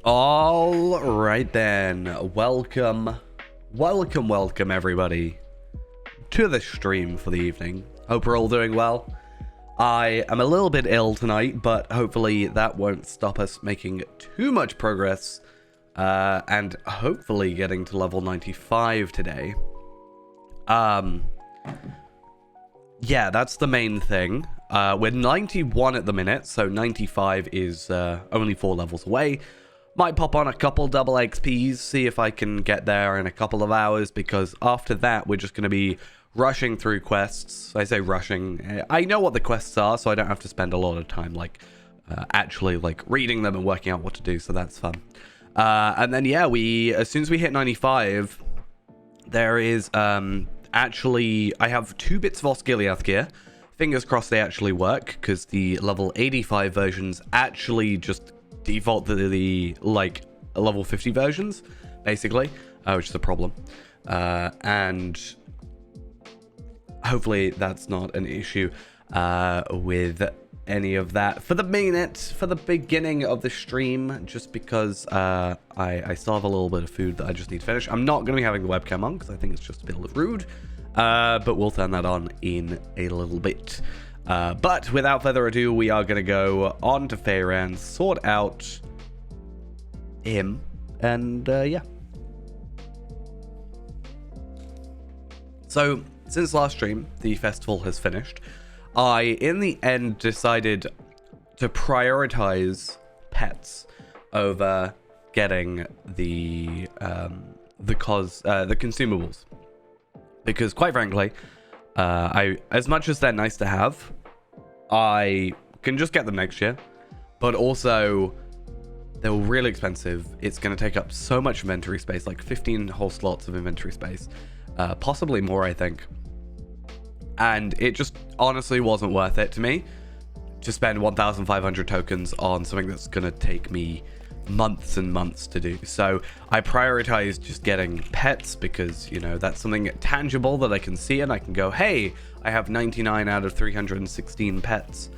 All right then, welcome everybody to the stream for the evening. Hope we're all doing well. I am a little bit ill tonight, but hopefully that won't stop us making too much progress and hopefully getting to level 95 today. Yeah, that's the main thing. We're 91 at the minute, so 95 is only 4 levels away. Might pop on a couple double XPs, see if I can get there in a couple of hours, because after that, we're just going to be rushing through quests. I say rushing. I know what the quests are, so I don't have to spend a lot of time, actually, reading them and working out what to do, so that's fun. And then, yeah, as soon as we hit 95, there is, actually, I have 2 bits of Osgiliath gear. Fingers crossed they actually work, because the level 85 versions actually just default to the level 50 versions, basically, which is a problem. And hopefully that's not an issue with any of that for the beginning of the stream, just because I still have a little bit of food that I just need to finish. I'm not going to be having the webcam on because I think it's just a bit rude, but we'll turn that on in a little bit. But without further ado, we are going to go on to Feyran, sort out him, and yeah. So, since last stream, the festival has finished. I, in the end, decided to prioritize pets over getting the consumables, because quite frankly, as much as they're nice to have, I can just get them next year, but also they're really expensive. It's going to take up so much inventory space, like 15 whole slots of inventory space, possibly more, I think. And it just honestly wasn't worth it to me to spend 1,500 tokens on something that's going to take me months and months to do. So I prioritized just getting pets because, you know, that's something tangible that I can see and I can go, hey, I have 99 out of 316 pets,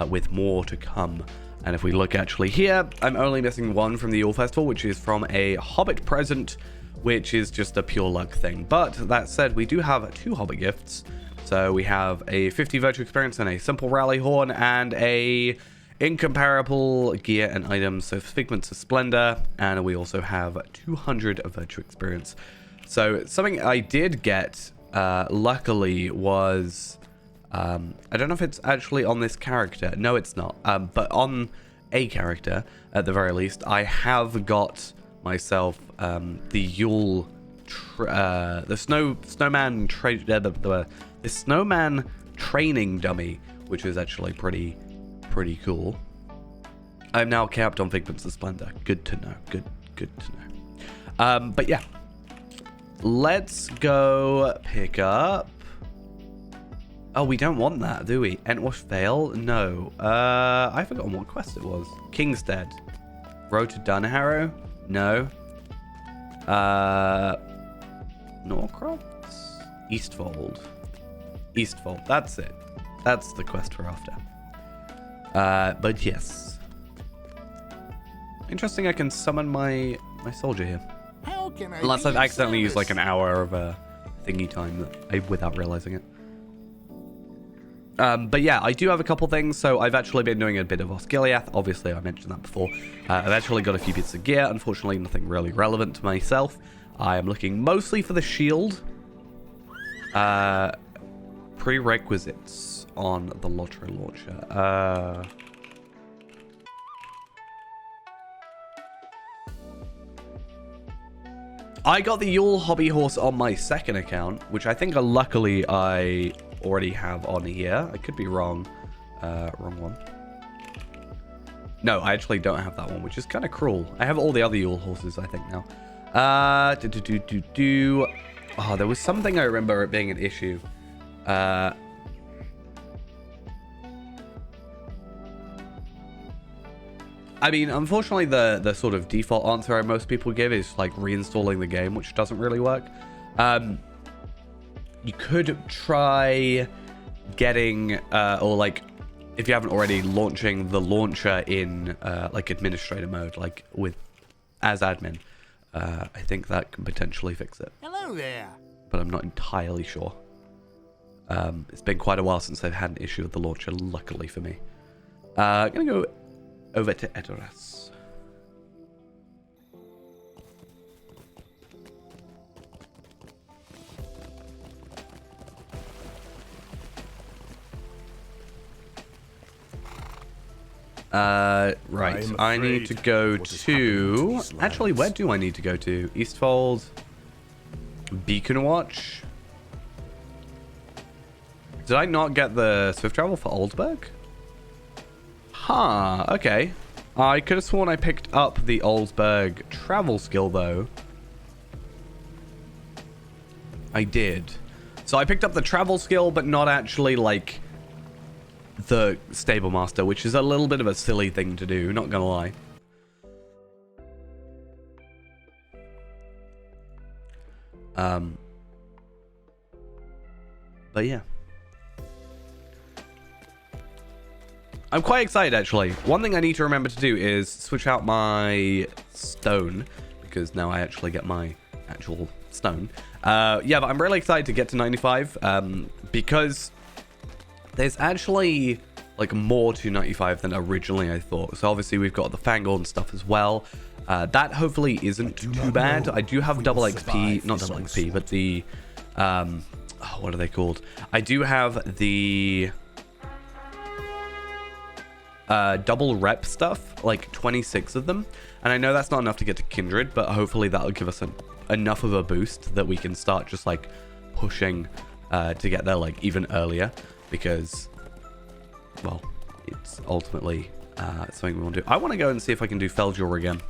with more to come. And if we look actually here, I'm only missing 1 from the Yule Festival, which is from a Hobbit present, which is just a pure luck thing. But that said, we do have 2 Hobbit gifts. So we have a 50 virtue experience and a simple rally horn and a incomparable gear and items, so Figments of Splendor, and we also have 200 of virtue experience. So something I did get, luckily, was I don't know if it's actually on this character. No, it's not. But on a character, at the very least, I have got myself the Yule, the snowman training dummy, which is actually pretty cool. I'm now capped on Figments of Splendor. Good to know. Good to know. But yeah, let's go pick up. Oh, we don't want that, do we? Entwash Vale? No. I forgot what quest it was. Kingstead. Road to Dunharrow? No. Norcross? Eastfold. Eastfold. That's it. That's the quest we're after. But yes. Interesting, I can summon my soldier here. How can I Unless I've be of accidentally used service? like an hour of thingy time without realizing it. But yeah, I do have a couple things. So I've actually been doing a bit of Osgiliath. Obviously, I mentioned that before. I've actually got a few bits of gear. Unfortunately, nothing really relevant to myself. I am looking mostly for the shield. Prerequisites on the lottery launcher. I got the Yule hobby horse on my second account, which I think luckily I already have on here. I could be wrong. Wrong one. No, I actually don't have that one, which is kind of cruel. I have all the other Yule horses, I think, now. Oh, there was something I remember it being an issue. I mean, unfortunately, the sort of default answer most people give is like reinstalling the game, which doesn't really work. You could try getting, or like, if you haven't already, launching the launcher in like administrator mode, like with as admin. I think that can potentially fix it. Hello there. But I'm not entirely sure. It's been quite a while since I've had an issue with the launcher, luckily for me. I'm going to go over to Edoras. Right. I need to go to... Actually, where do I need to go to? Eastfold? Beacon Watch? Did I not get the Swift Travel for Oldsburg? Huh, okay. I could have sworn I picked up the Oldsburg travel skill, though. I did. So I picked up the travel skill, but not actually, like, the Stable Master, which is a little bit of a silly thing to do, not gonna lie. But yeah. I'm quite excited, actually. One thing I need to remember to do is switch out my stone, because now I actually get my actual stone. Yeah, but I'm really excited to get to 95, because there's actually, like, more to 95 than originally I thought. So obviously we've got the Fangorn stuff as well. That hopefully isn't too bad. I do have double XP, not double XP, but the, what are they called? I do have the double rep stuff, like 26 of them. And I know that's not enough to get to Kindred, but hopefully that'll give us enough of a boost that we can start just, like, pushing to get there, like, even earlier. Because, well, it's ultimately something we want to do. I want to go and see if I can do Feldjor again.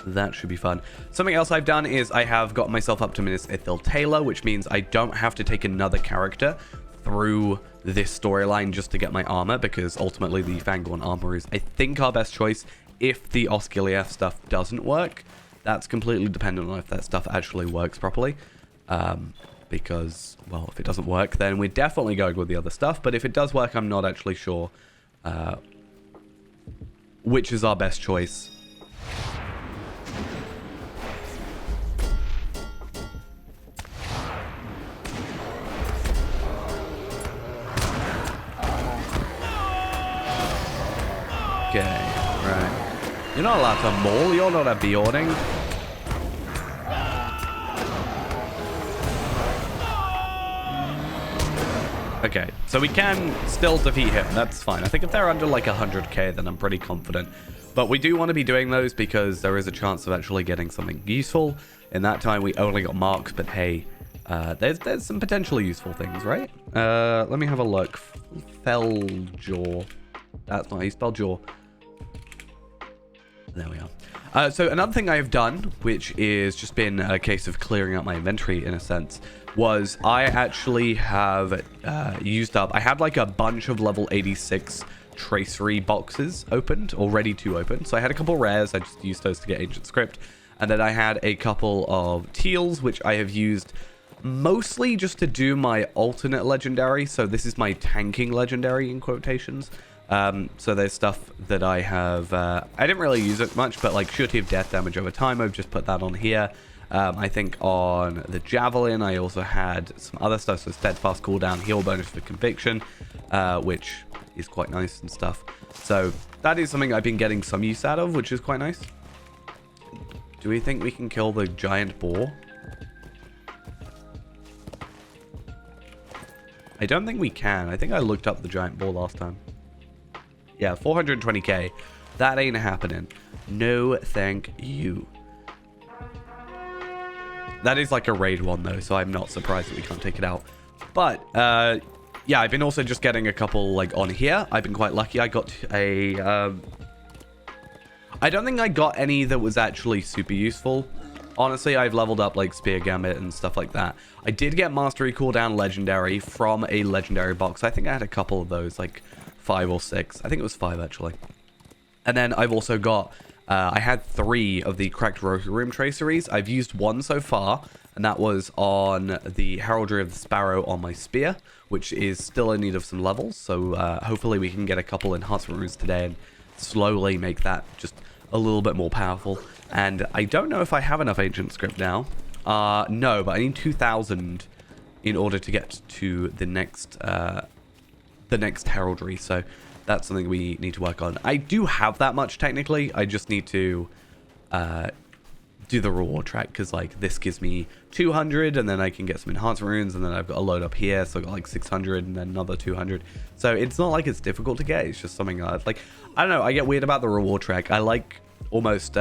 That should be fun. Something else I've done is I have got myself up to Miss Ithil Taylor, which means I don't have to take another character through this storyline just to get my armor, because ultimately the Fangorn armor is, I think, our best choice. If the Osculief stuff doesn't work, that's completely dependent on if that stuff actually works properly. Because, well, if it doesn't work, then we're definitely going with the other stuff. But if it does work, I'm not actually sure which is our best choice. Okay, right. You're not allowed to maul, you're not a Bjorning. Okay, so we can still defeat him, that's fine. I think if they're under like 100k, then I'm pretty confident. But we do want to be doing those because there is a chance of actually getting something useful. In that time, we only got marks, but hey, there's some potentially useful things, right? Let me have a look. Feldjor. That's not how you spell jaw. There we are. So another thing I have done, which is just been a case of clearing out my inventory in a sense, was I actually have used up... I had like a bunch of level 86 tracery boxes opened, or ready to open. So I had a couple rares, I just used those to get Ancient Script. And then I had a couple of teals, which I have used mostly just to do my alternate legendary. So this is my tanking legendary in quotations. So there's stuff that I have, I didn't really use it much, but like surety of death damage over time, I've just put that on here. I think on the Javelin, I also had some other stuff, so steadfast cooldown, heal bonus for conviction, which is quite nice and stuff. So that is something I've been getting some use out of, which is quite nice. Do we think we can kill the giant boar? I don't think we can. I think I looked up the giant boar last time. Yeah, 420k. That ain't happening. No, thank you. That is like a raid one, though, so I'm not surprised that we can't take it out. But, yeah, I've been also just getting a couple, like, on here. I've been quite lucky. I got a, I don't think I got any that was actually super useful. Honestly, I've leveled up, like, Spear Gambit and stuff like that. I did get Mastery Cooldown Legendary from a Legendary box. I think I had a couple of those, like... 5 or 6. I think it was 5 actually. And then I've also got I had 3 of the Cracked Room Traceries. I've used 1 so far, and that was on the Heraldry of the Sparrow on my spear, which is still in need of some levels. So hopefully we can get a couple enhancement runes today and slowly make that just a little bit more powerful. And I don't know if I have enough ancient script now. No, but I need 2,000 in order to get to the next heraldry. So that's something we need to work on. I do have that much technically. I just need to do the reward track, because like this gives me 200, and then I can get some enhanced runes, and then I've got a load up here, so I've got like 600 and then another 200. So it's not like it's difficult to get. It's just something like, I don't know, I get weird about the reward track. I like almost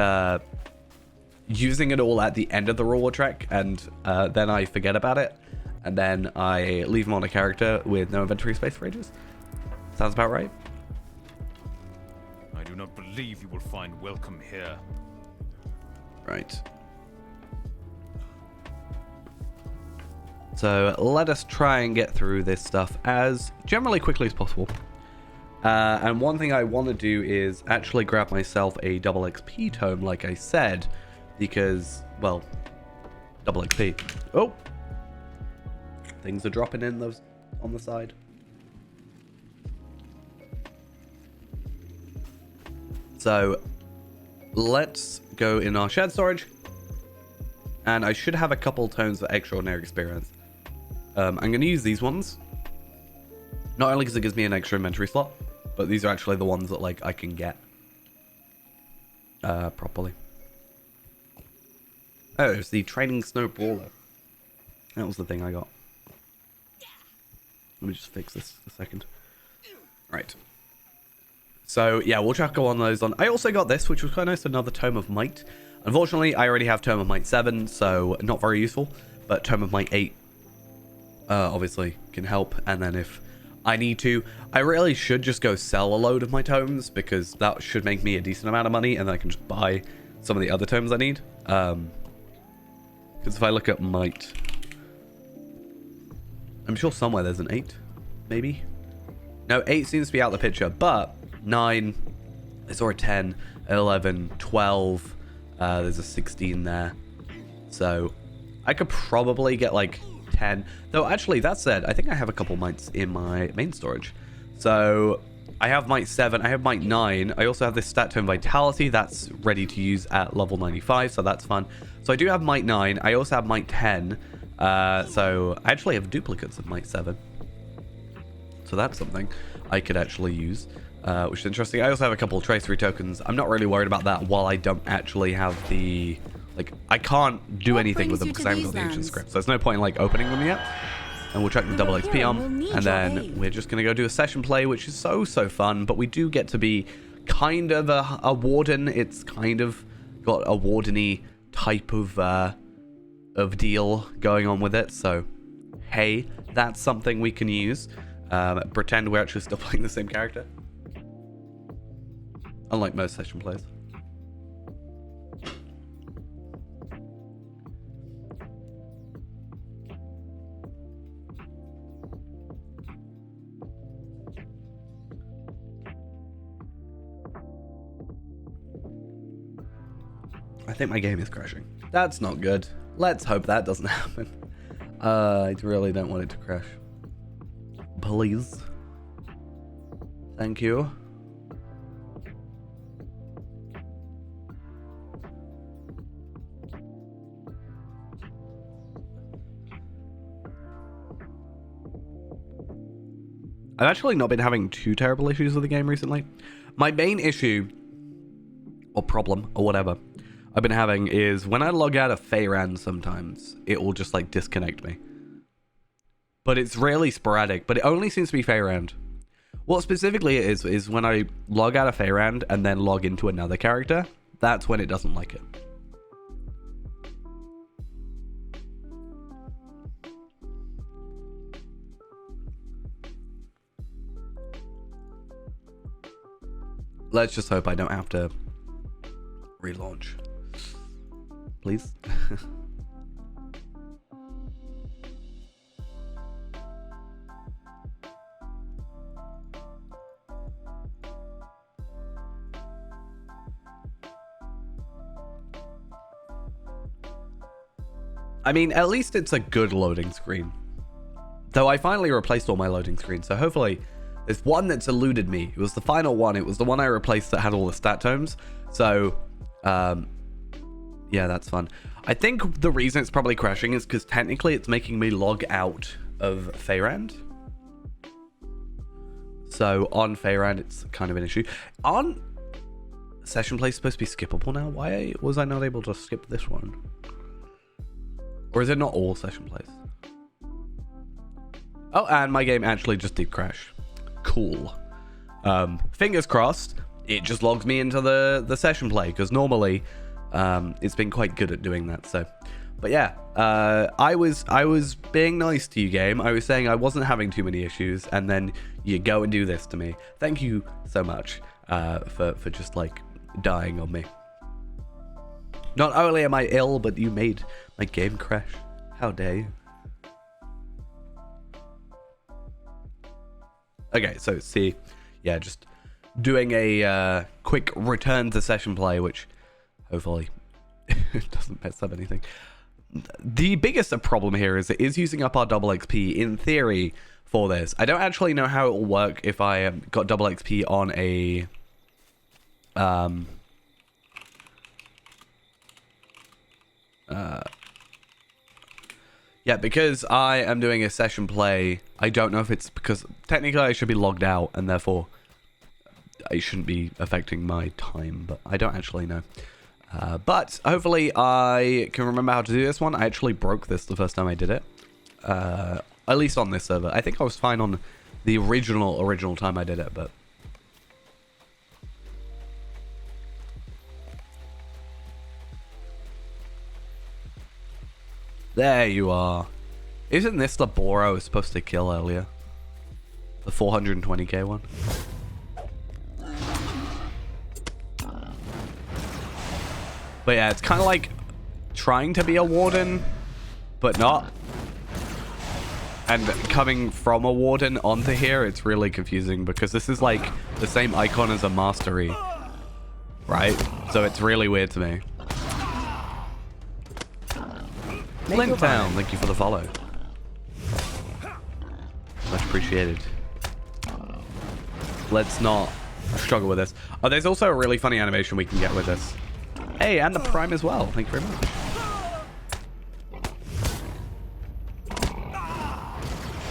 using it all at the end of the reward track, and then I forget about it, and then I leave them on a character with no inventory space for ages. Sounds about right. I do not believe you will find welcome here. Right. So let us try and get through this stuff as generally quickly as possible. And one thing I want to do is actually grab myself a double XP tome, like I said, because, well, double XP. Oh! Things are dropping in those on the side. So let's go in our shared storage, and I should have a couple tomes for extraordinary experience. I'm going to use these ones, not only because it gives me an extra inventory slot, but these are actually the ones that like I can get properly. Oh, it's the training snow brawler. That was the thing I got. Let me just fix this a second. Right. So yeah, we'll chuck on those on. I also got this, which was quite nice, another Tome of Might. Unfortunately, I already have Tome of Might 7, so not very useful. But Tome of Might 8 obviously can help. And then if I need to, I really should just go sell a load of my tomes, because that should make me a decent amount of money, and then I can just buy some of the other tomes I need. Because if I look at Might, I'm sure somewhere there's an 8, maybe? No, 8 seems to be out of the picture, but 9, I saw a 10, 11, 12, there's a 16 there. So I could probably get like 10. Though actually, that said, I think I have a couple mites in my main storage. So I have Might 7, I have Might 9. I also have this Stat Tome Vitality that's ready to use at level 95, so that's fun. So I do have Might 9, I also have Might 10. So I actually have duplicates of Might 7. So that's something I could actually use, which is interesting. I also have a couple of tracery tokens. I'm not really worried about that while I don't actually have the... Like, I can't do anything with them because I haven't got the ancient script. So there's no point in, like, opening them yet. And we'll check the double XP on. And then we're just going to go do a session play, which is so fun. But we do get to be kind of a warden. It's kind of got a warden-y type of deal going on with it. So, hey, that's something we can use. Pretend we're actually still playing the same character. Unlike most session plays. I think my game is crashing. That's not good. Let's hope that doesn't happen. I really don't want it to crash. Please. Thank you. I've actually not been having too terrible issues with the game recently. My main issue, or problem, or whatever, I've been having is when I log out of Feyran sometimes, it will just like disconnect me. But it's really sporadic, but it only seems to be Feyran. What specifically it is when I log out of Feyran and then log into another character, that's when it doesn't like it. Let's just hope I don't have to relaunch. Please. I mean, at least it's a good loading screen. Though I finally replaced all my loading screens, so hopefully there's one that's eluded me. It was the final one. It was the one I replaced that had all the stat tomes. So, Yeah, that's fun. I think the reason it's probably crashing is because technically it's making me log out of Feyrand. So on Feyrand, it's kind of an issue. On Session Play supposed to be skippable now? Why was I not able to skip this one? Or is it not all Session Plays? Oh, and my game actually just did crash. Cool. Fingers crossed, it just logs me into the Session Play, because normally it's been quite good at doing that. So, but yeah, I was being nice to you, game. I was saying I wasn't having too many issues, and then you go and do this to me. Thank you so much for just like dying on me. Not only am I ill, but you made my game crash. How dare you? Okay, so see, yeah, just doing a quick return to Session Play, which hopefully it doesn't mess up anything. The biggest problem here is it is using up our double XP in theory for this. I don't actually know how it will work if I got double XP on a yeah, because I am doing a Session Play, I don't know if it's because technically I should be logged out and therefore it shouldn't be affecting my time, but I don't actually know. But hopefully I can remember how to do this one. I actually broke this the first time I did it. At least on this server. I think I was fine on the original time I did it, but... There you are. Isn't this the boar I was supposed to kill earlier? The 420k one? But yeah, it's kind of like trying to be a warden, but not. And coming from a warden onto here, it's really confusing because this is like the same icon as a mastery, right? So it's really weird to me. Flinttown, thank you for the follow. Much appreciated. Let's not struggle with this. Oh, there's also a really funny animation we can get with this. Hey, and the prime as well. Thank you very much.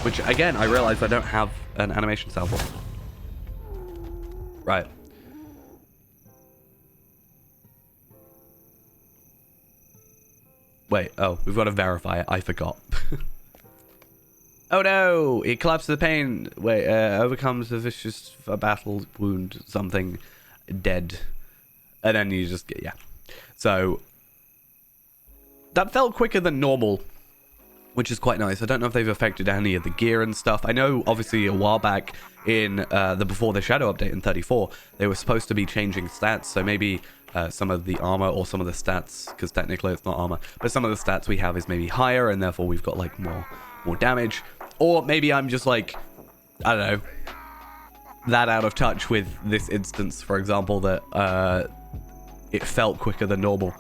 Which, again, I realized I don't have an animation sample. Right. Wait, oh, we've got to verify it. I forgot. Oh no! It collapses the pain. Wait, overcomes the vicious battle wound, something dead. And then you just get, yeah. So, that felt quicker than normal, which is quite nice. I don't know if they've affected any of the gear and stuff. I know, obviously, a while back in the Before the Shadow update in 34, they were supposed to be changing stats, so maybe some of the armor or some of the stats, because technically it's not armor, but some of the stats we have is maybe higher, and therefore we've got, like, more damage. Or maybe I'm just, like, I don't know, that out of touch with this instance, for example, that it felt quicker than normal.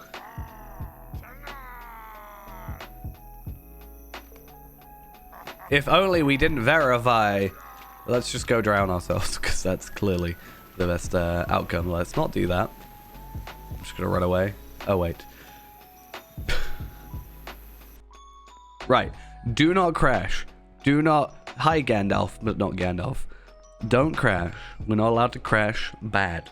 If only we didn't verify. Let's just go drown ourselves, because that's clearly the best outcome. Let's not do that. I'm just gonna run away. Oh, wait. Right. Do not crash. Do not... Hi, Gandalf, but not Gandalf. Don't crash. We're not allowed to crash. Bad.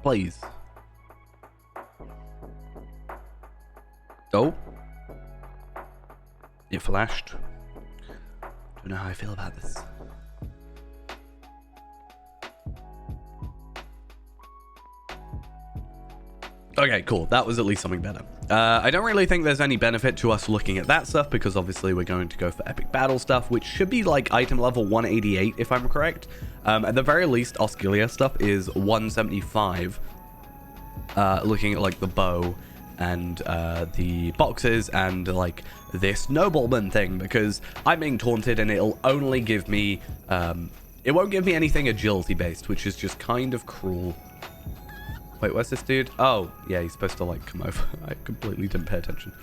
Please. Oh. It flashed. Don't know how I feel about this. Okay, cool. That was at least something better. I don't really think there's any benefit to us looking at that stuff because obviously we're going to go for epic battle stuff, which should be like item level 188 if I'm correct. At the very least, Osculia stuff is 175. Looking at like the bow and the boxes and like this nobleman thing, because I'm being taunted and it'll only give me it won't give me anything agility based, which is just kind of cruel Wait, where's this dude? Oh, yeah, he's supposed to, like, come over. I completely didn't pay attention.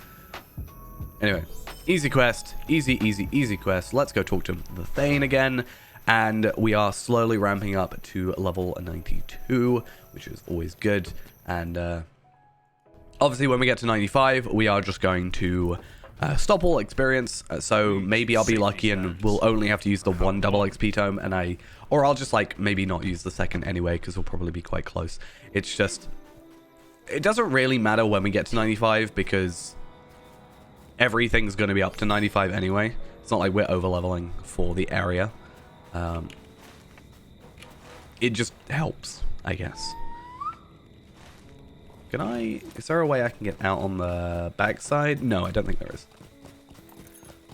Anyway, easy quest. Easy quest. Let's go talk to the Thane again. And we are slowly ramping up to level 92, which is always good. And obviously, when we get to 95, we are just going to stop all experience. So maybe I'll be lucky and we'll only have to use the one double XP tome, and or I'll just like maybe not use the second anyway, because we'll probably be quite close. It's just, it doesn't really matter when we get to 95 because everything's going to be up to 95 anyway. It's not like we're over leveling for the area. It just helps, I guess. Is there a way I can get out on the backside? No, I don't think there is.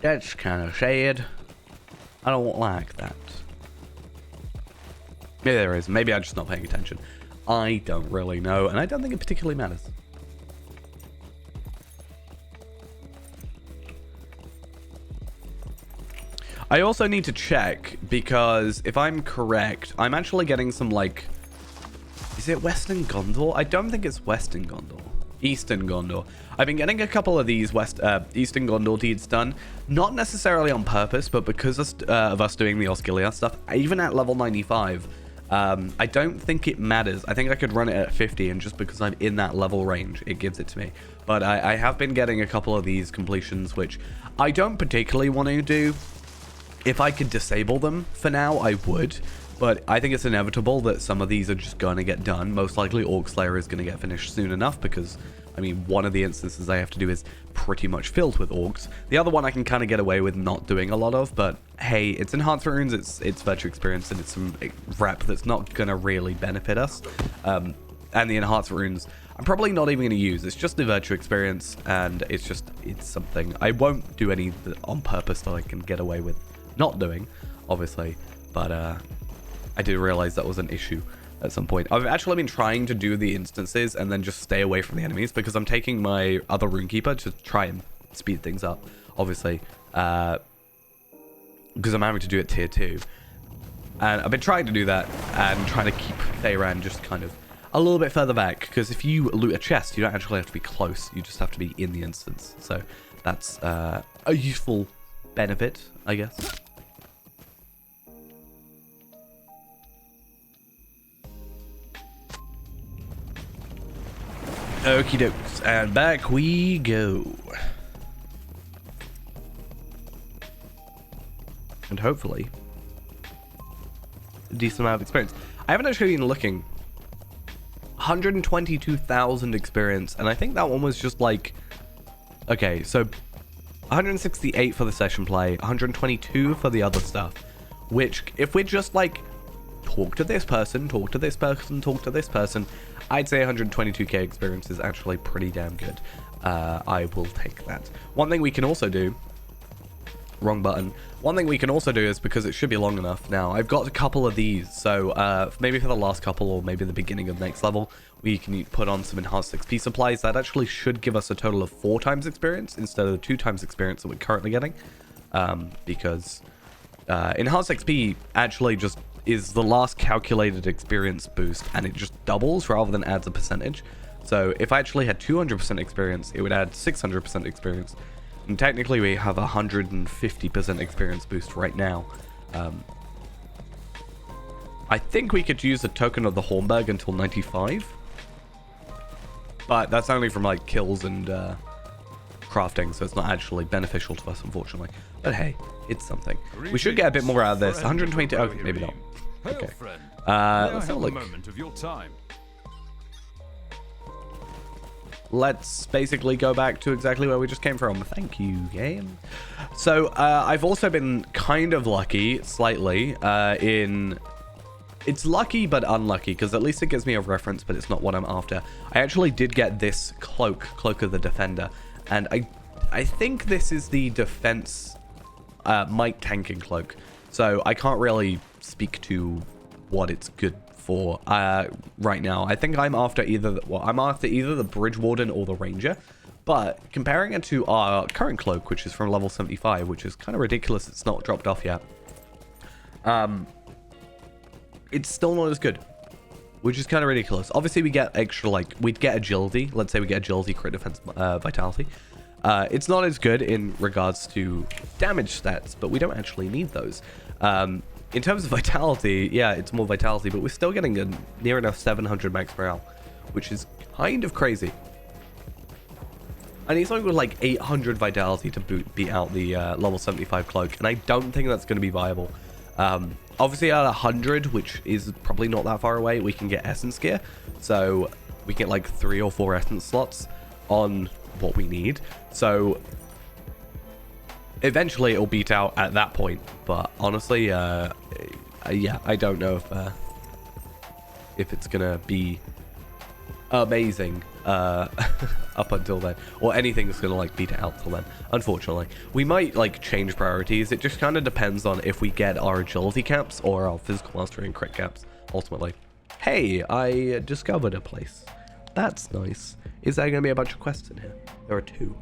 That's kind of sad. I don't like that. Maybe there is. Maybe I'm just not paying attention. I don't really know, and I don't think it particularly matters. I also need to check, because if I'm correct, I'm actually getting some, like... Is it Western Gondor? I don't think it's Western Gondor. Eastern Gondor. I've been getting a couple of these Eastern Gondor deeds done. Not necessarily on purpose, but because of us doing the Osgiliath stuff. Even at level 95, I don't think it matters. I think I could run it at 50, and just because I'm in that level range, it gives it to me. But I have been getting a couple of these completions, which I don't particularly want to do. If I could disable them for now, I would. But I think it's inevitable that some of these are just going to get done. Most likely, Orc Slayer is going to get finished soon enough because, I mean, one of the instances I have to do is pretty much filled with Orcs. The other one I can kind of get away with not doing a lot of, but hey, it's Enhancement Runes, it's Virtue Experience, and it's some rep that's not going to really benefit us. And the Enhancement Runes, I'm probably not even going to use. It's just the Virtue Experience, and it's something. I won't do any on purpose that I can get away with not doing, obviously, but I did realize that was an issue at some point. I've actually been trying to do the instances and then just stay away from the enemies because I'm taking my other Runekeeper to try and speed things up, obviously, because I'm having to do it tier 2. And I've been trying to do that and trying to keep Thayran just kind of a little bit further back, because if you loot a chest, you don't actually have to be close, you just have to be in the instance. So that's a useful benefit, I guess. Okie dokes, and back we go. And hopefully, a decent amount of experience. I haven't actually been looking. 122,000 experience, and I think that one was just like... Okay, so 168 for the session play, 122 for the other stuff. Which, if we're just like, talk to this person, talk to this person, talk to this person, I'd say 122k experience is actually pretty damn good. I will take that. One thing we can also do... Wrong button. One thing we can also do is, because it should be long enough now, I've got a couple of these, so maybe for the last couple or maybe the beginning of next level, we can put on some enhanced XP supplies. That actually should give us a total of 4 times experience instead of the 2 times experience that we're currently getting, because enhanced XP actually just is the last calculated experience boost, and it just doubles rather than adds a percentage. So if I actually had 200% experience, it would add 600% experience. And technically we have 150% experience boost right now. I think we could use a token of the Hornberg until 95. But that's only from like kills and crafting, so it's not actually beneficial to us, unfortunately. But hey, it's something. We should get a bit more out of this. 120, okay, maybe not. Okay. Let's have a look. Let's basically go back to exactly where we just came from. Thank you, game. So I've also been kind of lucky, slightly, in... It's lucky but unlucky, because at least it gives me a reference, but it's not what I'm after. I actually did get this Cloak of the Defender, and I think this is the defense might tanking cloak. So I can't really speak to what it's good for right now. I think I'm after either the Bridge Warden or the Ranger. But comparing it to our current cloak, which is from level 75, which is kind of ridiculous, it's not dropped off yet. It's still not as good, which is kind of ridiculous. Obviously, we get extra, like, we'd get agility. Let's say we get agility, crit defense, vitality. It's not as good in regards to damage stats, but we don't actually need those. In terms of vitality, yeah, it's more vitality, but we're still getting a near enough 700 max morale, which is kind of crazy. I need something with like 800 vitality to beat out the level 75 cloak, and I don't think that's going to be viable. Obviously at 100, which is probably not that far away, we can get essence gear, so we get like 3 or 4 essence slots on what we need. So eventually it'll beat out at that point, but honestly, yeah, I don't know if it's gonna be amazing up until then, or anything that's gonna like beat it out till then. Unfortunately, we might like change priorities. It just kind of depends on if we get our agility caps or our physical mastery and crit caps ultimately. Hey, I discovered a place. That's nice. Is there gonna be a bunch of quests in here? There are 2.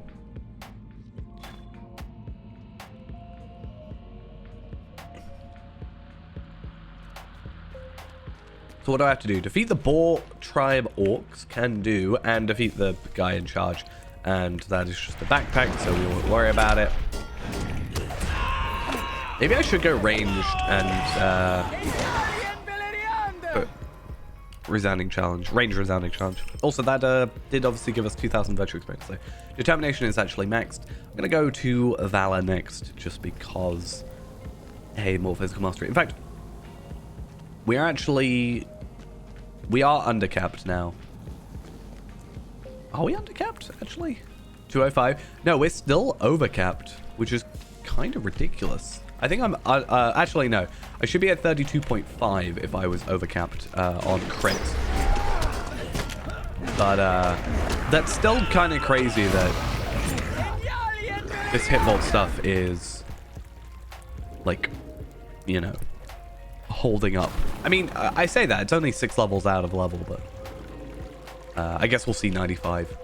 So what do I have to do? Defeat the Boar Tribe Orcs, can do, and defeat the guy in charge. And that is just a backpack, so we won't worry about it. Maybe I should go ranged and resounding challenge. Range resounding challenge. Also, that did obviously give us 2,000 virtue experience. So determination is actually maxed. I'm gonna go to Valor next, just because, hey, more physical mastery. In fact, we are undercapped now. Are we undercapped, actually? 205? No, we're still overcapped, which is kind of ridiculous. I think I'm... actually, no. I should be at 32.5 if I was overcapped on crit. But that's still kind of crazy that this hit vault stuff is, like, you know, holding up. I mean, I say that it's only 6 levels out of level, but I guess we'll see 95.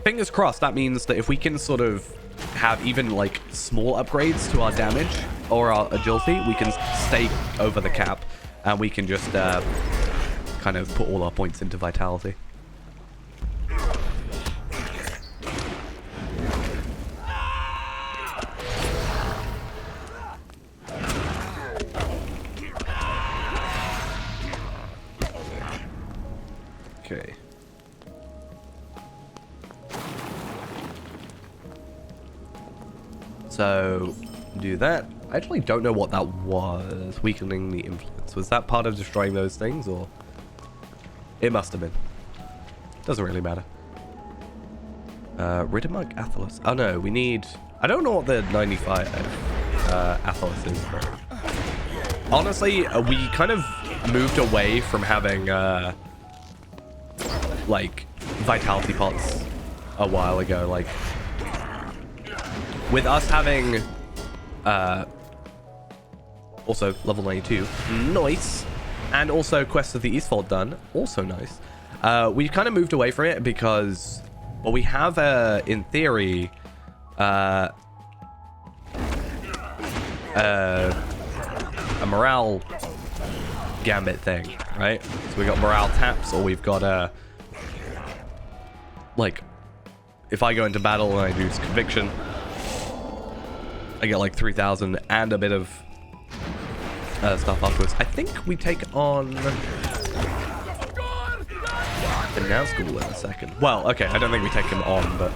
Fingers crossed. That means that if we can sort of have even like small upgrades to our damage or our agility, we can stay over the cap, and we can just kind of put all our points into vitality. Okay. So, do that. I actually don't know what that was. Weakening the influence. Was that part of destroying those things, or? It must have been. Doesn't really matter. Riddermug Athelos. Oh no, we need... I don't know what the 95 Athelos is, but... Honestly, we kind of moved away from having, like, vitality pots a while ago. Like, with us having also level 92, nice, and also Quest of the Eastfold done, also nice. We kind of moved away from it because, well, we have in theory a morale gambit thing, right? So we got morale taps, or we've got like, if I go into battle and I use conviction, I get like 3,000 and a bit of stuff afterwards. I think we take on the Nazgul in a second. Well, okay, I don't think we take him on, but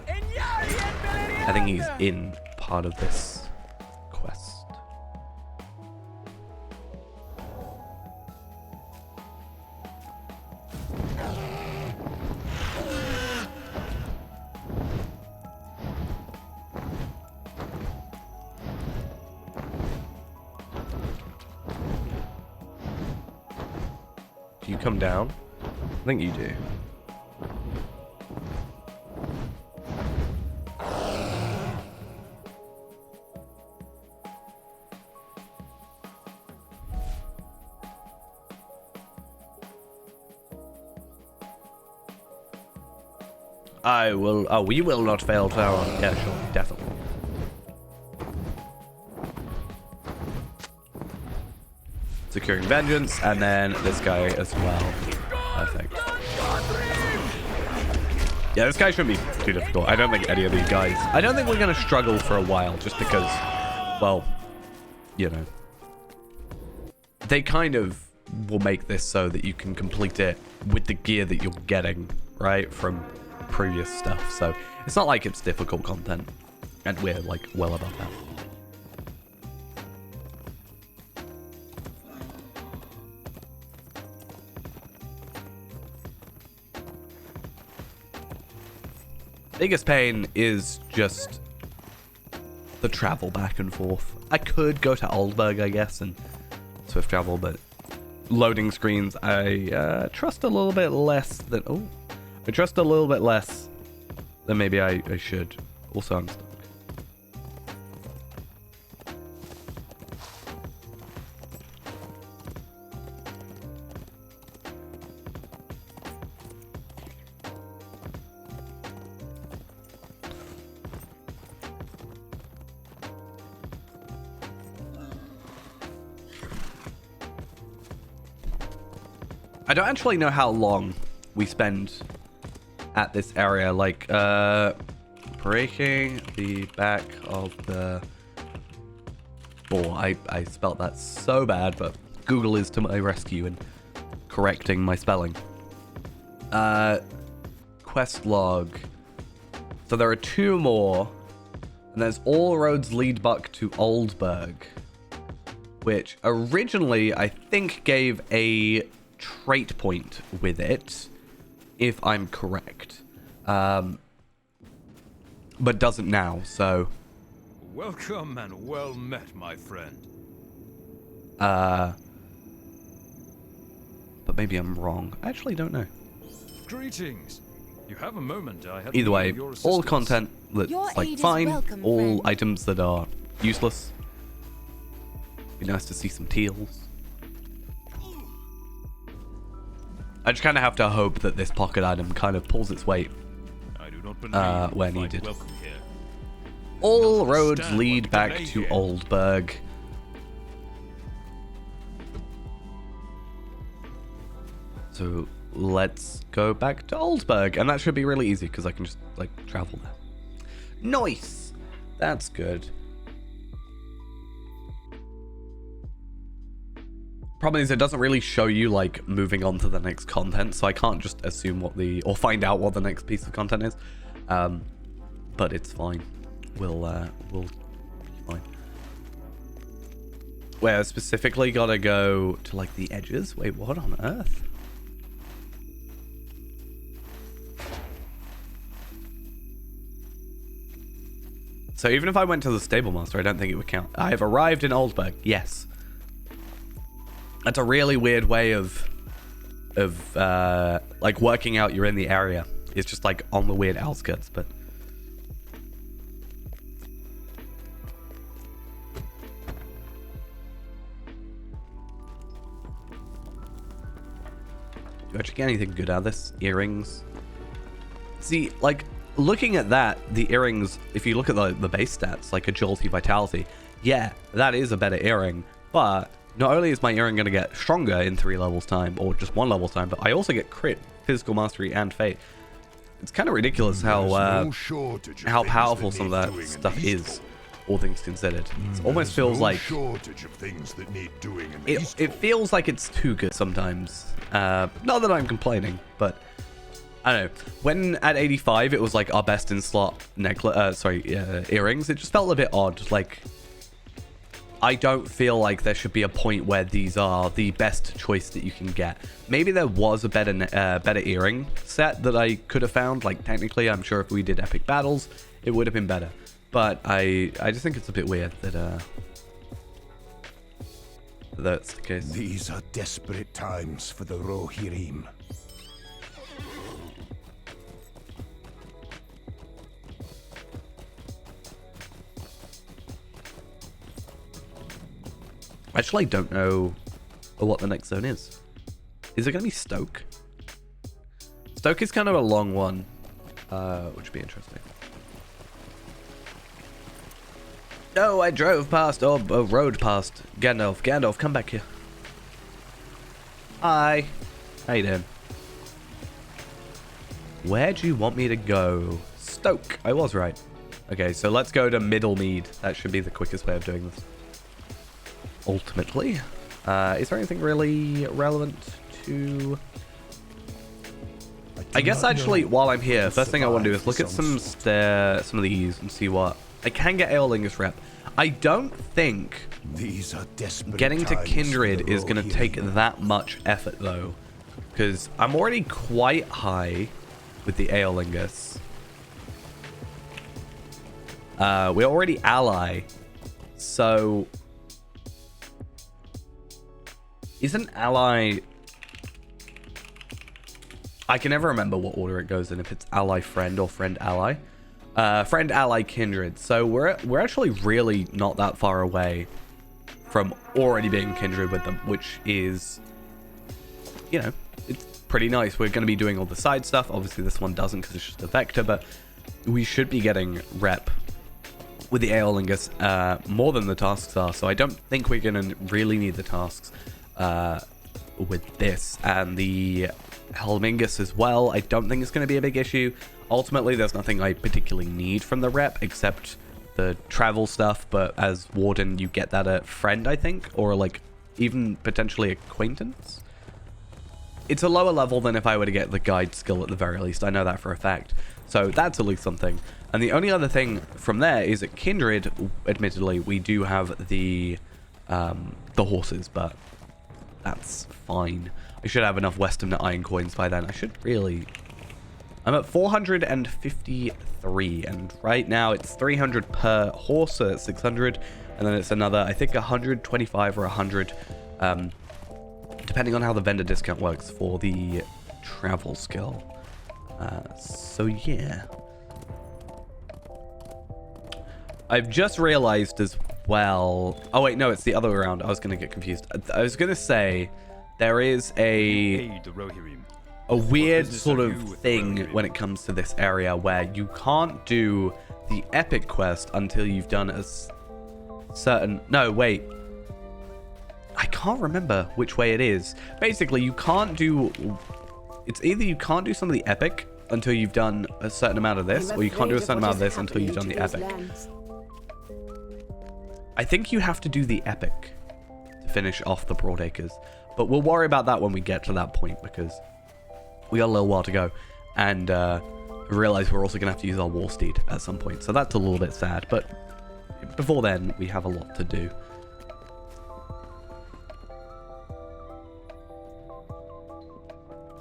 I think he's in part of this quest. Do you come down? I think you do. I will... Oh, we will not fail tower. Yeah, sure. Definitely. Procuring Vengeance, and then this guy as well. Perfect. Yeah, this guy shouldn't be too difficult. I don't think any of these guys... I don't think we're going to struggle for a while, just because, well, you know. They kind of will make this so that you can complete it with the gear that you're getting, right, from previous stuff. So it's not like it's difficult content, and we're, like, well above that. Biggest pain is just the travel back and forth. I could go to Oldburg, I guess, and swift travel, but loading screens, I trust a little bit less than... Oh, I trust a little bit less than maybe I should. Also, I'm stuck. I don't actually know how long we spend at this area, like, breaking the back of the... Oh, I spelled that so bad, but Google is to my rescue in correcting my spelling. Quest log. So there are 2 more, and there's all roads lead back to Oldburg, which originally I think gave a trait point with it, if I'm correct, but doesn't now. So welcome and well met, my friend. But maybe I'm wrong. I actually don't know. Greetings. You have a moment. I had Either way, your all assistance. content that's like fine, welcome, all friend. items that are useless. Be nice to see some teals. I just kind of have to hope that this pocket item kind of pulls its weight I do not believe where you find needed. welcome here. All Not roads understand lead what back delay to here. Oldburg. So let's go back to Oldburg, and that should be really easy because I can just like travel there. Nice, that's good. Problem is, it doesn't really show you like moving on to the next content, so I can't just assume what the or find out what the next piece of content is. But it's fine. We'll be fine. Where specifically gotta go to like the edges. Wait, what on earth? So even if I went to the stable master, I don't think it would count. I have arrived in Oldburg. Yes. That's a really weird way of like working out you're in the area. It's just like on the weird outskirts, but do you actually get anything good out of this? Earrings. See, like looking at that, the earrings, if you look at the base stats, like agility, vitality, yeah, that is a better earring, but not only is my earring going to get stronger in 3 levels time, or just 1 level's time, but I also get crit, physical mastery, and fate. It's kind of ridiculous how powerful some of that stuff is, all things considered. It almost feels like it feels like it's too good sometimes. Not that I'm complaining, but I don't know. When at 85, it was like our best in slot earrings. It just felt a bit odd. Like, I don't feel like there should be a point where these are the best choice that you can get. Maybe there was a better earring set that I could have found. Like, technically, I'm sure if we did epic battles, it would have been better. But I just think it's a bit weird that that's the case. These are desperate times for the Rohirrim. Actually, I don't know what the next zone is. Is it going to be Stoke? Stoke is kind of a long one, which would be interesting. No, I drove past, or rode past Gandalf. Gandalf, come back here. Hi. How you doing? Where do you want me to go? Stoke. I was right. Okay, so let's go to Middlemead. That should be the quickest way of doing this. Ultimately. Is there anything really relevant to... I guess actually, while I'm here, first thing I want to do is look at some of these and see what... I can get Aeolingus rep. I don't think These are desperate getting to times Kindred for the is going to take Rohirrim. that much effort, though. Because I'm already quite high with the Aeolingus. We're already ally. So... Isn't ally... I can never remember what order it goes in, if it's ally friend or friend ally. Friend ally kindred. So we're actually really not that far away from already being kindred with them, which is, you know, it's pretty nice. We're going to be doing all the side stuff. Obviously this one doesn't because it's just a vector, but we should be getting rep with the Aeolingus more than the tasks are. So I don't think we're going to really need the tasks with this, and the Helmingus as well. I don't think it's going to be a big issue. Ultimately, there's nothing I particularly need from the rep except the travel stuff, but as Warden, you get that at friend, I think, or like even potentially acquaintance. It's a lower level than if I were to get the guide skill at the very least. I know that for a fact. So that's at least something. And the only other thing from there is at Kindred, admittedly, we do have the horses, but that's fine. I should have enough Western Iron coins by then. I should really... I'm at 453, and right now it's 300 per horse, so it's 600, and then it's another, I think, 125 or 100, depending on how the vendor discount works for the travel skill. So yeah. I've just realized as well... Oh wait, no, it's the other way around. I was going to get confused. I was going to say there is a weird sort of thing when it comes to this area where you can't do the epic quest until you've done a certain... No, wait. I can't remember which way it is. Basically, you can't do... It's either you can't do some of the epic until you've done a certain amount of this, or you can't do a certain amount of this until you've done the epic. I think you have to do the epic to finish off the Broadacres, but we'll worry about that when we get to that point, because we got a little while to go, and I realize we're also going to have to use our War Steed at some point, so that's a little bit sad, but before then, we have a lot to do.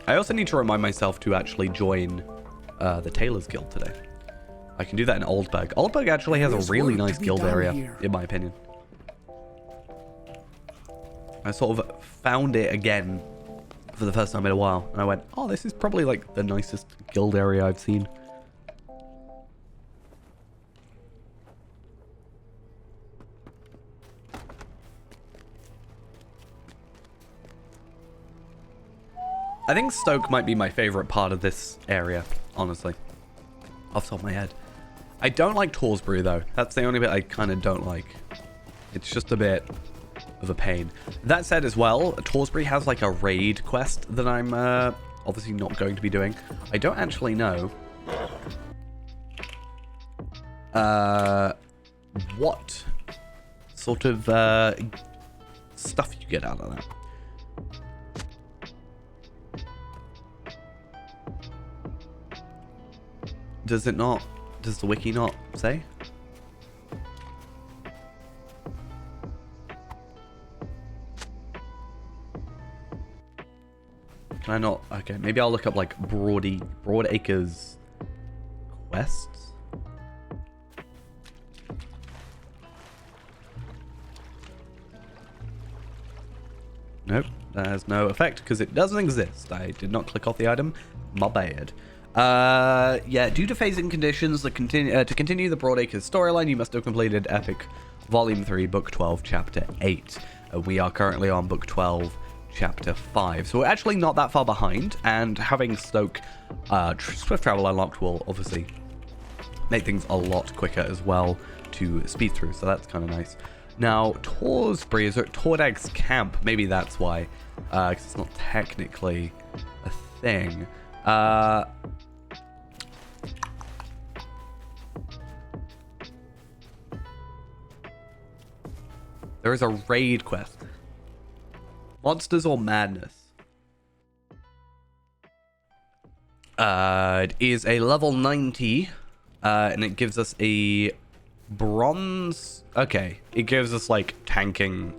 I also need to remind myself to actually join the Tailors Guild today. I can do that in Oldburg. Oldburg actually has a really nice guild area, in my opinion. I sort of found it again for the first time in a while, and I went, oh, this is probably like the nicest guild area I've seen. I think Stoke might be my favorite part of this area, honestly, off the top of my head. I don't like Torsbury, though. That's the only bit I kind of don't like. It's just a bit of a pain. That said as well, Torsbury has like a raid quest that I'm obviously not going to be doing. I don't actually know what sort of stuff you get out of that. Does it not? Does the wiki not say? Can I not? Okay, maybe I'll look up like Broadacres quests. Nope, that has no effect because it doesn't exist. I did not click off the item. My bad. Yeah, due to phasing conditions, to continue the Broadacres storyline, you must have completed Epic Volume 3, Book 12, Chapter 8. We are currently on Book 12, Chapter 5. So we're actually not that far behind, and having Stoke Swift Travel unlocked will obviously make things a lot quicker as well to speed through, so that's kind of nice. Now, Torsbury is at Tordag's camp. Maybe that's why. Because it's not technically a thing. There is a raid quest. Monsters or Madness. It is a level 90. And it gives us a bronze. Okay. It gives us like tanking.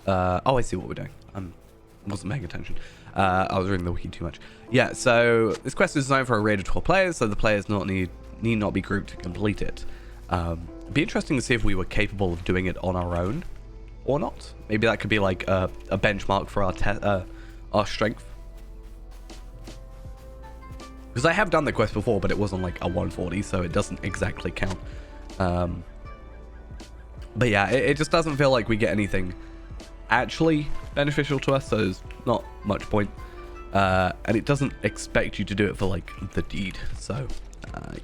Oh, I see what we're doing. I wasn't paying attention. I was reading the wiki too much. Yeah, so this quest is designed for a raid of 12 players, so the players need not be grouped to complete it. It'd be interesting to see if we were capable of doing it on our own or not. Maybe that could be like a benchmark for our strength. Because I have done the quest before, but it wasn't like a 140, so it doesn't exactly count. But yeah, it just doesn't feel like we get anything actually beneficial to us, so there's not much point. And it doesn't expect you to do it for like the deed, so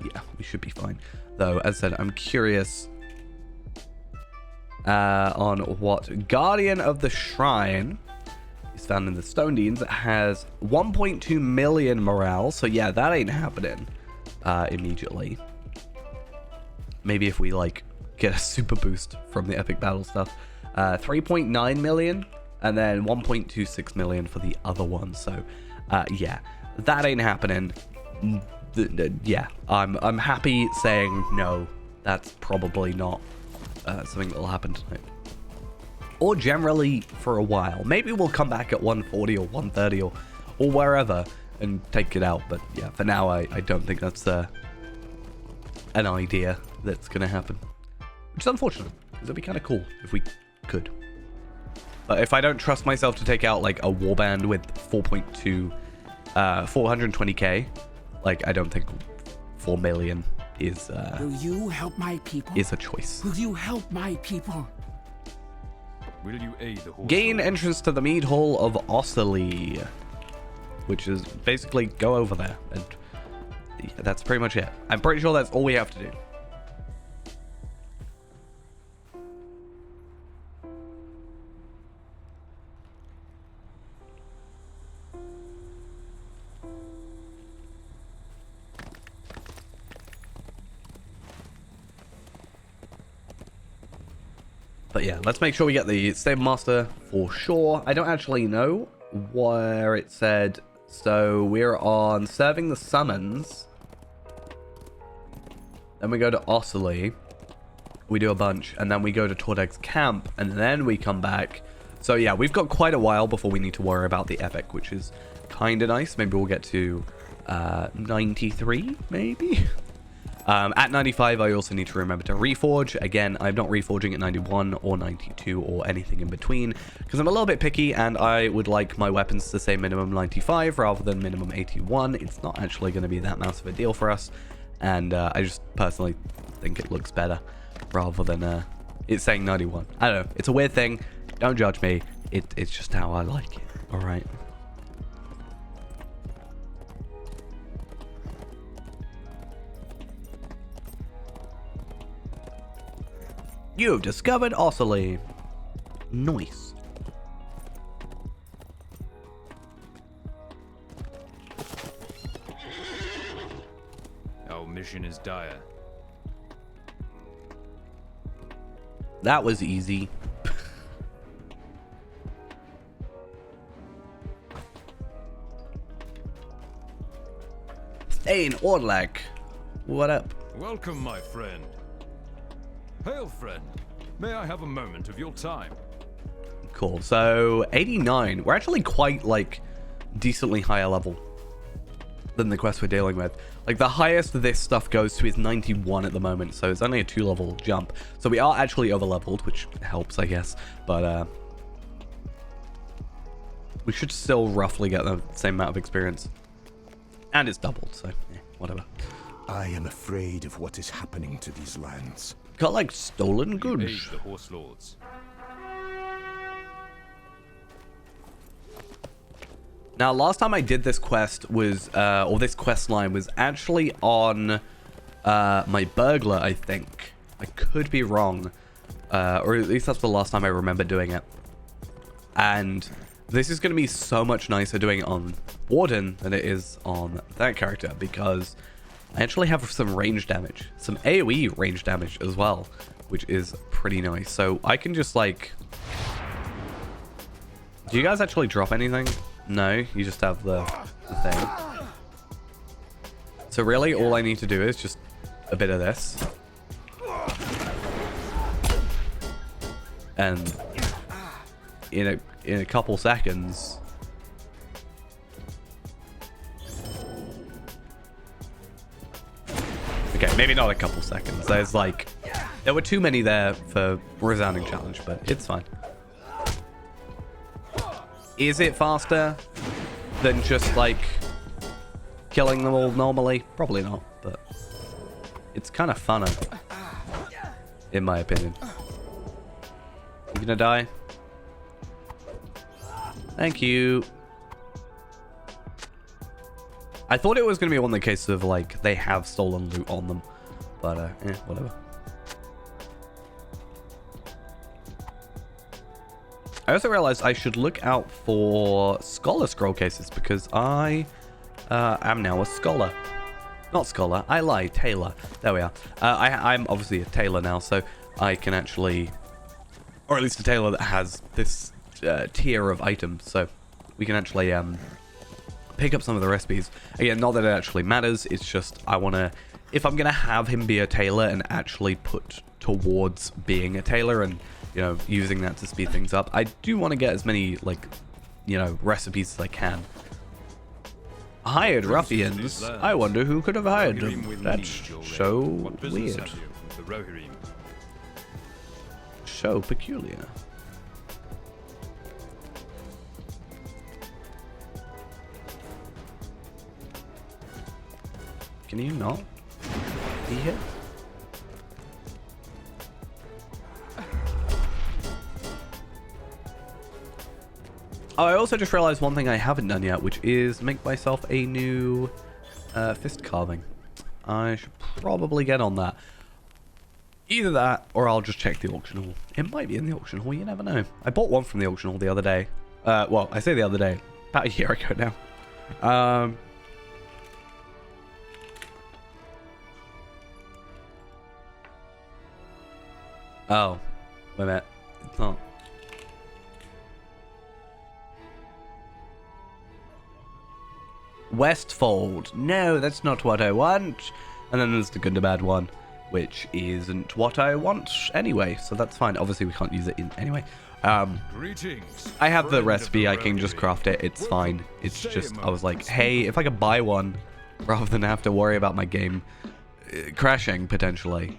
yeah, we should be fine. Though, as I said, I'm curious on what Guardian of the Shrine is found in the Stone Deans. It has 1.2 million morale, so yeah, that ain't happening immediately. Maybe if we like get a super boost from the epic battle stuff. 3.9 million and then 1.26 million for the other one. So yeah, that ain't happening. Yeah, I'm happy saying no. That's probably not something that will happen tonight, or generally for a while. Maybe we'll come back at 140 or 130 or wherever and take it out. But yeah, for now, I don't think that's an idea that's gonna happen, which is unfortunate because it'd be kind of cool if we could. But if I don't trust myself to take out like a warband with 420k, like I don't think 4 million is Will you help my people? Is a choice. Will you help my people? Will you aid the horse? Gain entrance to the Mead Hall of Ossily, which is basically go over there, and that's pretty much it. I'm pretty sure that's all we have to do. But yeah, let's make sure we get the Stable Master for sure. I don't actually know where it said. So we're on serving the summons. Then we go to Ossily. We do a bunch. And then we go to Tordag's camp. And then we come back. So yeah, we've got quite a while before we need to worry about the epic, which is kind of nice. Maybe we'll get to 93, maybe? At 95, I also need to remember to reforge. Again, I'm not reforging at 91 or 92 or anything in between because I'm a little bit picky and I would like my weapons to say minimum 95 rather than minimum 81. It's not actually going to be that massive a deal for us, and I just personally think it looks better rather than it saying 91. I don't know. It's a weird thing. Don't judge me. It's just how I like it. All right. You've discovered Ossily. Nice. Our mission is dire. That was easy. Thane Orlak. What up? Welcome, my friend. Hail, friend. May I have a moment of your time? Cool. So 89. We're actually quite like decently higher level than the quest we're dealing with. Like the highest this stuff goes to is 91 at the moment, so it's only a 2-level jump. So we are actually over leveled, which helps, I guess. But we should still roughly get the same amount of experience, and it's doubled, so yeah, whatever. I am afraid of what is happening to these lands. Got like stolen Aid goods. the horse lords. Now, last time I did this quest was, or this quest line was actually on my burglar, I think. I could be wrong. or at least that's the last time I remember doing it. And this is going to be so much nicer doing it on Warden than it is on that character, because I actually have some range damage, some AoE range damage as well, which is pretty nice. So I can just like... Do you guys actually drop anything? No, you just have the thing. So really all I need to do is just a bit of this. And in a couple seconds, okay, maybe not a couple seconds. There's like, there were too many there for resounding challenge, but it's fine. Is it faster than just like killing them all normally? Probably not, but it's kind of funner, in my opinion. You gonna die? Thank you. I thought it was gonna be one of the cases of like they have stolen loot on them, but whatever. I also realized I should look out for scholar scroll cases because I am now a scholar. Not scholar, I lie, tailor. There we are. I'm obviously a tailor now, so I can actually, or at least a tailor that has this tier of items, so we can actually pick up some of the recipes. Again, not that it actually matters, it's just I want to, if I'm going to have him be a tailor and actually put towards being a tailor and, you know, using that to speed things up, I do want to get as many, like, you know, recipes as I can. Hired ruffians? I wonder who could have hired them. That's so weird. So peculiar. Can you not be here? Oh, I also just realized one thing I haven't done yet, which is make myself a new fist carving. I should probably get on that. Either that, or I'll just check the auction hall. It might be in the auction hall, you never know. I bought one from the auction hall the other day. Well, I say the other day, about a year ago now. Oh, wait a minute. It's not. Westfold. No, that's not what I want. And then there's the good to bad one, which isn't what I want anyway. So that's fine. Obviously, we can't use it in anyway. Greetings. I have the recipe. I can just craft it. It's fine. It's just, I was like, hey, if I could buy one rather than have to worry about my game crashing potentially,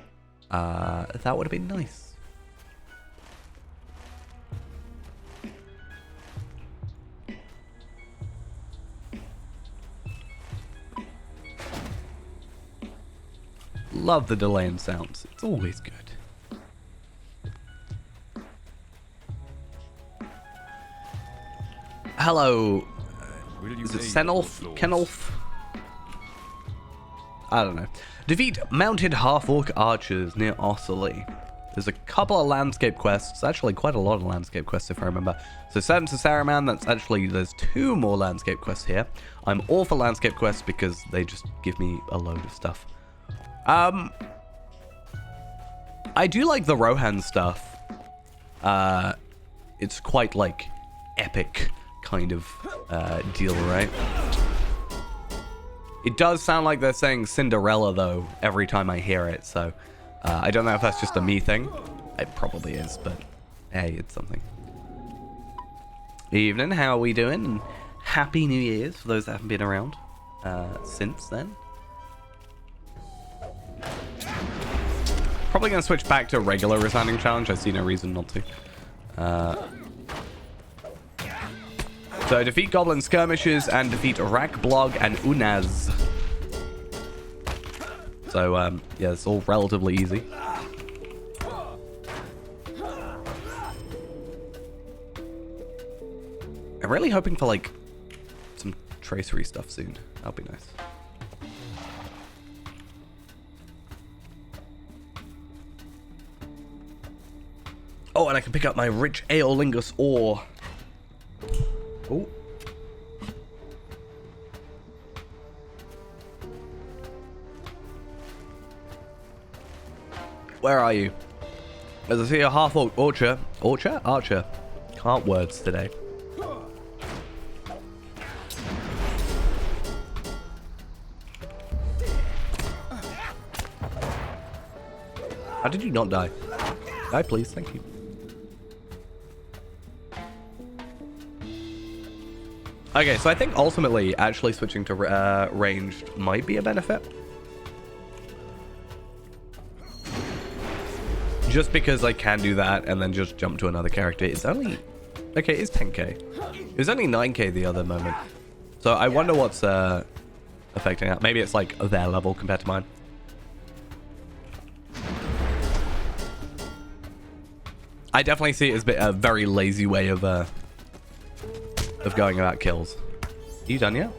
that would have been nice. Love the delay in sounds. It's always good. Hello. Is it Senolf? Kenolf? I don't know. Defeat mounted half-orc archers near Ossoli. There's a couple of landscape quests. Actually, quite a lot of landscape quests, if I remember. So, send to Saruman. That's actually, there's 2 more landscape quests here. I'm all for landscape quests because they just give me a load of stuff. I do like the Rohan stuff. It's quite like epic kind of deal, right? It does sound like they're saying Cinderella though every time I hear it, so I don't know if that's just a me thing. It probably is, but hey, it's something. Evening, how are we doing? And Happy New Year's for those that haven't been around since then. Probably going to switch back to regular resounding challenge. I see no reason not to. So defeat goblin skirmishers and defeat Rakblog and Unaz. So yeah, it's all relatively easy. I'm really hoping for like some tracery stuff soon. That'll be nice. Oh, and I can pick up my rich Aeolingus ore. Oh. Where are you? As I see a half-orc archer. Archer. Can't words today. How did you not die? Die, please. Thank you. Okay, so I think ultimately actually switching to ranged might be a benefit. Just because I can do that and then just jump to another character. It's only... Okay, it's 10k. It was only 9k the other moment. So I wonder what's affecting that. Maybe it's like their level compared to mine. I definitely see it as a very lazy way of going about kills. Are you done yet?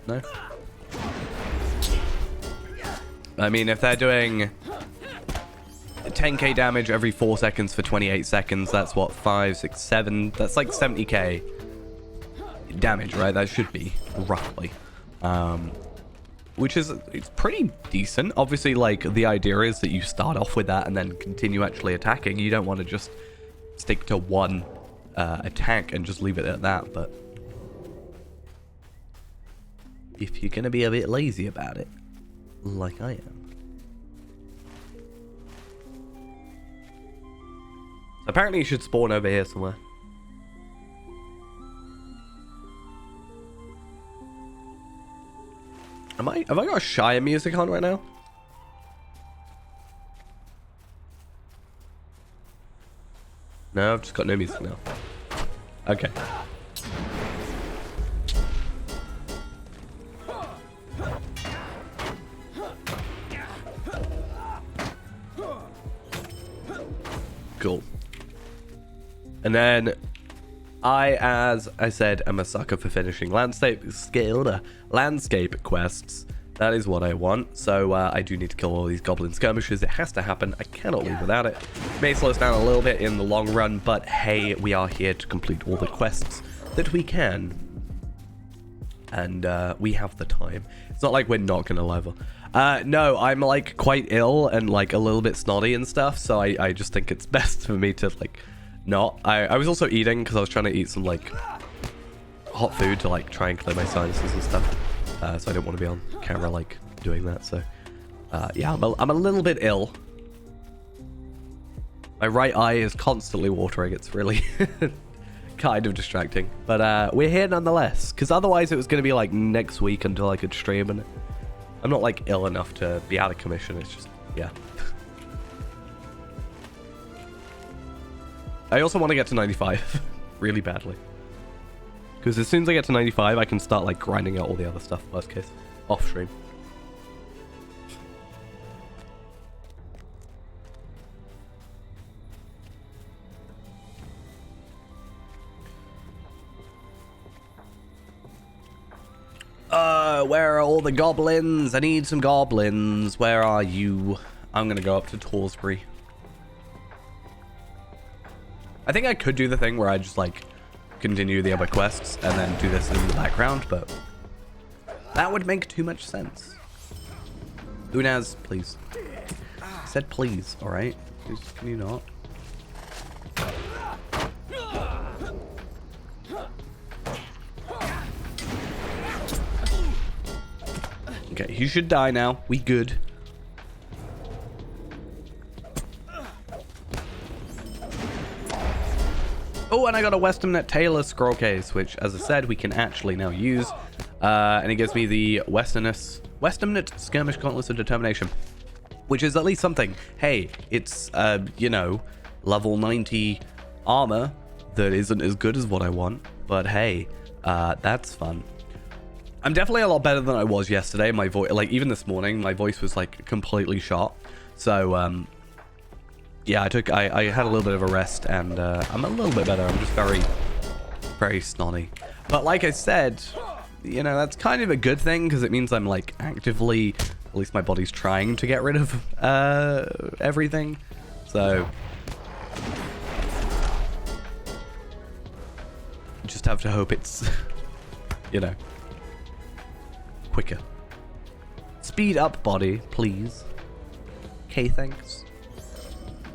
No? I mean, if they're doing 10k damage every 4 seconds for 28 seconds, that's what, 5, 6, 7... That's like 70k damage, right? That should be, roughly. Which is, it's pretty decent. Obviously, like, the idea is that you start off with that and then continue actually attacking. You don't want to just stick to one attack and just leave it at that, but if you're gonna be a bit lazy about it, like I am. Apparently you should spawn over here somewhere. Have I got Shire music on right now? No, I've just got no music now. Okay. Cool. And then as I said, am a sucker for finishing landscape quests. That is what I want. So I do need to kill all these goblin skirmishers. It has to happen. I cannot leave without it. May slow us down a little bit in the long run, but hey, we are here to complete all the quests that we can. And we have the time. It's not like we're not going to level. No, I'm like quite ill and like a little bit snotty and stuff. So I just think it's best for me to like not. I was also eating because I was trying to eat some like hot food to like try and clear my sinuses and stuff. So I don't want to be on camera like doing that. So yeah, I'm a little bit ill. My right eye is constantly watering. It's really kind of distracting. But we're here nonetheless. Because otherwise it was going to be like next week until I could stream. And I'm not like ill enough to be out of commission. It's just, yeah. I also want to get to 95 really badly. Because as soon as I get to 95, I can start like grinding out all the other stuff, worst case. Off stream. Where are all the goblins? I need some goblins. Where are you? I'm gonna go up to Torsbury. I think I could do the thing where I just like continue the other quests and then do this in the background, but that would make too much sense. Unaz, please. I said please, alright? Can you not? Okay, he should die now. We good. Oh, and I got a Westernnet Taylor scroll case, which, as I said, we can actually now use. And it gives me the Westernnet Skirmish Gauntlets of Determination, which is at least something. Hey, it's, you know, level 90 armor that isn't as good as what I want, but hey, that's fun. I'm definitely a lot better than I was yesterday. My voice, like even this morning, my voice was like completely shot. So, yeah, I had a little bit of a rest and I'm a little bit better. I'm just very snotty. But like I said, you know, that's kind of a good thing because it means I'm like actively, at least my body's trying to get rid of everything. So have to hope it's, you know, quicker. Speed up, body, please. Okay, thanks.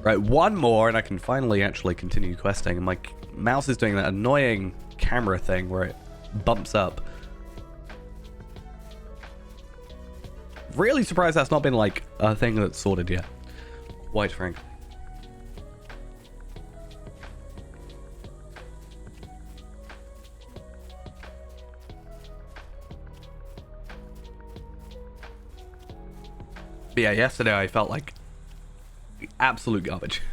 Right, one more, and I can finally actually continue questing. And my mouse is doing that annoying camera thing where it bumps up. Really surprised that's not been, like, a thing that's sorted yet. Quite frankly. But yeah, yesterday I felt like absolute garbage.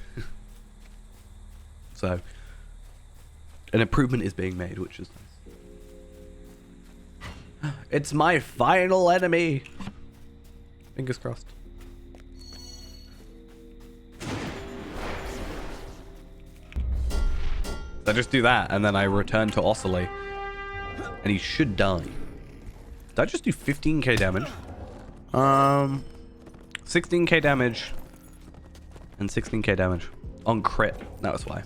So, an improvement is being made, which is nice. It's my final enemy! Fingers crossed. I just do that, and then I return to Oscillate. And he should die. Did I just do 15k damage? 16k damage. And 16k damage. On crit. That was why.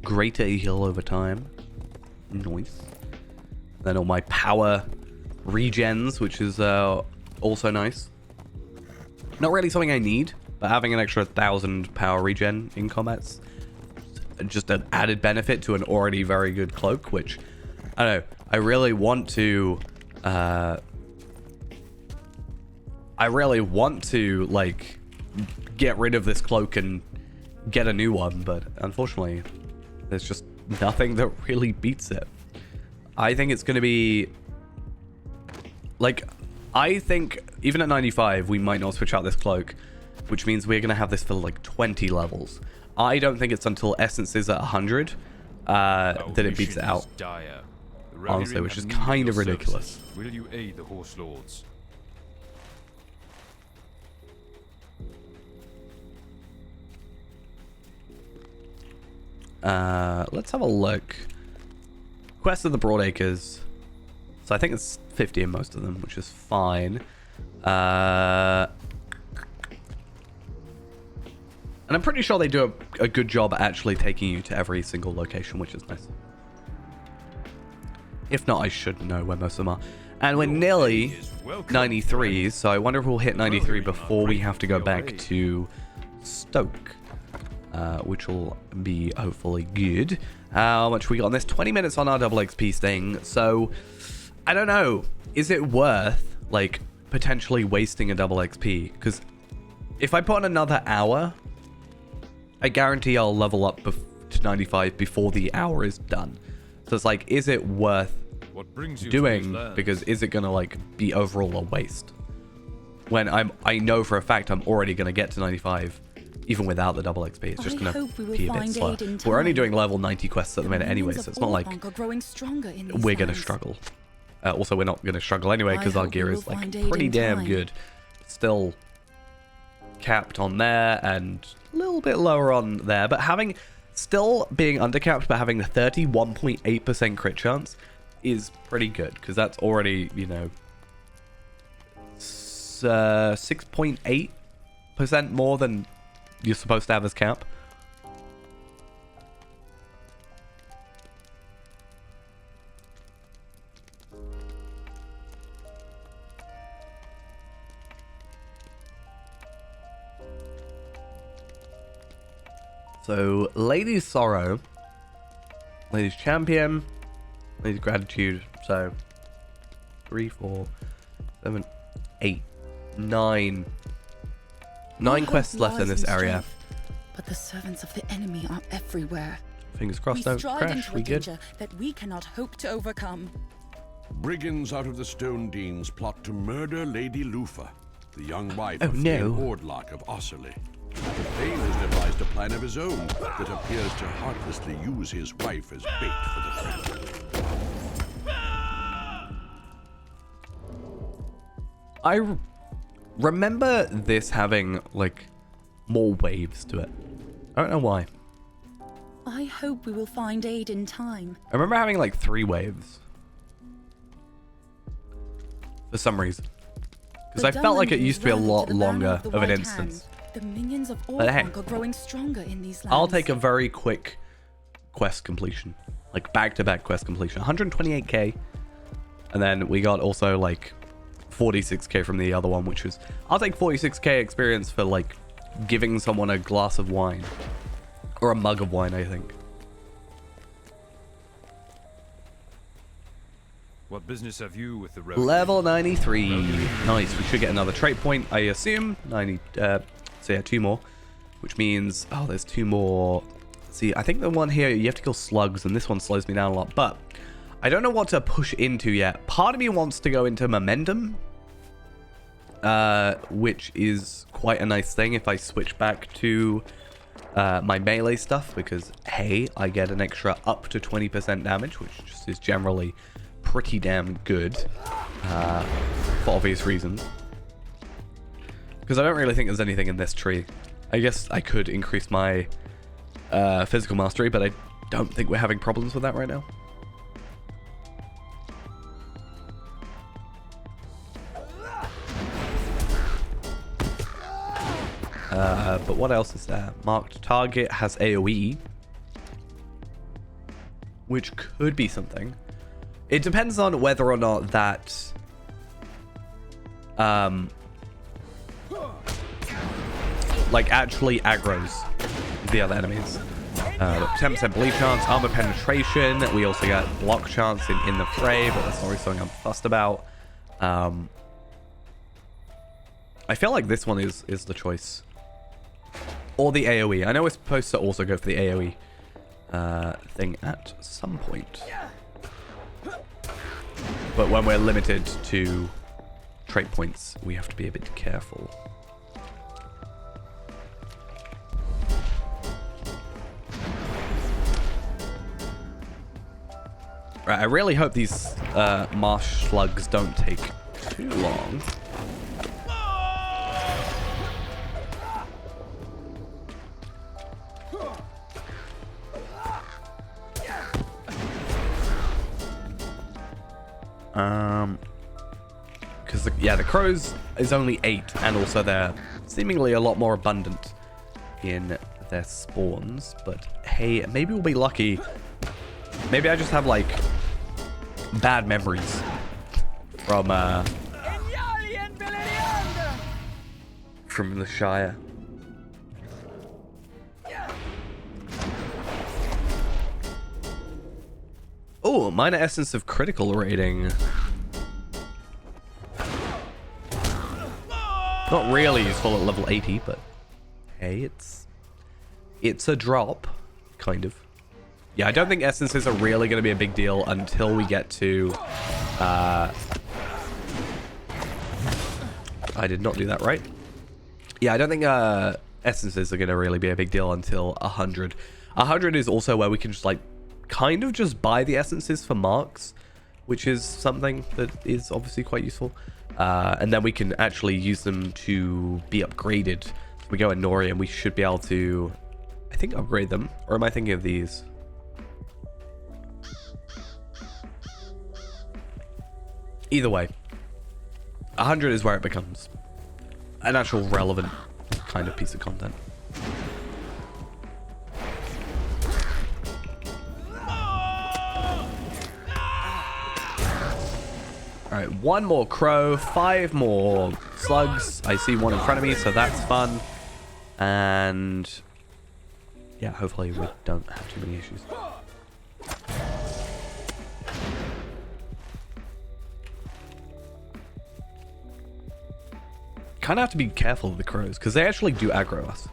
Greater heal over time. Nice. Then all my power regens, which is also nice. Not really something I need, but having an extra 1,000 power regen in combat's just an added benefit to an already very good cloak, which, I don't know, I really want to, like, get rid of this cloak and get a new one, but unfortunately, there's just nothing that really beats it. I think it's going to be, like, I think even at 95, we might not switch out this cloak, which means we're going to have this for, like, 20 levels. I don't think it's until Essence is at 100 that it beats it out. Honestly, which is kind of ridiculous. Will you aid the Horse Lords? Let's have a look. Quest of the Broadacres. So I think it's 50 in most of them, which is fine. And I'm pretty sure they do a good job actually taking you to every single location, which is nice. If not, I should know where most of them are. And we're nearly 93, so I wonder if we'll hit 93 before we have to go back to Stoke. Which will be hopefully good. How much we got on this? 20 minutes on our double XP thing. So, I don't know. Is it worth, like, potentially wasting a double XP? Because if I put on another hour, I guarantee I'll level up to 95 before the hour is done. So it's like, is it worth doing? Because is it going to, like, be overall a waste? When I know for a fact I'm already going to get to 95. Even without the double XP, it's just going to be a bit slower. We're only doing level 90 quests at the minute anyway, so it's not like we're going to struggle. Also, we're not going to struggle anyway, because our gear is, like, pretty damn good. Still capped on there, and a little bit lower on there. But still being undercapped, but having the 31.8% crit chance is pretty good, because that's already, you know, 6.8% more than you're supposed to have as cap. So, Lady's Sorrow, Lady's Champion, Lady's Gratitude. So, 3, 4, 7, 8, 9. 9 quests left in this area. But the servants of the enemy are everywhere. Fingers crossed, don't crash. We good? That we cannot hope to overcome. Brigands out of the Stone Deans plot to murder Lady Lufa, the young wife of no. Ordlock of Osserley. Thane has devised a plan of his own that appears to heartlessly use his wife as bait for the threat. I remember this having, like, more waves to it. I don't know why. I hope we will find aid in time. I remember having, like, 3 waves. For some reason. Because I felt like it used to be a lot longer of an instance. The minions of But hey, Orthanc are growing stronger in these lands. I'll take a very quick quest completion. Like back-to-back quest completion. 128k. And then we got also like 46k from the other one, which was... I'll take 46k experience for like giving someone a glass of wine. Or a mug of wine, I think. What business have you with the rebel? Level 93. Nice. We should get another trait point, I assume. 90. So yeah, 2 more. Which means... Oh, there's 2 more. See, I think the one here, you have to kill slugs, and this one slows me down a lot. But I don't know what to push into yet. Part of me wants to go into momentum. Which is quite a nice thing if I switch back to my melee stuff. Because, hey, I get an extra up to 20% damage, which just is generally... pretty damn good for obvious reasons, because I don't really think there's anything in this tree. I guess I could increase my physical mastery, but I don't think we're having problems with that right now. But what else is there? Marked target has AoE, which could be something. It depends on whether or not that like actually aggroes the other enemies. 10% bleed chance, armor penetration. We also got block chance in the fray, but that's not really something I'm fussed about. I feel like this one is the choice. Or the AoE. I know we're supposed to also go for the AoE thing at some point. But when we're limited to trait points, we have to be a bit careful. Right, I really hope these marsh slugs don't take too long. Because yeah, the crows is only 8, and also they're seemingly a lot more abundant in their spawns. But hey, maybe we'll be lucky. Maybe I just have like bad memories from the Shire. Oh, minor essence of critical rating. Not really useful at level 80, but hey, it's a drop, kind of. Yeah, I don't think essences are really going to be a big deal until we get to... I did not do that right. Yeah, I don't think essences are going to really be a big deal until 100. 100 is also where we can just like kind of just buy the essences for marks, which is something that is obviously quite useful. And then we can actually use them to be upgraded. So we go in Nori and we should be able to, I think, upgrade them. Or am I thinking of these? Either way, 100 is where it becomes an actual relevant kind of piece of content. Alright, 1 more crow, 5 more slugs. I see 1 in front of me, so that's fun. And yeah, hopefully we don't have too many issues. Kind of have to be careful of the crows, because they actually do aggro us.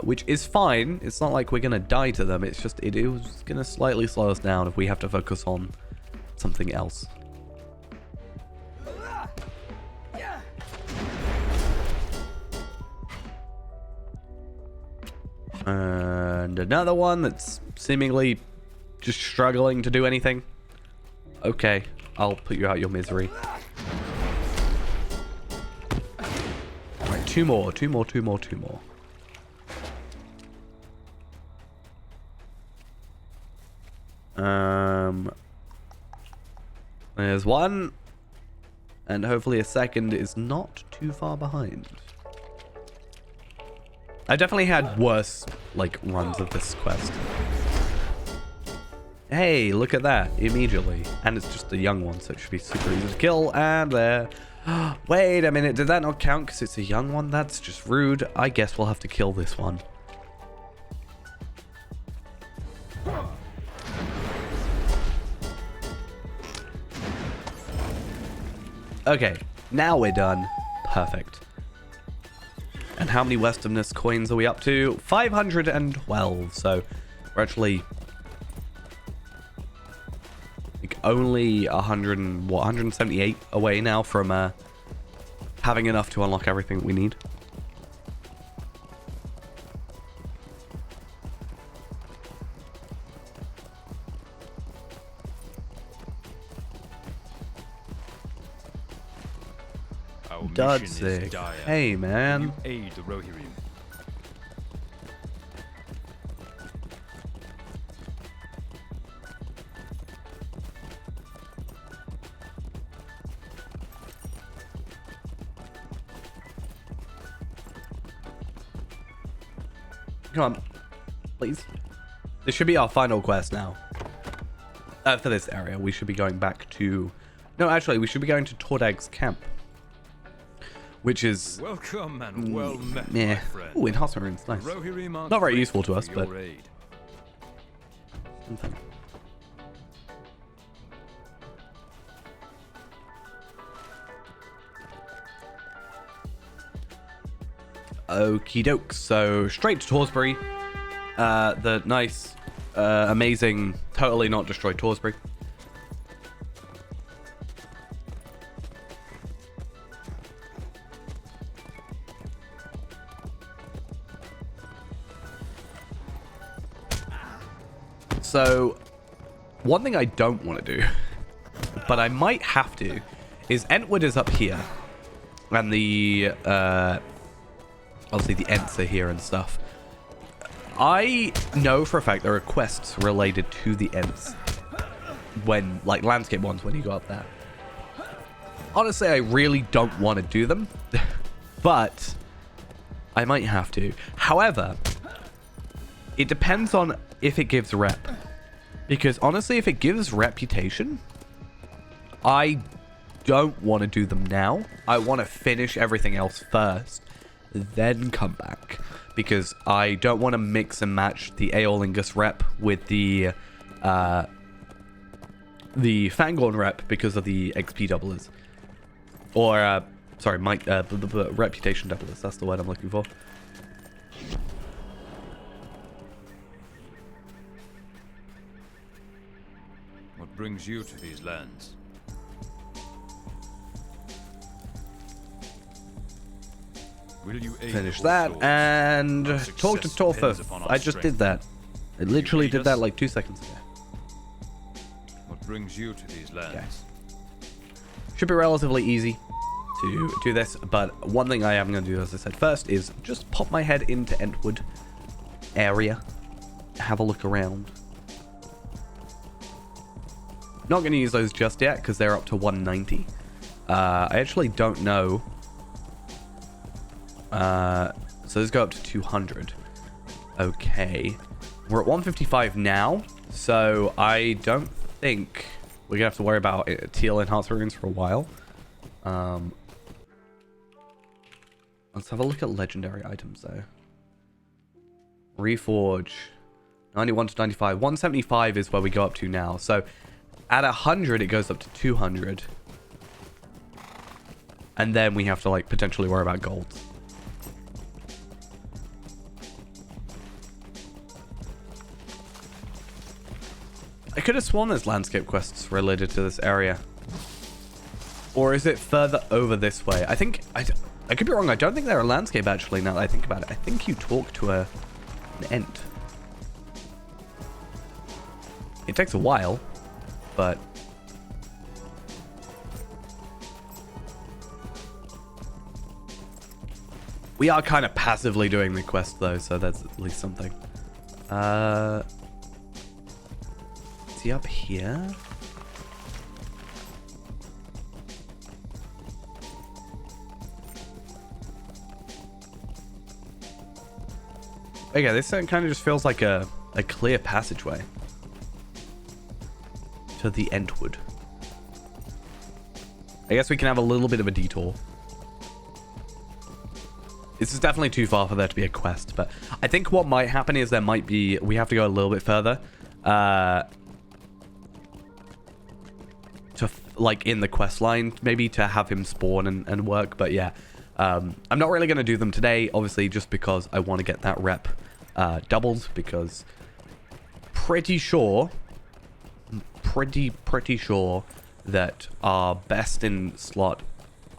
Which is fine. It's not like we're going to die to them. It's just, it is going to slightly slow us down if we have to focus on something else. And another one that's seemingly just struggling to do anything. Okay, I'll put you out your misery. Alright, 2 more. There's 1. And hopefully a second is not too far behind. I definitely had worse, like, runs of this quest. Hey, look at that, immediately. And it's just a young one, so it should be super easy to kill. And there. Wait a minute, did that not count because it's a young one? That's just rude. I guess we'll have to kill this one. Okay, now we're done. Perfect. And how many Westerness coins are we up to? 512. So we're actually like only 178 away now from having enough to unlock everything that we need. Dudzik. Hey, man. You aid the Rohirrim. Come on. Please. This should be our final quest now. For this area, we should be going back to... No, actually, we should be going to Tordag's camp. Which is... Welcome and well met, yeah. my friend. Ooh, enhancement runes. Nice. Rohirrim aren't Not very grateful useful to for us, your but... aid. Something. Okie doke. So, straight to Torsbury. The nice, amazing, totally not destroyed Torsbury. So, one thing I don't want to do, but I might have to, is Entwood is up here. And the, obviously the Ents are here and stuff. I know for a fact there are quests related to the Ents. When, like, landscape ones, when you go up there. Honestly, I really don't want to do them. But, I might have to. However, it depends on if it gives rep. Because honestly, if it gives reputation, I don't want to do them now. I want to finish everything else first, then come back. Because I don't want to mix and match the Aeolingus rep with the Fangorn rep because of the XP doublers. Or, sorry, reputation doublers. That's the word I'm looking for. What brings you to these lands? Will you aid Finish the that Horse and Our talk to success Torfa. depends upon our I just did strength. that. I literally lead did that us? like 2 seconds ago. What brings you to these lands? Should be relatively easy to do this, but one thing I am going to do, as I said first, is just pop my head into Entwood area, have a look around. Not going to use those just yet because they're up to 190. I actually don't know. So those go up to 200. Okay. We're at 155 now, so I don't think we're going to have to worry about teal enhancement runes for a while. Let's have a look at legendary items, though. Reforge. 91 to 95. 175 is where we go up to now. So at 100, it goes up to 200. And then we have to, like, potentially worry about gold. I could have sworn there's landscape quests related to this area. Or is it further over this way? I think... I could be wrong. I don't think they're a landscape, actually, now that I think about it. I think you talk to an Ent. It takes a while, but... We are kind of passively doing the quest, though, so that's at least something. Is he up here? Okay, this kind of just feels like a clear passageway to the Entwood. I guess we can have a little bit of a detour. This is definitely too far for there to be a quest, but I think what might happen is we have to go a little bit further. Like in the quest line, maybe to have him spawn and work, but yeah. I'm not really going to do them today, obviously, just because I want to get that rep doubled, because pretty sure that our best in slot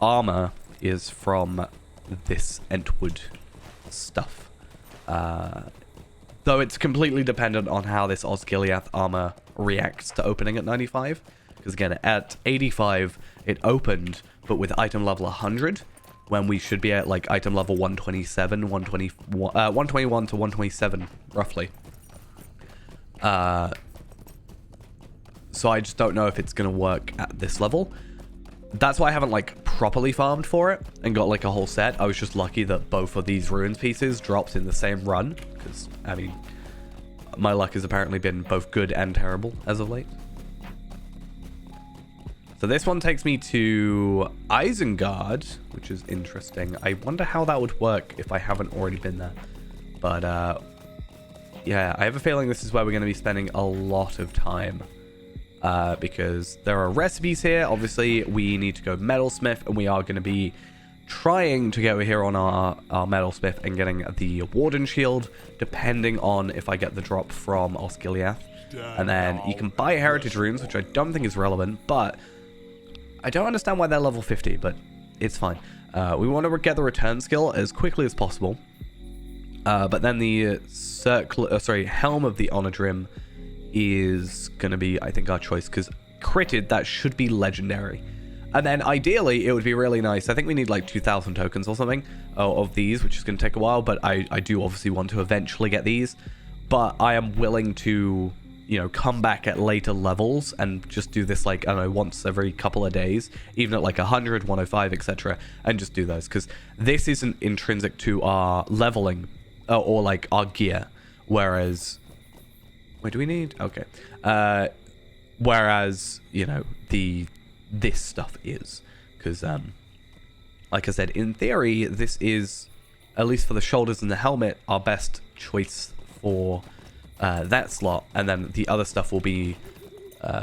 armor is from this Entwood stuff. Though it's completely dependent on how this Osgiliath armor reacts to opening at 95. Because again, at 85, it opened, but with item level 100, when we should be at like item level 127, 121 to 127, roughly. So I just don't know if it's going to work at this level. That's why I haven't like properly farmed for it and got like a whole set. I was just lucky that both of these ruins pieces dropped in the same run. Because, I mean, my luck has apparently been both good and terrible as of late. So this one takes me to Isengard, which is interesting. I wonder how that would work if I haven't already been there. But, yeah, I have a feeling this is where we're going to be spending a lot of time. Because there are recipes here. Obviously, we need to go metalsmith, and we are going to be trying to go here on our metalsmith and getting the Warden Shield, depending on if I get the drop from Osgiliath. And then you can buy heritage runes, which I don't think is relevant, but I don't understand why they're level 50, but it's fine. We want to get the return skill as quickly as possible. But then the Helm of the Onodrim is going to be, I think, our choice, because critted, that should be legendary. And then ideally, it would be really nice. I think we need like 2,000 tokens or something of these, which is going to take a while, but I do obviously want to eventually get these. But I am willing to, you know, come back at later levels and just do this like, I don't know, once every couple of days, even at like 100, 105, etc., and just do those, because this isn't intrinsic to our leveling or like our gear, whereas... Wait, do we need? Okay. Whereas, you know, this stuff is. Because, like I said, in theory, this is, at least for the shoulders and the helmet, our best choice for that slot. And then the other stuff will be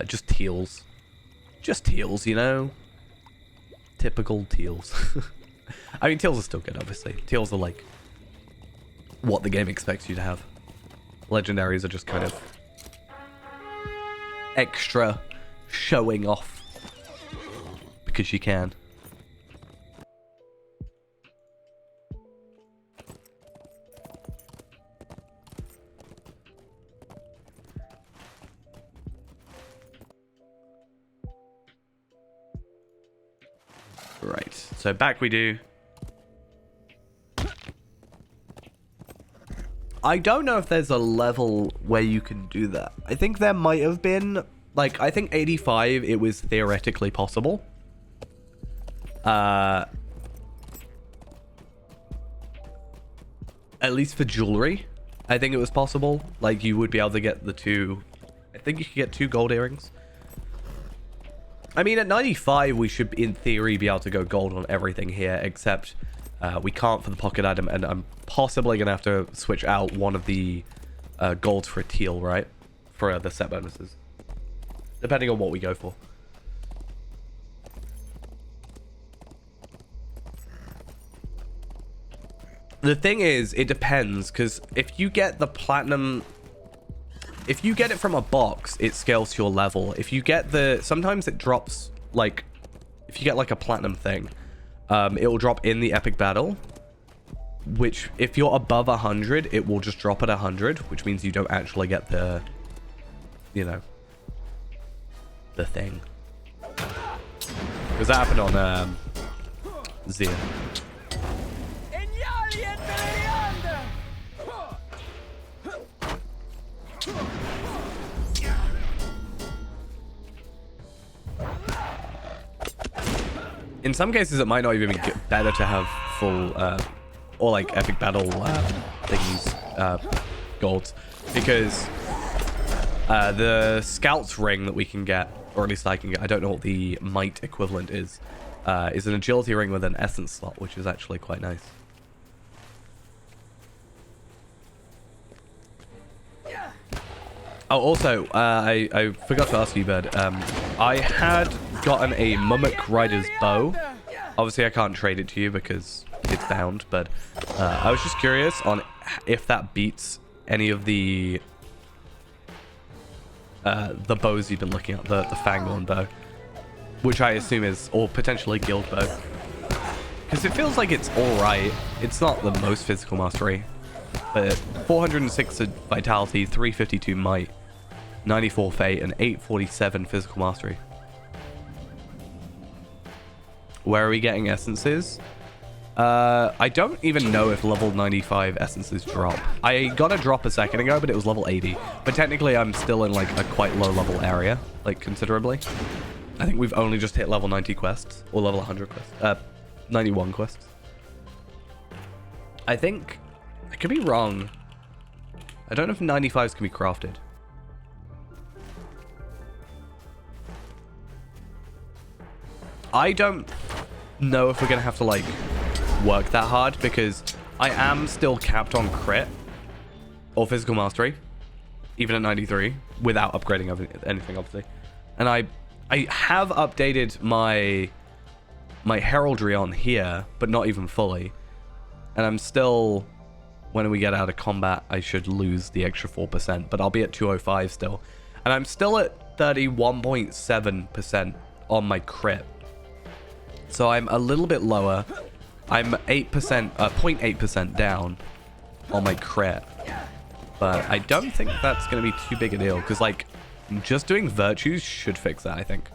just teals. Just teals, you know? Typical teals. I mean, teals are still good, obviously. Teals are like what the game expects you to have. Legendaries are just kind of extra showing off because you can. Right, so back we do. I don't know if there's a level where you can do that. I think there might have been. Like, I think 85, it was theoretically possible. At least for jewelry, I think it was possible. Like, you would be able to get the two... I think you could get 2 gold earrings. I mean, at 95, we should, in theory, be able to go gold on everything here, except... we can't for the pocket item, and I'm possibly going to have to switch out one of the golds for a teal, right? For the set bonuses. Depending on what we go for. The thing is, it depends, because if you get the platinum... If you get it from a box, it scales to your level. If you get the... Sometimes it drops, like... If you get, like, a platinum thing... it will drop in the epic battle, which if you're above 100, it will just drop at 100, which means you don't actually get the, you know, the thing. Because that happened on Zia. In some cases, it might not even be better to have full, or like epic battle things golds, because the Scout's ring that we can get, or at least I can get, I don't know what the might equivalent is an agility ring with an essence slot, which is actually quite nice. Oh, also, I forgot to ask you, Bird. I had gotten a Mummic Rider's bow. Obviously, I can't trade it to you because it's bound, but I was just curious on if that beats any of the bows you've been looking at, the Fangorn bow, which I assume is, or potentially Guild bow. Because it feels like it's alright. It's not the most physical mastery, but 406 vitality, 352 might, 94 fate, and 847 physical mastery. Where are we getting essences? I don't even know if level 95 essences drop. I got a drop a second ago, but it was level 80. But technically, I'm still in like a quite low level area, like considerably. I think we've only just hit level 90 quests, or level 100 quests. 91 quests. I think, I could be wrong. I don't know if 95s can be crafted. I don't know if we're going to have to, like, work that hard, because I am still capped on crit or physical mastery, even at 93, without upgrading anything, obviously. And I have updated my heraldry on here, but not even fully. And I'm still, when we get out of combat, I should lose the extra 4%, but I'll be at 205 still. And I'm still at 31.7% on my crit. So I'm a little bit lower. I'm 0.8% down on my crit. But I don't think that's going to be too big a deal, because, like, just doing virtues should fix that, I think.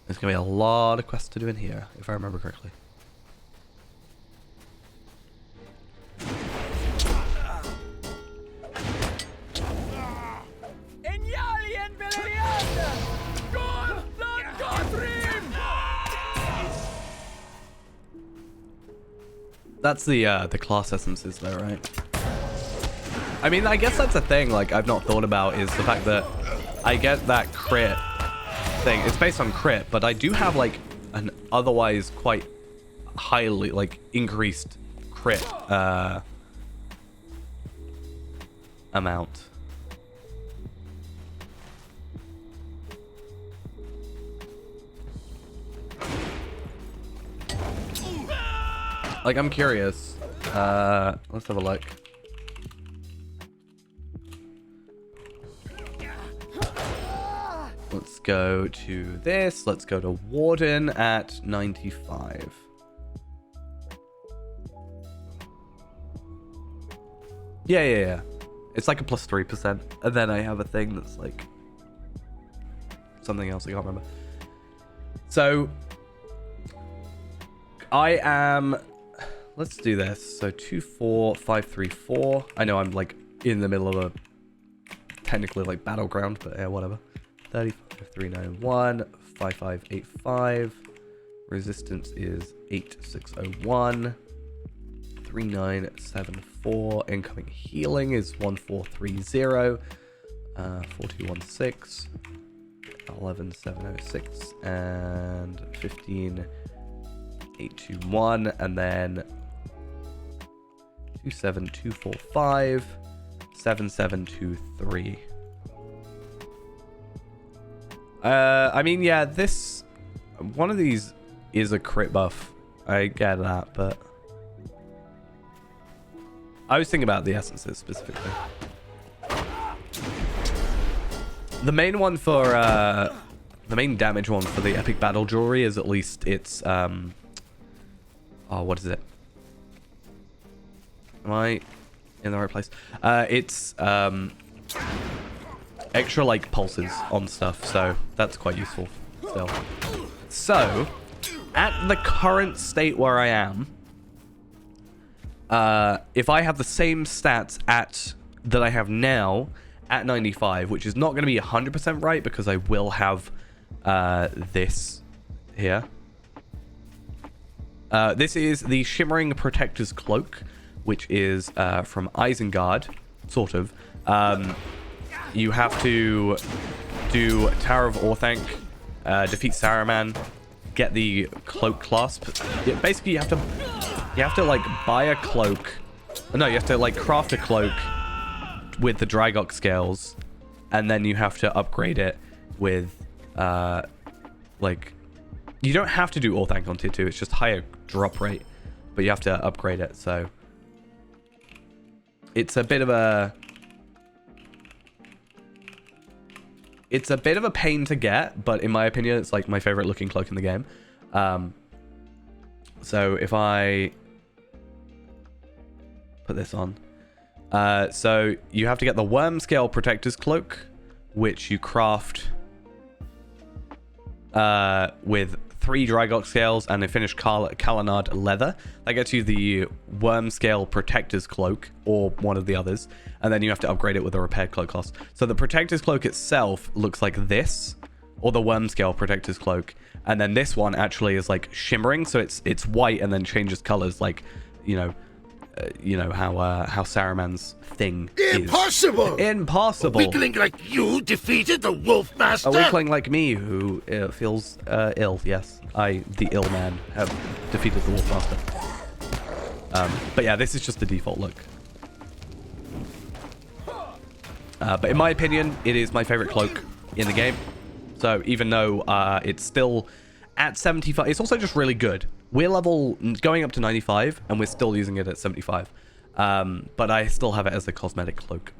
There's going to be a lot of quests to do in here, if I remember correctly. That's the class essences though, right? I mean, I guess that's a thing, like, I've not thought about, is the fact that I get that crit thing. It's based on crit, but I do have, like, an otherwise quite highly, like, increased crit amount. Like, I'm curious. Let's have a look. Let's go to this. Let's go to Warden at 95. Yeah. It's like a plus 3%. And then I have a thing that's like something else I can't remember. So I am... Let's do this. So 24534. I know I'm like in the middle of a technically like battleground, but yeah, whatever. 35391, 5585. Resistance is 8601. 3974. Incoming healing is 1430. 4216. 11706 and 15821, and then 27245, 7723. I mean, yeah, this one of these is a crit buff. I get that, but I was thinking about the essences specifically. The main one for the main damage one for the epic battle jewelry is at least it's oh, what is it? Am I in the right place? It's extra like pulses on stuff, so that's quite useful still. So at the current state where I am, if I have the same stats that I have now at 95, which is not going to be 100% right because I will have this here. This is the Shimmering Protector's Cloak, which is from Isengard, sort of. You have to do Tower of Orthanc, defeat Saruman, get the cloak clasp. Basically, you have to like buy a cloak. No, you have to like craft a cloak with the Drygok scales, and then you have to upgrade it with like, you don't have to do Orthanc on tier 2. It's just higher drop rate, but you have to upgrade it. So it's a bit of a pain to get, but in my opinion, it's like my favorite looking cloak in the game. So if I put this on, so you have to get the Worm Scale Protector's Cloak, which you craft with 3 Drygok scales and a finished Kalanad leather. That gets you the Worm Scale Protector's Cloak, or one of the others, and then you have to upgrade it with a repaired cloak cost. So the Protector's Cloak itself looks like this, or the Worm Scale Protector's Cloak, and then this one actually is like shimmering, so it's white and then changes colors, like you know how Saruman's thing Impossible! is. Impossible! A weakling like you defeated the Wolf Master? A weakling like me who feels ill, yes. I, the ill man, have defeated the Wolf Master. But yeah, this is just the default look. But in my opinion, it is my favorite cloak in the game. So even though it's still at 75, it's also just really good. We're level going up to 95, and we're still using it at 75. But I still have it as a cosmetic cloak.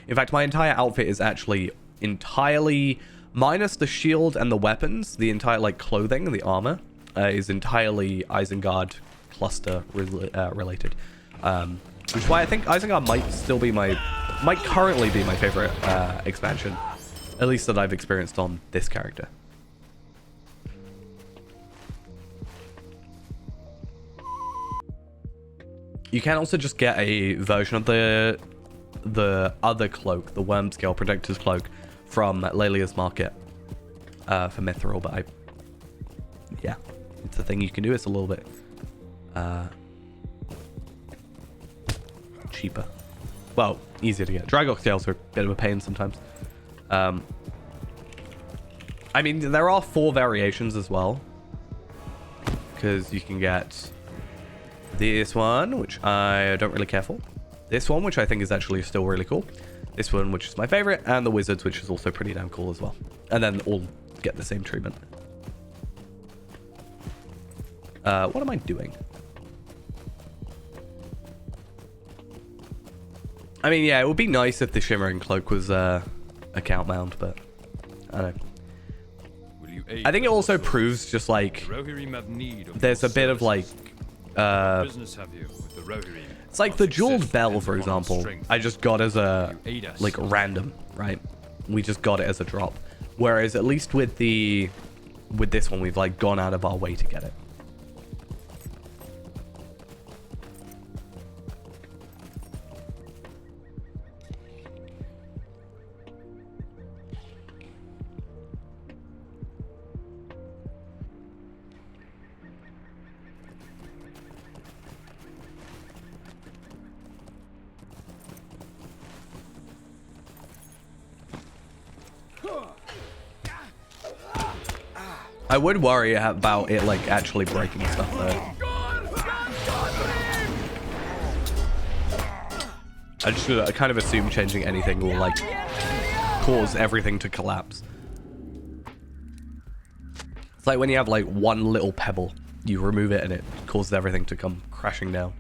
In fact, my entire outfit is actually entirely, minus the shield and the weapons, the entire like clothing, the armor, is entirely Isengard cluster related. Which is why I think Isengard might currently be my favorite expansion, at least that I've experienced on this character. You can also just get a version of the other cloak, the Worm Scale Protector's Cloak, from Lelia's Market for Mithril, but yeah, it's a thing you can do. It's a little bit cheaper. Well, easier to get. Drygok scales are a bit of a pain sometimes. I mean, there are 4 variations as well, because you can get this one, which I don't really care for. This one, which I think is actually still really cool. This one, which is my favorite. And the Wizards, which is also pretty damn cool as well. And then all get the same treatment. What am I doing? I mean, yeah, it would be nice if the Shimmering Cloak was account mount, but I don't know. I think it also proves just like there's a bit of like it's like the jeweled bell, for example. I just got as a like random, right? We just got it as a drop. Whereas at least with this one, we've like gone out of our way to get it. I would worry about it like actually breaking stuff though. I just kind of assume changing anything will like cause everything to collapse. It's like when you have like one little pebble, you remove it and it causes everything to come crashing down.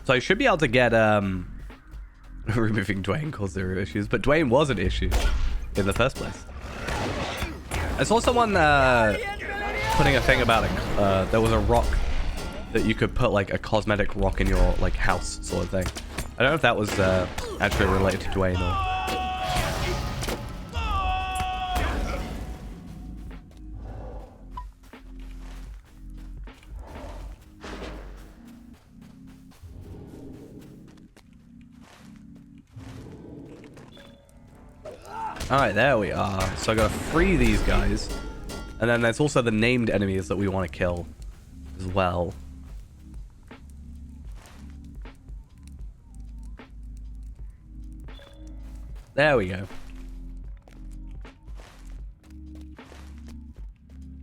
So I should be able to get, removing Dwayne caused 0 issues, but Dwayne was an issue in the first place. I saw someone putting a thing about it. There was a rock that you could put like a cosmetic rock in your like house sort of thing. I don't know if that was actually related to Dwayne or... Alright, there we are. So I gotta free these guys. And then there's also the named enemies that we want to kill as well. There we go.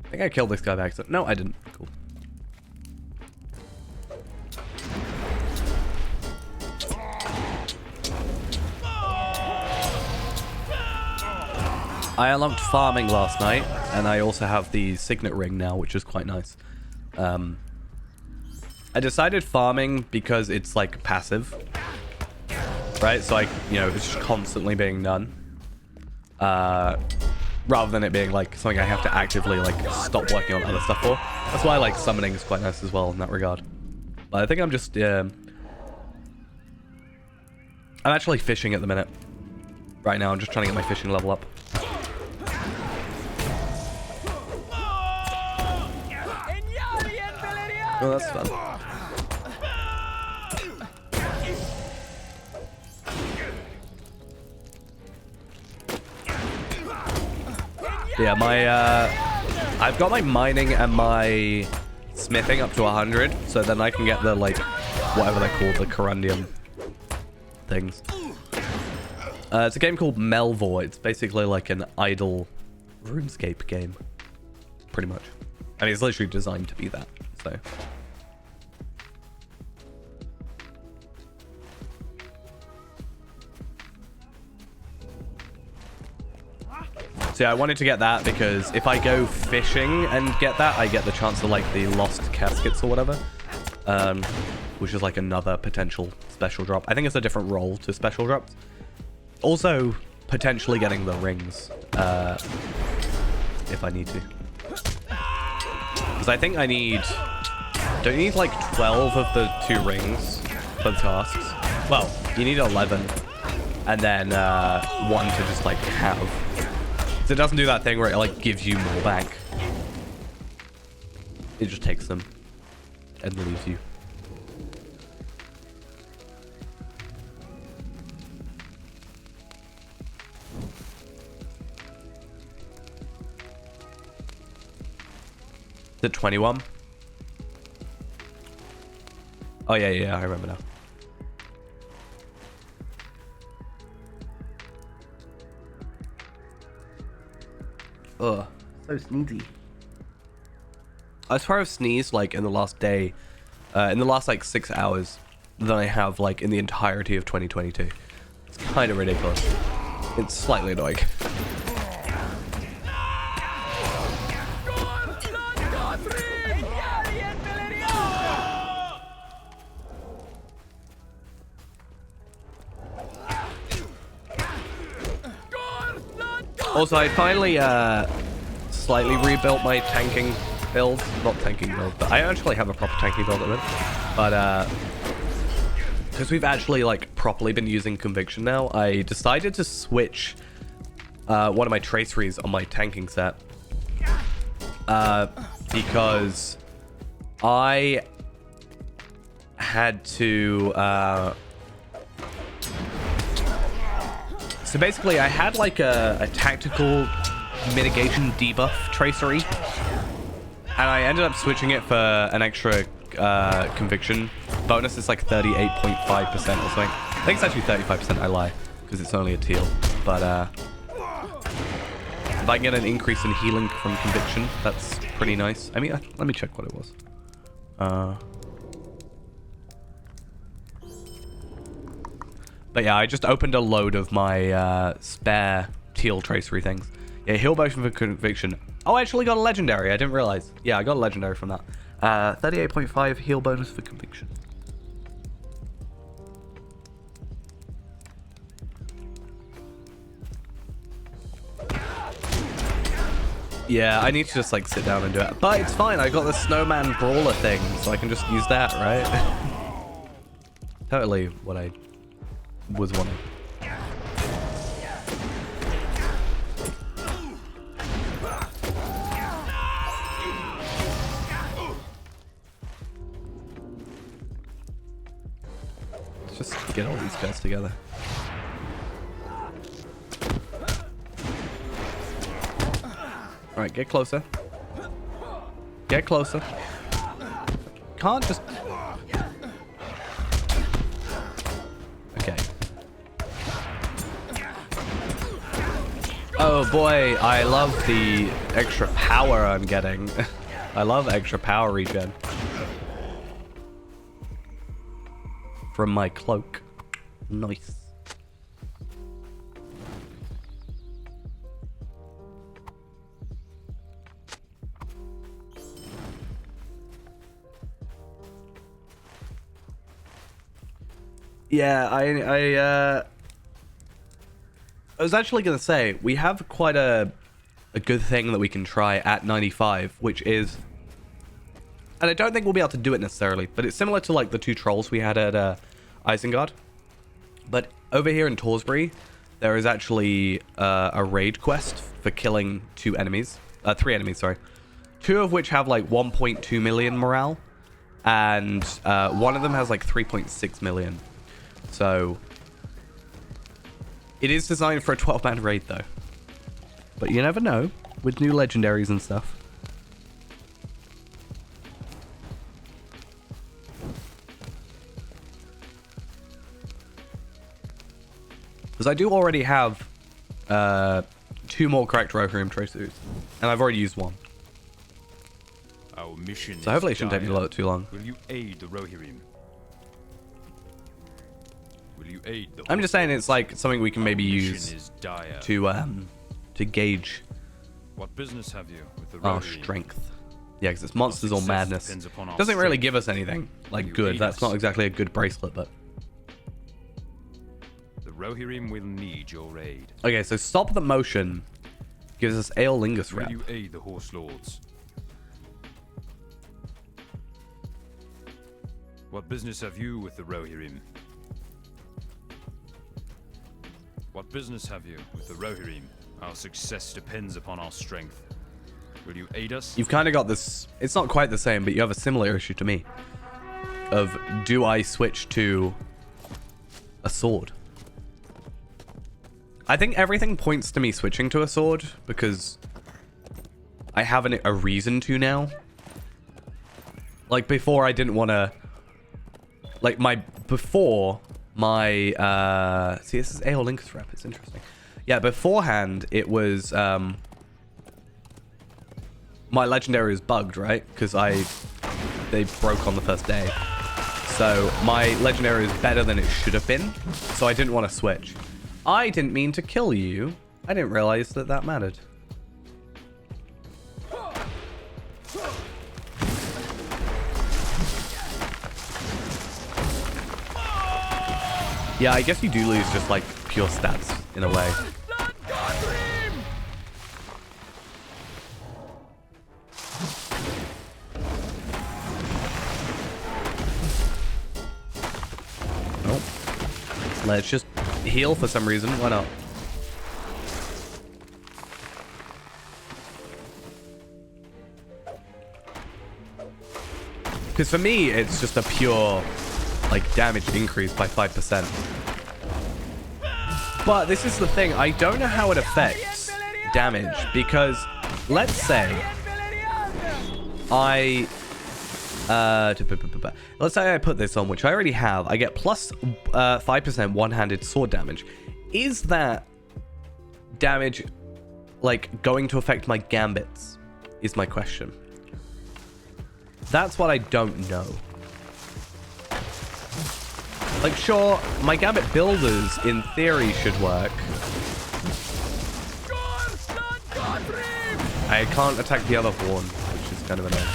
I think I killed this guy by accident. No, I didn't. Cool. I unlocked farming last night, and I also have the signet ring now, which is quite nice. I decided farming because it's like passive, right? So like, you know, it's just constantly being done, rather than it being like something I have to actively like stop working on other stuff for. That's why like summoning is quite nice as well in that regard. But I think I'm just, I'm actually fishing at the minute. Right now, I'm just trying to get my fishing level up. Oh, that's fun. Yeah, my I've got my mining and my smithing up to 100, so then I can get the like whatever they're called, the corundium things. It's a game called Melvor. It's basically like an idle RuneScape game, pretty much. I mean, it's literally designed to be that. So. So yeah, I wanted to get that because if I go fishing and get that, I get the chance of like the lost caskets or whatever, which is like another potential special drop. I think it's a different role to special drops. Also, potentially getting the rings, if I need to. Because I think I need... Don't you need like 12 of the 2 rings for the tasks? Well, you need 11. And then 1 to just like have. So it doesn't do that thing where it like gives you more back. It just takes them and leaves you. The 21. Oh yeah, I remember now. Ugh, so sneezy. As far as sneeze, like in the last day, in the last like 6 hours, than I have like in the entirety of 2022. It's kind of ridiculous. It's slightly annoying. Also, I finally slightly rebuilt my tanking build. Not tanking build, but I actually have a proper tanking build at the minute. But because we've actually like properly been using conviction now, I decided to switch one of my traceries on my tanking set. Because I had to so basically, I had like a tactical mitigation debuff tracery, and I ended up switching it for an extra conviction bonus. It's like 38.5% or something. I think it's actually 35%. I lie, because it's only a teal. But if I can get an increase in healing from conviction, that's pretty nice. I mean, let me check what it was. But yeah, I just opened a load of my spare teal tracery things. Yeah, heal bonus for conviction. Oh, I actually got a legendary. I didn't realize. Yeah, I got a legendary from that. 38.5 heal bonus for conviction. Yeah, I need to just like sit down and do it. But it's fine. I got the snowman brawler thing, so I can just use that, right? Totally what I was wanting. Let's just get all these guys together. Alright, get closer. Get closer. Can't just... Okay. Oh boy, I love the extra power I'm getting. I love extra power regen. From my cloak. Nice. Yeah, I was actually going to say, we have quite a good thing that we can try at 95, which is... And I don't think we'll be able to do it necessarily, but it's similar to like the 2 trolls we had at Isengard. But over here in Torsbury, there is actually a raid quest for killing 3 enemies, sorry. 2 of which have like 1.2 million morale, and one of them has like 3.6 million. So, it is designed for a 12-man raid, though. But you never know, with new legendaries and stuff. Because I do already have 2 more correct Rohirrim tracesuits, and I've already used 1. Our mission So hopefully it is shouldn't take me dire. too long. Will you aid the Rohirrim? Will you aid the I'm just saying it's like something we can maybe Our mission use is dire. to gauge What business have you with the our Rohirrim? strength. Yeah, because it's monsters or success madness. depends upon our Doesn't really strength. give us anything like You good. aid That's us. not exactly a good bracelet, but The Rohirrim will need your aid. okay. So stop the motion gives us Aeolingus Will rep. you aid the Horse Lords? What business have you with the Rohirrim? What business have you with the Rohirrim? Our success depends upon our strength. Will you aid us? You've kind of got this. It's not quite the same, but you have a similar issue to me. Of do I switch to a sword? I think everything points to me switching to a sword because I have a reason to now. Like before, I didn't want to. Like before my see, this is Aeolingus rep. It's interesting. Yeah, beforehand it was my legendary was bugged, right? Because they broke on the first day. So my legendary is better than it should have been. So I didn't want to switch. I didn't mean to kill you. I didn't realize that that mattered. Yeah, I guess you do lose just like pure stats in a way. Nope. Let's just heal for some reason. Why not? Because for me, it's just a pure like damage increase by 5%. But this is the thing. I don't know how it affects damage because let's say let's say I put this on, which I already have. I get plus 5% one-handed sword damage. Is that damage like going to affect my gambits? Is my question. That's what I don't know. Like, sure, my gambit builders in theory should work. I can't attack the other horn, which is kind of annoying.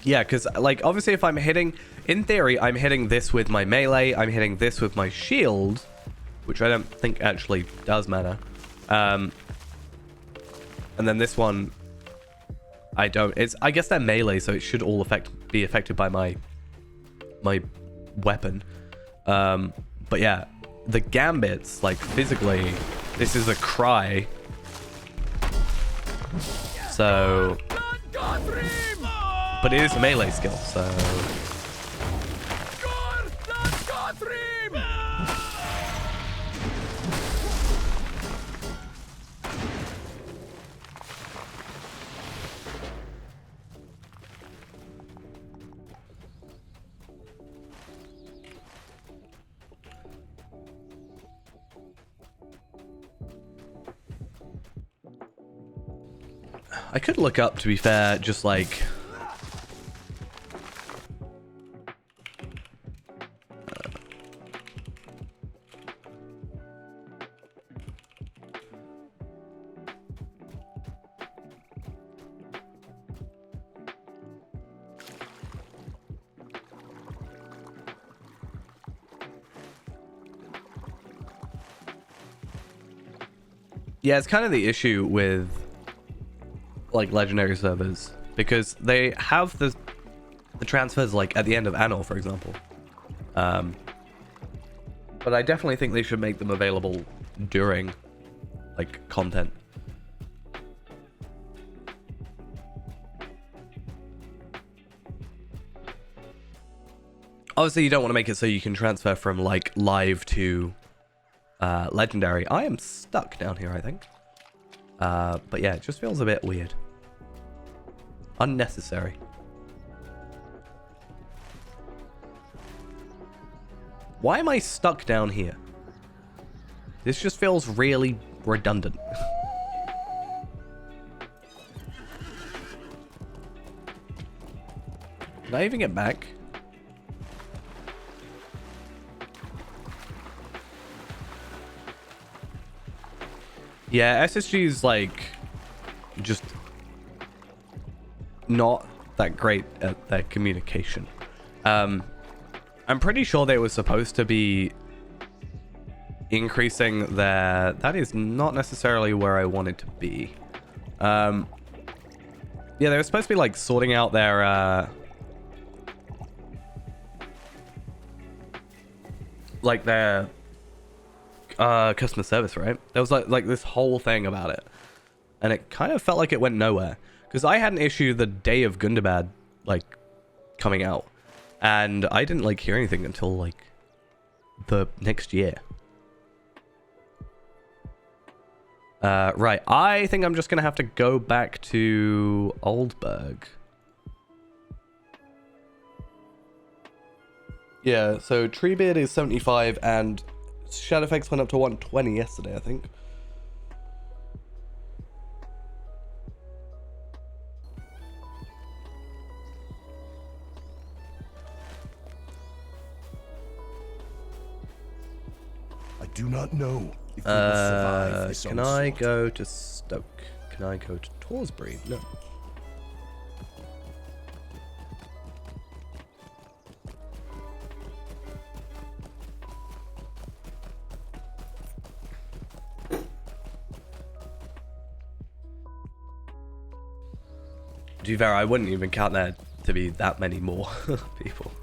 Yeah, because, like, obviously if I'm hitting... In theory, I'm hitting this with my melee. I'm hitting this with my shield, which I don't think actually does matter. And then this one, I don't... I guess they're melee, so it should all be affected by my weapon. But yeah, the gambits, like, physically, this is a cry. So... But it is a melee skill, so... I could look up, to be fair, just like... Yeah, it's kind of the issue with like legendary servers, because they have the transfers like at the end of Anor, for example. But I definitely think they should make them available during like content. Obviously, you don't want to make it so you can transfer from like live to legendary. I am stuck down here, I think. But yeah, it just feels a bit weird. Unnecessary. Why am I stuck down here? This just feels really redundant. Can I even get back? Yeah, SSG is like just not that great at their communication. I'm pretty sure they were supposed to be increasing their... That is not necessarily where I wanted to be. Yeah, they were supposed to be like sorting out their like their customer service, right? There was like this whole thing about it, and it kind of felt like it went nowhere, because I had an issue the day of Gundabad like coming out, and I didn't like hear anything until like the next year. Right, I think I'm just gonna have to go back to Oldburg. Yeah, so Treebeard is 75 and Shadowfax went up to 120 yesterday, I think. I do not know if you will survive this Can I onslaught. go to Stoke? Can I go to Torsbury? No. To be fair, I wouldn't even count there to be that many more people.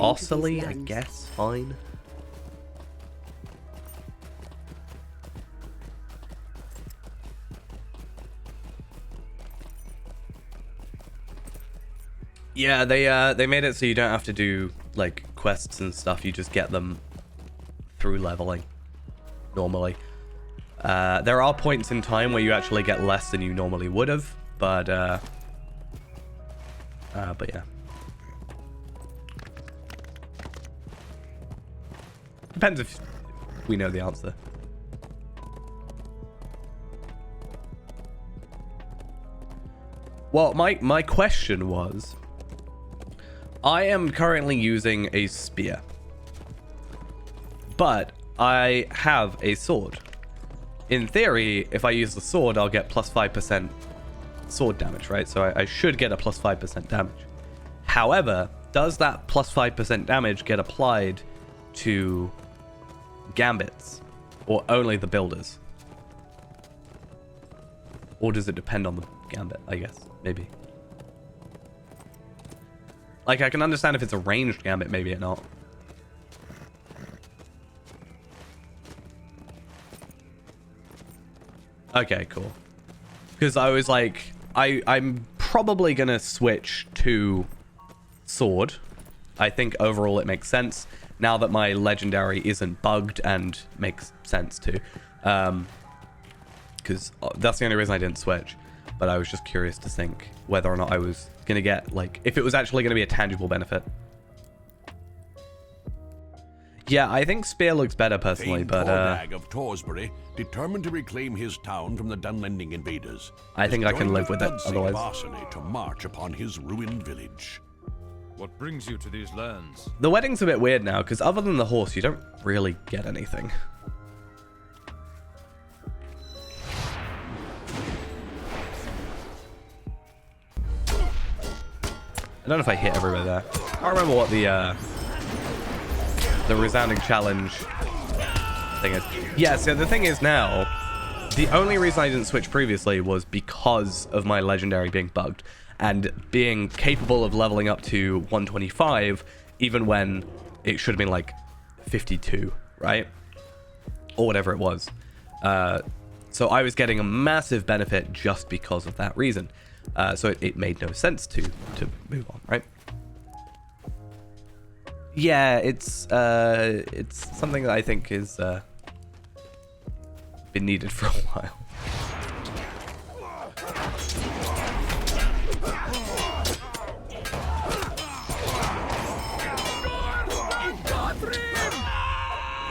Oscillate, I guess, fine. Yeah, they made it so you don't have to do like quests and stuff. You just get them through leveling normally. There are points in time where you actually get less than you normally would have, but yeah. Depends if we know the answer. Well, my question was, I am currently using a spear, but I have a sword. in theory, if I use the sword, I'll get plus 5% sword damage, right? So I should get a plus 5% damage. However, does that plus 5% damage get applied to gambits or only the builders? Or does it depend on the gambit, I guess? Maybe. Like, I can understand if it's a ranged gambit, maybe it not. Okay, cool. Because I was like, I'm probably going to switch to sword. I think overall it makes sense now that my legendary isn't bugged and makes sense too. Because that's the only reason I didn't switch. But I was just curious to think whether or not I was going to get, like, if it was actually going to be a tangible benefit. Yeah, I think spear looks better personally, Famed but Cornag of Torsbury, determined to reclaim his town from the Dunlending invaders, I think I can live with it otherwise. Barsony to march upon his ruined village. What brings you to these lands? The wedding's a bit weird now, because other than the horse, you don't really get anything. I don't know if I hit everywhere there. I don't remember what the resounding challenge thing is. Yeah, so the thing is now, the only reason I didn't switch previously was because of my legendary being bugged and being capable of leveling up to 125 even when it should have been like 52, right? Or whatever it was. So I was getting a massive benefit just because of that reason. So it made no sense to move on, right? Yeah, it's something that I think is been needed for a while.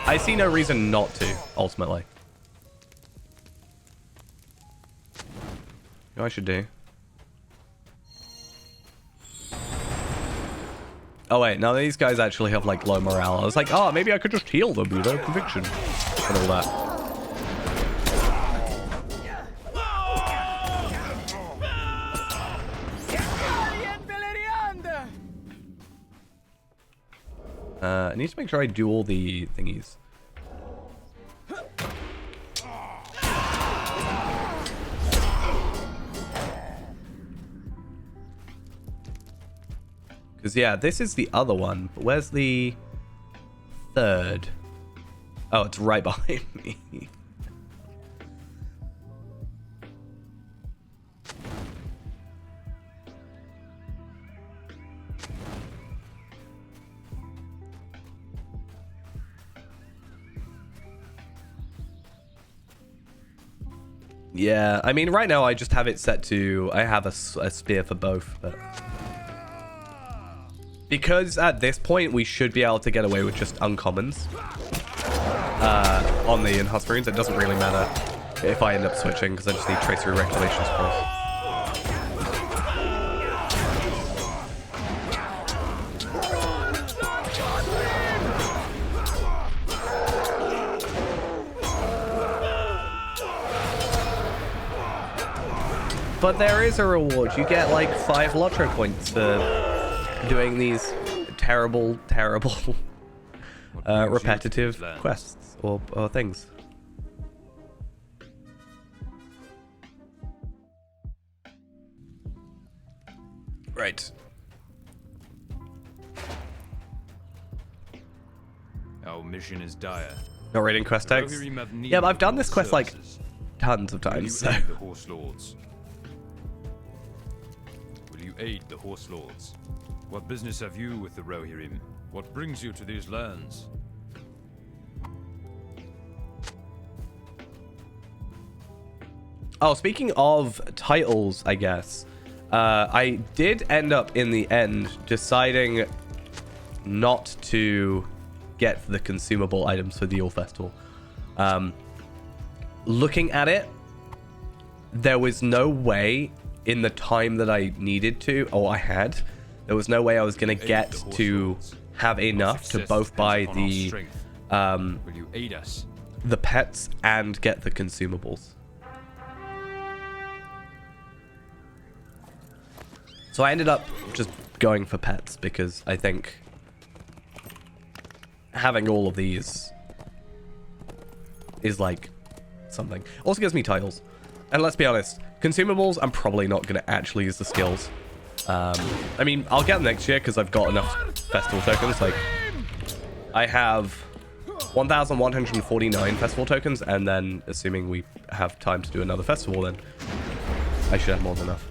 I see no reason not to, ultimately. What I should do? Oh wait, now these guys actually have like low morale. I was like, oh, maybe I could just heal them, you know, conviction and all that. I need to make sure I do all the thingies. Because, yeah, this is the other one. But where's the third? Oh, it's right behind me. Yeah, I mean, right now I just have it set to... I have a spear for both, but... Because at this point we should be able to get away with just uncommons on the enhanced runes. It doesn't really matter if I end up switching because I just need Tracery Reclamation Scrolls. But there is a reward. You get like 5 Lotro points for doing these terrible repetitive quests or things. Right. Our mission is dire. Not reading quest text. Yeah, but I've done this quest like tons of times. So. The Horse Lords? Will you aid the Horse Lords? What business have you with the Rohirrim? What brings you to these lands? Oh, speaking of titles, I guess. I did end up, in the end, deciding not to get the consumable items for the Yule Festival. Looking at it, there was no way in the time that I needed to, or I had, there was no way I was going to get to have enough to both buy the Will you aid us? the pets and get the consumables. So I ended up just going for pets because I think having all of these is like something. Also gives me titles. And let's be honest, consumables, I'm probably not going to actually use the skills. I mean, I'll get them next year because I've got enough festival tokens. Like, I have 1,149 festival tokens, and then assuming we have time to do another festival, then I should have more than enough.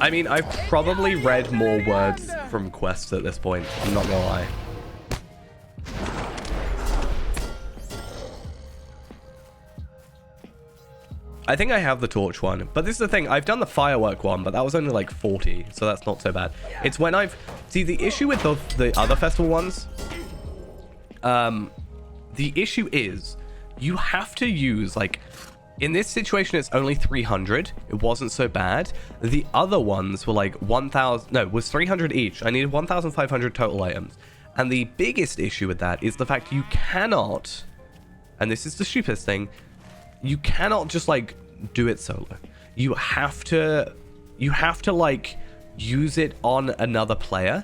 I mean, I've probably read more words from quests at this point. I'm not gonna lie. I think I have the torch one, but this is the thing. I've done the firework one, but that was only like 40, so that's not so bad. It's when I've... See, the issue with the other festival ones... the issue is you have to use, like... In this situation, it's only 300. It wasn't so bad. The other ones were like 1,000... No, it was 300 each. I needed 1,500 total items. And the biggest issue with that is the fact you cannot... And this is the stupidest thing. You cannot just, like, do it solo. You have to, like, use it on another player.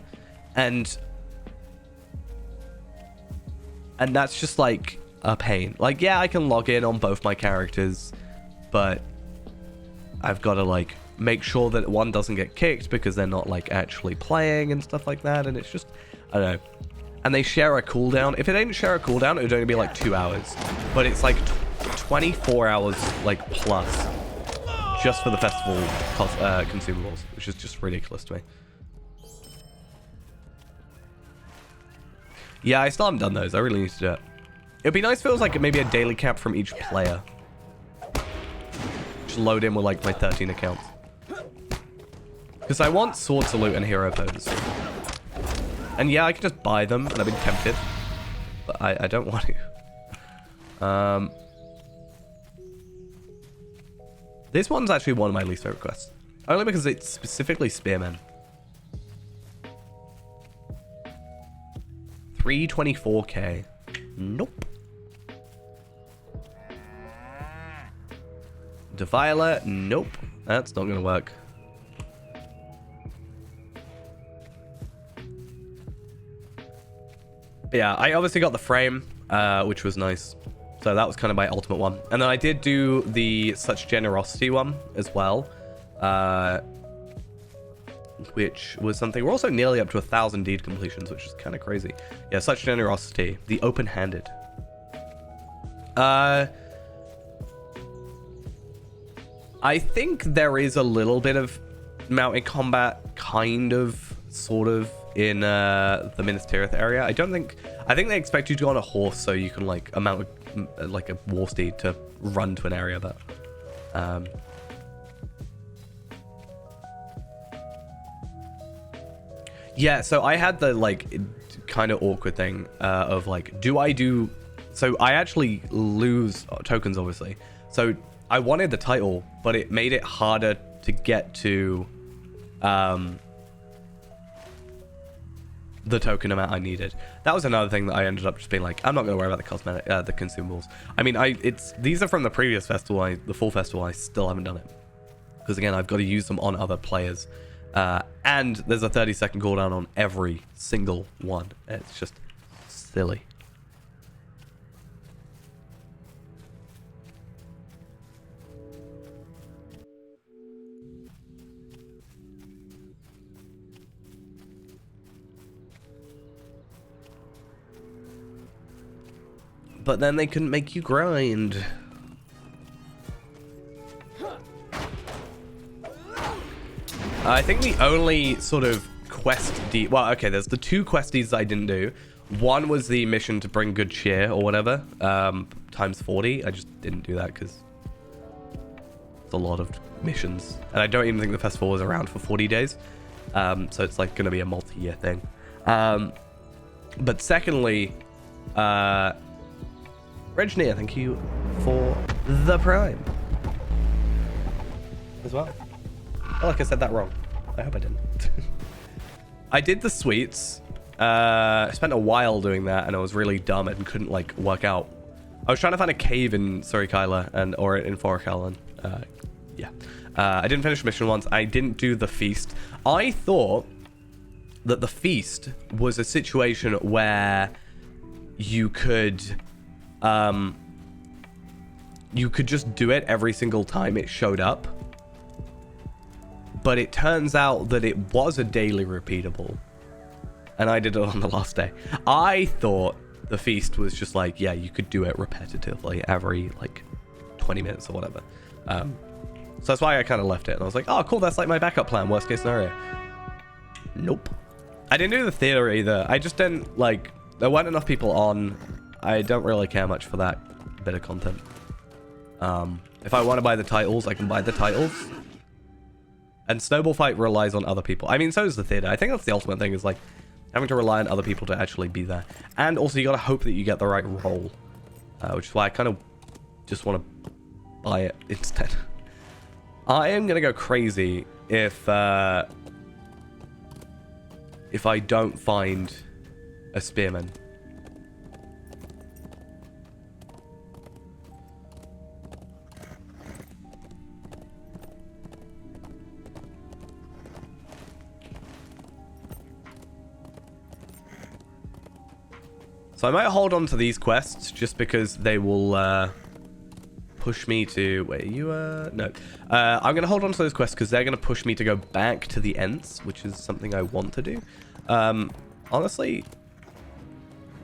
And that's just, like... a pain. Like, yeah, I can log in on both my characters, but I've got to, like, make sure that one doesn't get kicked because they're not, like, actually playing and stuff like that, and it's just, I don't know. And they share a cooldown. If it didn't share a cooldown, it would only be, like, 2 hours. But it's, like, 24 hours, like, plus, just for the festival consumables, which is just ridiculous to me. Yeah, I still haven't done those. I really need to do it. It'd be nice if it was like maybe a daily cap from each player. Just load in with like my 13 accounts. Because I want sword salute and hero pose. And yeah, I can just buy them, and I've been tempted. But I don't want to. This one's actually one of my least favorite quests. Only because it's specifically spearmen. 324k. Nope. Defiler, nope. That's not gonna work. Yeah, I obviously got the frame, which was nice. So that was kind of my ultimate one. And then I did do the Such Generosity one as well. Which was something... We're also nearly up to 1,000 deed completions, which is kind of crazy. Yeah, Such Generosity. The open-handed. I think there is a little bit of mounted combat, kind of, sort of, in the Minas Tirith area. I think they expect you to go on a horse so you can, like, mount like a war steed to run to an area, but... Yeah, so I had the, like, kind of awkward thing of, like, do I do... So I actually lose tokens, obviously. So I wanted the title, but it made it harder to get to the token amount I needed. That was another thing that I ended up just being like, I'm not going to worry about the cosmetic, the consumables. I mean, these are from the previous festival, the full festival. I still haven't done it. Because, again, I've got to use them on other players. And there's a 30-second cooldown on every single one. It's just silly. But then they couldn't make you grind. I think the only sort of quest deed... Well, okay, there's the 2 quest deeds I didn't do. One was the mission to bring good cheer or whatever, times 40. I just didn't do that because it's a lot of missions. And I don't even think the festival was around for 40 days. So it's like going to be a multi-year thing. But secondly, Regnier, thank you for the Prime as well. I feel like I said that wrong. I hope I didn't. I did the sweets I spent a while doing that, and I was really dumb and couldn't like work out. I was trying to find a cave in Surikaila or in Forakalan. Yeah. I didn't finish mission once. I didn't do the feast. I thought that the feast was a situation where you could just do it every single time it showed up. But it turns out that it was a daily repeatable. And I did it on the last day. I thought the feast was just like, yeah, you could do it repetitively every like 20 minutes or whatever. So that's why I kind of left it. And I was like, oh, cool. That's like my backup plan. Worst case scenario. Nope. I didn't do the theater either. I just didn't like, there weren't enough people on. I don't really care much for that bit of content. If I want to buy the titles, I can buy the titles. And Snowball Fight relies on other people. I mean, so does the theater. I think that's the ultimate thing, is like having to rely on other people to actually be there. And also you got to hope that you get the right role. Which is why I kind of just want to buy it instead. I am going to go crazy if I don't find a spearman. So I might hold on to these quests just because they will push me to... Wait, you... No. I'm going to hold on to those quests because they're going to push me to go back to the Ents, which is something I want to do. Honestly,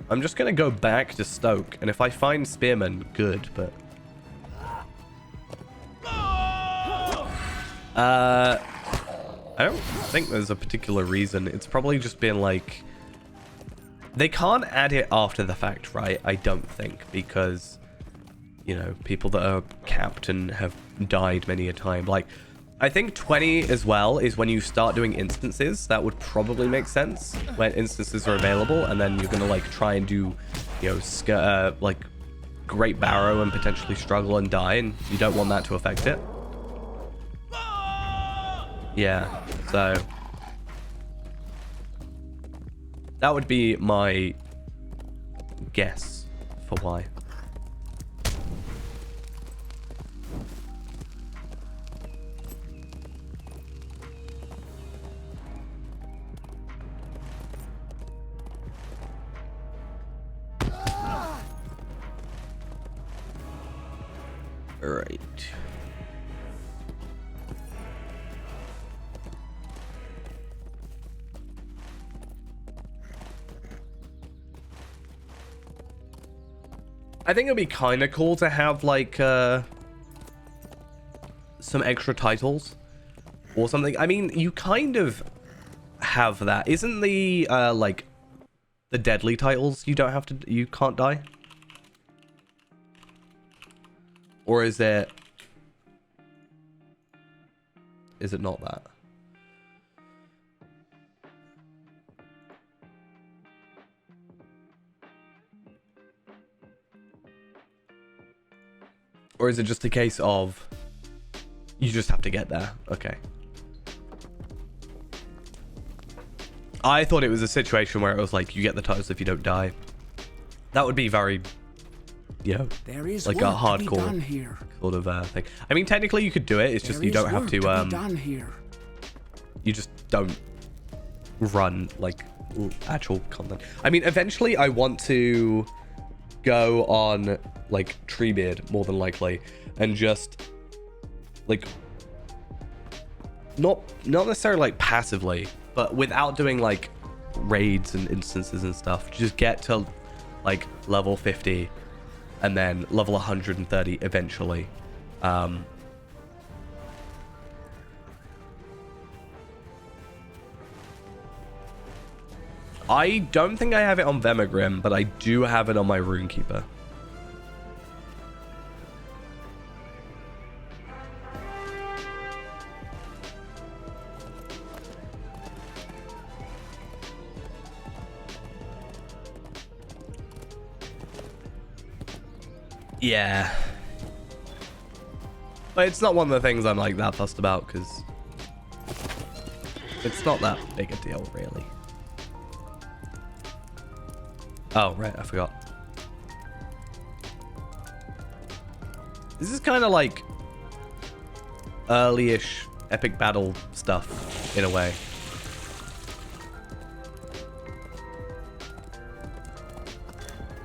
I'm just going to go back to Stoke. And if I find Spearmen, good, but... I don't think there's a particular reason. It's probably just been like... They can't add it after the fact, right? I don't think, because, you know, people that are capped and have died many a time. Like, I think 20 as well is when you start doing instances. That would probably make sense when instances are available, and then you're gonna like try and do, you know, like Great Barrow and potentially struggle and die, and you don't want that to affect it. Yeah, so that would be my guess for why. All right. I think it'd be kind of cool to have like some extra titles or something. I mean, you kind of have that. Isn't the like the deadly titles you don't have to, you can't die? Or is it not that? Or is it just a case of you just have to get there? Okay. I thought it was a situation where it was like you get the titles if you don't die. That would be very, you know, There is like work a hardcore to be done here. sort of thing. I mean, technically you could do it. It's just There you is don't have work to. be done here. You just don't run like actual content. I mean, eventually I want to go on like Treebeard more than likely and just like not necessarily like passively, but without doing like raids and instances and stuff, just get to like level 50 and then level 130 eventually. I don't think I have it on Vemagrim, but I do have it on my Runekeeper. Yeah. But it's not one of the things I'm like that fussed about, because it's not that big a deal, really. Oh, right, I forgot. This is kind of like early-ish epic battle stuff, in a way.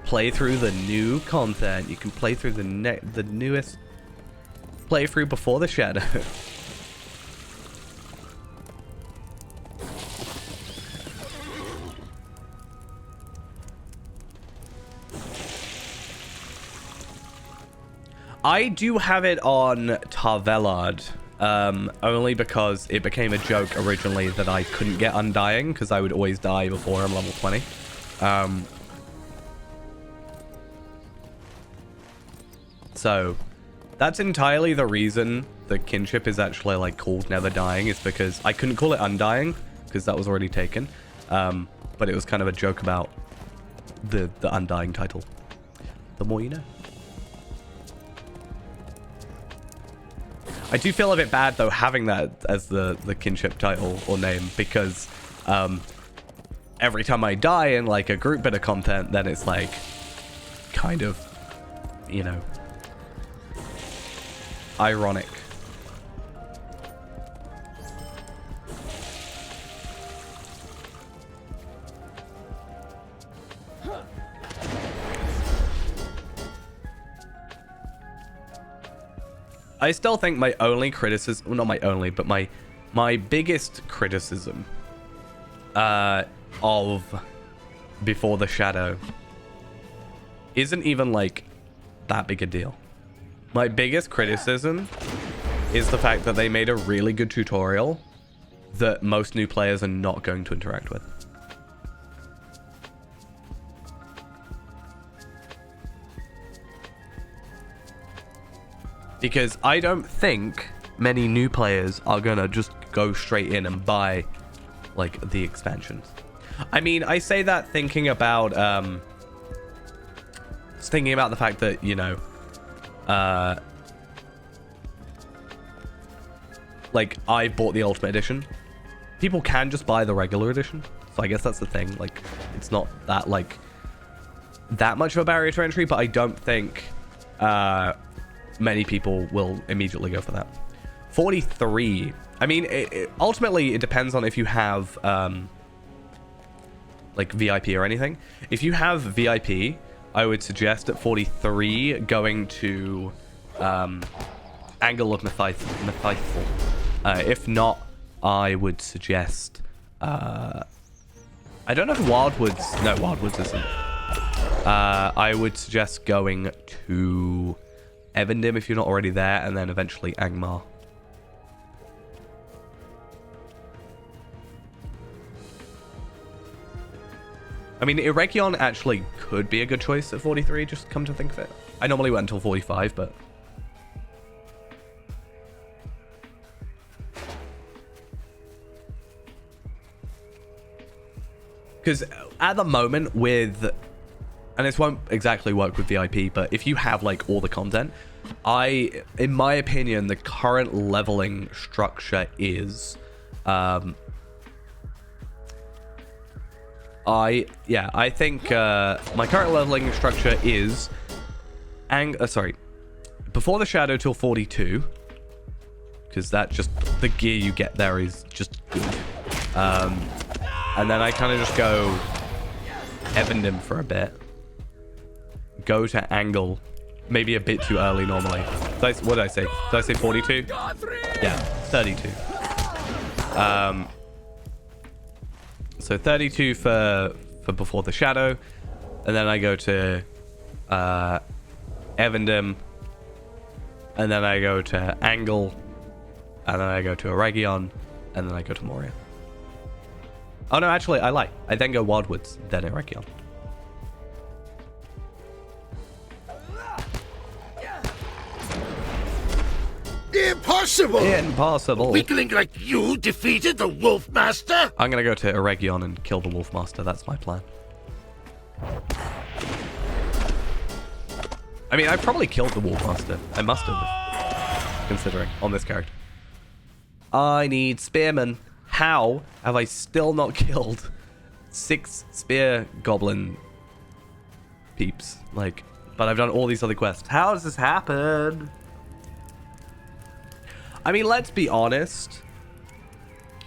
Play through the new content. You can play through the newest playthrough before the shadow. I do have it on Tarvelard, only because it became a joke originally that I couldn't get Undying, because I would always die before I'm level 20. So, that's entirely the reason the kinship is actually, like, called Never Dying, is because I couldn't call it Undying, because that was already taken. But it was kind of a joke about the Undying title. The more you know. I do feel a bit bad, though, having that as the kinship title or name, because every time I die in, like, a group bit of content, then it's, like, kind of, you know, ironic. I still think my only criticism, well, not my only, but my biggest criticism of Before the Shadow isn't even, like, that big a deal. My biggest criticism is the fact that they made a really good tutorial that most new players are not going to interact with. Because I don't think many new players are gonna just go straight in and buy, like, the expansions. I mean, I say that thinking about the fact that, you know, like, I bought the Ultimate Edition. People can just buy the regular edition, so I guess that's the thing. Like, it's not that, like, that much of a barrier to entry, but I don't think many people will immediately go for that. 43. I mean, ultimately, it depends on if you have, like, VIP or anything. If you have VIP, I would suggest at 43 going to Angle of Methyphal. If not, I would suggest... I don't know if Wildwoods... No, Wildwoods isn't. I would suggest going to Evendim if you're not already there, and then eventually Angmar. I mean, Eregion actually could be a good choice at 43, just come to think of it. I normally went until 45, but... Because at the moment with... And this won't exactly work with VIP, but if you have, like, all the content, in my opinion, the current leveling structure is... I think my current leveling structure is Before the Shadow till 42, because that just, the gear you get there is just good. And then I kind of just go Evendim for a bit, go to Angle, maybe a bit too early normally. What did I say? Did I say 42? Yeah, 32. So 32 for Before the Shadow, and then I go to Evendim, and then I go to Angle, and then I go to Eregion, and then I go to Moria. Oh no, actually, I lie. I then go Wildwoods, then Eregion. Impossible! Impossible. A weakling like you defeated the Wolf Master? I'm gonna go to Eregion and kill the Wolf Master. That's my plan. I mean, I probably killed the Wolf Master. I must have, considering, on this character. I need Spearmen. How have I still not killed 6 Spear Goblin peeps. Like, but I've done all these other quests. How does this happen? I mean, let's be honest.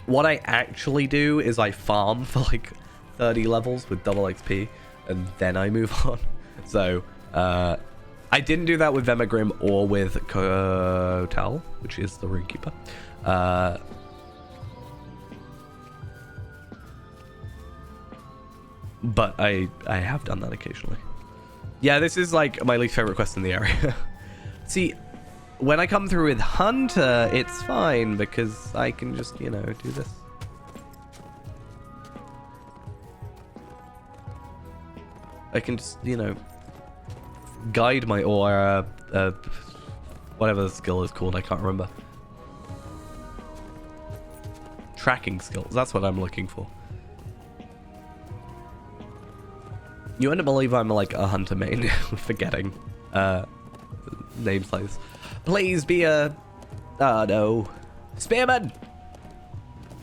What I actually do is I farm for like 30 levels with double XP, and then I move on. So, I didn't do that with Vemagrim or with Kotal, which is the Runekeeper. But I have done that occasionally. Yeah, this is like my least favorite quest in the area. See, when I come through with Hunter, it's fine because I can just, you know, do this. I can just, you know, guide my or whatever the skill is called. I can't remember. Tracking skills. That's what I'm looking for. You wouldn't believe I'm like a hunter main. Forgetting names like this. Please be a... Oh no. Spearman!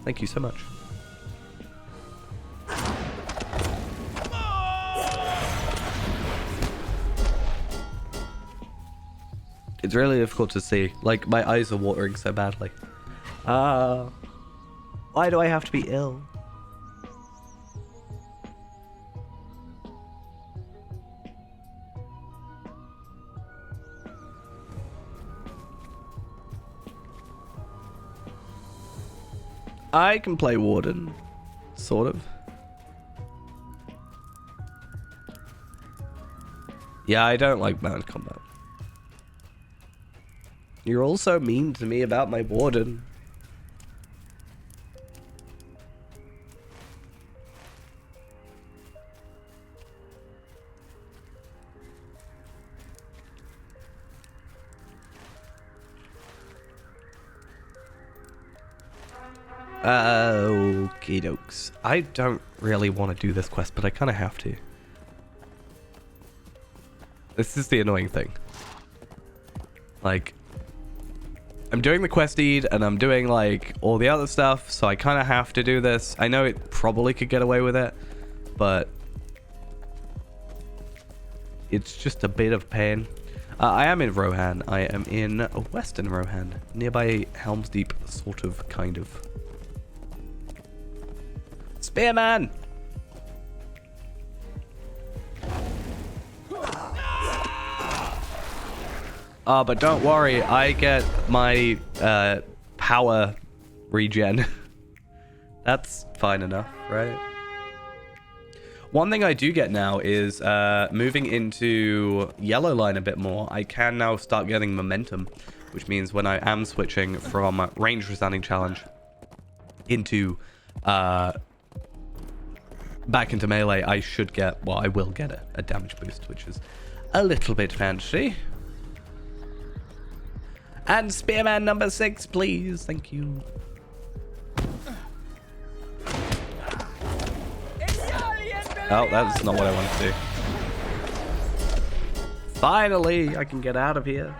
Thank you so much. It's really difficult to see. Like, my eyes are watering so badly. Why do I have to be ill? I can play Warden, sort of. Yeah, I don't like mount combat. You're also mean to me about my Warden. Okie dokes. I don't really want to do this quest, but I kind of have to. This is the annoying thing. Like, I'm doing the quest deed and I'm doing like all the other stuff, so I kind of have to do this. I know it probably could get away with it, but it's just a bit of pain. I am in Rohan. I am in Western Rohan, nearby Helms Deep, sort of, kind of. Spearman! But don't worry, I get my power regen. That's fine enough, right? One thing I do get now is moving into Yellow Line a bit more. I can now start getting momentum, which means when I am switching from range resounding challenge into back into melee, I should get, well, I will get a damage boost, which is a little bit fancy. And Spearman number 6, please. Thank you. Oh, that's not what I wanted to do. Finally, I can get out of here.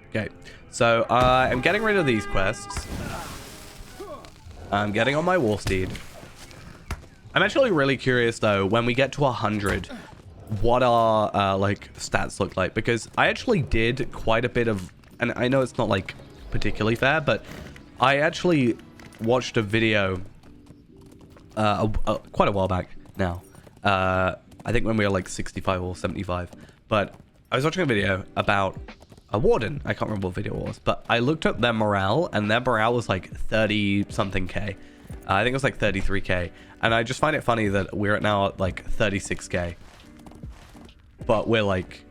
Okay, so I'm getting rid of these quests. I'm getting on my war steed. I'm actually really curious though, when we get to 100, what our like stats look like, because I actually did quite a bit of, and I know it's not like particularly fair, but I actually watched a video quite a while back now. I think when we were like 65 or 75, but I was watching a video about a warden. I can't remember what video it was, but I looked up their morale, and their morale was like 30 something K. I think it was like 33K, and I just find it funny that we're now at like 36K, but we're like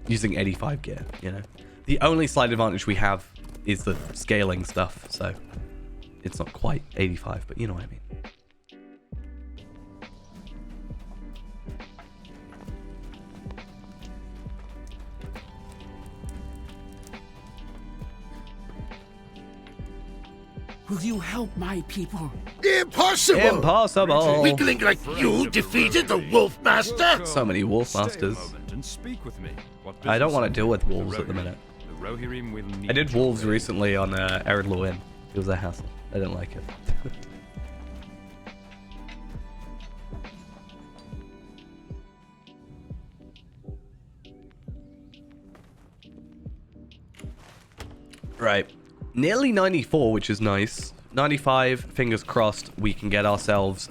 using 85 gear, you know. The only slight advantage we have is the scaling stuff, so it's not quite 85, but you know what I mean. Will you help my people? Impossible! Impossible! Weakling like you defeated the Wolf Master? So many wolf masters. And speak with me. I don't want to deal with wolves at the minute. The Rohirrim will need I did wolves recently on Ered Lewin. It was a hassle. I didn't like it. Right. Nearly 94, which is nice. 95, fingers crossed, we can get ourselves,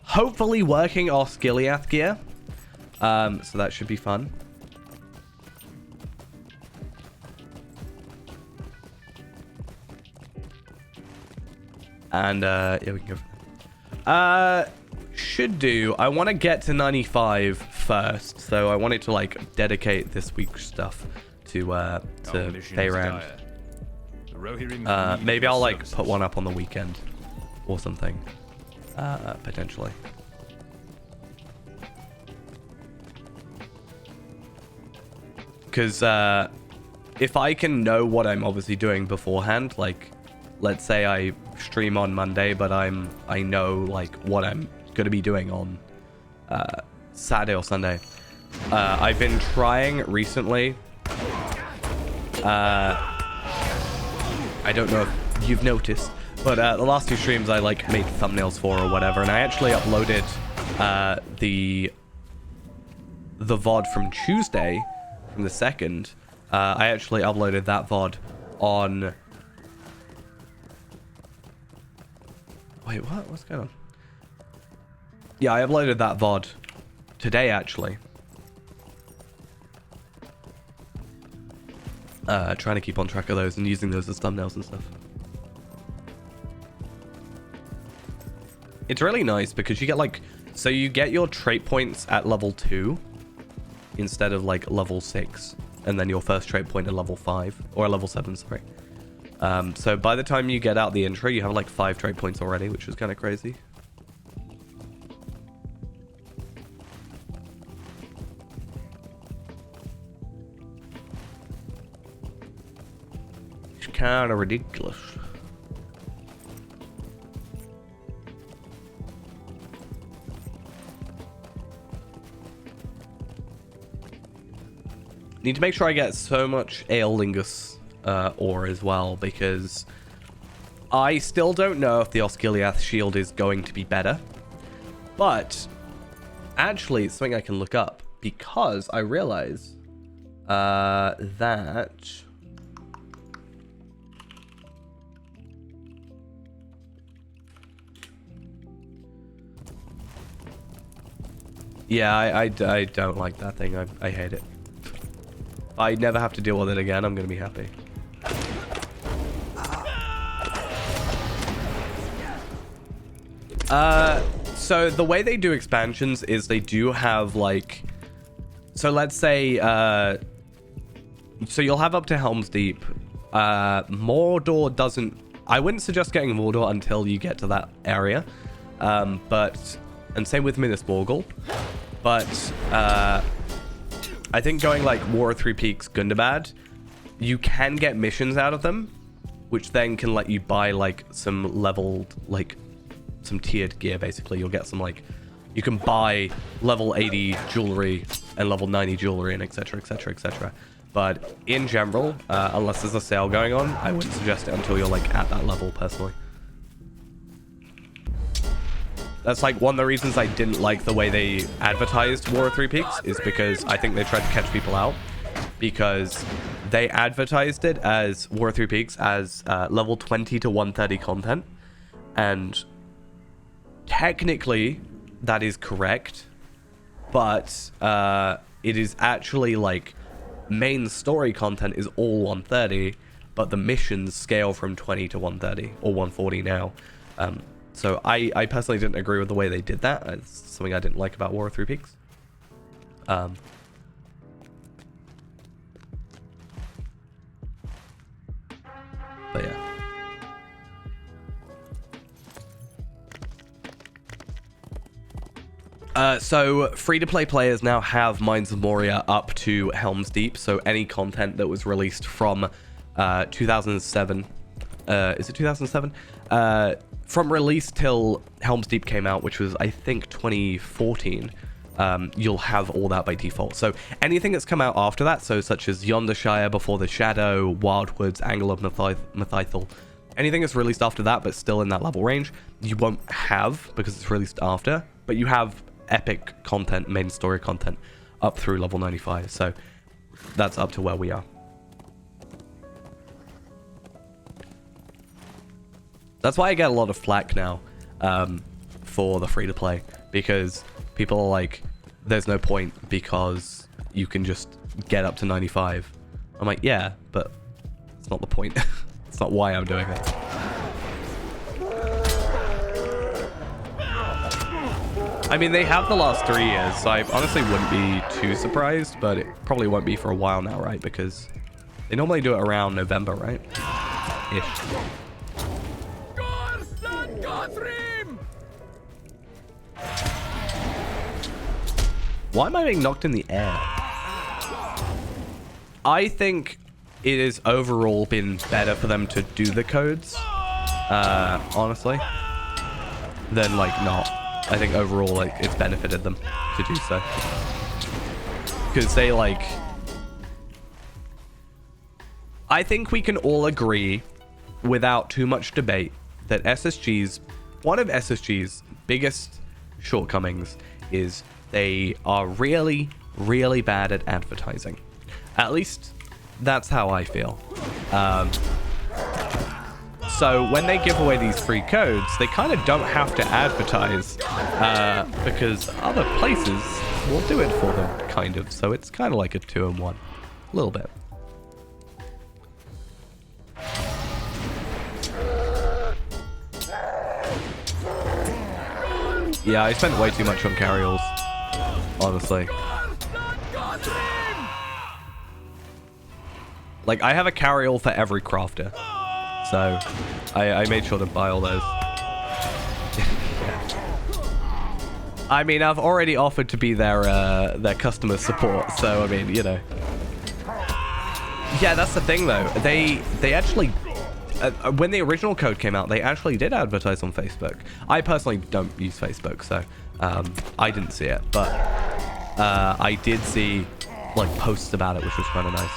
hopefully working our Skiliath gear. So that should be fun. And, yeah, we can go for that. Should do. I want to get to 95 first. So I wanted to, like, dedicate this week's stuff to Fayrand. Maybe I'll, like, put one up on the weekend. Or something. Potentially. Because, if I can know what I'm obviously doing beforehand, like, let's say I stream on Monday, but I know like what I'm gonna be doing on Saturday or Sunday. I've been trying recently. I don't know if you've noticed, but the last two streams I like made thumbnails for or whatever, and I actually uploaded the VOD from Tuesday, from the 2nd. I actually uploaded that VOD on. Wait, what? What's going on? Yeah, I uploaded that VOD today, actually. Trying to keep on track of those and using those as thumbnails and stuff. It's really nice because you get like... So you get your trait points at level 2 instead of like level 6. And then your first trait point at level 5. Or level 7, sorry. So by the time you get out the intro, you have like 5 trait points already, which is kind of crazy. It's kind of ridiculous. Need to make sure I get so much Aeolingus ore as well, because I still don't know if the Osgiliath shield is going to be better, but actually it's something I can look up, because I realize that yeah, I don't like that thing. I hate it. If I never have to deal with it again, I'm gonna be happy. So the way they do expansions is they do have like, so let's say, so you'll have up to Helms Deep. Mordor doesn't, I wouldn't suggest getting Mordor until you get to that area. But, and same with Minas Morgul. But, I think going like War of Three Peaks, Gundabad, you can get missions out of them, which then can let you buy like some leveled, like some tiered gear. Basically, you'll get some like, you can buy level 80 jewelry and level 90 jewelry and etc, etc, etc. But in general, unless there's a sale going on, I wouldn't suggest it until you're like at that level personally. That's like one of the reasons I didn't like the way they advertised War of Three Peaks, is because I think they tried to catch people out, because they advertised it as War of Three Peaks as level 20 to 130 content, and technically that is correct, but it is actually like main story content is all 130, but the missions scale from 20 to 130 or 140 now. So I personally didn't agree with the way they did that. It's something I didn't like about War of Three Peaks. But yeah. So free-to-play players now have Mines of Moria up to Helms Deep. So any content that was released from 2007, is it 2007? From release till Helms Deep came out, which was, I think, 2014, you'll have all that by default. So anything that's come out after that, so such as Yondershire, Before the Shadow, Wildwoods, Angle of Methythel, anything that's released after that, but still in that level range, you won't have, because it's released after, but you have epic content, main story content, up through level 95. So that's up to where we are. That's why I get a lot of flack now for the free-to-play, because people are like, there's no point because you can just get up to 95. I'm like, yeah, but it's not the point. It's not why I'm doing it. I mean, they have the last 3 years, so I honestly wouldn't be too surprised, but it probably won't be for a while now, right? Because they normally do it around November, right? Ish. Why am I being knocked in the air? I think it has overall been better for them to do the codes, honestly, than like not. I think overall, like, it's benefited them to do so. Because they, like... I think we can all agree, without too much debate, that one of SSG's biggest shortcomings is they are really, really bad at advertising. At least, that's how I feel. So when they give away these free codes, they kind of don't have to advertise because other places will do it for them, kind of. So it's kind of like a 2-in-1, a little bit. Yeah, I spent way too much on carryalls, honestly. Like, I have a carryall for every crafter. So, I made sure to buy all those. I mean, I've already offered to be their customer support, so, I mean, you know. Yeah, that's the thing, though. They actually... when the original code came out, they actually did advertise on Facebook. I personally don't use Facebook, so I didn't see it. But I did see, like, posts about it, which was kind of nice.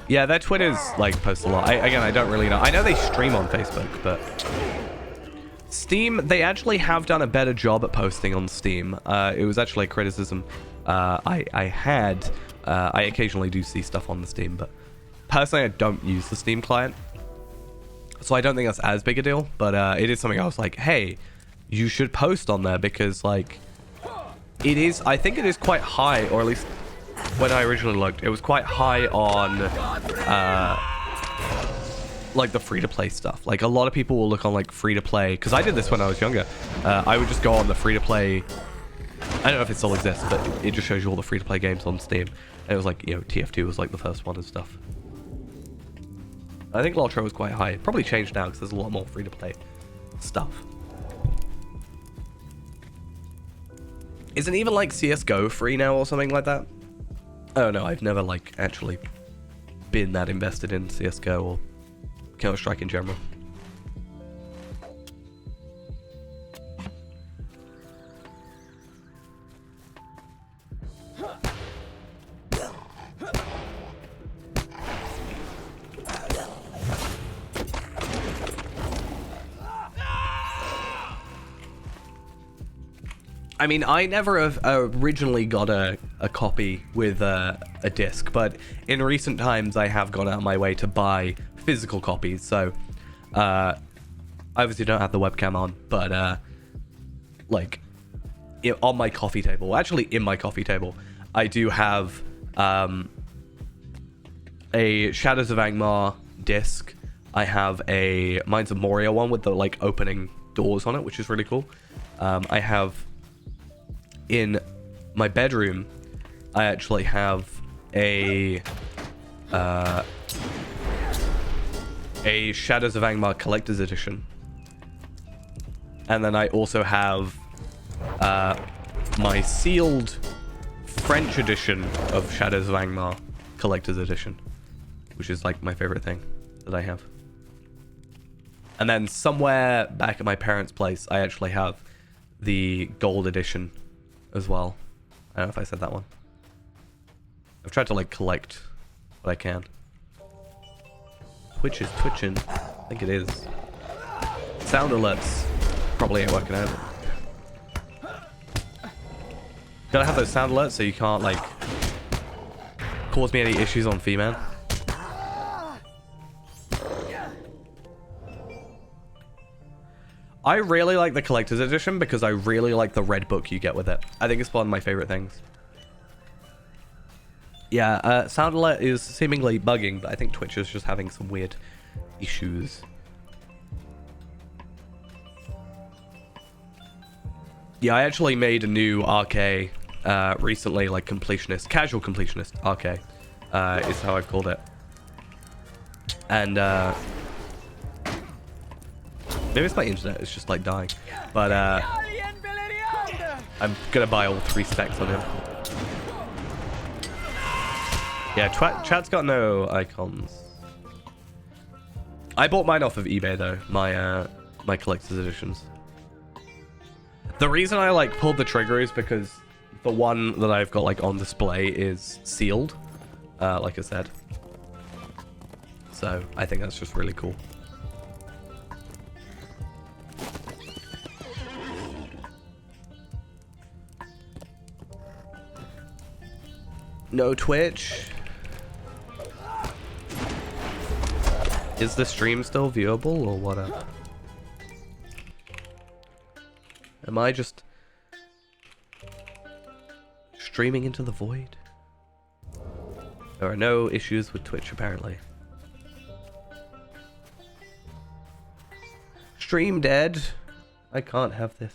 Yeah, their Twitters, like, post a lot. Again, I don't really know. I know they stream on Facebook, but... Steam, they actually have done a better job at posting on Steam. It was actually a criticism I occasionally do see stuff on the Steam, but personally, I don't use the Steam client. So I don't think that's as big a deal, but it is something I was like, hey, you should post on there because, like, it is... I think it is quite high, or at least... when I originally looked, it was quite high on, like, the free-to-play stuff. Like, a lot of people will look on, like, free-to-play, because I did this when I was younger. I would just go on the free-to-play, I don't know if it still exists, but it just shows you all the free-to-play games on Steam. And it was like, you know, TF2 was, like, the first one and stuff. I think Lotro was quite high. It probably changed now, because there's a lot more free-to-play stuff. Isn't even, like, CSGO free now or something like that? Oh no, I've never, like, actually been that invested in CSGO or Counter-Strike in general. I mean, I never originally got a copy with a disc, but in recent times I have gone out of my way to buy physical copies, so I obviously don't have the webcam on, but like, on my coffee table, actually in my coffee table, I do have a Shadows of Angmar disc. I have a Mines of Moria one with the, like, opening doors on it, which is really cool. I have... in my bedroom, I actually have a Shadows of Angmar Collector's Edition. And then I also have my sealed French edition of Shadows of Angmar Collector's Edition, which is, like, my favorite thing that I have. And then somewhere back at my parents' place, I actually have the gold edition as well. I don't know if I said that one. I've tried to, like, collect what I can. Twitch is twitching. I think it is. Sound alerts probably ain't working out. Gotta have those sound alerts so you can't, like, cause me any issues on female. I really like the collector's edition because I really like the red book you get with it. I think it's one of my favorite things. Yeah, sound alert is seemingly bugging, but I think Twitch is just having some weird issues. Yeah, I actually made a new RK recently, like completionist, casual completionist RK is how I've called it. And maybe it's my internet, it's just like dying. But I'm gonna buy all 3 specs on him. Yeah, chat's got no icons. I bought mine off of eBay though, my collector's editions. The reason I like pulled the trigger is because the one that I've got like on display is sealed, like I said. So I think that's just really cool. No Twitch. Is the stream still viewable or what up? Am I just streaming into the void? There are no issues with Twitch apparently. Stream dead. I can't have this.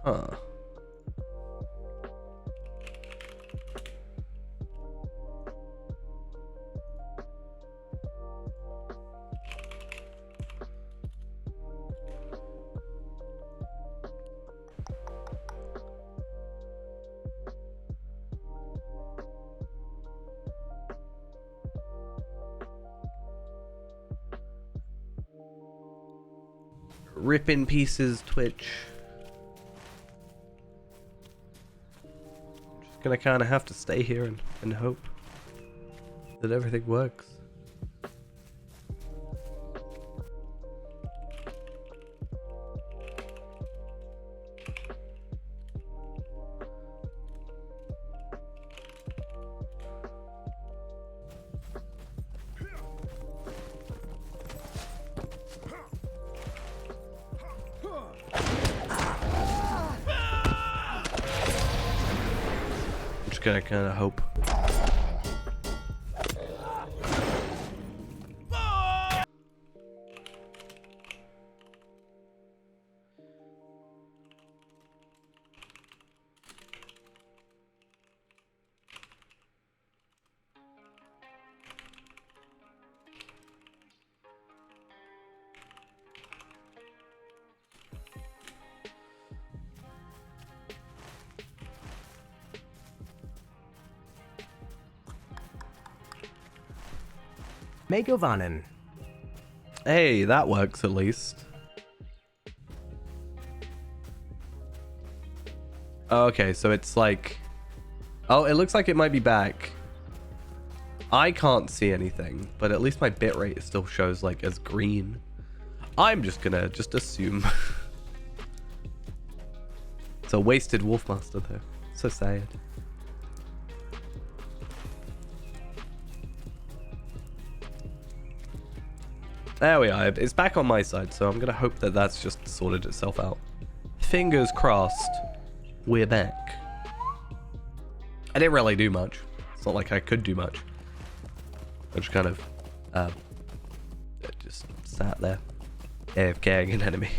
Huh. Rip in pieces, Twitch. Gonna kind of have to stay here and hope that everything works. Gonna kind of hope. Megovanen. Hey, that works at least. Okay, so it's like... Oh, it looks like it might be back. I can't see anything, but at least my bitrate still shows like as green. I'm just gonna assume. It's a wasted Wolfmaster though. So sad. There we are. It's back on my side, so I'm gonna hope that that's just sorted itself out. Fingers crossed. We're back. I didn't really do much. It's not like I could do much. I just kind of just sat there AFKing an enemy.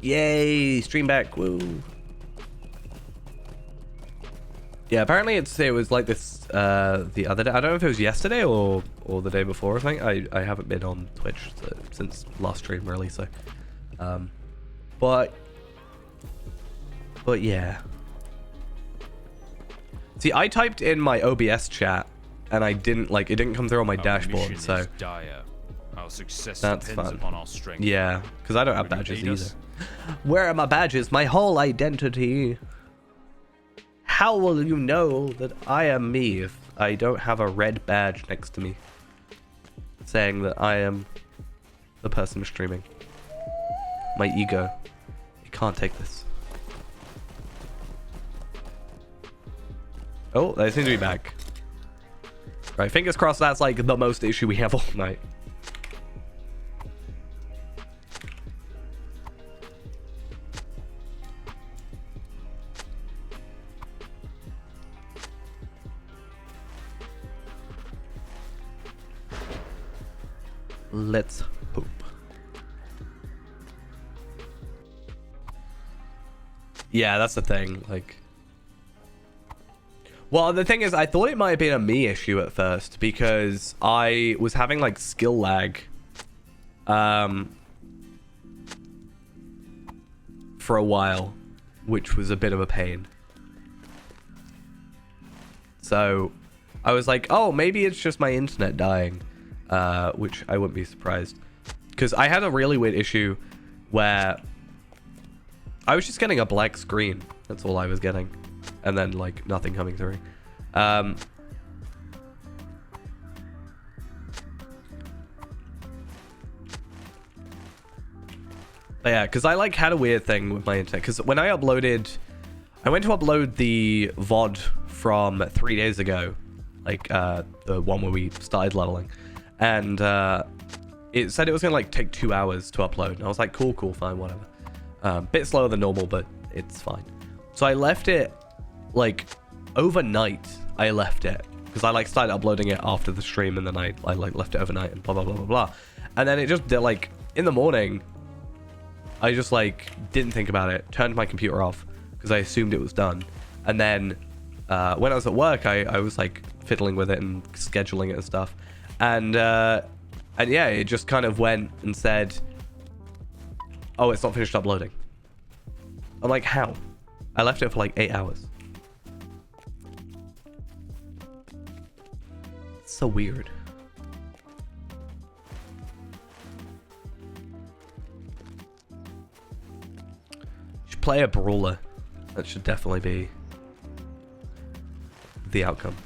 Yay! Stream back. Woo! Yeah, apparently it was like this the other day. I don't know if it was yesterday or the day before. I think I haven't been on Twitch since last stream really. So, but yeah. See, I typed in my OBS chat and it didn't come through on my dashboard. So dire. Our success that's depends fun. upon our strength. Yeah, because I don't have Will you badges aid either. us? Where are my badges? My whole identity. How will you know that I am me if I don't have a red badge next to me saying that I am the person streaming? My ego. You can't take this. Oh, they seem to be back. Right, fingers crossed that's like the most issue we have all night. Let's hope. Yeah, that's the thing. Like, well, the thing is, I thought it might have been a me issue at first because I was having like skill lag, for a while, which was a bit of a pain. So, I was like, oh, maybe it's just my internet dying. Which I wouldn't be surprised, because I had a really weird issue where I was just getting a black screen. That's all I was getting, and then like nothing coming through. But yeah, because I like had a weird thing with my internet. Because when I went to upload the VOD from 3 days ago, like the one where we started leveling. And it said it was gonna like take 2 hours to upload, and I was like, cool, fine, whatever. Bit slower than normal, but it's fine. So I left it like overnight. I left it because I like started uploading it after the stream, and then I like left it overnight and blah blah blah blah blah. And then it just did, like in the morning, I just like didn't think about it, turned my computer off because I assumed it was done. And then when I was at work, I was like fiddling with it and scheduling it and stuff. And yeah, it just kind of went and said, oh, it's not finished uploading. I'm like, how? I left it for like 8 hours. It's so weird. You should play a brawler. That should definitely be the outcome.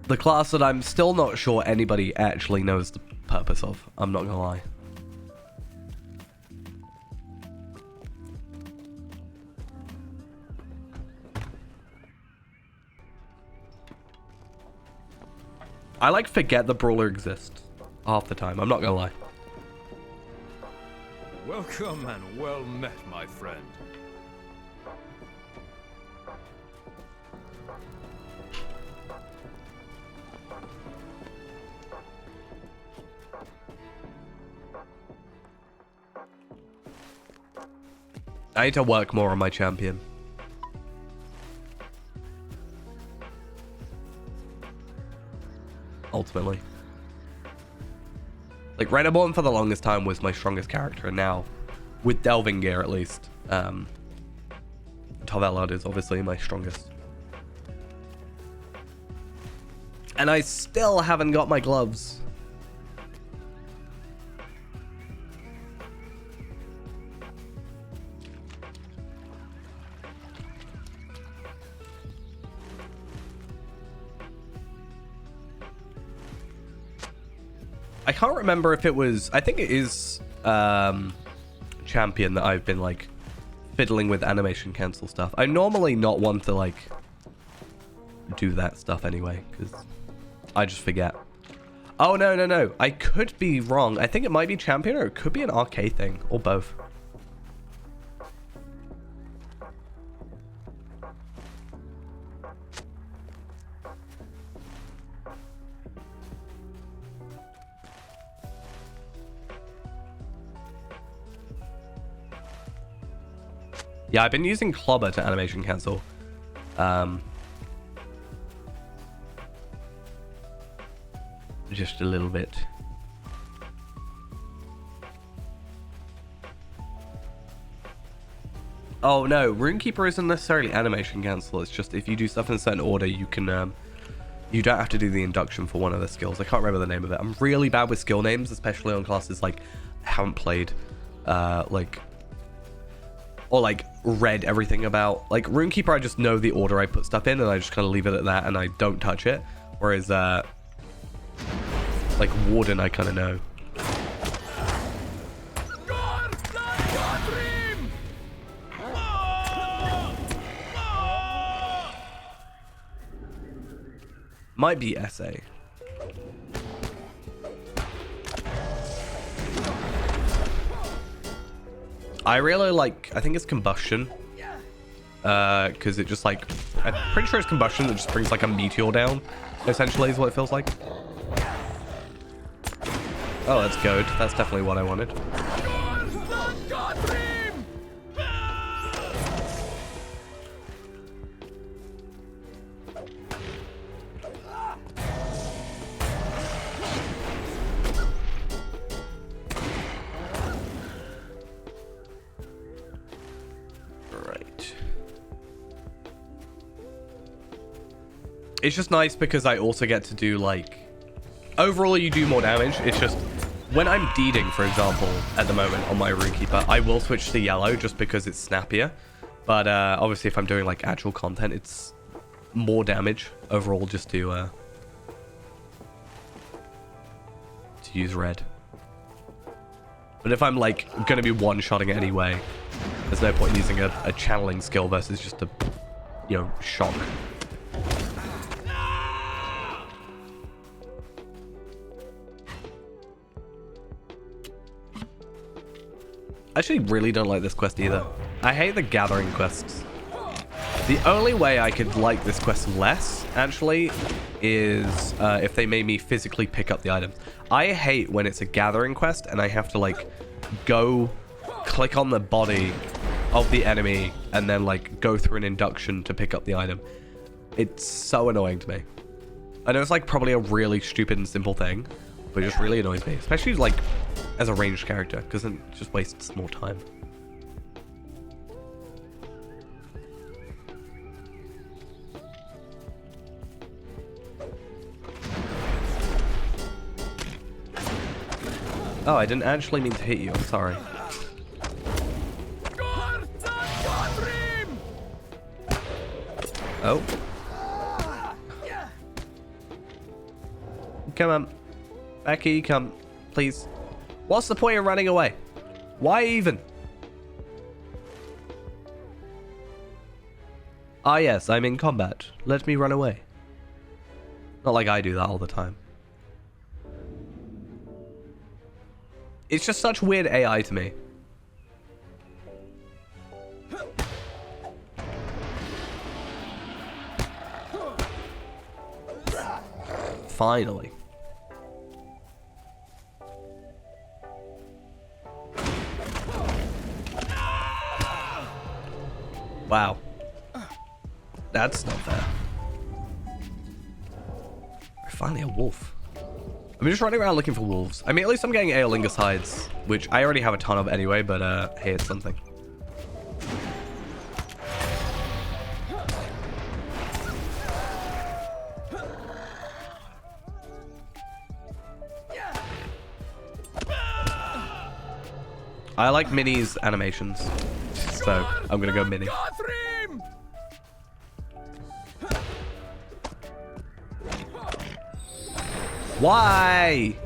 The class that I'm still not sure anybody actually knows the purpose of. I'm not gonna lie. I like forget the brawler exists half the time. I'm not gonna lie. Welcome and well met, my friend. I need to work more on my champion. Ultimately. Like, Renaborn for the longest time was my strongest character, and now, with Delving Gear at least, Tarvelad is obviously my strongest. And I still haven't got my gloves. I can't remember if it was... I think it is Champion that I've been, like, fiddling with animation cancel stuff. I'm normally not one to, like, do that stuff anyway, because I just forget. Oh, no. I could be wrong. I think it might be Champion, or it could be an RK thing, or both. Yeah, I've been using Clobber to animation cancel. Just a little bit. Oh no, Runekeeper isn't necessarily animation cancel. It's just if you do stuff in a certain order, you can you don't have to do the induction for one of the skills. I can't remember the name of it. I'm really bad with skill names, especially on classes like I haven't played like read everything about. Like Runekeeper, I just know the order I put stuff in and I just kind of leave it at that and I don't touch it. Whereas like Warden, I kind of know. Might be SA. I really like, I think it's Combustion. Because it just like, I'm pretty sure it's Combustion that just brings like a meteor down, essentially is what it feels like. Oh, that's good. That's definitely what I wanted. It's just nice because I also get to do like overall you do more damage. It's just when I'm deeding, for example, at the moment on my Runekeeper, I will switch to yellow just because it's snappier. But obviously if I'm doing like actual content, it's more damage overall just to use red. But if I'm like going to be one-shotting it anyway, there's no point in using a channeling skill versus just a, you know, shock. I actually really don't like this quest either. I hate the gathering quests. The only way I could like this quest less, actually, is if they made me physically pick up the items. I hate when it's a gathering quest and I have to like go click on the body of the enemy and then like go through an induction to pick up the item. It's so annoying to me. I know it's like probably a really stupid and simple thing, but it just really annoys me, especially like as a ranged character, because then it just wastes more time. Oh, I didn't actually mean to hit you. I'm sorry. Oh. Come on. Back here you come. Please. What's the point of running away? Why even? Ah yes, I'm in combat. Let me run away. Not like I do that all the time. It's just such weird AI to me. Finally. Wow. That's not fair. Finally a wolf. I'm just running around looking for wolves. I mean, at least I'm getting Aolingus hides, which I already have a ton of anyway, but hey, it's something. I like Minnie's animations, so I'm gonna go Minnie. Why?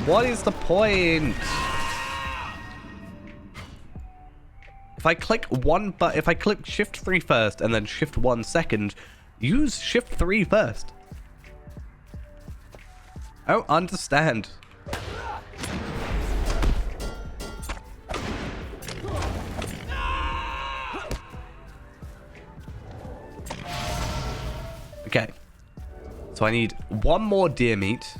What is the point? If I click if I click Shift 3 first and then Shift 1 second, use Shift 3 first. I don't understand. Okay. So I need one more deer meat.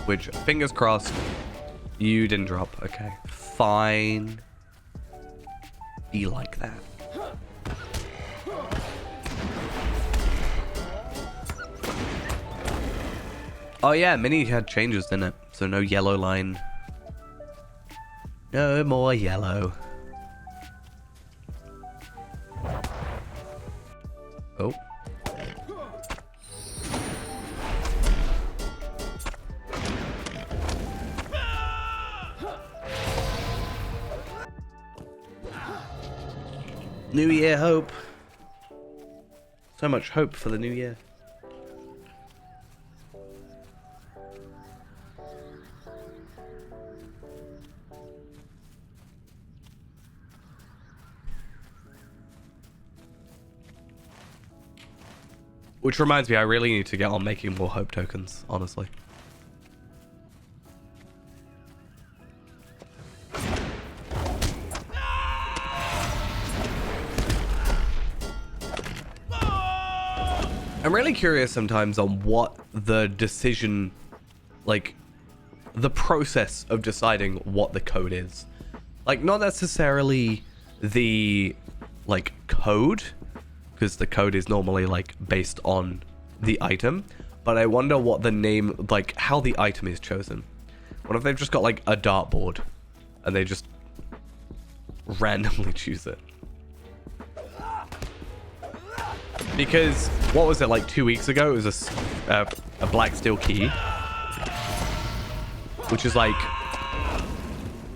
Which, fingers crossed, you didn't drop. Okay. fine. Be like that. Oh yeah, Mini had changes, didn't it? So no yellow line. No more yellow. Oh. New Year hope. So much hope for the new year. Which reminds me, I really need to get on making more hope tokens, honestly. I'm really curious sometimes on what the decision, like, the process of deciding what the code is. Like, not necessarily the, like, code, because the code is normally, like, based on the item, but I wonder what the name, like, how the item is chosen. What if they've just got, like, a dartboard, and they just randomly choose it? Because, what was it, like 2 weeks ago? It was a black steel key. Which is, like,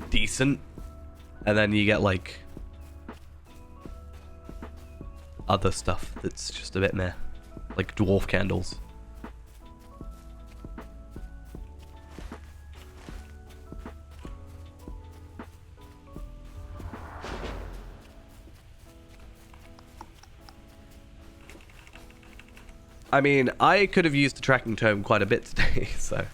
decent. And then you get, like, other stuff that's just a bit meh. Like dwarf candles. I mean, I could have used the tracking tome quite a bit today, so...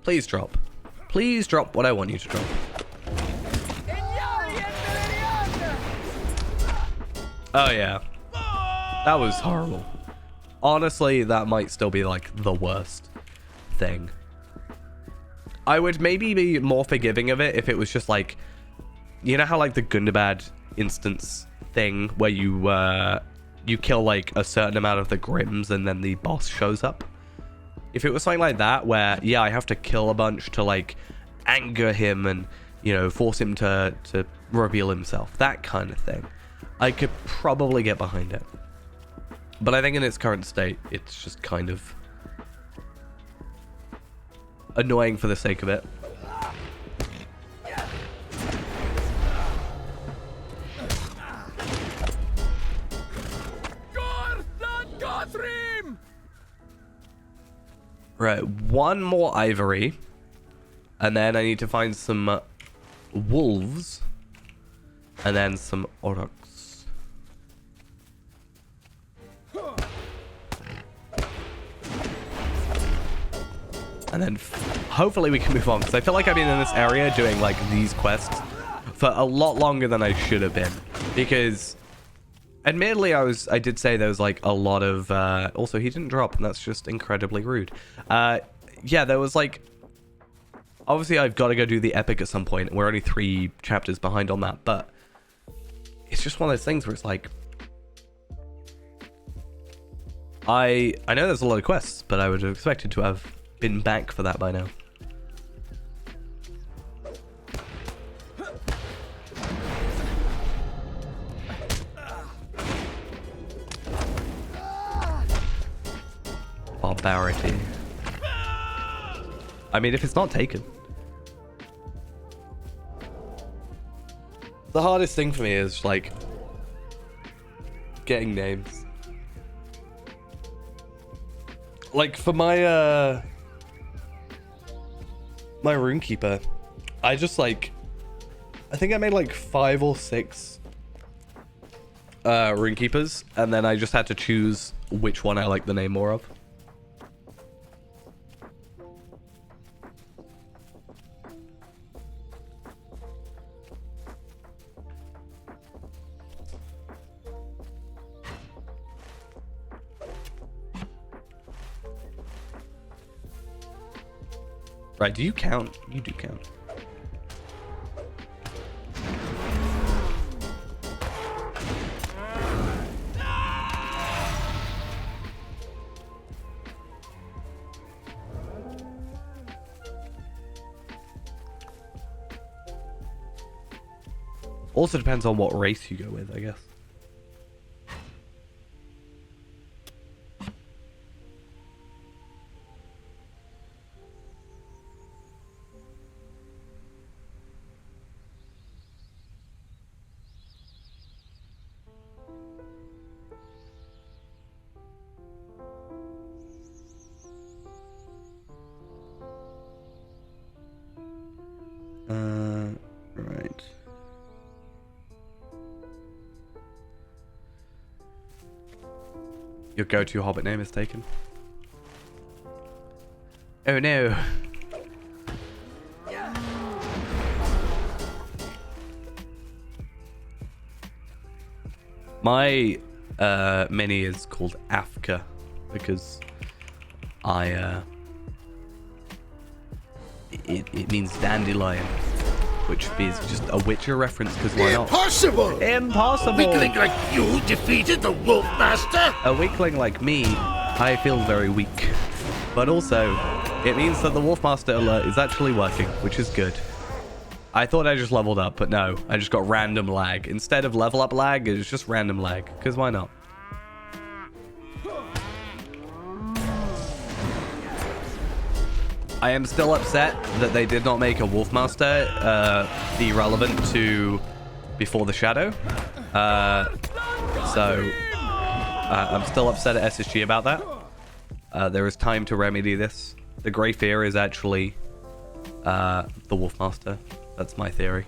Please drop. Please drop what I want you to drop. Oh yeah. That was horrible. Honestly, that might still be like the worst thing. I would maybe be more forgiving of it if it was just like, you know how like the Gundabad instance thing where you kill like a certain amount of the Grims and then the boss shows up? If it was something like that where, yeah, I have to kill a bunch to like anger him and, you know, force him to reveal himself, that kind of thing, I could probably get behind it. But I think in its current state, it's just kind of annoying for the sake of it. Right, one more ivory. And then I need to find some wolves. And then some aurochs. And then hopefully we can move on, because I feel like I've been in this area doing like these quests for a lot longer than I should have been. Because admittedly I did say there was like a lot of also he didn't drop, and that's just incredibly rude. Yeah, there was like, obviously I've got to go do the epic at some point. We're only 3 chapters behind on that, but it's just one of those things where it's like, I know there's a lot of quests, but I would have expected to have been back for that by now. Barbarity. I mean, if it's not taken. The hardest thing for me is like getting names. Like for my my runekeeper, I just like, I think I made like 5 or 6 runekeepers, and then I just had to choose which one I like the name more of. Right, do you count? You do count. Also depends on what race you go with, I guess. Right. Your go-to Hobbit name is taken. Oh no. My mini is called Afka because it means dandelion, which is just a Witcher reference because why not? Impossible! Impossible! Weakling like you defeated the Wolf Master? A weakling like me, I feel very weak. But also, it means that the Wolfmaster alert is actually working, which is good. I thought I just leveled up, but no, I just got random lag. Instead of level up lag, it's just random lag, because why not? I am still upset that they did not make a Wolfmaster be relevant to Before the Shadow. So I'm still upset at SSG about that. There is time to remedy this. The Grey Fear is actually the Wolfmaster. That's my theory.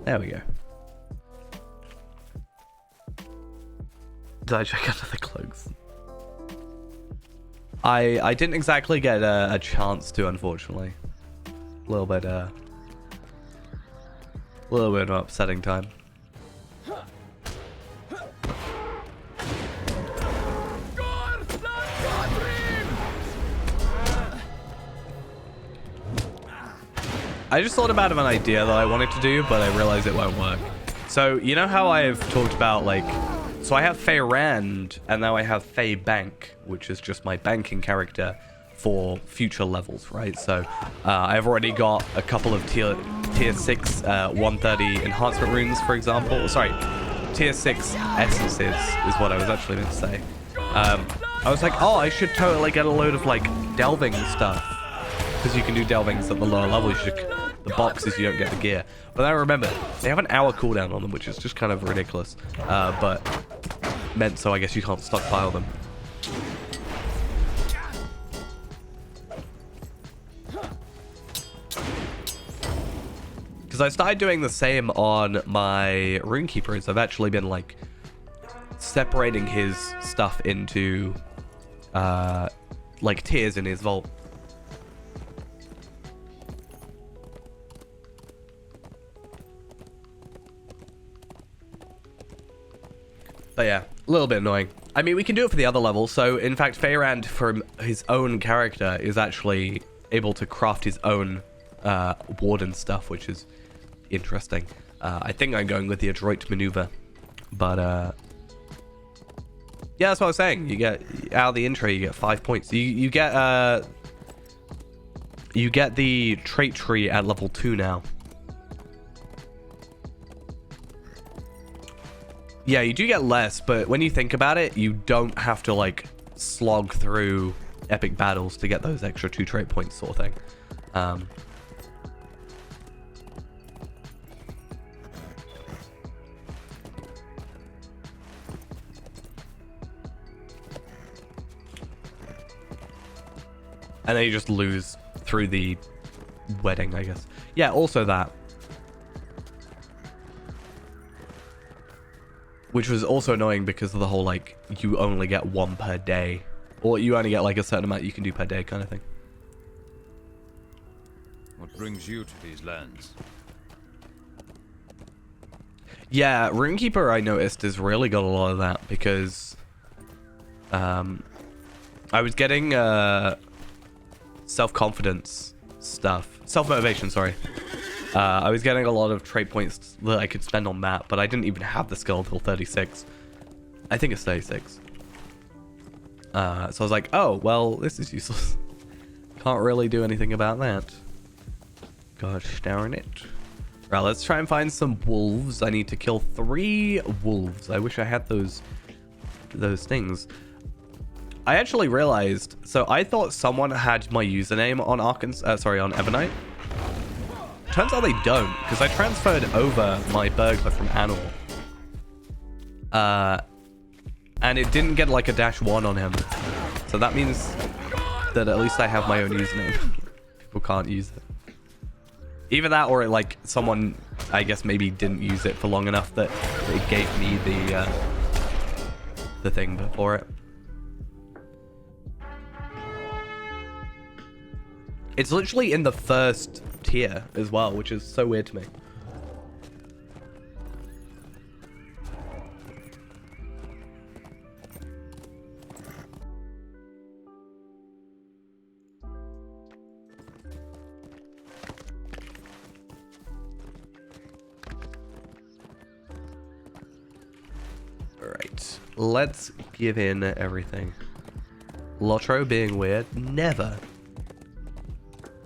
There we go. Did I check under the cloaks? I didn't exactly get a chance to, unfortunately. A little bit of upsetting time. I just thought about an idea that I wanted to do, but I realized it won't work. So, you know how I've talked about, like... So I have Faye Rand, and now I have Faye Bank, which is just my banking character for future levels, right? So, I've already got a couple of tier 6 130 enhancement runes, for example. Sorry, tier 6 essences is what I was actually meant to say. I was like, oh, I should totally get a load of, like, delving stuff. Because you can do delvings at the lower levels. The boxes, you don't get the gear. But I remember, they have an hour cooldown on them, which is just kind of ridiculous. But meant so I guess you can't stockpile them. Because I started doing the same on my Runekeeper. I've actually been, like, separating his stuff into, like, tiers in his vault. But yeah, a little bit annoying. I mean, we can do it for the other levels. So, in fact, Feyrand, from his own character, is actually able to craft his own warden stuff, which is interesting. I think I'm going with the adroit maneuver. But, yeah, that's what I was saying. You get, out of the intro, you get 5 points. You get the trait tree at level 2 now. Yeah, you do get less, but when you think about it, you don't have to, like, slog through epic battles to get those extra 2 trait points sort of thing. And then you just lose through the wedding, I guess. Yeah, also that. Which was also annoying because of the whole, like, you only get 1 per day. Or you only get, like, a certain amount you can do per day kind of thing. What brings you to these lands? Yeah, Runekeeper I noticed has really got a lot of that because I was getting self-confidence stuff. Self-motivation, sorry. I was getting a lot of trait points that I could spend on that, but I didn't even have the skill until 36. I think it's 36. So I was like, oh, well, this is useless. Can't really do anything about that. Gosh darn it. Right, let's try and find some wolves. I need to kill 3 wolves. I wish I had those things. I actually realized, so I thought someone had my username on on Evernight. Turns out they don't, because I transferred over my burglar from Animal. And it didn't get like a -1 on him. So that means that at least I have my own username. People can't use it. Either that or like someone, I guess, maybe didn't use it for long enough that it gave me the thing before it. It's literally in the first tier as well, which is so weird to me. Alright, let's give in everything. Lotro being weird? Never.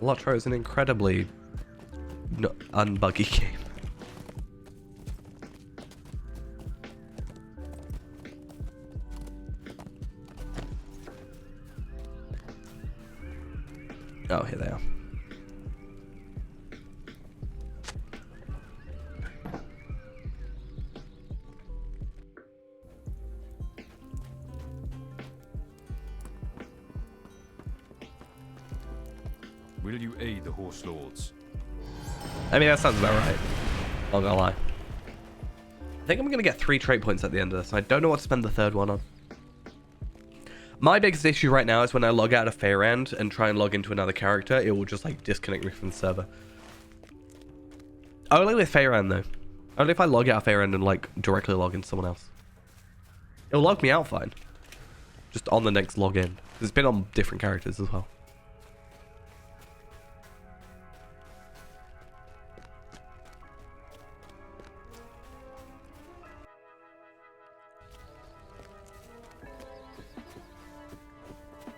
Lotro is an incredibly unbuggy game. Oh, here they are. Will you aid the horse lords? I mean, that sounds about right. Not gonna lie. I think I'm gonna get 3 trait points at the end of this. I don't know what to spend the 3rd one on. My biggest issue right now is when I log out of Faerand and try and log into another character, it will just like disconnect me from the server. Only with Faerand though. Only if I log out of Faerand and like directly log into someone else. It'll log me out fine. Just on the next login. It's been on different characters as well.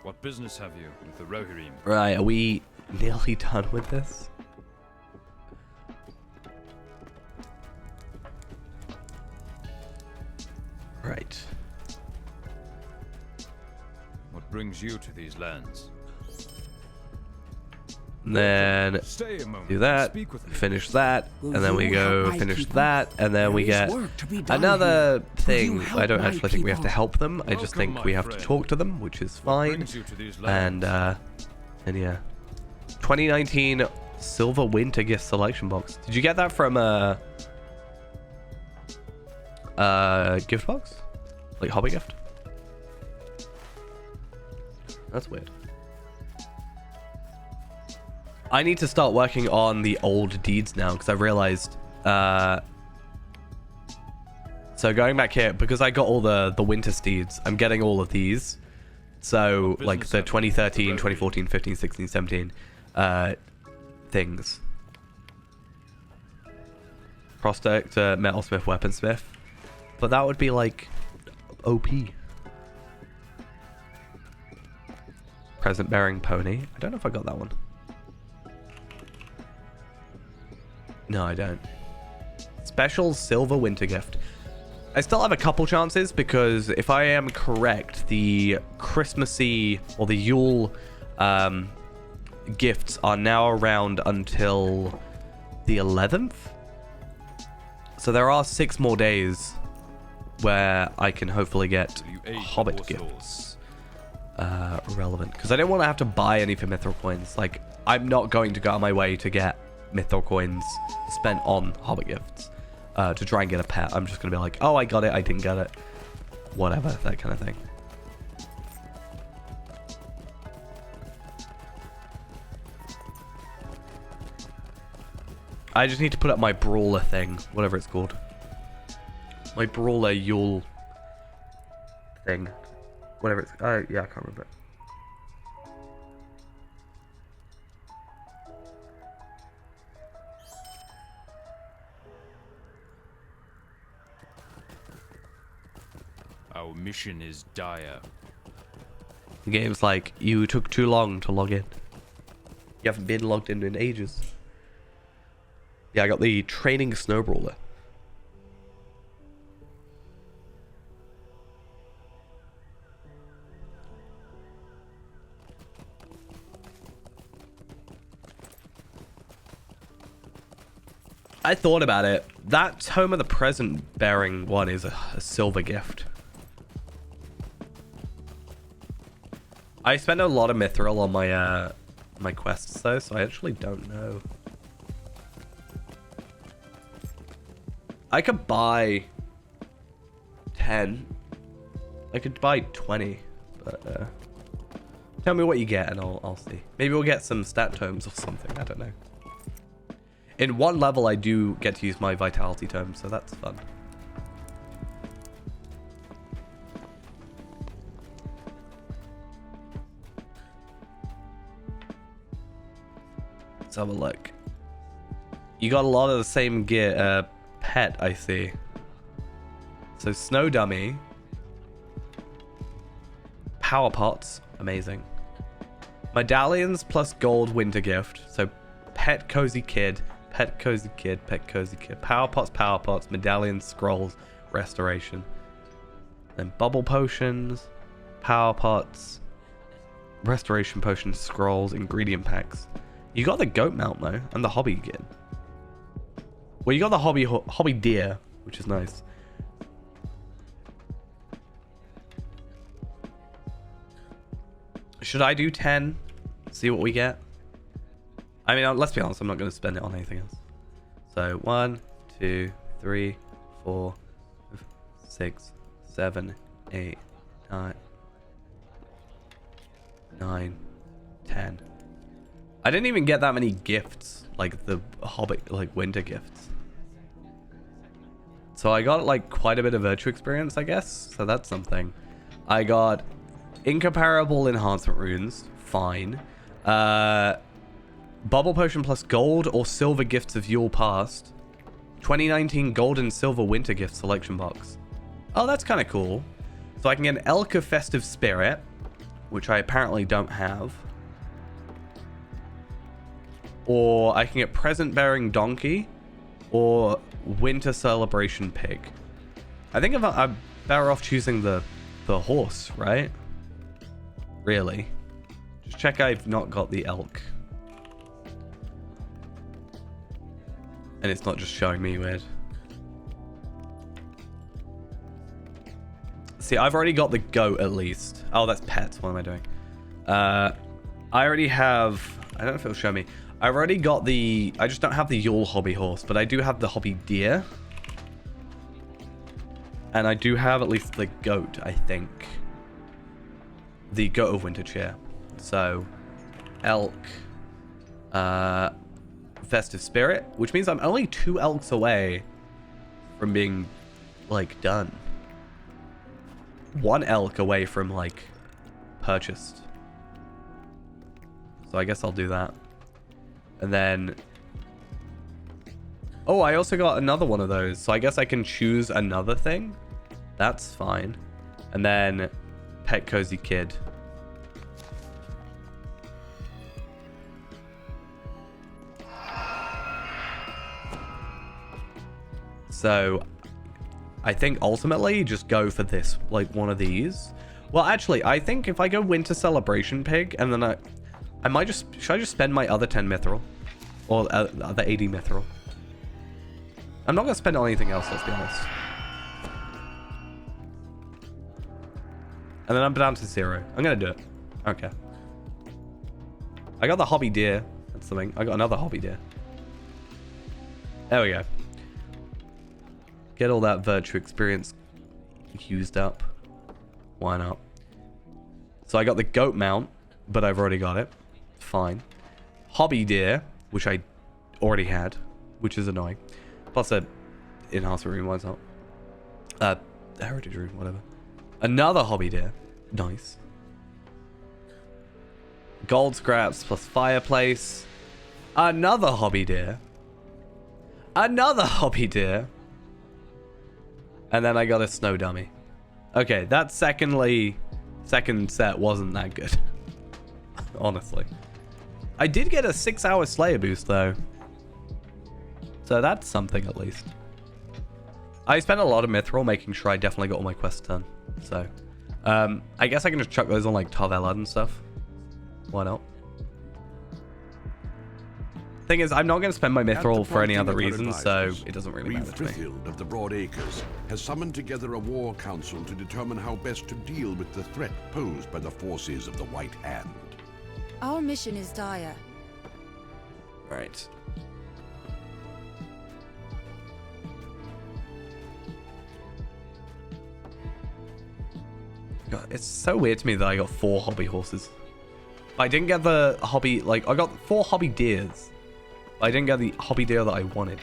What business have you with the Rohirrim? Right, are we nearly done with this? Right. What brings you to these lands? And then Stay a moment. do that, Speak with me. finish that, Will and then we you go help my finish people? that, and then we There is get work to be done another here. Will you thing. help I don't my actually think we have to people? help them. I just Welcome, think we my have to friend. talk to them, which is What fine. brings you to these lands? And yeah. 2019 Silver Winter Gift Selection Box. Did you get that from a gift box? Like hobby gift? That's weird. I need to start working on the old deeds now because I realized so going back here, because I got all the winter steeds, I'm getting all of these. So like the 2013, 2014, 15, 16, 17 things. Prospector, Metalsmith, Weaponsmith. But that would be like OP. Present bearing pony. I don't know if I got that one. No, I don't. Special silver winter gift. I still have a couple chances because if I am correct, the Christmassy or the Yule gifts are now around until the 11th. So there are 6 more days where I can hopefully get Hobbit gifts relevant. Because I don't want to have to buy any for Mithril coins. Like, I'm not going to go out of my way to get Mithril coins spent on Hobbit gifts to try and get a pet. I'm just going to be like, oh, I got it, I didn't get it. Whatever, that kind of thing. I just need to put up my brawler thing, whatever it's called. My brawler Yule thing. Whatever it's... yeah, I can't remember it. Our mission is dire. The game's like, you took too long to log in. You haven't been logged in ages. Yeah, I got the training snowbrawler. I thought about it. That Home of the Present bearing one is a silver gift. I spend a lot of mithril on my my quests though, so I actually don't know. I could buy 10. I could buy 20, but tell me what you get and I'll see. Maybe we'll get some stat tomes or something. I don't know. In one level, I do get to use my vitality tome, so that's fun. Let's have a look. You got a lot of the same gear. Pet, I see. So snow dummy. Power pots, amazing. Medallions plus gold winter gift. So pet cozy kid. Pet cozy kid, pet cozy kid. Power pots, medallions, scrolls, restoration. Then bubble potions, power pots, restoration potions, scrolls, ingredient packs. You got the goat mount though, and the hobby kid. Well, you got the hobby deer, which is nice. Should I do 10? See what we get? I mean, let's be honest, I'm not going to spend it on anything else. So 1, 2, 3, 4, 6, 7, 8, 9, 10. I didn't even get that many gifts, like the Hobbit, like winter gifts. So I got like quite a bit of virtue experience, I guess. So that's something. I got incomparable enhancement runes, fine. Bubble potion plus gold or silver gifts of Yule Past. 2019 gold and silver winter gift selection box. Oh, that's kind of cool. So I can get an Elk of Festive Spirit, which I apparently don't have. Or I can get Present Bearing Donkey or Winter Celebration Pig. I think I'm better off choosing the horse, right? Really. Just check I've not got the elk. And it's not just showing me weird. See, I've already got the goat at least. Oh, that's pets. What am I doing? I already have... I don't know if it'll show me. I've already got the... I just don't have the Yule hobby horse, but I do have the hobby deer. And I do have at least the goat, I think. The goat of winter cheer. So, elk. Festive Spirit, which means I'm only 2 elks away from being, like, done. 1 elk away from, like, purchased. So I guess I'll do that. And then... Oh, I also got another one of those. So I guess I can choose another thing. That's fine. And then Pet Cozy Kid. So I think ultimately just go for this, like one of these. Well, actually, I think if I go Winter Celebration Pig and then I might just, should I just spend my other 10 mithril? Or the other 80 mithril? I'm not going to spend it on anything else, let's be honest. And then I'm down to 0. I'm going to do it. Okay. I got the hobby deer. That's something. I got another hobby deer. There we go. Get all that virtue experience used up. Why not? So I got the goat mount, but I've already got it. Fine. Hobby deer, which I already had. which is annoying. Plus a enhancer room, why it's not? Heritage room, whatever. Another hobby deer. Nice. Gold scraps plus fireplace. Another hobby deer. Another hobby deer. And then I got a snow dummy. Okay, that second set wasn't that good. Honestly. I did get a 6-hour Slayer boost though. So that's something at least. I spent a lot of mithril making sure I definitely got all my quests done. So, I guess I can just chuck those on like Tarvelad and stuff. Why not? Thing is, I'm not going to spend my mithril for any other reason, so it doesn't really matter to me. Frithhild of the Broad Acres has summoned together a war council to determine how best to deal with the threat posed by the forces of the White Hand. Our mission is dire. Right. God, it's so weird to me that I got 4 hobby horses. I didn't get the hobby, like, I got 4 hobby deers. I didn't get the hobby deer that I wanted.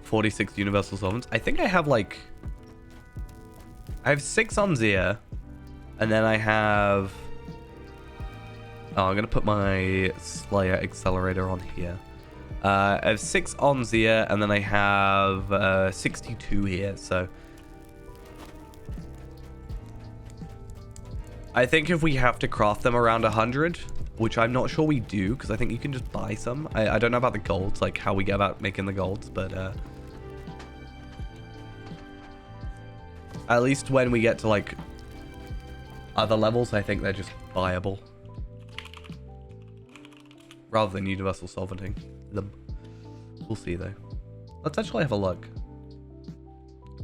$46 universal solvents. I think I have like... I have 6 on Zia. And then I have... Oh, I'm going to put my Slayer accelerator on here. I have 6 on Zia, and then I have 62 here, so... I think if we have to craft them around 100, which I'm not sure we do, because I think you can just buy some. I don't know about the golds, like how we get about making the golds, but at least when we get to like other levels, I think they're just buyable. Rather than universal solventing them. We'll see though. Let's actually have a look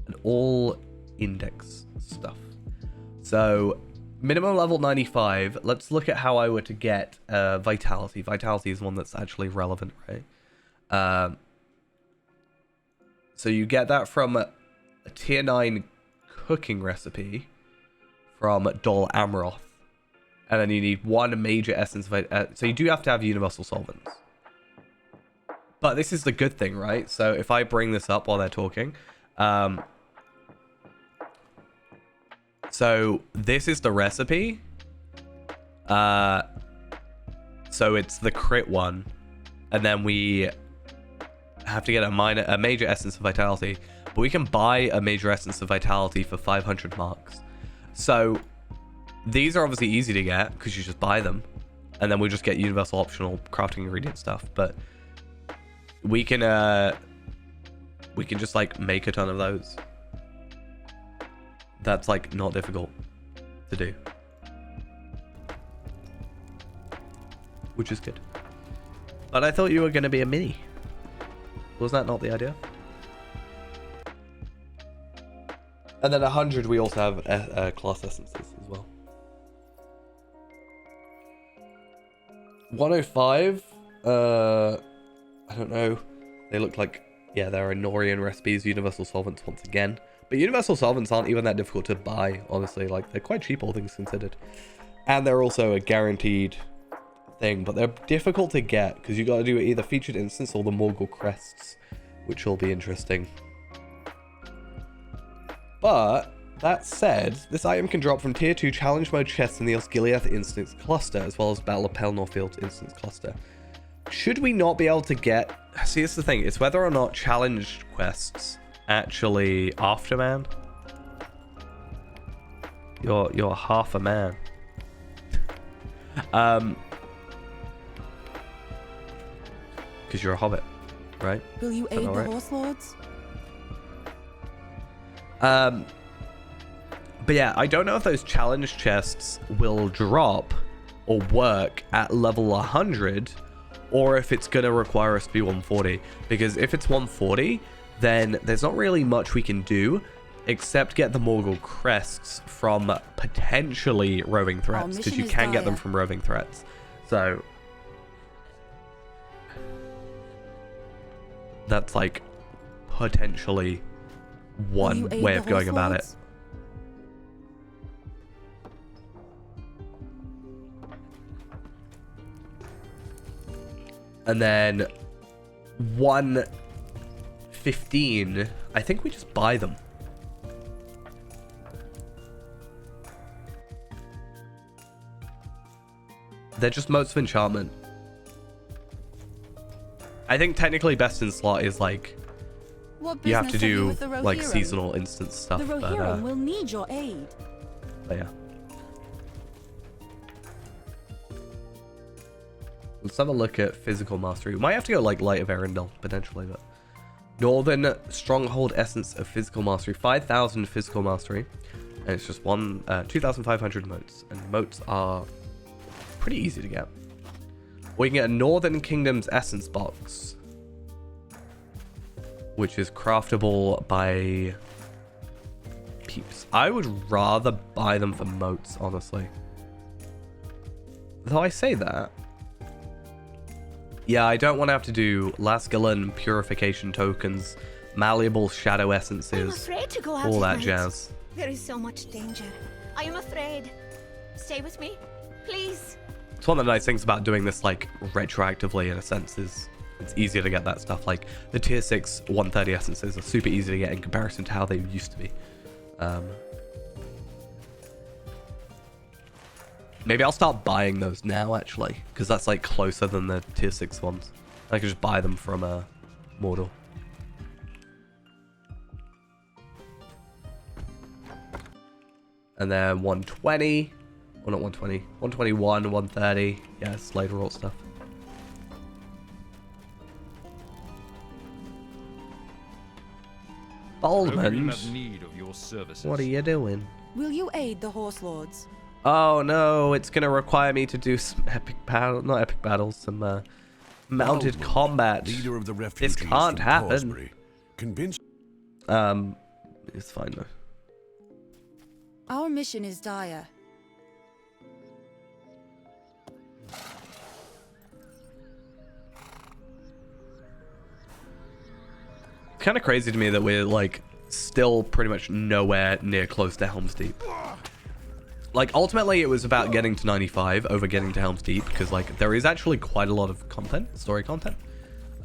at all index stuff. So minimum level 95. Let's look at how I were to get vitality. Vitality is one that's actually relevant, right? So you get that from a tier 9 cooking recipe from Dol Amroth. And then you need 1 major essence of so you do have to have universal solvents. But this is the good thing, right? So if I bring this up while they're talking, so this is the recipe. So it's the crit one, and then we have to get a major essence of vitality. But we can buy a major essence of vitality for 500 marks. So these are obviously easy to get because you just buy them, and then we just get universal optional crafting ingredient stuff. But we can just like make a ton of those. That's like not difficult to do, which is good. But I thought you were going to be a mini. Was that not the idea? And then 100 we also have class essences as well. 105, I don't know. They look like, yeah, they're Norian recipes, universal solvents once again. But universal solvents aren't even that difficult to buy, honestly. Like, they're quite cheap, all things considered. And they're also a guaranteed thing, but they're difficult to get because you got to do either featured instance or the Morgul crests, which will be interesting. But that said, this item can drop from tier 2 challenge mode chests in the Osgiliath instance cluster, as well as Battle of Pelennor Fields instance cluster. Should we not be able to get... See, it's the thing. It's whether or not challenge quests actually Afterman. You're half a man. Because you're a hobbit, right? Will you aid the Horse Lords? But yeah, I don't know if those challenge chests will drop or work at level 100, or if it's going to require us to be 140. Because if it's 140, then there's not really much we can do except get the Morgul crests from potentially roving threats, because you can get them from roving threats. So that's like potentially one way of going about it. And then 115, I think we just buy them. They're just motes of enchantment. I think technically best in slot is like What you have to business you do with the like Rohirrim? seasonal instance stuff. The Rohirrim will need your aid. But yeah. Let's have a look at physical mastery. We might have to go like Light of Arendelle potentially, but Northern Stronghold Essence of Physical Mastery, 5,000 physical mastery, and it's just 2,500 motes, and motes are pretty easy to get. We can get a Northern Kingdom's Essence box, which is craftable by peeps. I would rather buy them for motes, honestly. Though I say that. Yeah, I don't want to have to do Lascalan purification tokens, malleable shadow I'm essences, afraid to go out all at that night. jazz. There is so much danger. I am afraid. Stay with me, please. It's one of the nice things about doing this like retroactively in a sense is it's easier to get that stuff. Like the tier 6 130 essences are super easy to get in comparison to how they used to be. Maybe I'll start buying those now, actually, because that's like closer than the tier 6 ones. I can just buy them from Mordor. And then 120, or not 120, 121, 130. Yeah, it's later all stuff. Rohirrim Baldmans, have need of your services. what are you doing? Will you aid the Horse Lords? Oh no, it's gonna require me to do some epic battle, not epic battles, some mounted Baldwin, combat. leader of the refugees This can't from happen. Causbury, convinced It's fine though. Our mission is dire. Kind of crazy to me that we're like still pretty much nowhere near close to Helms Deep. Like ultimately it was about getting to 95 over getting to Helms Deep because like there is actually quite a lot of content, story content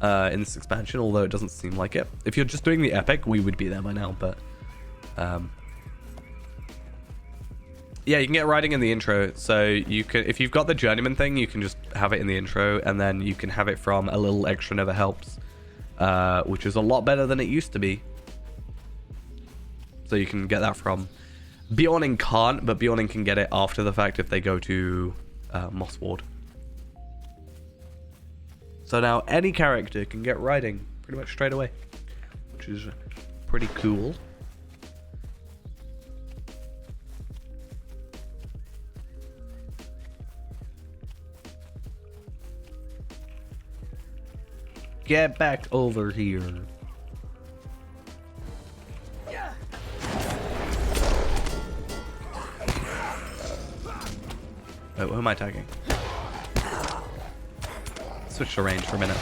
in this expansion, although it doesn't seem like it. If you're just doing the epic, we would be there by now, but yeah, you can get writing in the intro. So you can, if you've got the journeyman thing, you can just have it in the intro, and then you can have it from a little extra never helps, which is a lot better than it used to be. So you can get that from Bjorning can't, but Bjorning can get it after the fact if they go to Moss Ward. So now any character can get writing pretty much straight away, which is pretty cool. Get back over here. Wait, who am I tagging? Switch to range for a minute.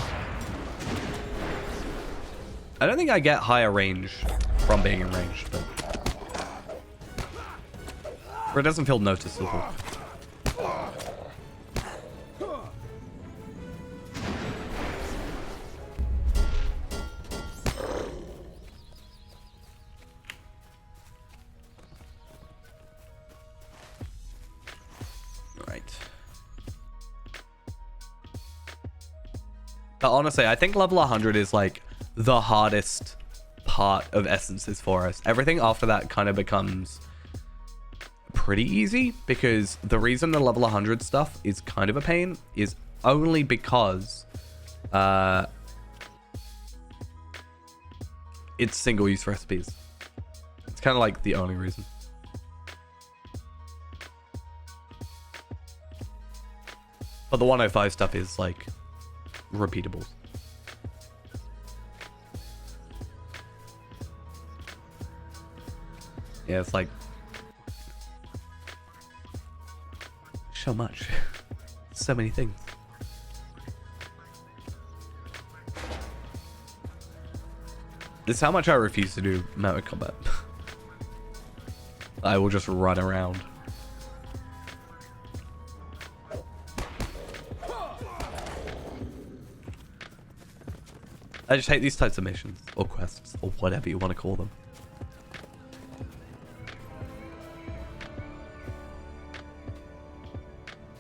I don't think I get higher range from being in range, but or it doesn't feel noticeable. But honestly, I think level 100 is like the hardest part of essences for us. Everything after that kind of becomes pretty easy, because the reason the level 100 stuff is kind of a pain is only because it's single-use recipes. It's kind of like the only reason. But the 105 stuff is like repeatables. Yeah, it's like so much. So many things. This is how much I refuse to do mounted combat. I will just run around. I just hate these types of missions or quests or whatever you want to call them.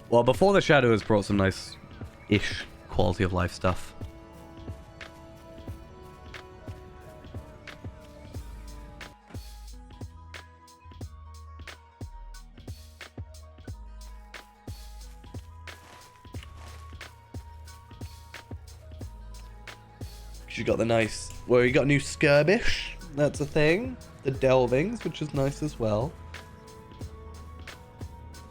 Well, Before the Shadow has brought some nice-ish quality of life stuff. You got the nice, well, you got a new skirmish. That's a thing. The delvings, which is nice as well.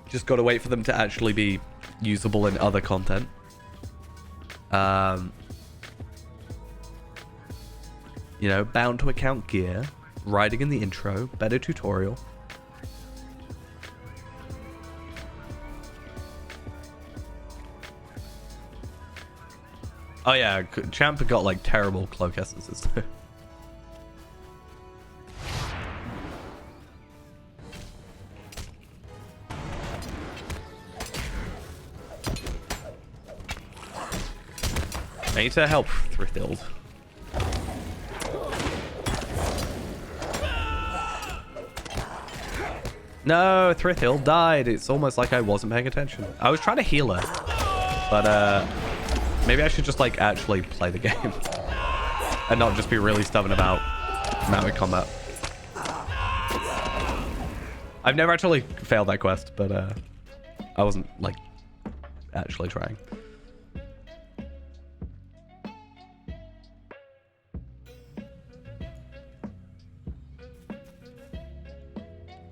Just got to wait for them to actually be usable in other content. You know, bound to account gear, riding in the intro, better tutorial. Oh yeah, Champ got like terrible cloak essences too. I need to help Thrithfield. No, Thrithfield died. It's almost like I wasn't paying attention. I was trying to heal her, but maybe I should just like actually play the game and not just be really stubborn about mounted combat. I've never actually failed that quest, but I wasn't like actually trying.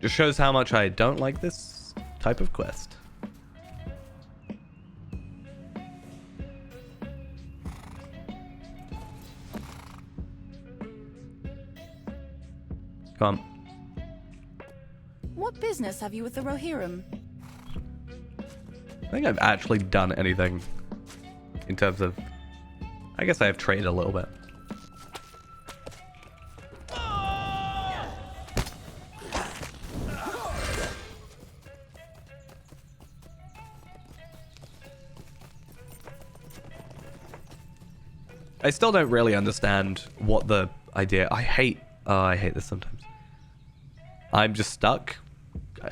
Just shows how much I don't like this type of quest. Come on. What business have you with the Rohirrim? I think I've actually done anything in terms of... I guess I have traded a little bit. I still don't really understand what the idea... I hate this sometimes. I'm just stuck.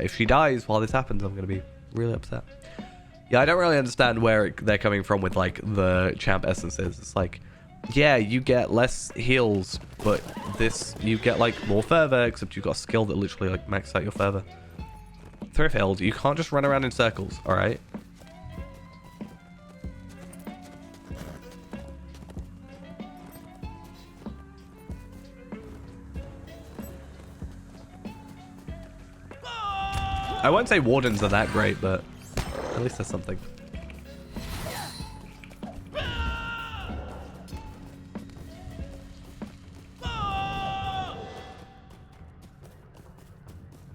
If she dies while this happens, I'm going to be really upset. Yeah, I don't really understand where they're coming from with, like, the champ essences. It's like, yeah, you get less heals, but this, you get, like, more fervor, except you've got a skill that literally, like, maxes out your fervor. Thrithfield, you can't just run around in circles, alright? I won't say wardens are that great, but at least there's something.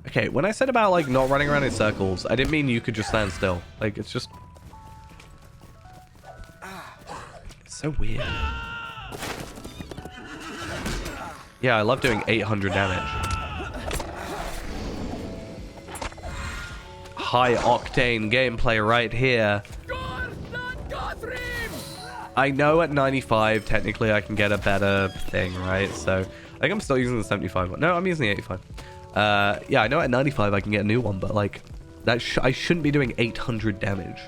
Okay, when I said about like not running around in circles, I didn't mean you could just stand still. Like, it's just... It's so weird. Yeah, I love doing 800 damage. High octane gameplay right here. I know at 95 technically I can get a better thing, right? So I think I'm still using the 75 one. No, I'm using the 85. Yeah, I know at 95 I can get a new one, but like that I shouldn't be doing 800 damage.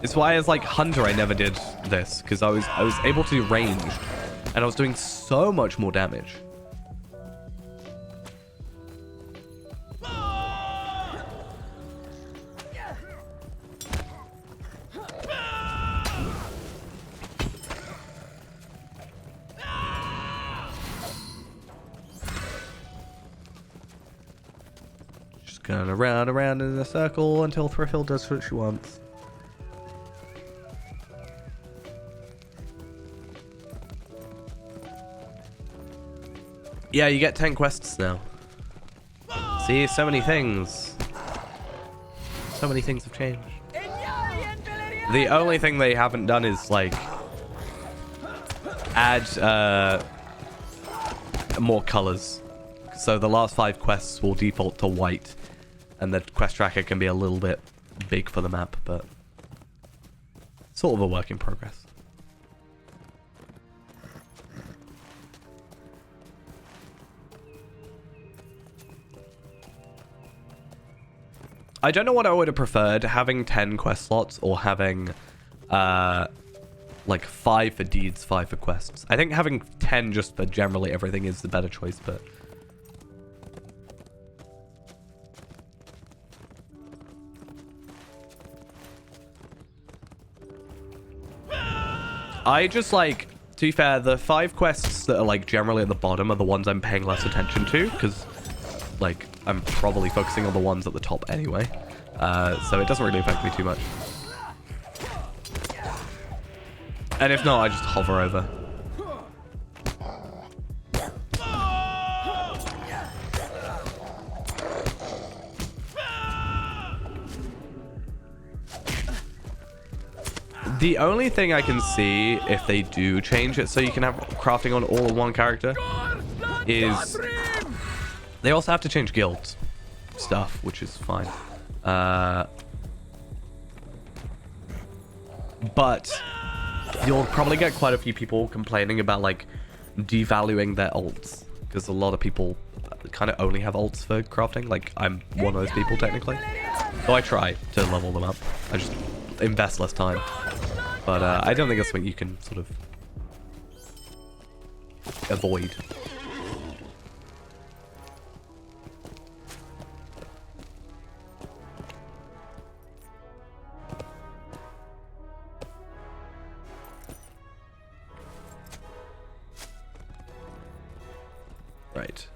It's why as like Hunter I never did this, because I was able to do ranged and I was doing so much more damage. Just going around in a circle until Thrithfield does what she wants. Yeah, you get 10 quests now. See, so many things. So many things have changed. The only thing they haven't done is, like, add, more colors. So the last 5 quests will default to white, and the quest tracker can be a little bit big for the map, but sort of a work in progress. I don't know what I would have preferred, having 10 quest slots or having like 5 for deeds, 5 for quests. I think having 10 just for generally everything is the better choice, but I just like, to be fair, the 5 quests that are like generally at the bottom are the ones I'm paying less attention to, because like I'm probably focusing on the ones at the top anyway, so it doesn't really affect me too much. And if not, I just hover over. The only thing I can see if they do change it so you can have crafting on all of one character is they also have to change guild stuff, which is fine. But you'll probably get quite a few people complaining about like devaluing their ults, because a lot of people kind of only have ults for crafting. Like I'm one of those people technically, so I try to level them up. I just invest less time, but I don't think that's something you can sort of avoid. Right.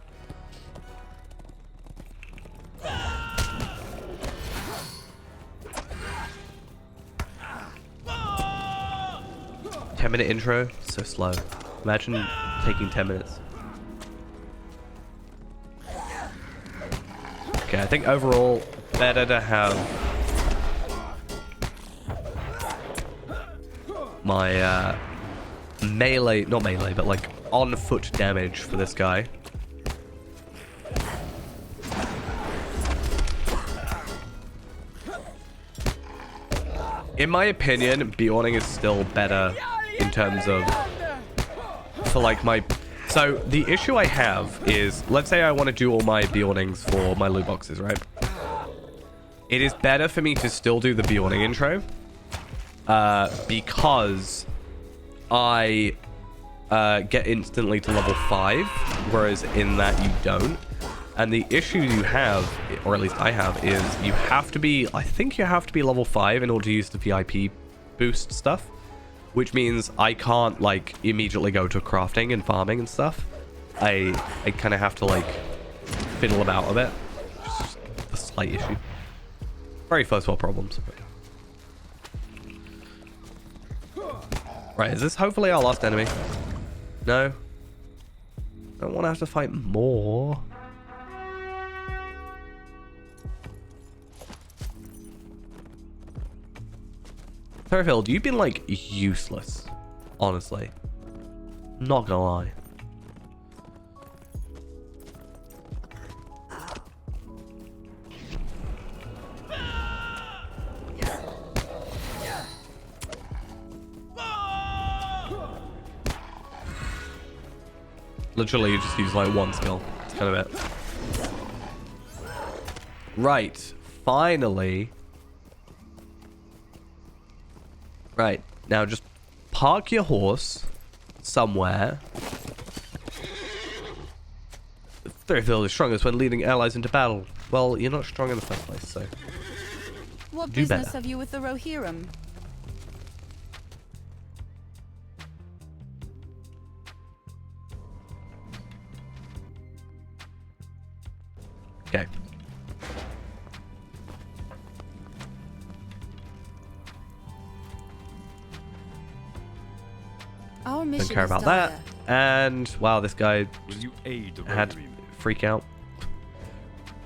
Ten-minute intro, so slow. Imagine taking 10 minutes. Okay, I think overall better to have my melee, not melee, but like on foot damage for this guy. In my opinion, Bjorning is still better in terms of, for like my, so the issue I have is, let's say I want to do all my Bjornings for my loot boxes, right? It is better for me to still do the Bjorning intro, because I get instantly to level 5, whereas in that you don't. And the issue you have, or at least I have, is you have to be, I think you have to be level 5 in order to use the VIP boost stuff, which means I can't like immediately go to crafting and farming and stuff. I kind of have to like fiddle about a bit. Just a slight issue. Very first world problems. Right, is this hopefully our last enemy? No? I don't want to have to fight more. Fairfield, you've been like useless, honestly. Not gonna lie. Literally, you just use like one skill. That's kind of it. Right, finally. Right, now just park your horse somewhere. Fairfield is strongest when leading allies into battle. Well, you're not strong in the first place, so What do business better. have you with the Rohirrim? Okay. Our mission Don't care is about dire. that. And wow, this guy Will you aid the had Rohirrim? freak out.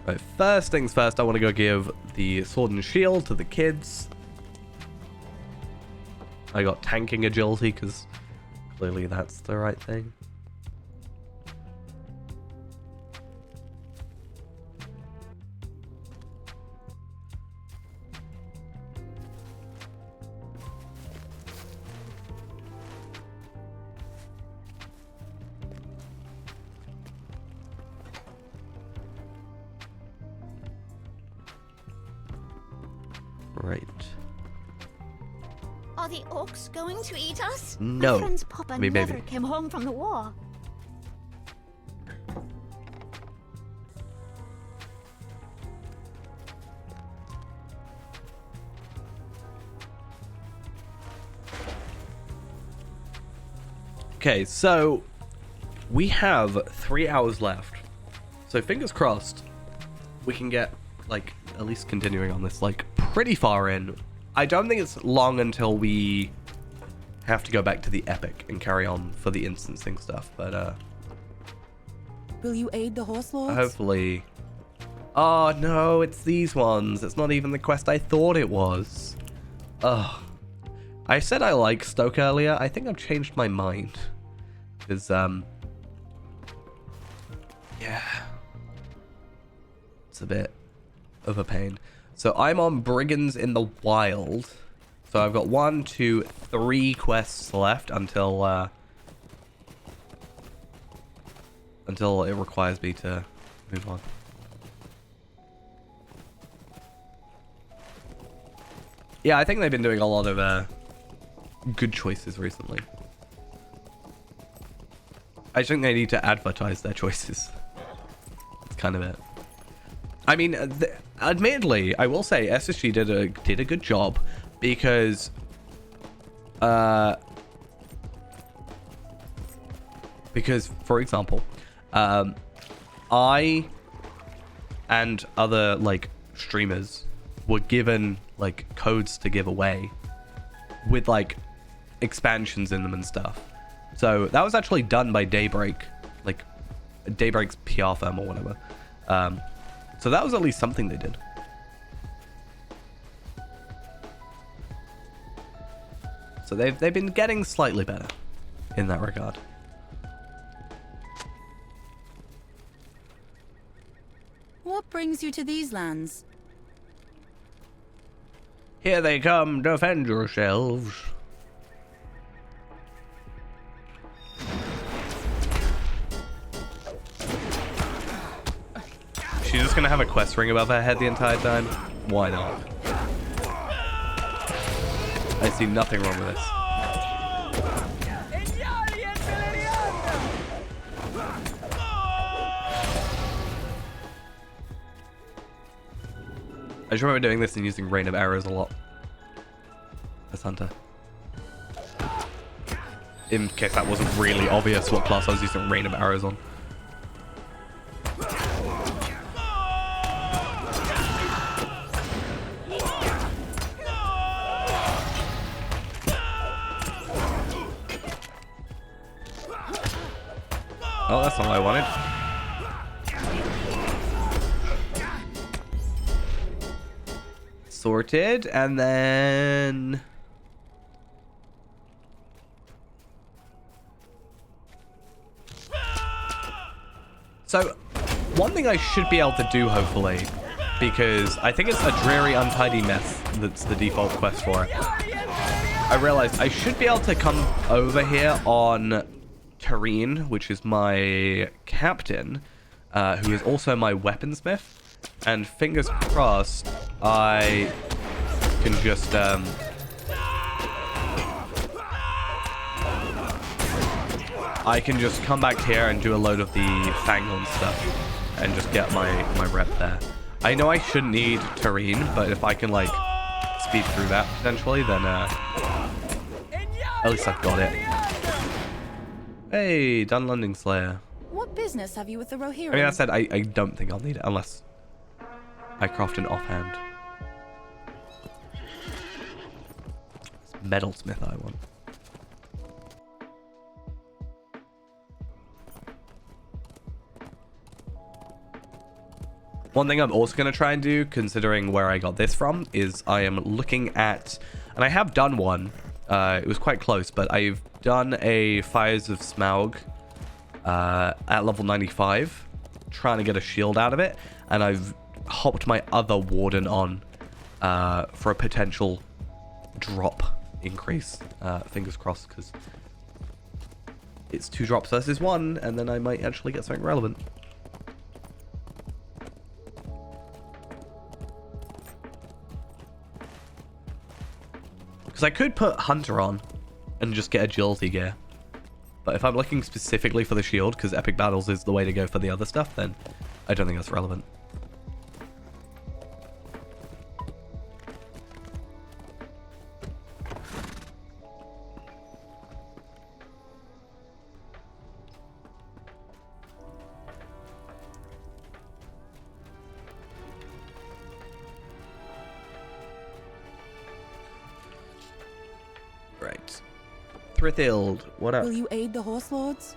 Right, first things first, I want to go give the sword and shield to the kids. I got tanking agility because clearly that's the right thing. Right. Are the orcs going to eat us? No. My friend's papa I mean, never maybe. came home from the war. Okay, so we have 3 hours left. So fingers crossed we can get, like, at least continuing on this, like, pretty far in. I don't think it's long until we have to go back to the epic and carry on for the instancing stuff, but Will you aid the horse lords? hopefully... Oh, no, it's these ones. It's not even the quest I thought it was. Ugh. I said I like Stoke earlier. I think I've changed my mind. Because, yeah. It's a bit of a pain. So I'm on Brigands in the Wild. So I've got 1, 2, 3 quests left until it requires me to move on. Yeah, I think they've been doing a lot of good choices recently. I think they need to advertise their choices. That's kind of it. I mean, admittedly, I will say SSG did a good job because for example, I and other like streamers were given like codes to give away with like expansions in them and stuff. So that was actually done by Daybreak, like Daybreak's PR firm or whatever. So that was at least something they did. So they've been getting slightly better in that regard. What brings you to these lands? Here they come, defend yourselves. She's just gonna have a quest ring above her head the entire time? Why not? I see nothing wrong with this. I just remember doing this and using Rain of Arrows a lot as Hunter. In case that wasn't really obvious what class I was using Rain of Arrows on. Oh, that's not what I wanted. Sorted, and then... So, one thing I should be able to do, hopefully, because I think it's a dreary, untidy mess that's the default quest for it. I realized I should be able to come over here on Tareen, which is my captain, who is also my weaponsmith, and fingers crossed I can just come back here and do a load of the Fanghorn stuff and just get my rep there. I know I shouldn't need Tareen, but if I can like speed through that potentially, then at least I've got it. Hey, Dunlending Slayer. What business have you with the Rohirrim? I mean, that said, I don't think I'll need it unless I craft an offhand. It's Metalsmith I want. One thing I'm also going to try and do, considering where I got this from, is I am looking at, and I have done one, it was quite close, but I've done a Fires of Smaug at level 95, trying to get a shield out of it, and I've hopped my other Warden on for a potential drop increase. Fingers crossed, because it's 2 drops versus 1, and then I might actually get something relevant. Because I could put Hunter on and just get agility gear. But if I'm looking specifically for the shield, because epic battles is the way to go for the other stuff, then I don't think that's relevant. Right. Thrithild, what up? Will you aid the horse lords?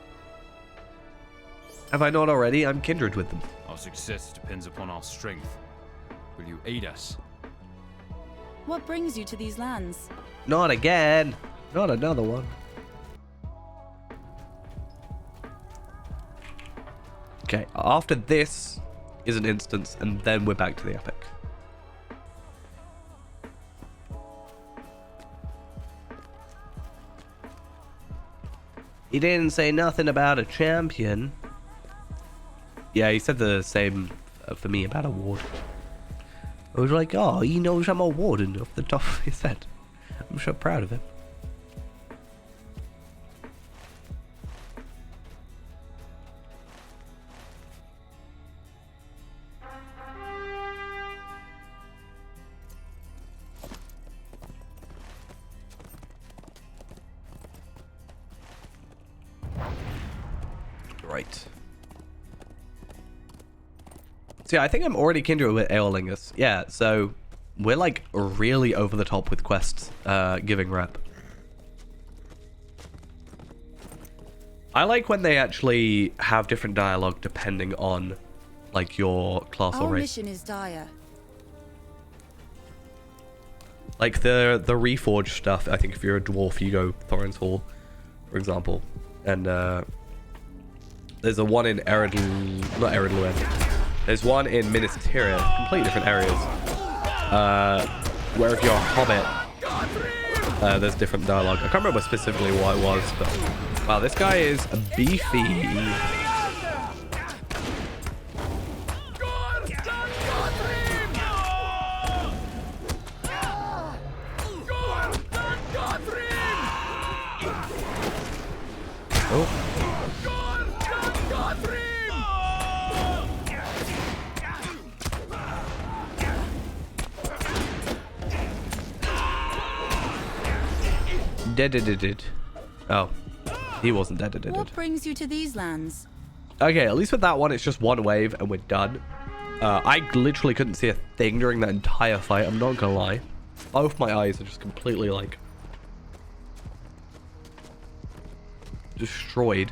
Have I not already? I'm kindred with them. Our success depends upon our strength. Will you aid us? What brings you to these lands? Not again. Not another one. Okay, after this is an instance, and then we're back to the epic. He didn't say nothing about a champion. Yeah, he said the same for me about a ward. I was like, oh, he knows I'm a warden off the top of his head. I'm so proud of him. Right. So yeah, I think I'm already kindred with Aeolingus. Yeah, so we're like really over the top with quests giving rep. I like when they actually have different dialogue depending on like your class or Our race. mission is dire. Like the reforged stuff, I think if you're a dwarf you go Thorin's Hall, for example. And there's a one in not Eredluin. There's one in Minas Tirith, completely different areas. Where if you're a hobbit, there's different dialogue. I can't remember specifically what it was, but wow, this guy is beefy. Oh. Dead. Oh, he wasn't dead. What brings you to these lands? Okay, at least with that one, it's just one wave and we're done. I literally couldn't see a thing during that entire fight. I'm not gonna lie. Both my eyes are just completely like destroyed.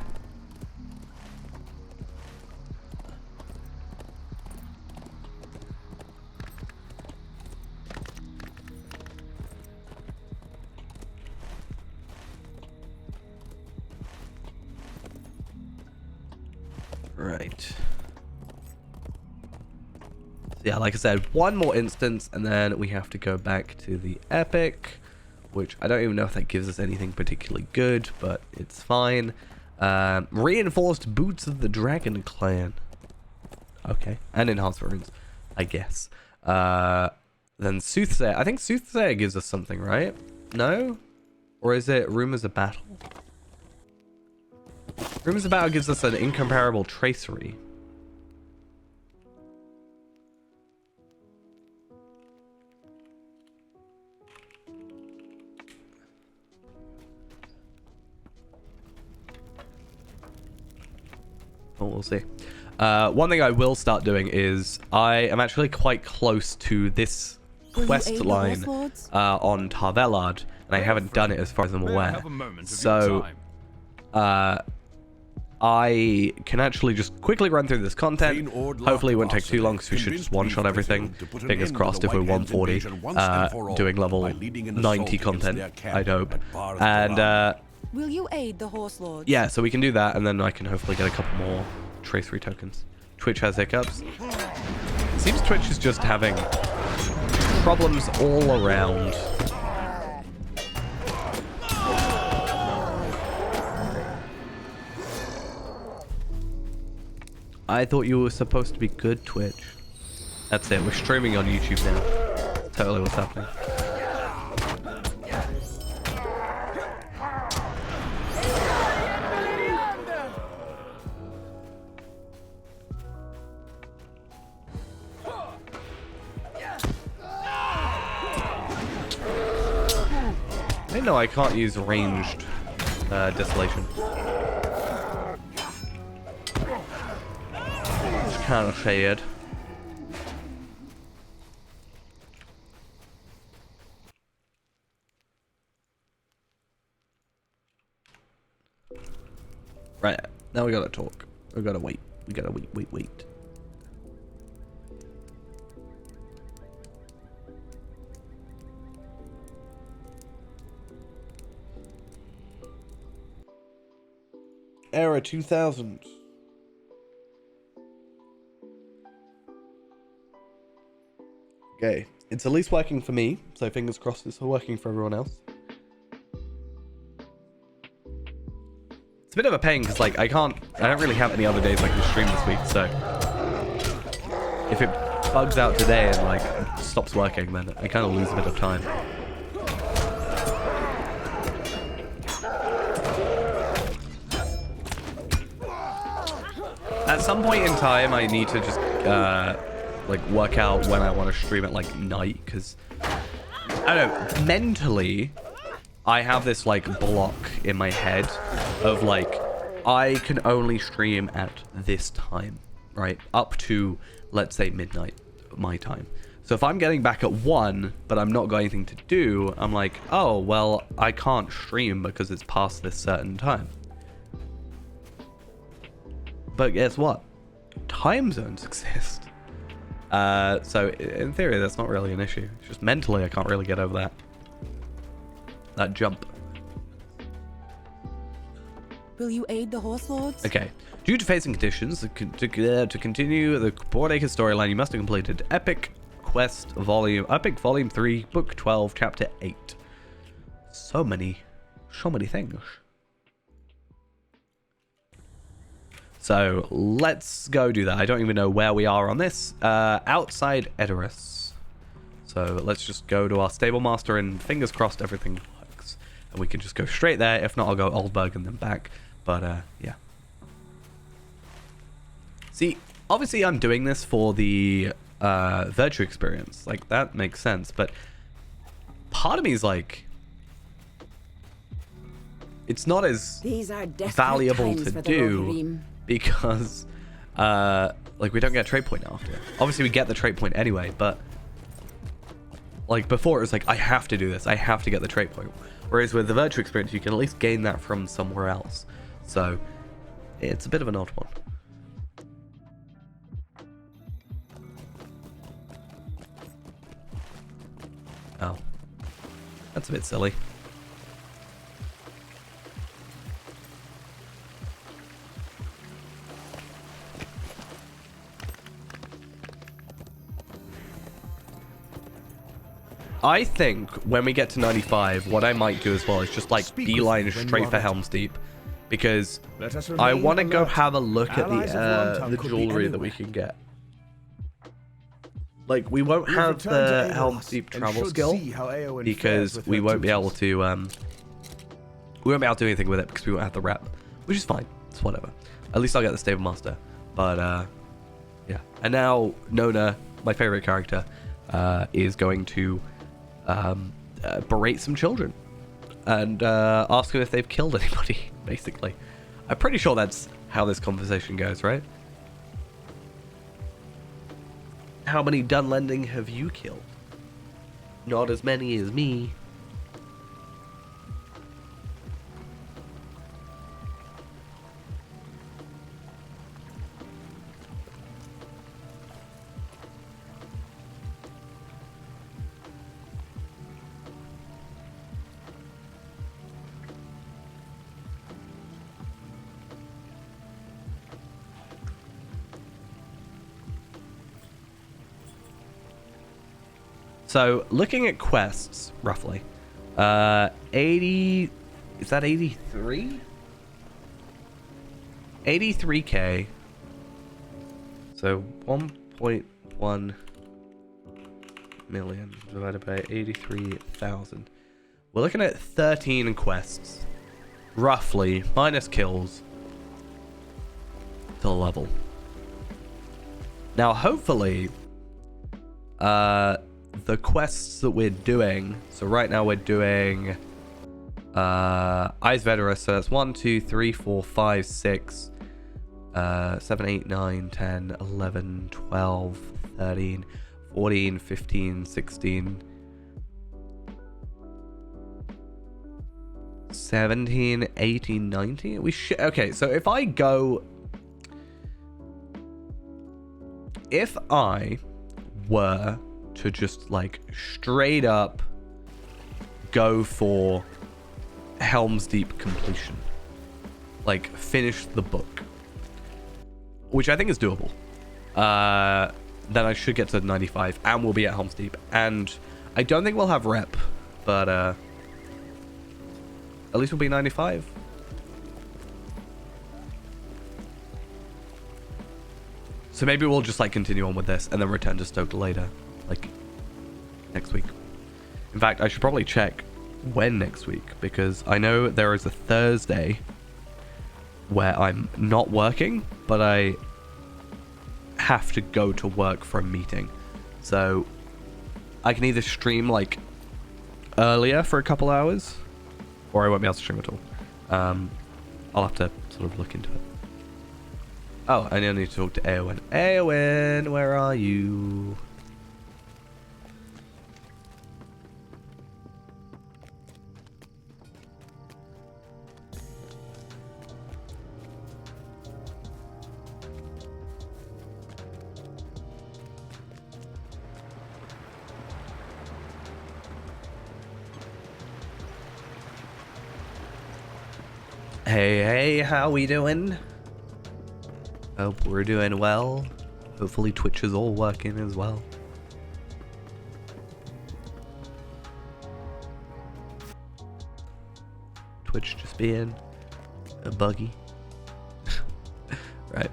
Right. Yeah, like I said, one more instance, and then we have to go back to the epic, which I don't even know if that gives us anything particularly good, but it's fine. Reinforced boots of the Dragon Clan. Okay, and enhanced runes, I guess. Then Soothsayer. I think Soothsayer gives us something, right? No? Or is it Rumors of Battle? Rumors of Battle gives us an incomparable tracery. Oh, we'll see. One thing I will start doing is I am actually quite close to this quest line on Tarvelard, and I haven't done it as far as I'm aware. So I can actually just quickly run through this content. Hopefully it won't take too long, because we should just one-shot everything. Fingers crossed if we're 140, doing level 90 content, I'd hope. And Will you aid the horse lords? yeah, so we can do that, and then I can hopefully get a couple more tracery tokens. Twitch has hiccups. It seems Twitch is just having problems all around. I thought you were supposed to be good, Twitch. That's it, we're streaming on YouTube now. That's totally what's happening. No, I can't use ranged distillation. It's kind of sad. Right, now we gotta talk. We gotta wait. We gotta wait. Era 2000. Okay, it's at least working for me, so fingers crossed it's working for everyone else. It's a bit of a pain because like I don't really have any other days like to stream this week, so if it bugs out today and like stops working, then I kind of lose a bit of time. At some point in time, I need to just like work out when I want to stream at like night, because I don't know, mentally I have this like block in my head of like I can only stream at this time, right? Up to, let's say, midnight my time. So if I'm getting back at 1 but I'm not got anything to do, I'm like, oh well, I can't stream because it's past this certain time. But guess what? Time zones exist. So in theory, that's not really an issue. It's just mentally, I can't really get over that jump. Will you aid the Horse Lords? Okay. Due to facing conditions, to continue the Broadacre storyline, you must have completed Epic Volume 3, Book 12, Chapter 8. So many things. So let's go do that. I don't even know where we are on this. Outside Edoras. So let's just go to our stable master and fingers crossed everything works. And we can just go straight there. If not, I'll go Oldburg and then back. But yeah. See, obviously I'm doing this for the virtue experience. Like, that makes sense. But part of me is like, it's not as valuable to do because like we don't get a trade point after. Obviously we get the trade point anyway, but like before it was like I have to do this, I have to get the trade point. Whereas with the virtue experience you can at least gain that from somewhere else. So it's a bit of an odd one. Oh, that's a bit silly. I think when we get to 95, what I might do as well is just like beeline straight for Helms Deep, because I want to go have a look at the jewelry that we can get. Like, we won't have the Helms Deep travel skill because we won't be able to do anything with it because we won't have the rep, which is fine. It's whatever. At least I'll get the stable master. But yeah. And now Nona, my favorite character, is going to berate some children and ask them if they've killed anybody, basically. I'm pretty sure that's how this conversation goes, right? How many Dunlending have you killed? Not as many as me. So, looking at quests, roughly, 80, is that 83? 83k, so 1.1 million divided by 83,000. We're looking at 13 quests, roughly, minus kills, to level. Now, hopefully, the quests that we're doing, so right now we're doing Eyes Veterus, so that's 1, 2, 3, 4, 5, 6, 7, 8, 9, 10, 11, 12, 13, 14, 15, 16, 17, 18, 19. We should. Okay, so if I were to just like straight up go for Helms Deep completion, like finish the book, which I think is doable, then I should get to 95 and we'll be at Helms Deep. And I don't think we'll have rep, but at least we'll be 95. So maybe we'll just like continue on with this and then return to Stoke later, like next week. In fact, I should probably check when next week, because I know there is a Thursday where I'm not working, but I have to go to work for a meeting. So I can either stream like earlier for a couple hours, or I won't be able to stream at all. I'll have to sort of look into it. Oh, I need to talk to Eowyn. Eowyn, where are you? Hey, how we doing? Hope we're doing well. Hopefully Twitch is all working as well. Twitch just being a buggy. Right.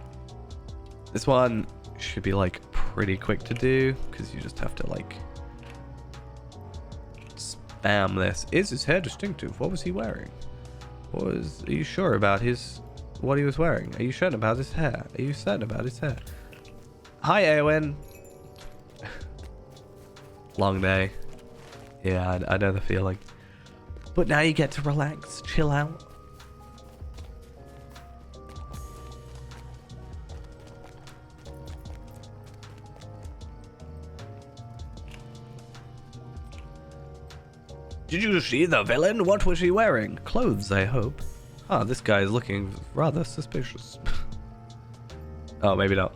This one should be like pretty quick to do, because you just have to like spam this. Is his hair distinctive? What was he wearing? Are you sure about what he was wearing? Are you certain about his hair? Are you certain about his hair? Hi, Eowyn. Long day. Yeah, I know the feeling. But now you get to relax, chill out. Did you see the villain? What was he wearing? Clothes, I hope. Ah, this guy is looking rather suspicious. Oh, maybe not.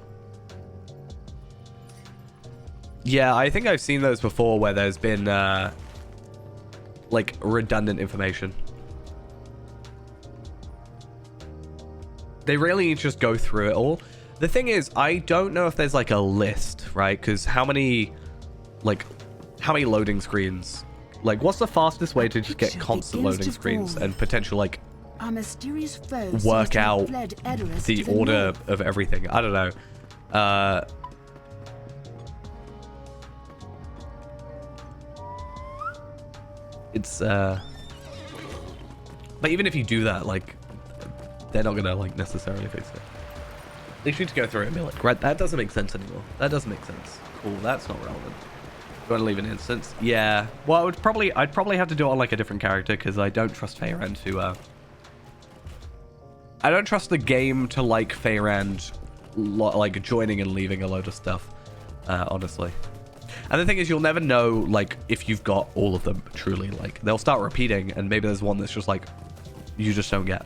Yeah, I think I've seen those before where there's been, like, redundant information. They really need to just go through it all. The thing is, I don't know if there's, like, a list, right? Because how many loading screens? Like, what's the fastest way to just get constant loading screens and potential, like, Our mysterious foe work out the order of everything? I don't know. It's, but even if you do that, like, they're not gonna, like, necessarily fix it. They need to go through it and be like, right, that doesn't make sense anymore. That doesn't make sense. Cool, that's not relevant. You want to leave an instance? Yeah. Well, I'd probably have to do it on like a different character, because I don't trust Feyrand to I don't trust the game to like Feyrand like joining and leaving a load of stuff, honestly. And the thing is, you'll never know like if you've got all of them truly. Like they'll start repeating, and maybe there's one that's just like you just don't get.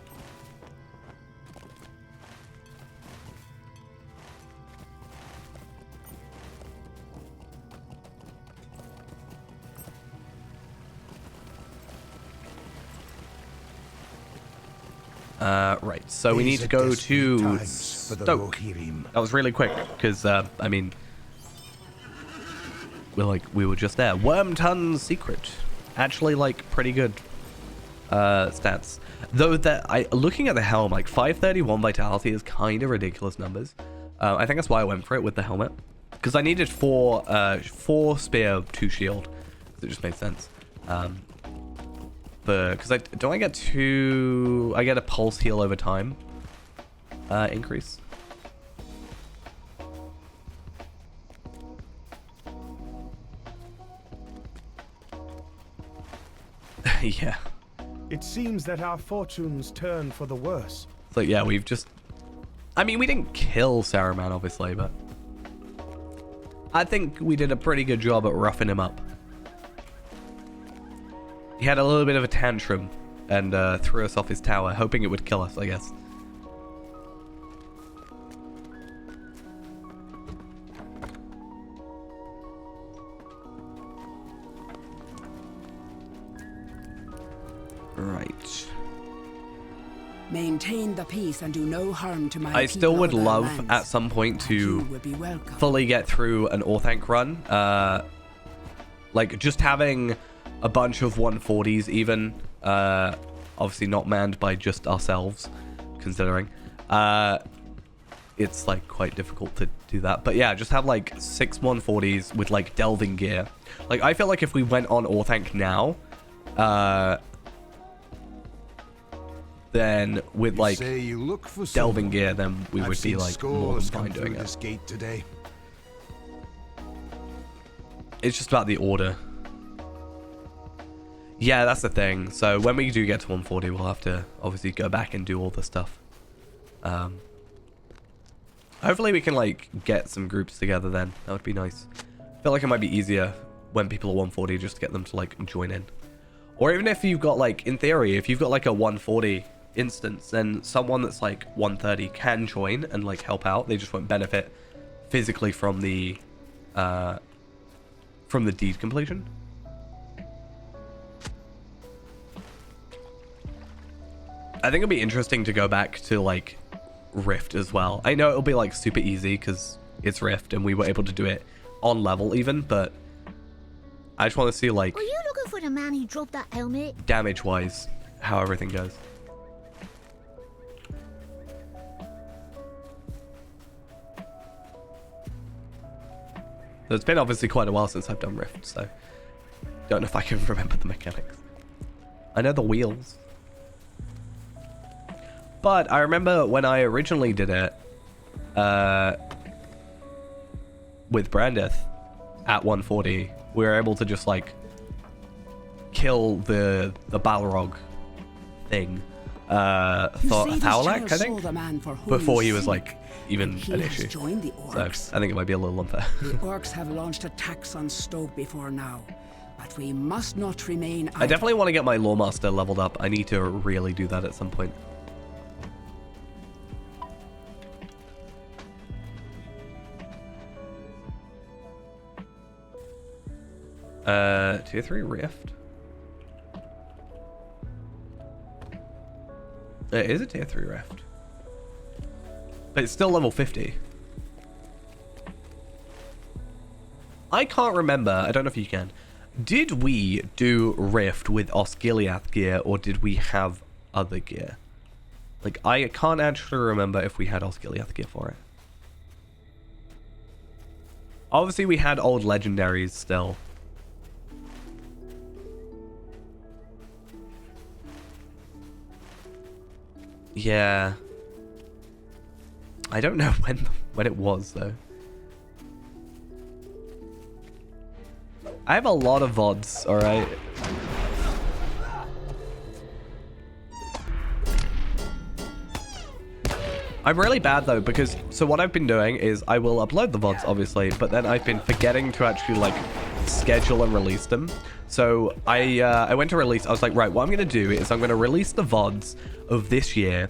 Right, so we need to go to Stoke. That was really quick, because, I mean, we were just there. Wormton's Secret. Actually, like, pretty good, stats. Though, looking at the helm, like, 531 Vitality is kind of ridiculous numbers. I think that's why I went for it with the helmet. Because I needed 4 spear, 2 shield. It just made sense. Because I get a pulse heal over time increase. Yeah, It seems that our fortunes turn for the worse. So yeah, we've just... I mean, we didn't kill Saruman, obviously, but... I think we did a pretty good job at roughing him up. He had a little bit of a tantrum and threw us off his tower, hoping it would kill us, I guess. Right. Maintain the peace and do no harm to my I still people would or their love lands, at some point and you to will be welcome. fully get through an Orthanc run. Like just having a bunch of 140s even, obviously not manned by just ourselves, considering. It's like quite difficult to do that. But yeah, just have like 6 140s with like delving gear. Like I feel like if we went on Orthanc now, then with like Say you look for delving someone. gear, then we I've would be seen like more than scores fine come doing through it. this gate today. It's just about the order. Yeah, that's the thing. So when we do get to 140, we'll have to obviously go back and do all the stuff. Hopefully we can like get some groups together then. That would be nice. I feel like it might be easier when people are 140 just to get them to like join in. Or even if you've got like, in theory, if you've got like a 140 instance, then someone that's like 130 can join and like help out. They just won't benefit physically from the deed completion. I think it'll be interesting to go back to like Rift as well. I know it'll be like super easy because it's Rift and we were able to do it on level even, but I just want to see like Were you looking for the man who dropped that helmet? damage wise how everything goes. So it's been obviously quite a while since I've done Rift, so don't know if I can remember the mechanics. I know the wheels. But I remember when I originally did it with Brandith at 140, we were able to just like kill the Balrog thing, Thorlak, I think, before he was like even an issue. So I think it might be a little unfair. The orcs have launched attacks on Stoke before now, but we must not remain idle. I definitely want to get my Lawmaster leveled up. I need to really do that at some point. Tier 3 Rift. It is a tier 3 Rift. But it's still level 50. I can't remember. I don't know if you can. Did we do Rift with Osgiliath gear or did we have other gear? Like, I can't actually remember if we had Osgiliath gear for it. Obviously, we had old legendaries still. Yeah. I don't know when it was though. I have a lot of VODs, alright? I'm really bad though because so what I've been doing is I will upload the VODs obviously, but then I've been forgetting to actually like schedule and release them. So I went to release, I was like, right, what I'm going to do is I'm going to release the VODs of this year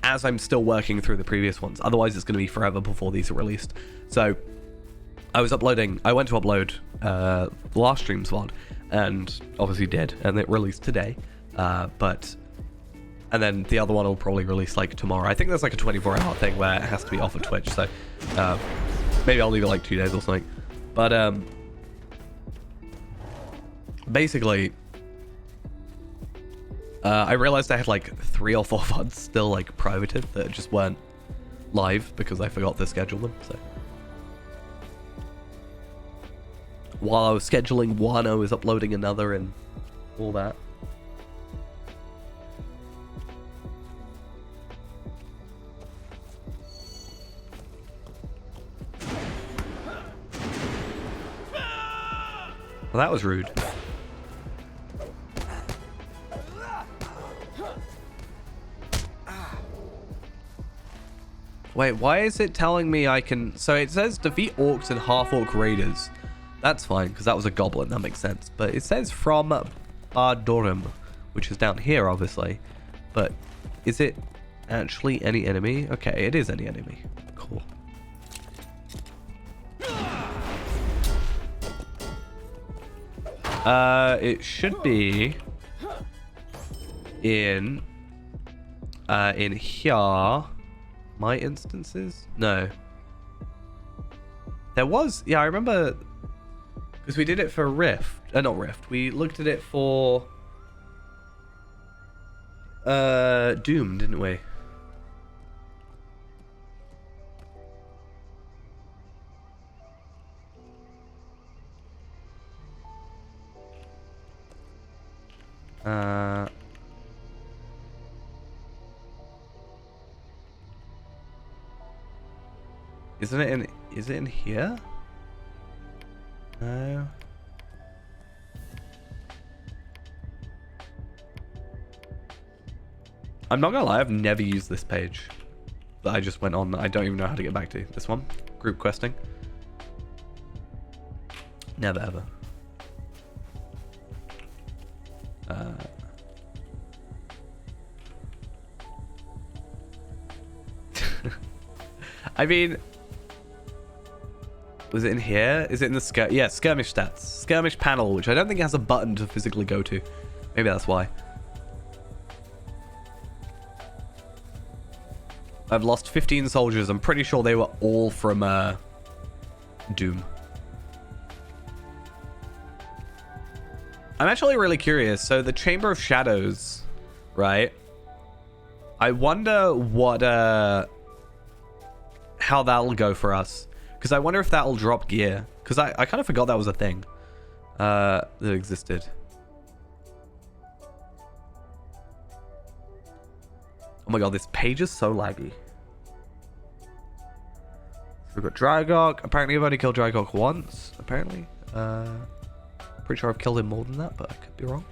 as I'm still working through the previous ones. Otherwise, it's going to be forever before these are released. So I went to upload the last stream's VOD and obviously did, and it released today. And then the other one will probably release like tomorrow. I think there's like a 24-hour thing where it has to be off of Twitch. So maybe I'll leave it like 2 days or something. But basically, I realized I had like 3 or 4 VODs still like privated that just weren't live because I forgot to schedule them. So while I was scheduling one, I was uploading another and all that. Well, that was rude. Wait, why is it telling me I can... So it says defeat orcs and half-orc raiders. That's fine, because that was a goblin. That makes sense. But it says from Bardorum, which is down here, obviously. But is it actually any enemy? Okay, it is any enemy. Cool. It should be in here. My instances? No. There was, yeah, I remember, because we did it for Rift. Not Rift. We looked at it for Doom, didn't we? Isn't it in, is it in here? No. I'm not gonna lie, I've never used this page that I just went on. I don't even know how to get back to. This one? Group questing? Never ever. I mean, was it in here? Is it in the yeah, skirmish stats? Skirmish panel, which I don't think has a button to physically go to. Maybe that's why. I've lost 15 soldiers. I'm pretty sure they were all from Doom. I'm actually really curious. So the Chamber of Shadows, right? I wonder what how that'll go for us, because I wonder if that'll drop gear, because I kind of forgot that was a thing that existed. Oh my god, this page is so laggy. So we've got Drygok. Apparently I've only killed Drygok once, apparently. Pretty sure I've killed him more than that, but I could be wrong.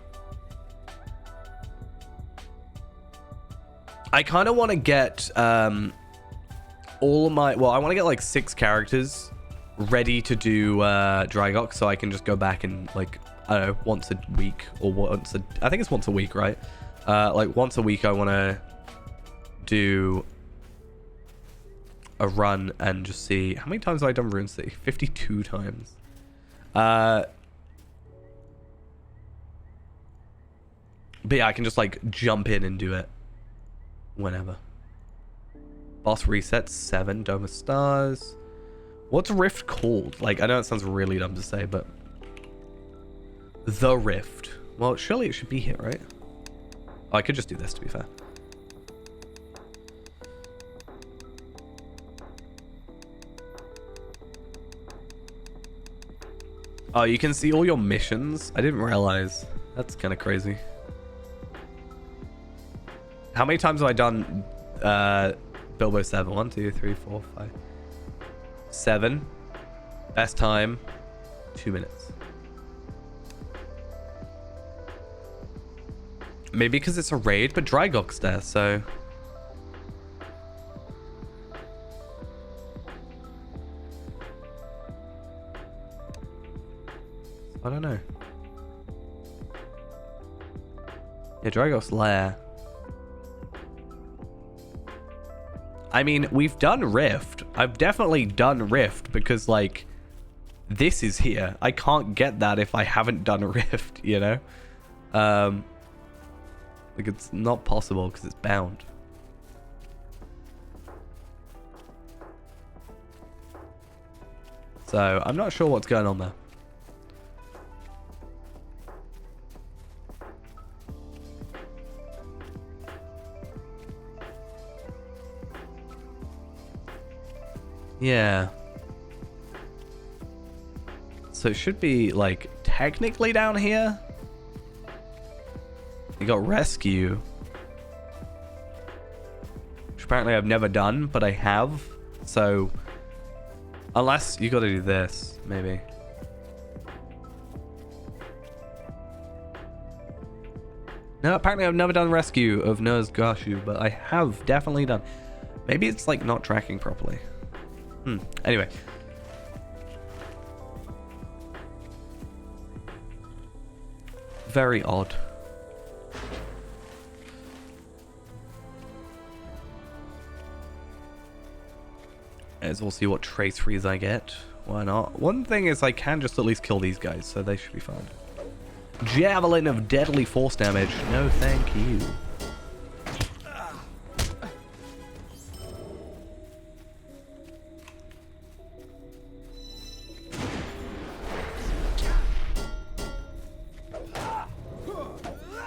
I kind of want to get all of my... Well, I want to get like 6 characters ready to do Drygok, so I can just go back and, like, I don't know, once a week or once a... I think it's once a week, right? Like, once a week I want to do a run and just see... How many times have I done Rune City? 52 times. But yeah, I can just, like, jump in and do it whenever. Boss resets 7 Dome of Stars. What's Rift called? Like, I know it sounds really dumb to say, but the Rift. Well, surely it should be here, right? Oh, I could just do this, to be fair. Oh, you can see all your missions? I didn't realize. That's kind of crazy. How many times have I done Bilbo 7? 1, 2, 3, 4, 5, 7. Best time 2 minutes. Maybe because it's a raid, but Drygok's there, so I don't know. Yeah, Drygok's lair. I mean, we've done Rift. I've definitely done Rift because, like, this is here. I can't get that if I haven't done Rift, you know? Like, it's not possible because it's bound. So, I'm not sure what's going on there. Yeah. So it should be, like, technically down here. You got rescue. Which apparently I've never done, but I have. So, unless you gotta do this, maybe. No, apparently I've never done rescue of Nurse Gashu, but I have definitely done. Maybe it's like not tracking properly. Anyway. Very odd. As we'll see what trace freeze I get. Why not? One thing is I can just at least kill these guys, so they should be fine. Javelin of deadly force damage. No, thank you.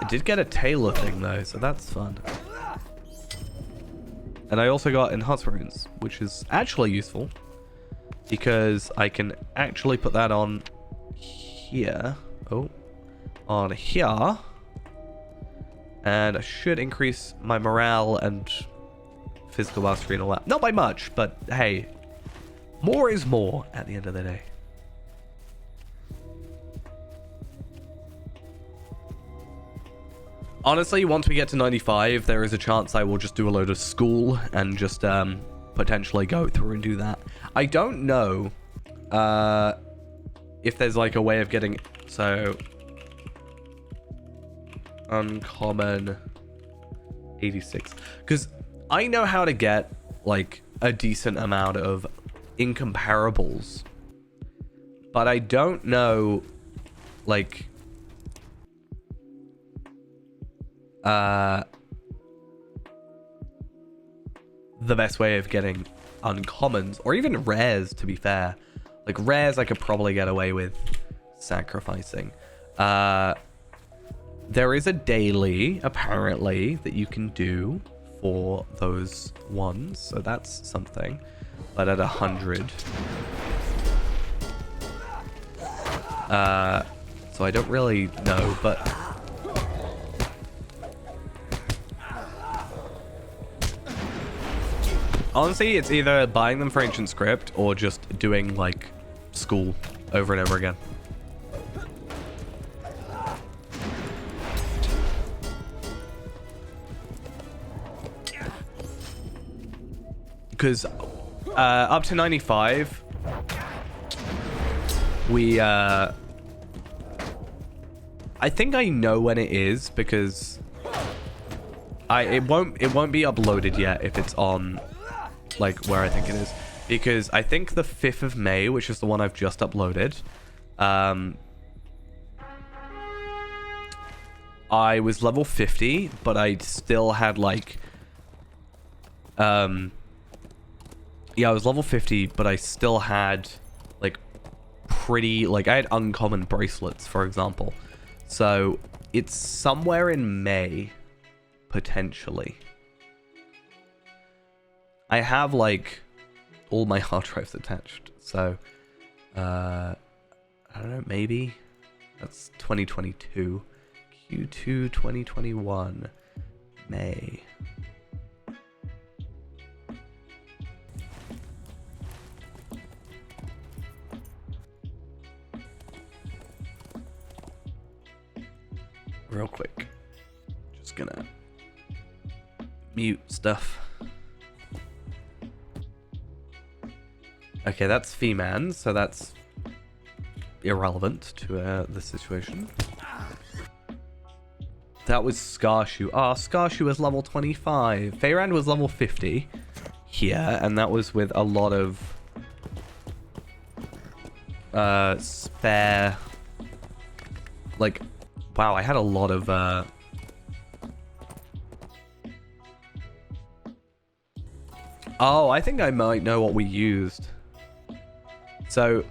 I did get a Taylor thing though, so that's fun. And I also got enhanced runes, which is actually useful because I can actually put that on here. Oh, on here. And I should increase my morale and physical mastery and all that. Not by much, but hey, more is more at the end of the day. Honestly, once we get to 95, there is a chance I will just do a load of school and just potentially go through and do that. I don't know if there's like a way of getting... So, uncommon 86. Because I know how to get like a decent amount of incomparables. But I don't know like... the best way of getting uncommons or even rares, to be fair. Like rares I could probably get away with sacrificing. There is a daily apparently that you can do for those ones, so that's something. But at 100 so I don't really know, but honestly, it's either buying them for Ancient Script or just doing, like, school over and over again. Because up to 95, we... I think I know when it is because it won't be uploaded yet if it's on... like where I think it is, because I think the 5th of May, which is the one I've just uploaded, I was level 50, but I still had like yeah, I was level 50, but I still had like pretty, like I had uncommon bracelets, for example. So it's somewhere in May potentially. I have, like, all my hard drives attached, so, I don't know, maybe? That's 2022. Q2 2021. May. Real quick. Just gonna mute stuff. Okay, that's Fee-Man, so that's irrelevant to the situation. That was Scarshoe. Ah, Scarshoe was level 25. Feyrand was level 50 here, and that was with a lot of spare... Like, wow, I had a lot of... Oh, I think I might know what we used. So,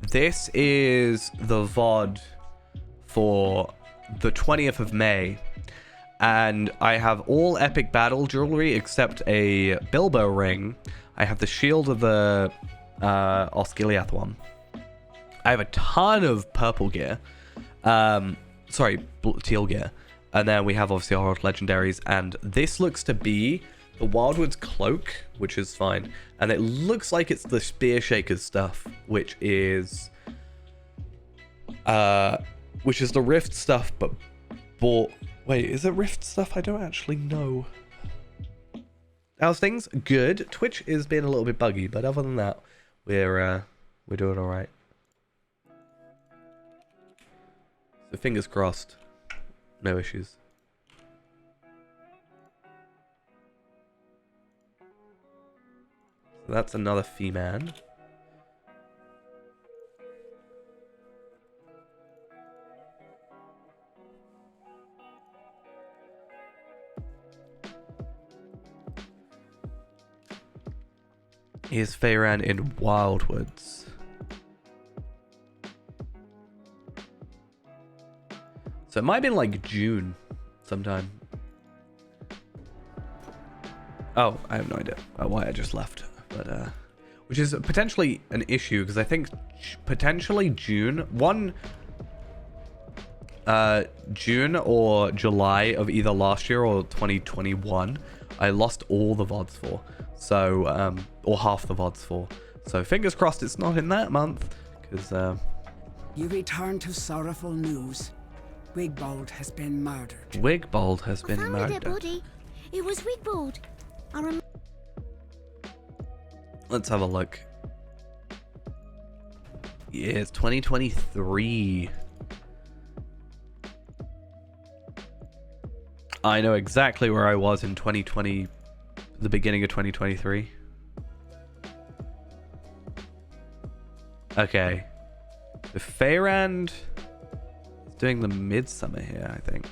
this is the VOD for the 20th of May, and I have all epic battle jewelry except a Bilbo ring. I have the shield of the Osgiliath one. I have a ton of purple gear. Sorry, teal gear. And then we have obviously our legendaries, and this looks to be the Wildwood's Cloak, which is fine. And it looks like it's the Spear Shaker's stuff, which is the Rift stuff, but bought... Wait, is it Rift stuff? I don't actually know. How's things? Good. Twitch is being a little bit buggy, but other than that, we're doing all right. So fingers crossed, no issues. So that's another fee-man. Here's Feyran in Wildwoods. So it might have been like June sometime. Oh, I have no idea why I just left. But which is potentially an issue because I think potentially June or July of either last year or 2021 I lost all the VODs for. So or half the VODs for. So fingers crossed it's not in that month because You return to sorrowful news. Wigbold has been murdered. Wigbold has been found a murdered. dead body. It was Wigbold. Let's have a look. Yeah, it's 2023. I know exactly where I was in 2020, the beginning of 2023. Okay. The Feyrand is doing the Midsummer here, I think.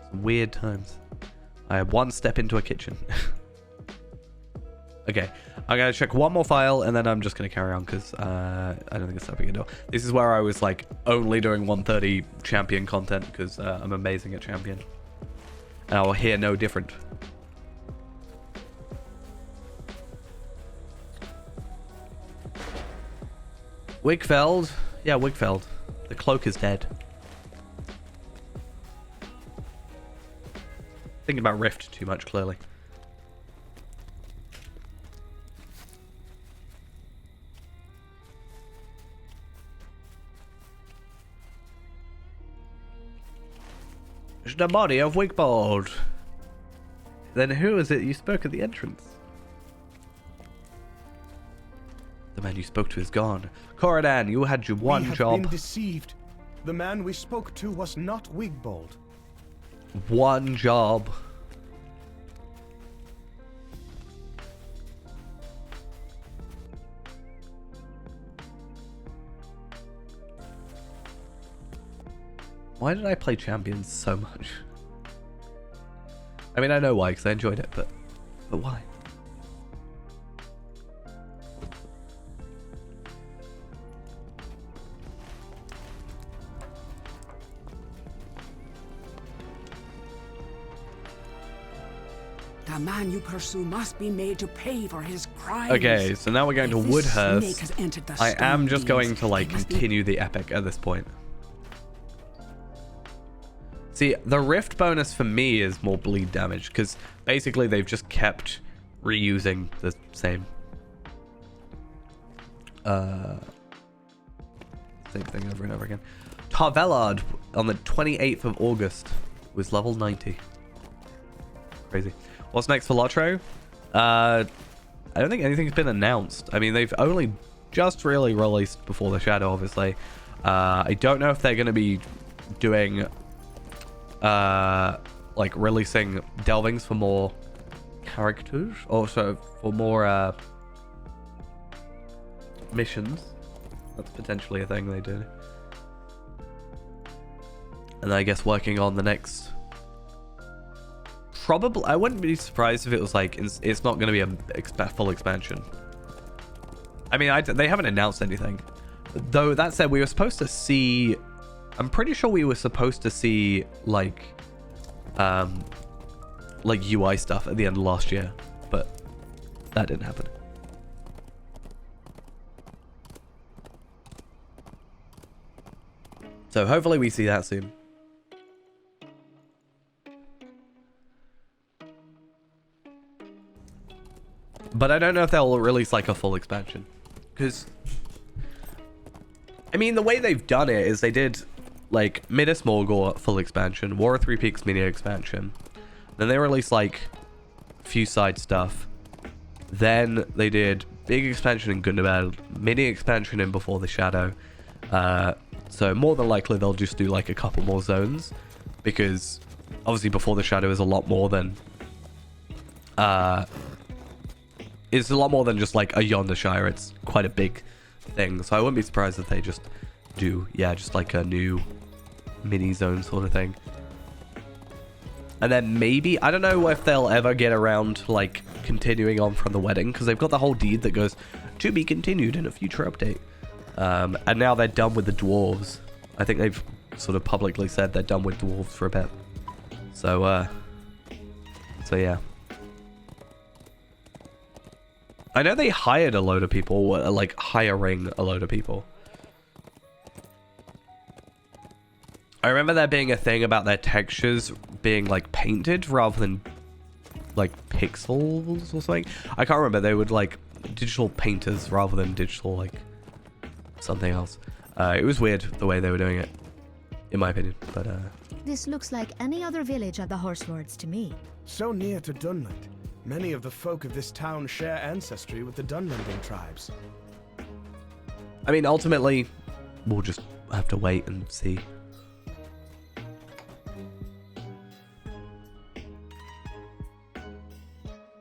Some weird times. I have one step into a kitchen. Okay, I'm gonna check one more file and then I'm just gonna carry on because I don't think it's that big a deal. This is where I was like only doing 130 champion content because I'm amazing at champion. And I'll hear no different. Wigfeld. Yeah, Wigfeld. The cloak is dead. Thinking about Rift too much, clearly. It's the body of Wigbold. Then who is it you spoke at the entrance? The man you spoke to is gone. Corridan, you had your one we have job. been deceived. The man we spoke to was not Wigbold. One job. Why did I play Champions so much? I mean, I know why, because I enjoyed it, but why? The man you pursue must be made to pay for his crimes. Okay, so now we're going to If this snake Woodhurst. has entered the I am stone just fields, going to like he must be- continue the epic at this point. See, the rift bonus for me is more bleed damage because basically they've just kept reusing the same thing over and over again. Tarvelard on the 28th of August was level 90. Crazy. What's next for Lotro? I don't think anything's been announced. I mean, they've only just really released Before the Shadow, obviously. I don't know if they're going to be doing like releasing delvings for more characters, also for more missions. That's potentially a thing they do. And I guess working on the next, probably, I wouldn't be surprised if it was like it's not going to be a full expansion. I mean, they haven't announced anything, though. That said, we were supposed to see, I'm pretty sure we were supposed to see like UI stuff at the end of last year, but that didn't happen. So hopefully we see that soon. But I don't know if they'll release like a full expansion, because I mean, the way they've done it is they did like Midas Morgul full expansion, War of Three Peaks mini expansion, Then they released like a few side stuff. Then they did big expansion in Gundabad, mini expansion in Before the Shadow. So more than likely they'll just do like a couple more zones, because obviously Before the Shadow is a lot more than it's a lot more than just like a Yonder Shire. It's quite a big thing, so I wouldn't be surprised if they just do, yeah, just like a new mini zone sort of thing. And then maybe, I don't know if they'll ever get around to like continuing on from the wedding, because they've got the whole deed that goes to be continued in a future update. And now they're done with the dwarves. I think they've sort of publicly said they're done with dwarves for a bit. So yeah. I know they hired a load of people, like hiring a load of people. I remember there being a thing about their textures being like painted rather than like pixels or something. I can't remember. They would like digital painters rather than digital like something else. It was weird the way they were doing it, in my opinion. But This looks like any other village of the Horse Lords to me. So near to Dunland. Many of the folk of this town share ancestry with the Dunlanding tribes. I mean, ultimately, we'll just have to wait and see.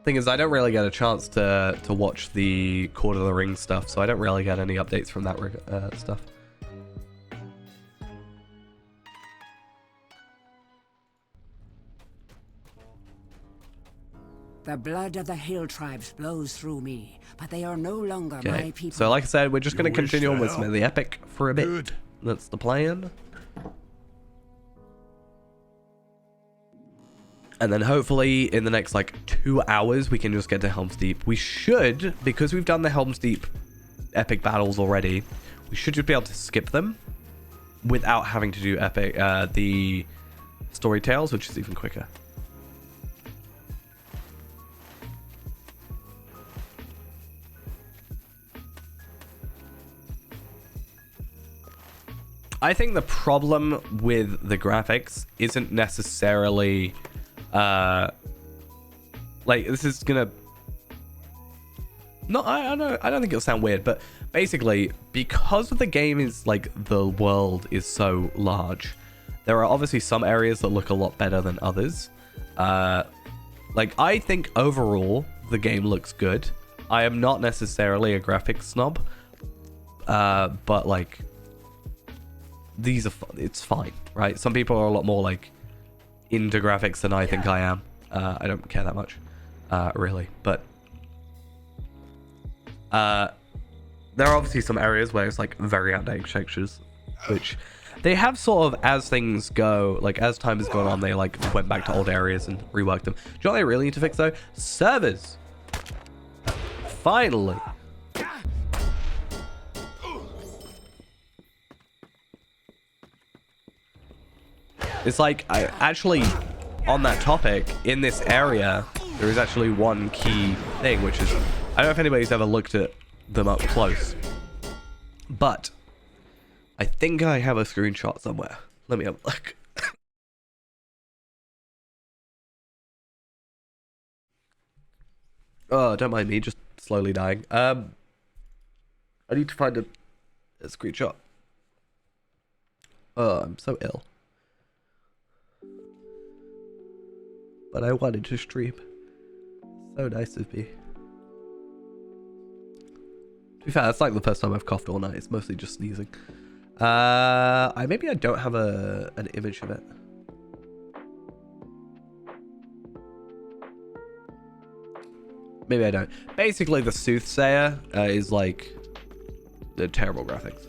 Thing is, I don't really get a chance to watch the Court of the Ring stuff, so I don't really get any updates from that stuff. The blood of the hill tribes flows through me, but they are no longer my people. So like I said, we're just going to wish continue on to with some help. of the epic for a bit. Good. That's the plan. And then hopefully in the next like 2 hours, we can just get to Helms Deep. We should, because we've done the Helms Deep epic battles already, we should just be able to skip them without having to do epic the story tales, which is even quicker. I think the problem with the graphics isn't necessarily like this is gonna I don't think it'll sound weird, but basically because the game is like the world is so large, there are obviously some areas that look a lot better than others. Like I think overall the game looks good. I am not necessarily a graphics snob, but like these are it's fine, right? Some people are a lot more like into graphics than I think I am. I don't care that much, really, but there are obviously some areas where it's like very outdated textures, which they have sort of, as things go, like as time has gone on, they like went back to old areas and reworked them. Do you know what they really need to fix though? Servers. Finally. It's like, I actually, on that topic, in this area, there is actually one key thing, which is, I don't know if anybody's ever looked at them up close, but I think I have a screenshot somewhere. Let me have a look. Oh, don't mind me, just slowly dying. I need to find a screenshot. Oh, I'm so ill. But I wanted to stream. So nice of me. To be fair, that's like the first time I've coughed all night. It's mostly just sneezing. Maybe I don't have an image of it. Maybe I don't. Basically, the Soothsayer is like the terrible graphics.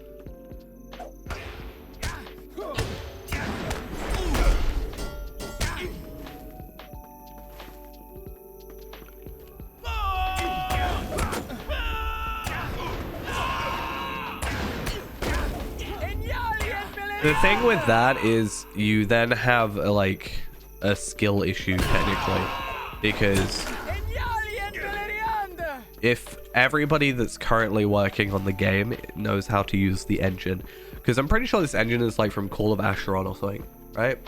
The thing with that is you then have a skill issue technically, because if everybody that's currently working on the game knows how to use the engine, because I'm pretty sure this engine is like from Call of Acheron or something, right?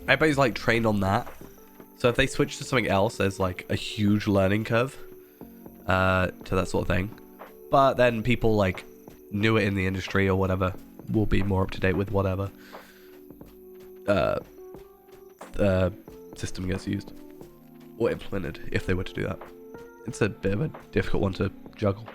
everybody's like trained on that. So if they switch to something else, there's like a huge learning curve to that sort of thing. But then people like knew it in the industry or whatever will be more up to date with whatever system gets used or implemented if they were to do that. It's a bit of a difficult one to juggle.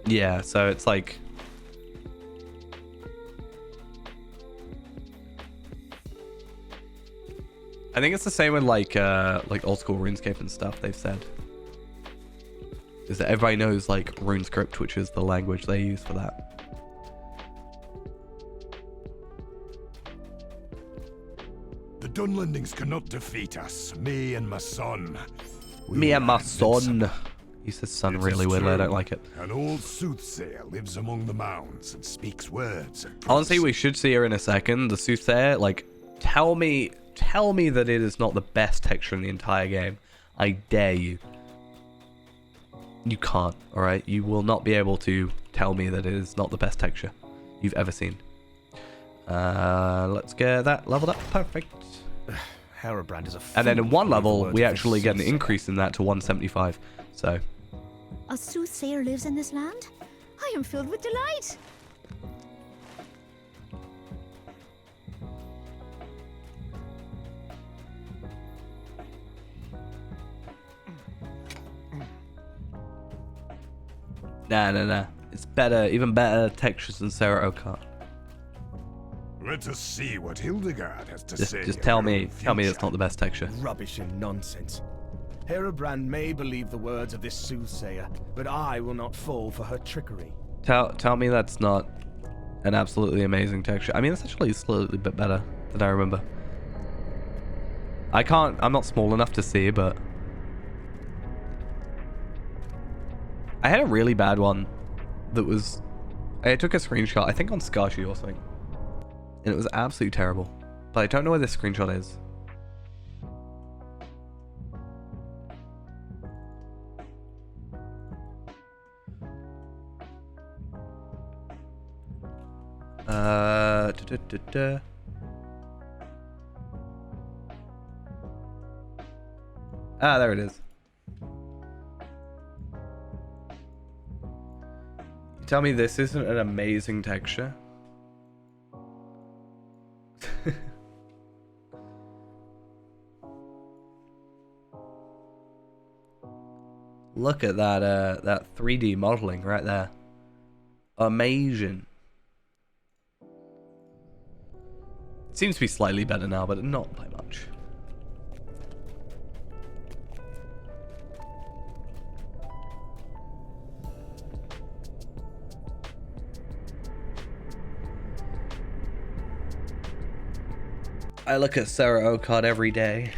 Yeah, so it's like I think it's the same with like old school RuneScape and stuff. They've said is that everybody knows like RuneScript, which is the language they use for that. The Dunlendings cannot defeat us, me and my son. Me and my son. He says son really weirdly. I don't like it. An old soothsayer lives among the mounds and speaks words. Honestly, we should see her in a second. The soothsayer, like, tell me that it is not the best texture in the entire game. I dare you. You can't, alright? You will not be able to tell me that it is not the best texture you've ever seen. Let's get that leveled up. Perfect. Herobrand is a And then in one fool, level, the word we for actually get an soothsayer. increase in that to 175. So, A soothsayer lives in this land? I am filled with delight. nah. It's better, even better textures than Sarah O'Connor. Let us see what Hildegard has to say. Just of tell her me own it's future. not the best texture. Rubbish and nonsense. Herobrand may believe the words of this soothsayer, but I will not fall for her trickery. Tell me that's not an absolutely amazing texture. I mean, it's actually slightly bit better than I remember. I'm not small enough to see, but I had a really bad one that was, I took a screenshot, I think on Skarshu or something, and it was absolutely terrible. But I don't know where this screenshot is. Ah, there it is. You tell me this isn't an amazing texture? Look at that that 3D modeling right there. Amazing. It seems to be slightly better now, but not by much. I look at Sarah O'Connor every day.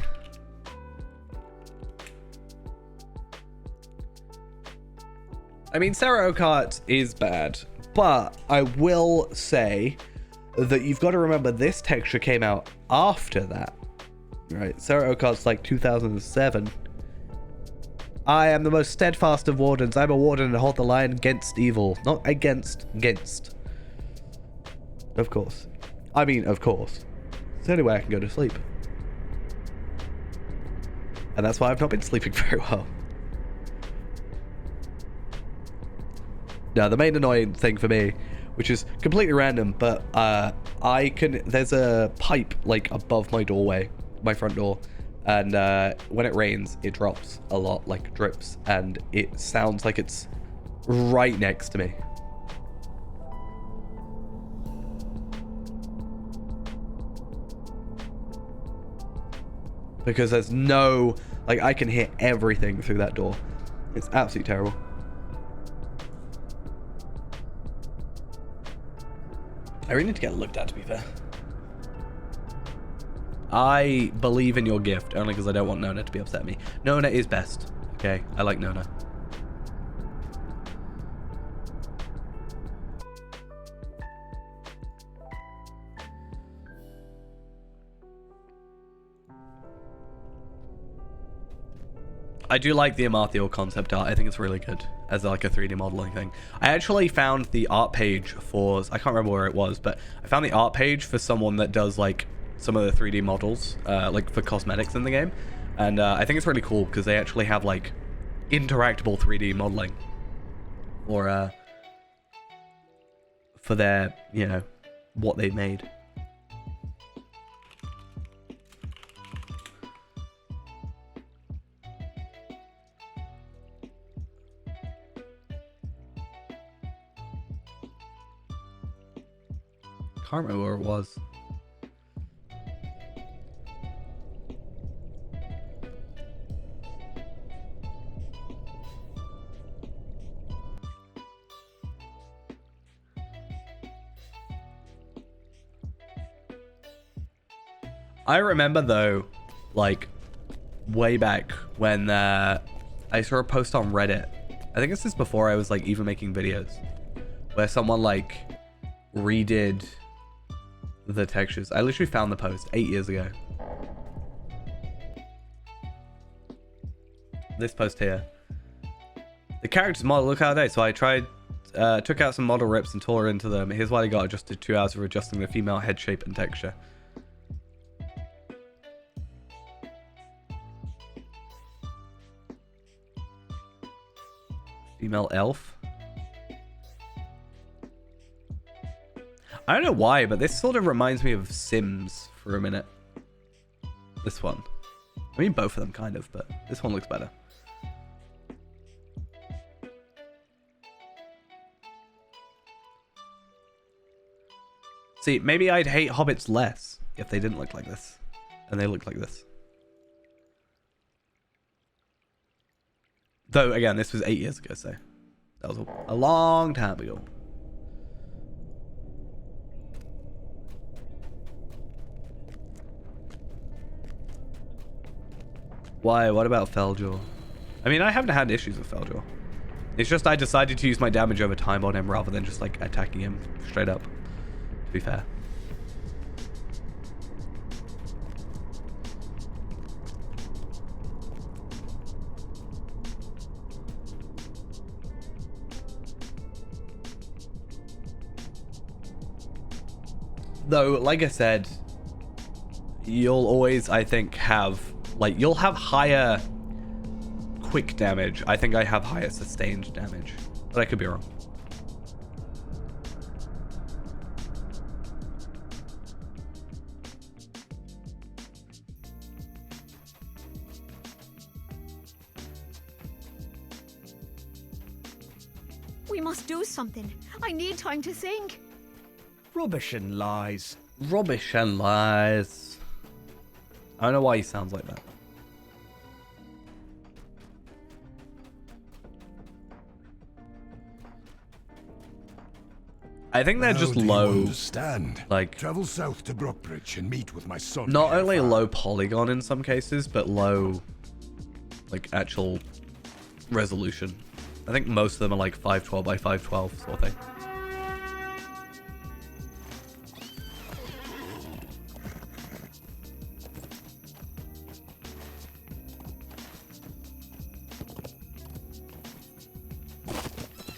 I mean, Sarah O'Connor is bad, but I will say that you've got to remember this texture came out after that, right? Sarah O'Connor's like 2007. I am the most steadfast of wardens. I'm a warden and hold the line against evil, not against. Of course. I mean, of course. It's the only way I can go to sleep. And that's why I've not been sleeping very well. Now, the main annoying thing for me, which is completely random, but there's a pipe like above my doorway, my front door, and when it rains, it drops a lot, like drips, and it sounds like it's right next to me. Because there's no, like, I can hear everything through that door. It's absolutely terrible. I really need to get looked at, to be fair. I believe in your gift, only because I don't want Nona to be upset at me. Nona is best, okay? I like Nona. I do like the Amarthiel concept art. I think it's really good as like a 3D modeling thing. I actually found the art page for, I can't remember where it was, but I found the art page for someone that does like some of the 3D models, like for cosmetics in the game. And I think it's really cool because they actually have like interactable 3D modeling or for their, you know, what they made. Can't remember where it was. I remember though, like way back when I saw a post on Reddit. I think this is before I was like even making videos, where someone like redid the textures. I literally found the post 8 years ago. This post here. The characters model look out of date, so I tried, took out some model rips and tore into them. Here's what I got. Just did 2 hours of adjusting the female head shape and texture. Female elf. I don't know why, but this sort of reminds me of Sims for a minute. This one. I mean, both of them kind of, but this one looks better. See, maybe I'd hate hobbits less if they didn't look like this. And they look like this. Though, again, this was 8 years ago, so that was a long time ago. Why? What about Feljaw? I mean, I haven't had issues with Feljaw. It's just I decided to use my damage over time on him rather than just, like, attacking him straight up. To be fair. Though, like I said, you'll always, I think, have... Like, you'll have higher quick damage. I think I have higher sustained damage. But I could be wrong. We must do something. I need time to think. Rubbish and lies. Rubbish and lies. I don't know why he sounds like that. I think they're just low. Understand. Like, travel south to Brockbridge and meet with my son. not only low polygon in some cases, but low, like, actual resolution. I think most of them are like 512 by 512 sort of thing.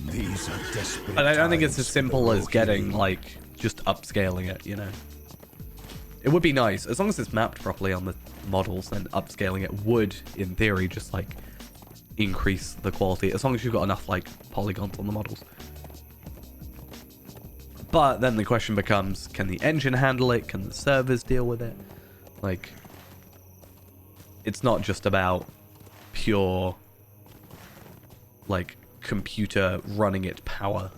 These are desperate. But I don't think it's as times simple for as getting, Rohirrim. like, just upscaling it, you know? It would be nice. As long as it's mapped properly on the models, then upscaling it would, in theory, just, like, increase the quality. As long as you've got enough, like, polygons on the models. But then the question becomes, can the engine handle it? Can the servers deal with it? Like, it's not just about pure, like, computer running it power.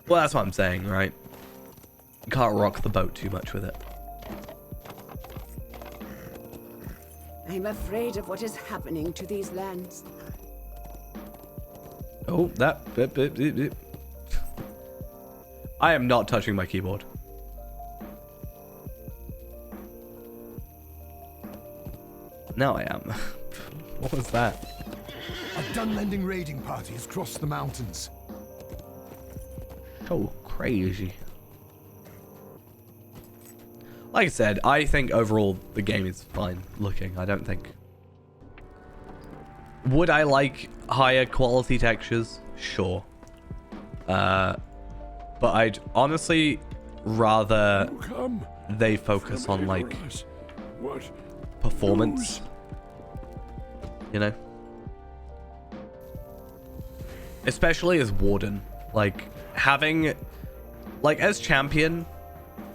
Well, that's what I'm saying, right? You can't rock the boat too much with it. I'm afraid of what is happening to these lands. Oh, that... I am not touching my keyboard. Now I am. What was that? A Dunlending raiding party has crossed the mountains. So crazy. Like I said, I think overall the game is fine looking. I don't think. Would I like higher quality textures? Sure. But I'd honestly rather they focus on like performance. You know? Especially as Warden. Like having like as champion,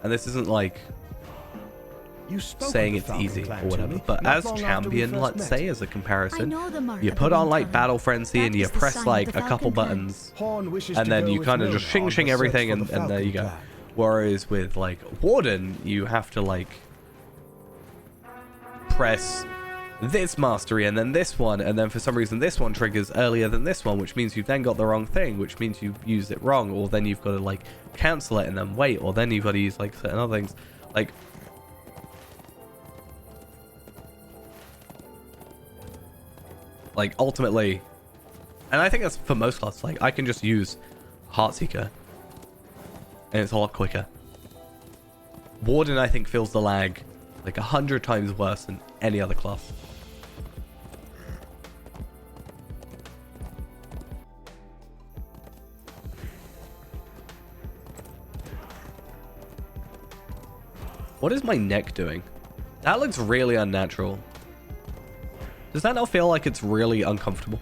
and this isn't like saying it's easy or whatever, but as champion, let's say, as a comparison, you put on like battle frenzy and you press like a couple buttons and then you kind of just shing everything and there you go. Whereas with like Warden, you have to like press this mastery and then this one, and then for some reason this one triggers earlier than this one, which means you've then got the wrong thing, which means you've used it wrong, or then you've got to like cancel it and then wait, or then you've got to use like certain other things. Like ultimately, and I think that's for most classes, like I can just use Heartseeker and it's a lot quicker. Warden, I think, feels the lag like 100 times worse than any other class. What is my neck doing? That looks really unnatural. Does that not feel like it's really uncomfortable?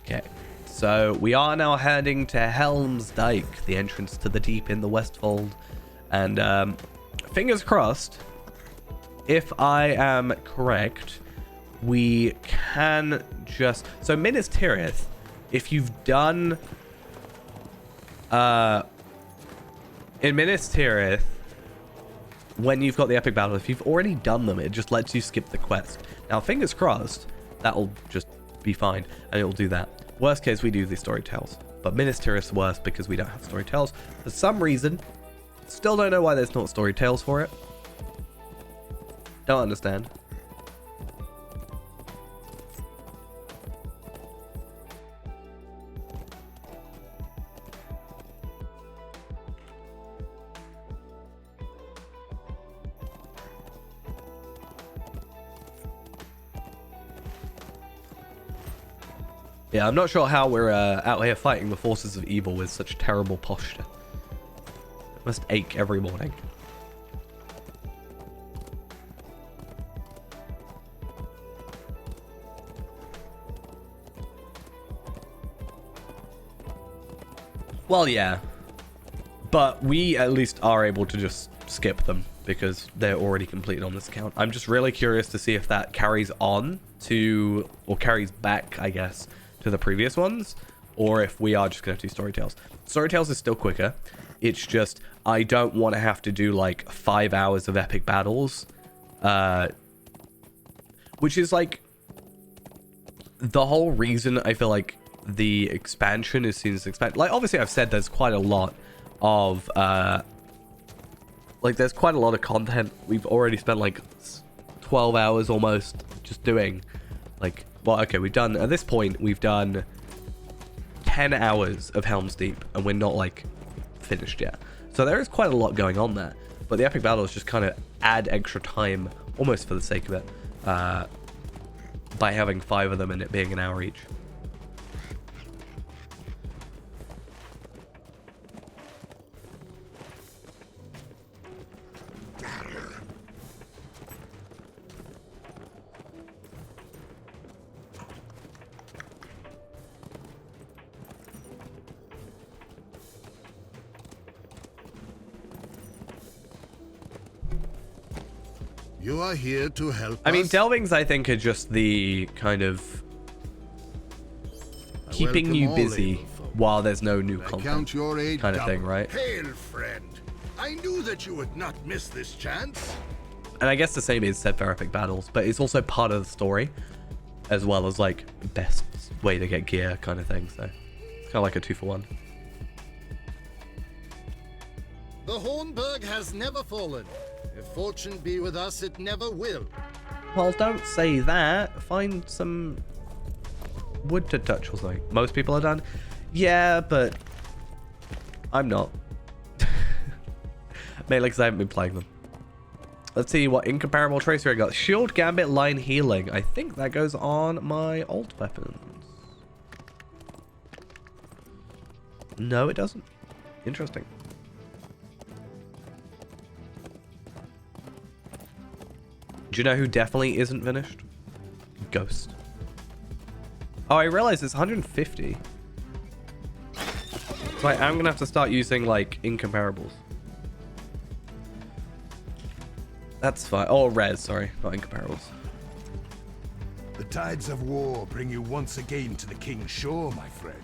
Okay, so we are now heading to Helms Dyke, the entrance to the deep in the Westfold. And fingers crossed, if I am correct, we can just... So Minas Tirith, if you've done... in Minas Tirith, when you've got the epic battle, if you've already done them, it just lets you skip the quest. Now, fingers crossed, that'll just be fine, and it'll do that. Worst case, we do the storytells. But Minas Tirith's worse because we don't have storytells. For some reason, still don't know why there's not storytells for it. Don't understand. Yeah, I'm not sure how we're out here fighting the forces of evil with such terrible posture. It must ache every morning. Well, yeah. But we at least are able to just skip them because they're already completed on this account. I'm just really curious to see if that carries on to, or carries back, I guess, to the previous ones, or if we are just going to do Storytales. Storytales is still quicker. It's just, I don't want to have to do like 5 hours of epic battles, which is like the whole reason I feel like the expansion is seen as expand. Like, obviously I've said there's quite a lot of there's quite a lot of content. We've already spent like 12 hours almost just doing like, well, okay, we've done, at this point, we've done 10 hours of Helm's Deep, and we're not, like, finished yet. So there is quite a lot going on there. But the epic battles just kind of add extra time, almost for the sake of it, by having 5 of them and it being an hour each. You are here to help I mean, us? delvings, I think, are just the kind of keeping you busy while there's no new content kind of thing, right? Hail, friend. I knew that you would not miss this chance. And I guess the same is said for epic battles, but it's also part of the story. as well as like best way to get gear kind of thing. So it's kind of like a 2-for-1. The Hornburg has never fallen. If fortune be with us, it never will. Well, don't say that. Find some wood to touch or something. Most people are done. Yeah, but I'm not. Mainly because I haven't been playing them. Let's see what incomparable tracer I got. Shield, Gambit, Line, Healing. I think that goes on my old weapons. No, it doesn't. Interesting. Do you know who definitely isn't finished? Ghost. Oh, I realize it's 150. So I am going to have to start using, like, incomparables. That's fine. Oh, res, sorry. Not incomparables. The tides of war bring you once again to the King's shore, my friend.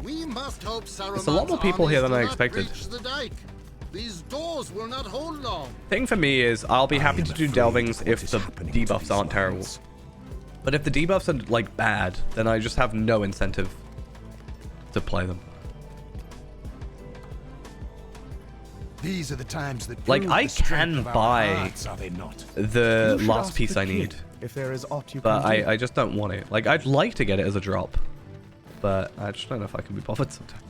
We must hope Saruman's There's a lot more people here than I expected. The dike. These doors will not hold long. Thing for me is I'll be happy to do delvings if the debuffs aren't terrible. But if the debuffs are like bad, then I just have no incentive to play them. These are the times that like I the strength can of our buy hearts, are they not? the last piece I need, if there is aught you but can do. I just don't want it. Like I'd like to get it as a drop, but I just don't know if I can be bothered sometimes.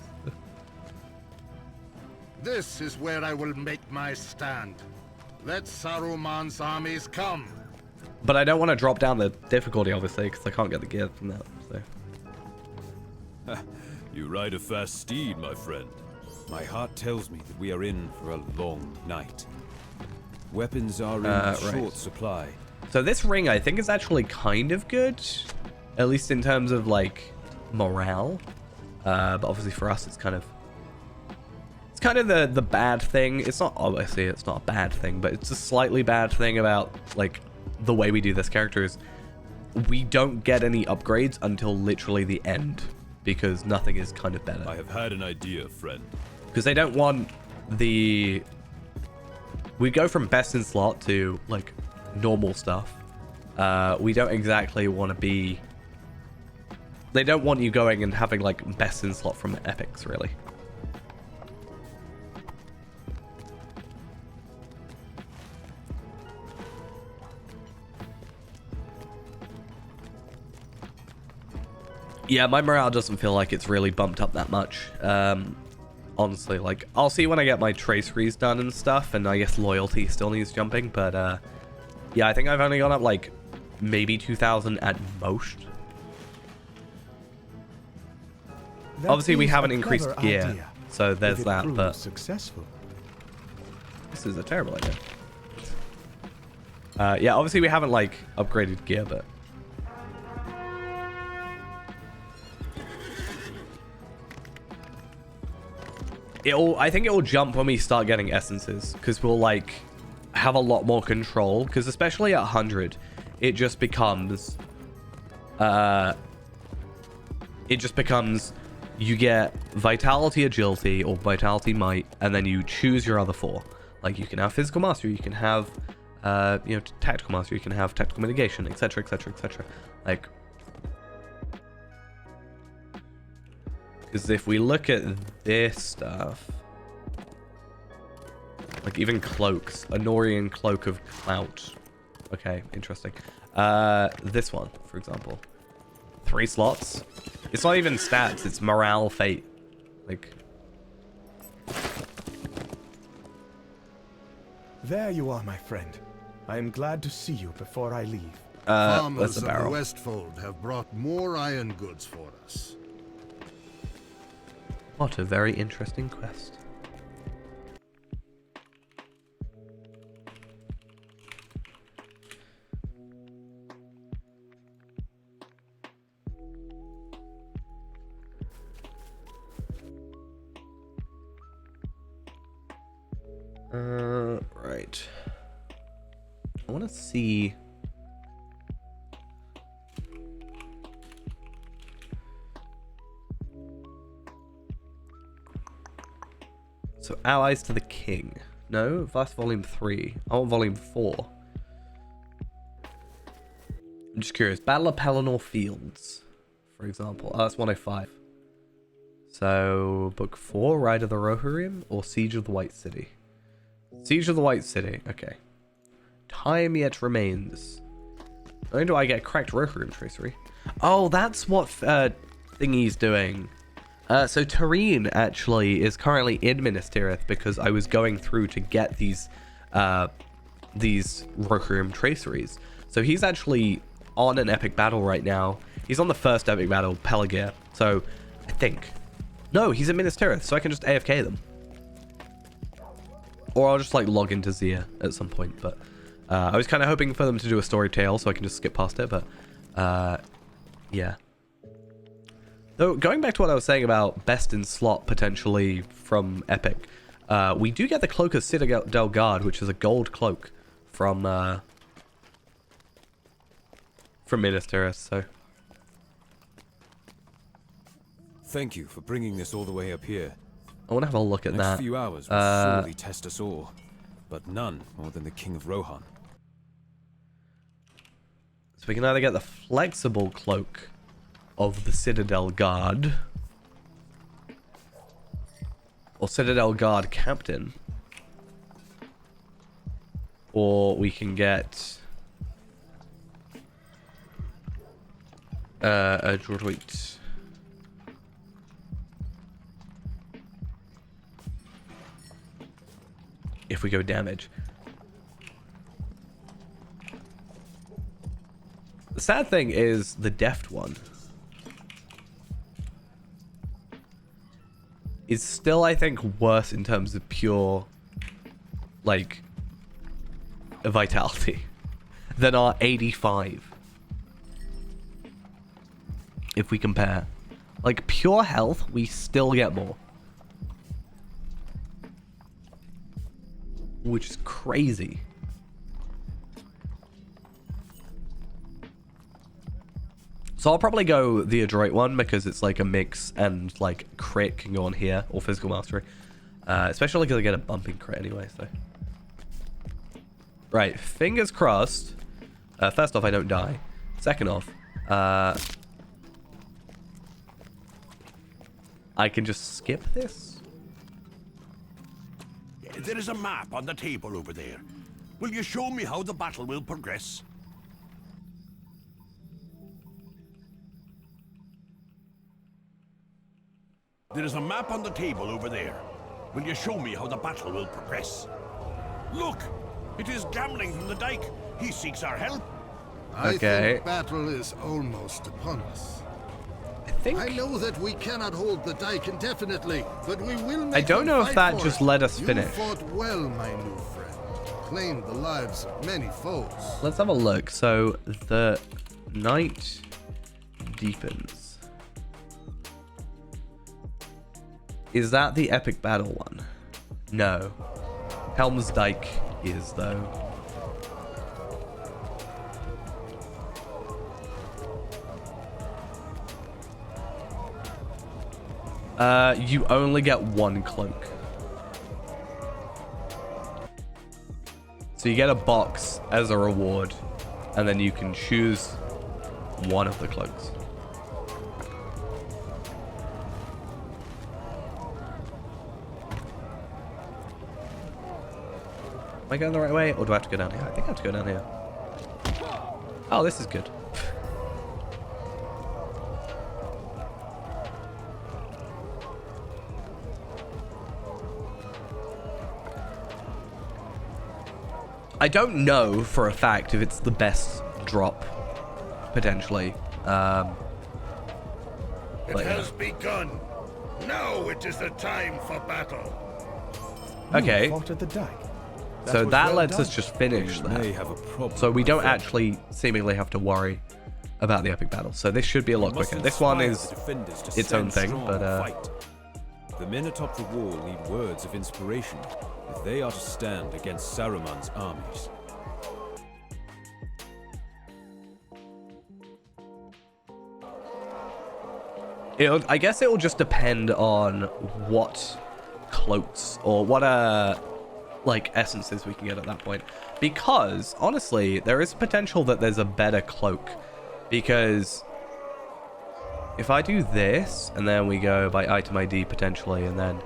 This is where I will make my stand. Let Saruman's armies come. But I don't want to drop down the difficulty, obviously, because I can't get the gear from that. So. You ride a fast steed, my friend. My heart tells me that we are in for a long night. Weapons are in short supply. So this ring, I think, is actually kind of good, at least in terms of like morale. But obviously for us, it's kind of the bad thing. It's not obviously it's not a bad thing, but it's a slightly bad thing about like the way we do this character is we don't get any upgrades until literally the end because nothing is kind of better. I have had an idea, friend. Because they don't want the... We go from best in slot to, like, normal stuff. We don't exactly want to be... They don't want you going and having, like, best in slot from epics, really. Yeah, my morale doesn't feel like it's really bumped up that much. Honestly, like, I'll see when I get my traceries done and stuff, and I guess loyalty still needs jumping, but, yeah, I think I've only gone up, like, maybe 2,000 at most. That Obviously, we is haven't a increased clever gear, idea, so there's if it that, proves but... successful. This is a terrible idea. Yeah, obviously we haven't, like, upgraded gear, but... I think it'll jump when we start getting essences, because we'll, like, have a lot more control, because especially at 100, it just becomes... you get Vitality Agility, or Vitality Might, and then you choose your other 4. Like, you can have Physical Mastery, you can have, you know, Tactical Mastery, you can have Tactical Mitigation, etc., etc., etc. Like... Because if we look at this stuff, like even cloaks, Honorian Cloak of Clout. Okay, interesting. This one, for example. 3 slots. It's not even stats, it's morale fate. Like... There you are, my friend. I am glad to see you before I leave. Farmers that's a of barrel. the Westfold have brought more iron goods for us. What a very interesting quest. Right. I want to see... So, allies to the king. No, that's volume 3. I want volume 4. I'm just curious. Battle of Pelennor Fields, for example. Oh, that's 105. So, Book 4, Ride of the Rohirrim, or Siege of the White City? Siege of the White City, okay. Time yet remains. When do I get correct Rohirrim tracery? Oh, that's what thingy's doing. So Tareen actually is currently in Minas Tirith because I was going through to get these Rohirrim traceries. So he's actually on an epic battle right now. He's on the first epic battle, Peлагir. So I think... No, he's in Minas Tirith, so I can just AFK them. Or I'll just like log into Zia at some point, but I was kind of hoping for them to do a story tale so I can just skip past it, but yeah. Though, going back to what I was saying about best in slot potentially from Epic, we do get the Cloak of Citadel Guard, which is a gold cloak from Minas Tirith, so... Thank you for bringing this all the way up here. I want to have a look at The next that. few hours will surely test us all, but none more than the King of Rohan. So we can either get the flexible cloak of the Citadel Guard, or Citadel Guard Captain, or we can get a droid. If we go damage. The sad thing is the deft one is still, I think, worse in terms of pure, like, vitality than our 85. If we compare. Like, pure health, we still get more. Which is crazy. So I'll probably go the adroit one because it's like a mix and like crit can go on here or physical mastery. Especially because I get a bumping crit anyway, so. Right, fingers crossed. First off, I don't die. Second off, I can just skip this. There is a map on the table over there. Will you show me how the battle will progress? There is a map on the table over there. Will you show me how the battle will progress? Look! It is Gamling from the dike. He seeks our help. I Okay. think battle is almost upon us. think... I know that we cannot hold the dike indefinitely, but we will make I don't know if that just let us finish. You fought well, my new friend. Claimed the lives of many foes. Let's have a look. So, the night deepens. Is that the epic battle one? No. Helms Dyke is, though. You only get one cloak. So you get a box as a reward, and then you can choose one of the cloaks. Am I going the right way, or do I have to go down here? I think I have to go down here. Oh, this is good. I don't know for a fact if it's the best drop, potentially. It has begun. Now it is the time for battle. Okay. Fought at the dike. So that lets us just finish that. So we don't actually seemingly have to worry about the epic battle. So this should be a lot quicker. This one is its own thing, but the men atop the wall need words of inspiration if they are to stand against Saruman's armies. I guess it will just depend on what cloaks or what like essences we can get at that point, because honestly there is potential that there's a better cloak, because if I do this and then we go by item ID potentially, and then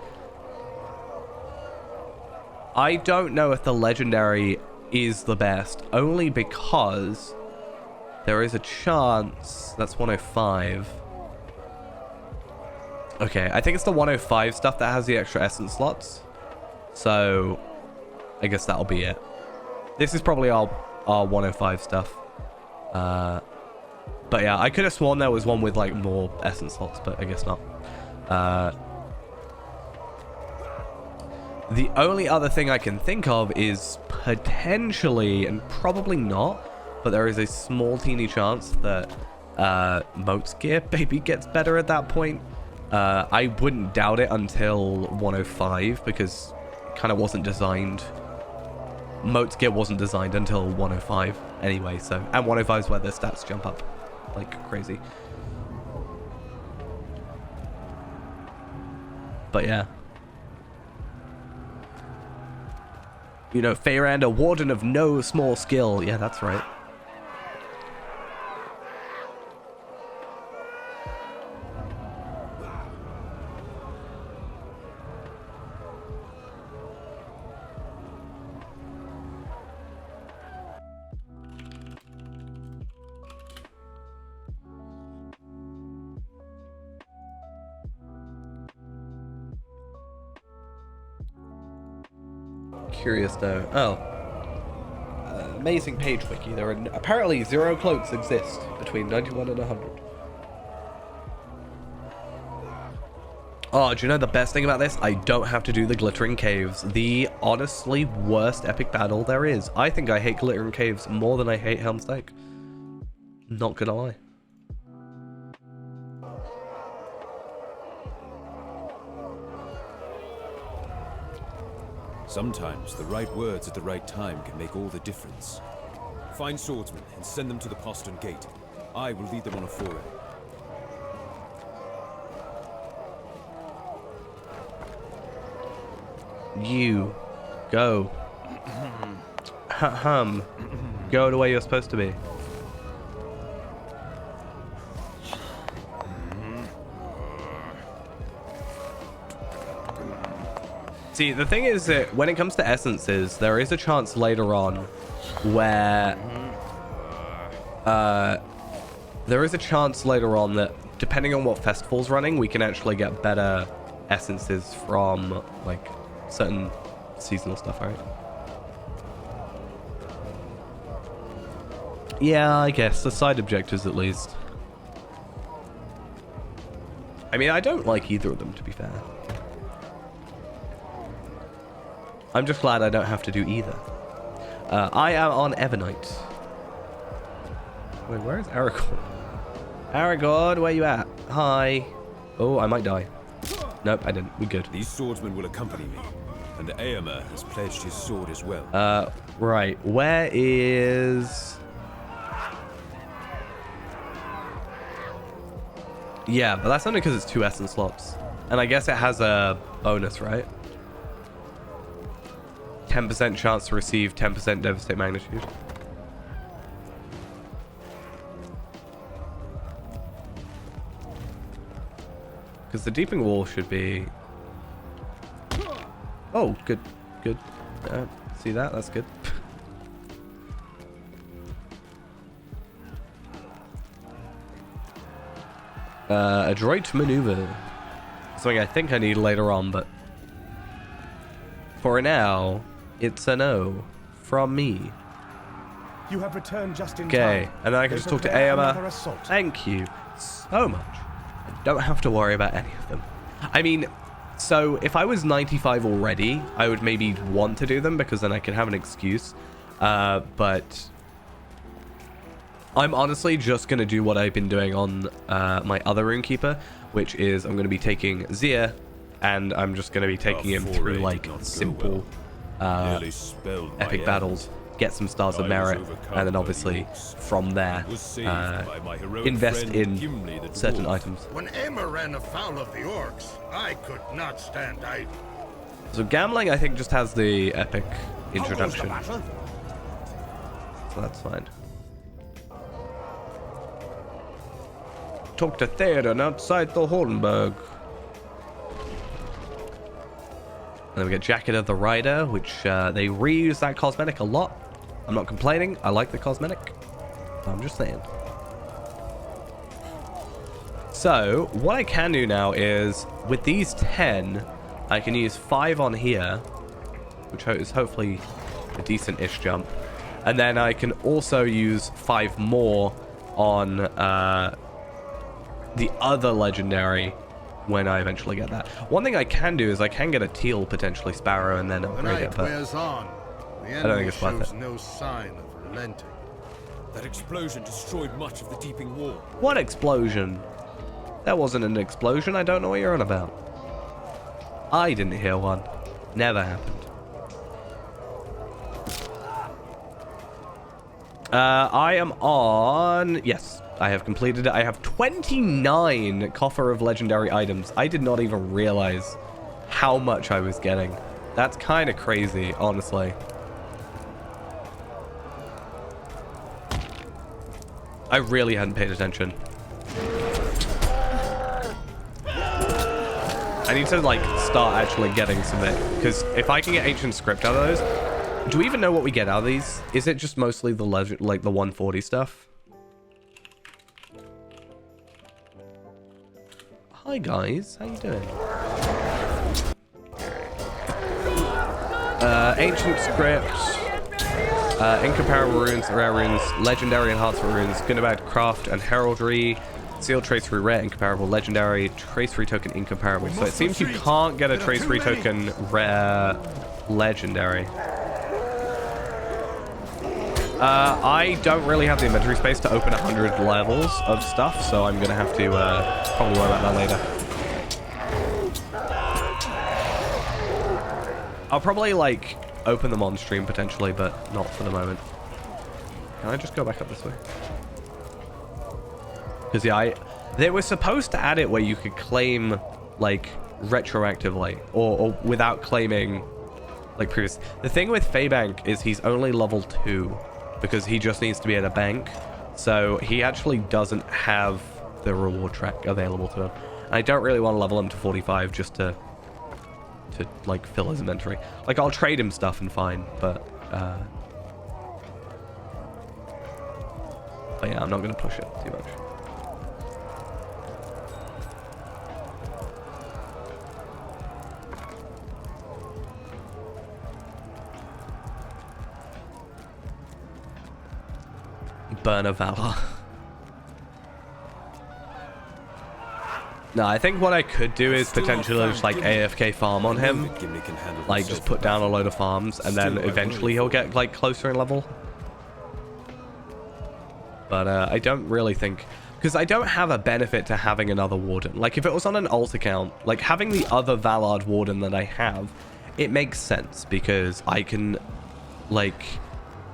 I don't know if the legendary is the best, only because there is a chance that's 105. Okay, I think it's the 105 stuff that has the extra essence slots, so I guess that'll be it. This is probably our 105 stuff. But yeah, I could have sworn there was one with like more essence slots, but I guess not. The only other thing I can think of is potentially, and probably not, but there is a small teeny chance that Moat's gear maybe gets better at that point. I wouldn't doubt it until 105, because it kind of wasn't designed. Moat's gear wasn't designed until 105 anyway, so, and 105 is where the stats jump up like crazy. But yeah, you know, Feyrand, a warden of no small skill. Yeah, that's right. Curious though. Oh, amazing page wiki. There are apparently 0 cloaks exist between 91 and 100. Oh, do you know the best thing about this? I don't have to do the glittering caves. The honestly worst epic battle there is. I think I hate glittering caves more than I hate Helm's Deck. Not gonna lie. Sometimes the right words at the right time can make all the difference. Find swordsmen and send them to the postern gate. I will lead them on a foray. You go. Go to where you're supposed to be. See, the thing is that when it comes to essences, there is a chance later on where that depending on what festival's running, we can actually get better essences from like certain seasonal stuff, right? Yeah, I guess the side objectives at least. I mean, I don't like either of them, to be fair. I'm just glad I don't have to do either. I am on Evernight. Wait, where is Aragorn? Aragorn, where you at? Hi. Oh, I might die. Nope, I didn't. We good. These swordsmen will accompany me, and Eomer has pledged his sword as well. Right. Where is... Yeah, but that's only because it's 2 essence slots. And I guess it has a bonus, right? 10% chance to receive 10% devastate magnitude. Because the deepening wall should be... Oh, good. Good. See that? That's good. Adroit maneuver. Something I think I need later on, but... For now... It's a no from me. You have returned just in time. Okay, and then I can just talk to Eomer. Thank you so much. I don't have to worry about any of them. I mean, so if I was 95 already, I would maybe want to do them because then I can have an excuse. But I'm honestly just going to do what I've been doing on my other Runekeeper, which is I'm going to be taking Zir, and I'm just going to be taking him through like simple... epic battles, get some stars of merit, and then obviously from there invest in certain items. When Eomer ran afoul of the orcs, I could not stand idle. So gambling, I think, just has the epic introduction. So that's fine. Talk to Theoden outside the Hornburg. And then we get Jacket of the Rider, which they reuse that cosmetic a lot. I'm not complaining. I like the cosmetic. I'm just saying. So, what I can do now is, with these 10, I can use 5 on here, which is hopefully a decent-ish jump. And then I can also use 5 more on the other legendary when I eventually get that. One thing I can do is I can get a teal, potentially Sparrow, and then upgrade it, but wears on. The I don't think it's worth shows it. no sign of relenting. That explosion destroyed much of the Deeping Wall. What explosion? That wasn't an explosion. I don't know what you're on about. I didn't hear one. Never happened. I am on... Yes, I have completed it. I have 29 Coffer of Legendary items. I did not even realize how much I was getting. That's kind of crazy, honestly. I really hadn't paid attention. I need to, like, start actually getting some of it. Because if I can get Ancient Script out of those... Do we even know what we get out of these? Is it just mostly the legend, like the 140 stuff? Hi guys, how you doing? Ancient Script, Incomparable Runes, Rare Runes, Legendary Enhancement Runes, Gunabad Craft and Heraldry, Sealed Tracery Rare Incomparable, Legendary, Tracery Token Incomparable. So it seems you can't get a Tracery Token Rare Legendary. I don't really have the inventory space to open 100 levels of stuff, so I'm gonna have to probably worry about that later. I'll probably, like, open them on stream potentially, but not for the moment. Can I just go back up this way? Because, yeah, they were supposed to add it where you could claim, like, retroactively, or without claiming, like, previous. The thing with Faybank is he's only level 2. Because he just needs to be at a bank. So he actually doesn't have the reward track available to him. And I don't really want to level him to 45 just to like fill his inventory. Like I'll trade him stuff and fine, but yeah, I'm not going to push it too much. Burn of Valor. No, I think what I could do is potentially just like AFK farm on him. Like just put down a load of farms and then eventually he'll get like closer in level. But I don't really think... Because I don't have a benefit to having another Warden. Like if it was on an alt account, like having the other Vallard Warden that I have, it makes sense because I can like...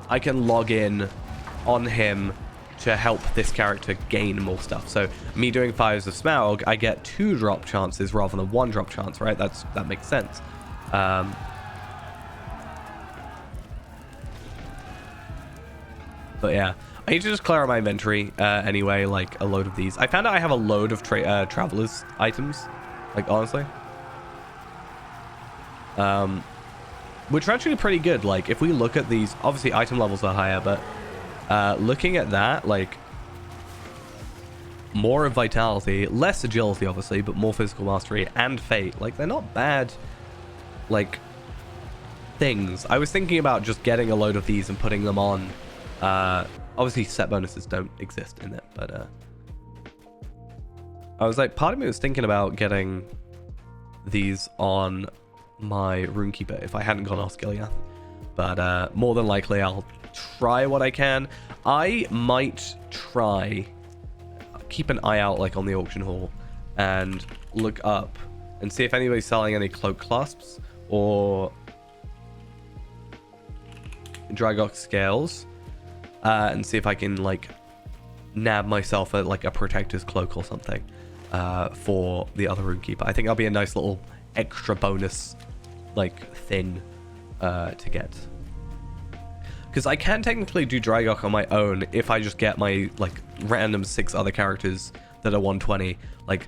I can log in on him to help this character gain more stuff. So me doing Fires of Smaug, I get 2 drop chances rather than 1 drop chance, right? That makes sense. But yeah, I need to just clear out my inventory anyway, like a load of these. I found out I have a load of Traveler's items, like honestly. Which are actually pretty good. Like if we look at these, obviously item levels are higher, but looking at that, like more of vitality, less agility obviously, but more physical mastery and fate, like they're not bad like things. I was thinking about just getting a load of these and putting them on. Obviously set bonuses don't exist in it, but I was like, part of me was thinking about getting these on my Runekeeper if I hadn't gone off Skilliath, but more than likely I'll try what I can. I might try keep an eye out like on the auction hall and look up and see if anybody's selling any cloak clasps or Dragox scales, and see if I can like nab myself like a protector's cloak or something for the other Runekeeper. I think that'll be a nice little extra bonus like thing to get. Because I can technically do Drygok on my own if I just get my like random 6 other characters that are 120, like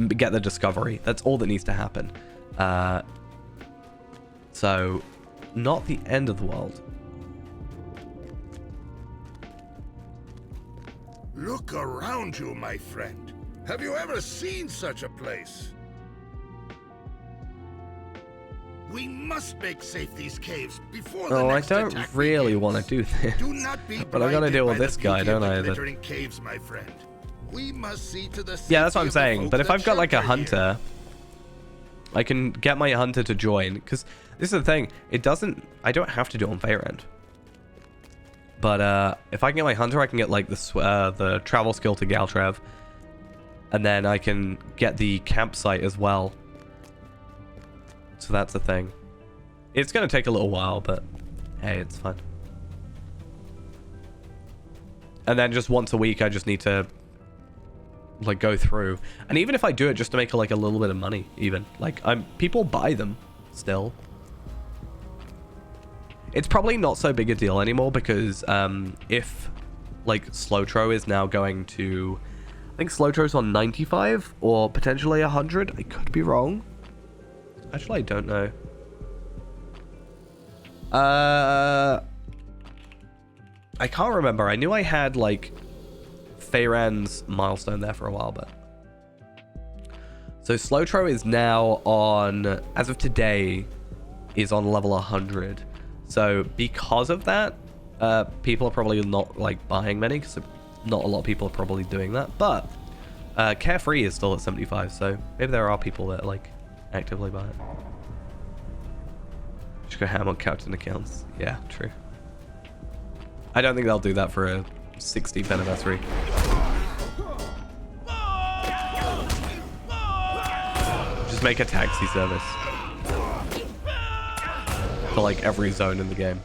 get the discovery. That's all that needs to happen. So not the end of the world. Look around you, my friend. Have you ever seen such a place? We must make safe these caves before the Oh, I next don't attack really begins. want to do this. Do not be But I gotta blinded deal by with the this guy, beauty of don't the I? glittering caves, my friend. We must see to the Yeah, that's what I'm safety of the saying. folk But if that I've got like a shelter hunter, I can get my hunter to join. Because this is the thing. It doesn't... I don't have to do it on Faerend. But if I can get my hunter, I can get like the travel skill to Galtrev. And then I can get the campsite as well. So that's the thing. It's going to take a little while, but hey, it's fun. And then just once a week, I just need to like go through. And even if I do it just to make like a little bit of money, even like people buy them still. It's probably not so big a deal anymore because if like Slowtro is now going to, I think Slowtro's on 95 or potentially 100. I could be wrong. Actually, I don't know. I can't remember. I knew I had like Faerend's milestone there for a while, but so Slowtro is now on, as of today, is on level 100. So because of that, people are probably not like buying many because not a lot of people are probably doing that. But Carefree is still at 75, so maybe there are people that like actively buy it. Just go ham on Captain accounts. Yeah, true. I don't think they'll do that for a 60th anniversary. Just make a taxi service for like every zone in the game.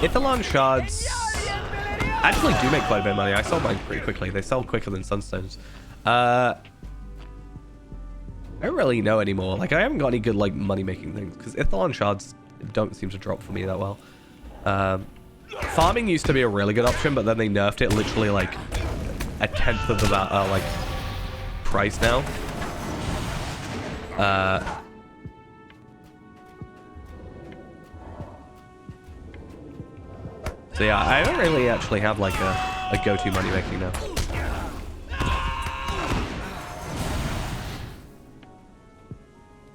Ithalon shards actually do make quite a bit of money. I sold mine pretty quickly. They sell quicker than Sunstones. I don't really know anymore. Like, I haven't got any good, like, money-making things. Because Ithalon shards don't seem to drop for me that well. Farming used to be a really good option, but then they nerfed it literally, like, a tenth of the, like, price now. So, yeah, I don't really actually have, like, a go-to money-making now.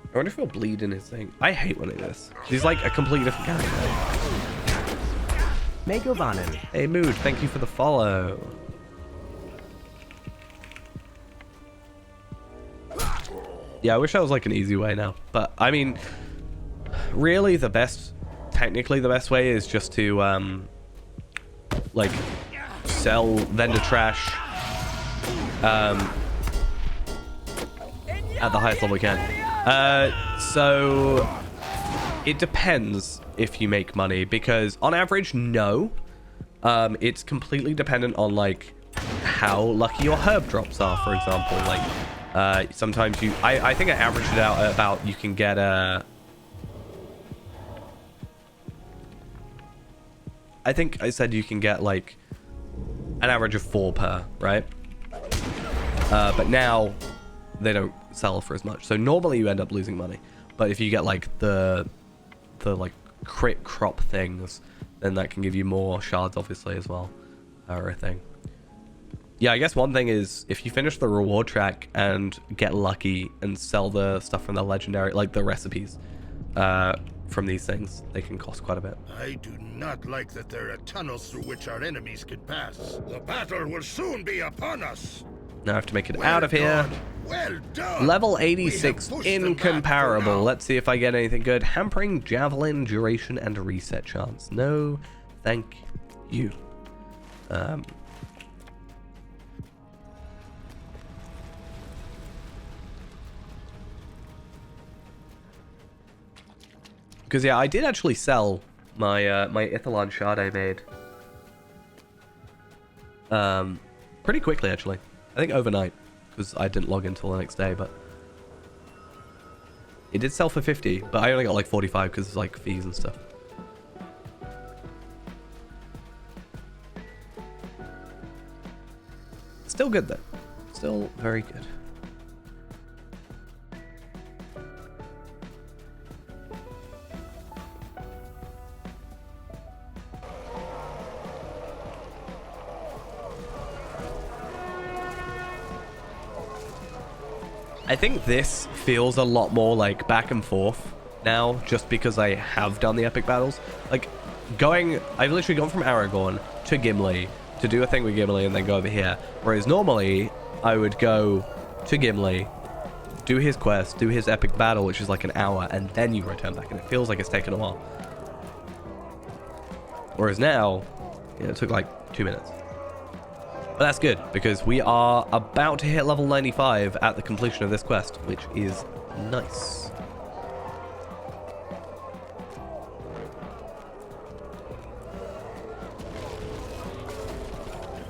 I wonder if he'll bleed in his thing. I hate when it is. He's like a completely different character. Megovanen. Hey, Mood, thank you for the follow. Yeah, I wish that was like an easy way now. But, I mean, really the best, technically the best way is just to, like, sell vendor trash at the highest level we can. So it depends if you make money, because on average, no. It's completely dependent on like how lucky your herb drops are, for example. Like sometimes I think I averaged it out at about, you can get I think I said you can get like an average of 4 per, right? But now they don't sell for as much, so normally you end up losing money. But if you get like the like crit crop things, then that can give you more shards obviously as well, or a thing. Yeah, I guess one thing is if you finish the reward track and get lucky and sell the stuff from the legendary, like the recipes from these things, they can cost quite a bit. I do not like that there are tunnels through which our enemies can pass. The battle will soon be upon us. Now I have to make it out of here. Well done. Level 86, incomparable. Let's see if I get anything good. Hampering, javelin, duration, and reset chance. No, thank you. Because yeah, I did actually sell my my Ithalon shard I made. pretty quickly, actually. I think overnight, because I didn't log in until the next day, but it did sell for 50, but I only got like 45 because it's like fees and stuff. Still good though. Still very good. I think this feels a lot more like back and forth now, just because I have done the epic battles. Like, I've literally gone from Aragorn to Gimli to do a thing with Gimli and then go over here. Whereas normally, I would go to Gimli, do his quest, do his epic battle, which is like an hour, and then you return back, and it feels like it's taken a while. Whereas now, it took like 2 minutes. But that's good, because we are about to hit level 95 at the completion of this quest, which is nice.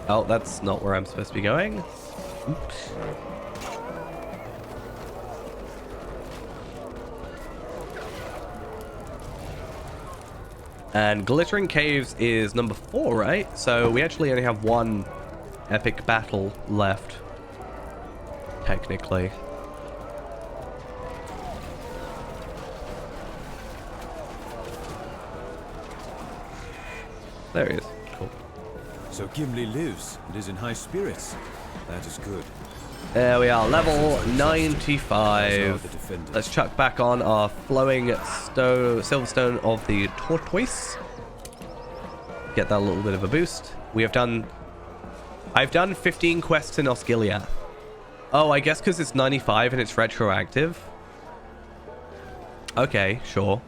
Oh, that's not where I'm supposed to be going. Oops. And Glittering Caves is number 4, right? So we actually only have one epic battle left, technically. There he is. Cool. So Gimli lives and is in high spirits. That is good. There we are, level 95. Let's chuck back on our flowing silverstone of the tortoise. Get that little bit of a boost. I've done 15 quests in Osgiliath. Oh, I guess because it's 95 and it's retroactive. Okay, sure.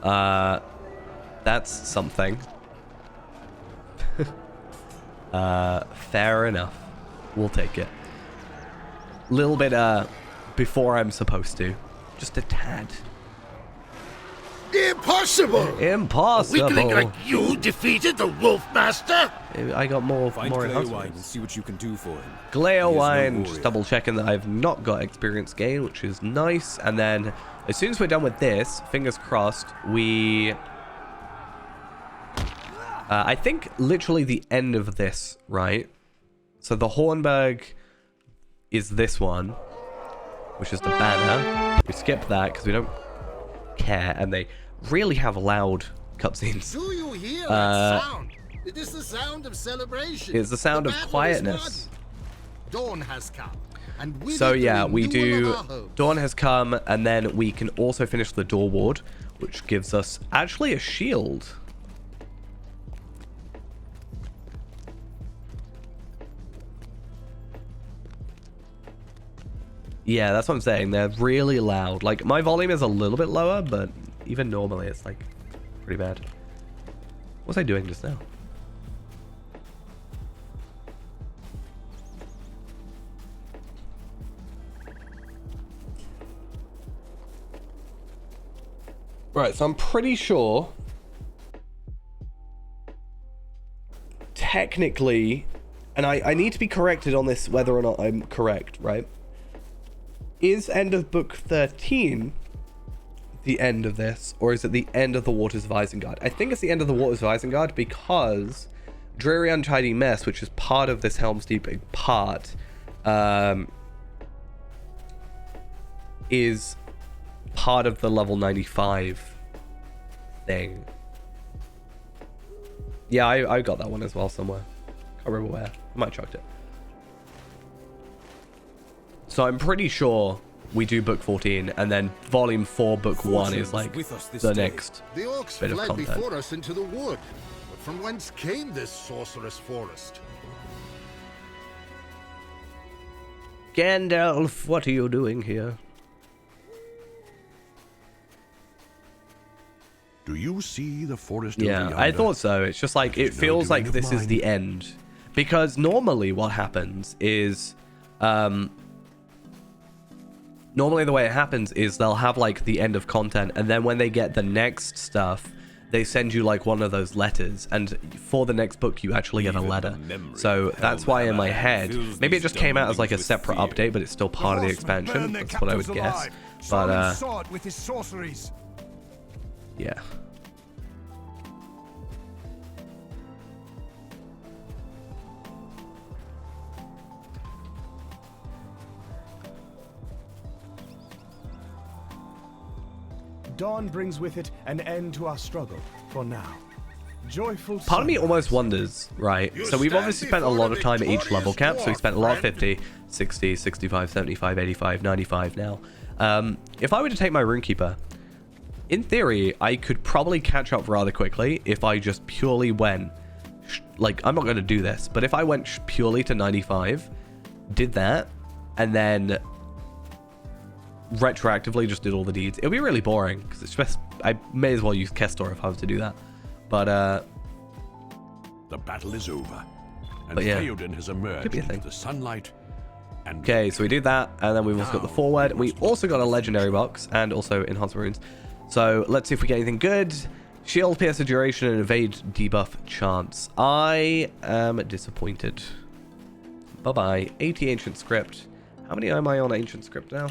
That's something. Fair enough. We'll take it. Little bit before I'm supposed to. Just a tad. Impossible! Impossible! A weakling like you defeated the Wolf Master? I got more Find Glare-wine and see what you can do for him. Glare-wine, just double checking that I've not got experience gain, which is nice. And then as soon as we're done with this, fingers crossed, I think literally the end of this, right? So the Hornburg is this one, which is the banner. We skip that because we don't care, and they really have loud cutscenes. Do you hear that sound? It is the sound of celebration. It's the sound of quietness. Dawn has come. And so yeah, we do. Dawn has come, and then we can also finish the Door Ward, which gives us actually a shield. Yeah, that's what I'm saying. They're really loud. Like, my volume is a little bit lower, but even normally it's, like, pretty bad. What was I doing just now? Right, so I'm pretty sure technically, and I need to be corrected on this whether or not I'm correct, right? Is end of book 13 the end of this, or is it the end of the Waters of Isengard? I think it's the end of the Waters of Isengard because Dreary Untidy Mess, which is part of this Helm's Deep part, is part of the level 95 thing. Yeah, I got that one as well somewhere. Can't remember where. I might have chucked it. So I'm pretty sure we do book 14, and then volume 4, book 1 is like the next the orcs bit of fled content. before us into the wood. But from whence came this sorcerous forest? Gandalf, what are you doing here? Do you see the forest? Yeah, I thought so. It's just like, it feels like this is the end. Because normally what happens is, normally the way it happens is they'll have like the end of content, and then when they get the next stuff, they send you like one of those letters, and for the next book you actually get a letter. So that's why in my head, maybe it just came out as like a separate update, but it's still part of the expansion. That's what I would guess. But with his sorceries. yeah. Dawn brings with it an end to our struggle, for now. Joyful Part of me almost wonders, right? So we've obviously spent a lot of time at each level cap. So we spent a lot of 50, 60, 65, 75, 85, 95 now. If I were to take my Runekeeper, in theory, I could probably catch up rather quickly if I just purely went... Like, I'm not going to do this, but if I went purely to 95, did that, and then retroactively just did all the deeds, it'll be really boring, because it's just... I may as well use Kestor if I was to do that. But, the battle is over, and yeah, Theoden has emerged into the sunlight. And okay, so we did that, and then we've also got the forward. We also got a legendary box, and also enhanced runes. So let's see if we get anything good. Shield, piercer duration, and evade debuff chance. I am disappointed. Bye-bye. 80 ancient script. How many am I on ancient script now?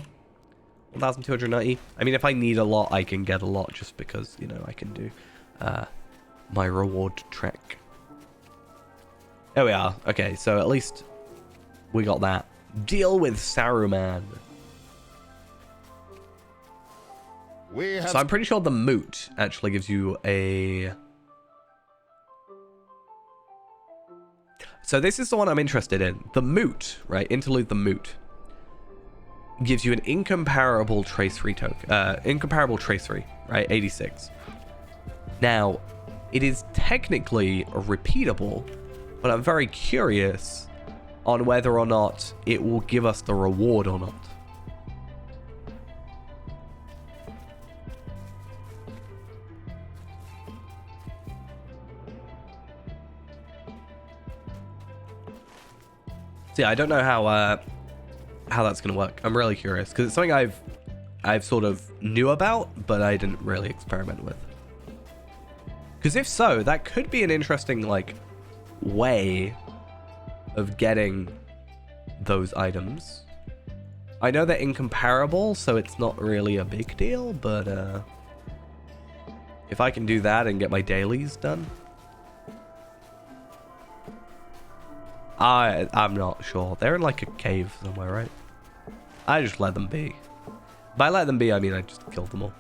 1,290. I mean, if I need a lot, I can get a lot, just because, you know, I can do my reward trek. There we are. Okay, so at least we got that. Deal with Saruman. So I'm pretty sure the moot actually gives you a... So this is the one I'm interested in. The moot, right? Interlude the moot gives you an incomparable trace 3 token. Incomparable trace 3, right? 86. Now, it is technically repeatable, but I'm very curious on whether or not it will give us the reward or not. See, I don't know how that's gonna work. I'm really curious because it's something I've sort of knew about, but I didn't really experiment with. Because if so, that could be an interesting like way of getting those items. I know they're incomparable, so it's not really a big deal, but if I can do that and get my dailies done, I'm not sure. They're in like a cave somewhere, right? I just let them be. By let them be, I mean I just killed them all.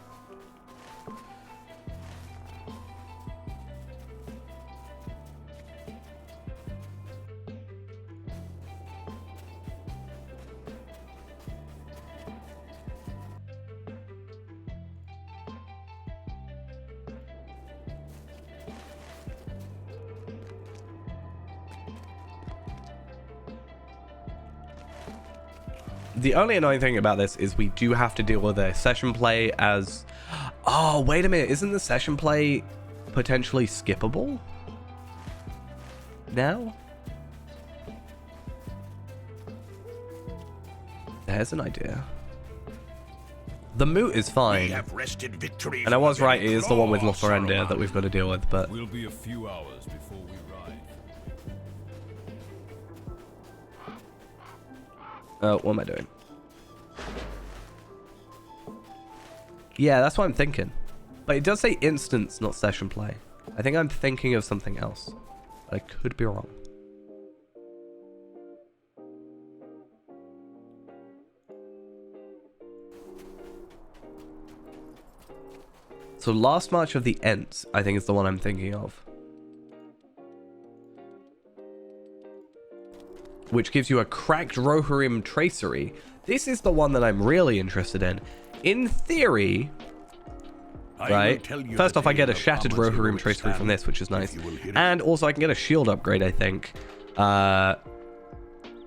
The only annoying thing about this is we do have to deal with a session play as... Oh, wait a minute. Isn't the session play potentially skippable now? There's an idea. The moot is fine. And I was right, it is the one with Lotharendir that we've got to deal with, but... We'll be a few hours before we ride. Oh, what am I doing? Yeah, that's what I'm thinking. But it does say instance, not session play. I think I'm thinking of something else. But I could be wrong. So Last March of the Ents, I think is the one I'm thinking of. Which gives you a cracked Rohirrim tracery. This is the one that I'm really interested in. In theory, right? First off, I get a shattered Rohirrim tracery from this, which is nice. And also I can get a shield upgrade, I think. I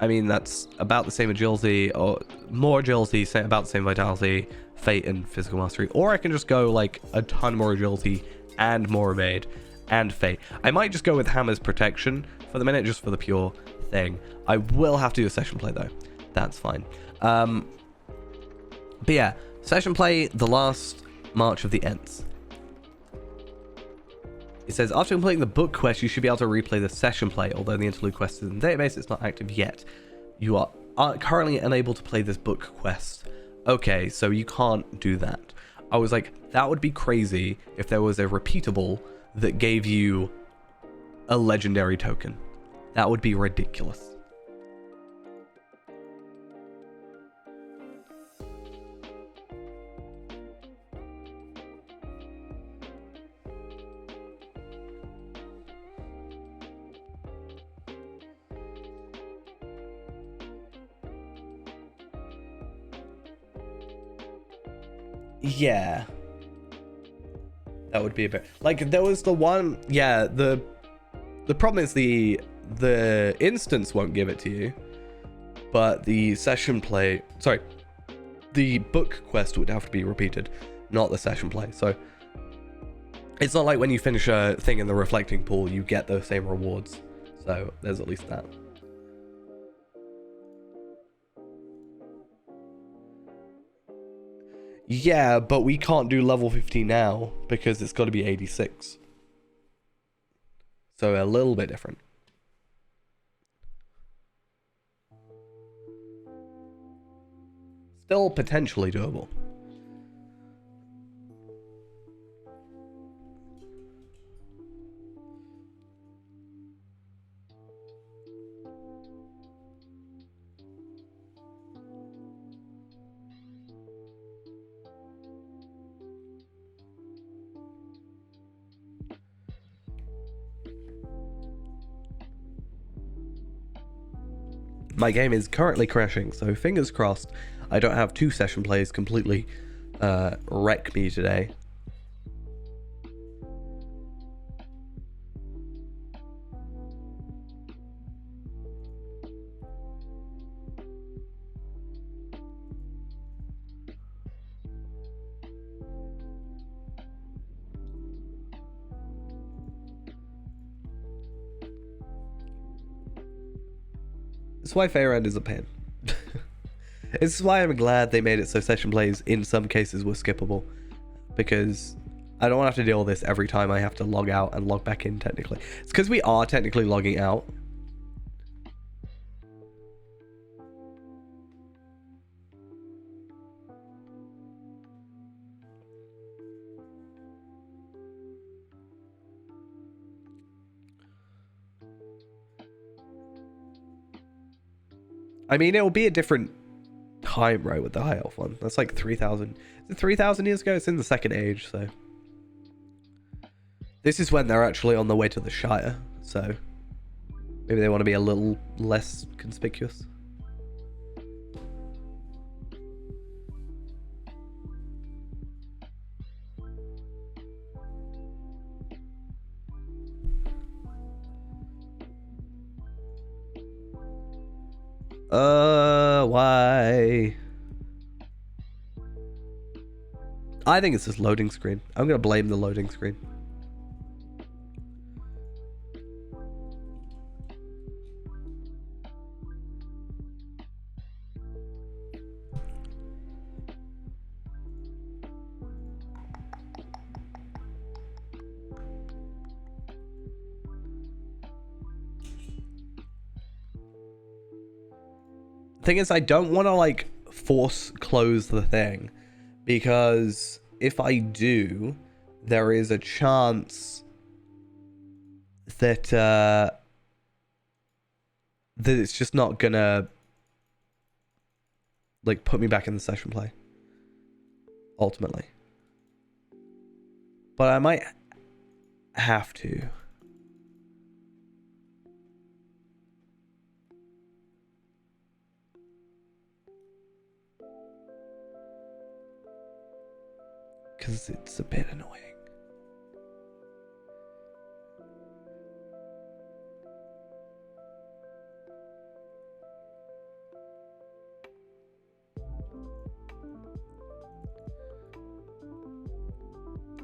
mean, that's about the same agility, or more agility, about the same vitality, fate, and physical mastery. Or I can just go like a ton more agility and more evade and fate. I might just go with Hammer's protection for the minute, just for the pure thing. I will have to do a session play though. That's fine. But yeah, session play, the Last March of the Ents. It says, after completing the book quest, you should be able to replay the session play. Although the interlude quest is in the database, it's not active yet. You are currently unable to play this book quest. Okay, so you can't do that. I was like, that would be crazy if there was a repeatable that gave you a legendary token. That would be ridiculous. Yeah, that would be a bit like there was the one. Yeah, the problem is the instance won't give it to you, but the session play, sorry, the book quest would have to be repeated, not the session play. So it's not like when you finish a thing in the reflecting pool you get those same rewards. So there's at least that. Yeah, but we can't do level 50 now because it's got to be 86. So a little bit different. Still potentially doable. My game is currently crashing, so fingers crossed I don't have 2 session plays completely wreck me today. That's why Fairend is a pain. It's why I'm glad they made it so session plays in some cases were skippable, because I don't want to have to deal with this every time I have to log out and log back in technically. It's because we are technically logging out. I mean, it'll be a different time, right, with the high elf one. That's like 3,000. Is it 3,000 years ago? It's in the Second Age, so. This is when they're actually on the way to the Shire, so. Maybe they want to be a little less conspicuous. Why? I think it's this loading screen. I'm gonna blame the loading screen. Thing is, I don't want to like force close the thing, because if I do, there is a chance that that it's just not gonna like put me back in the session play ultimately. But I might have to. Because it's a bit annoying.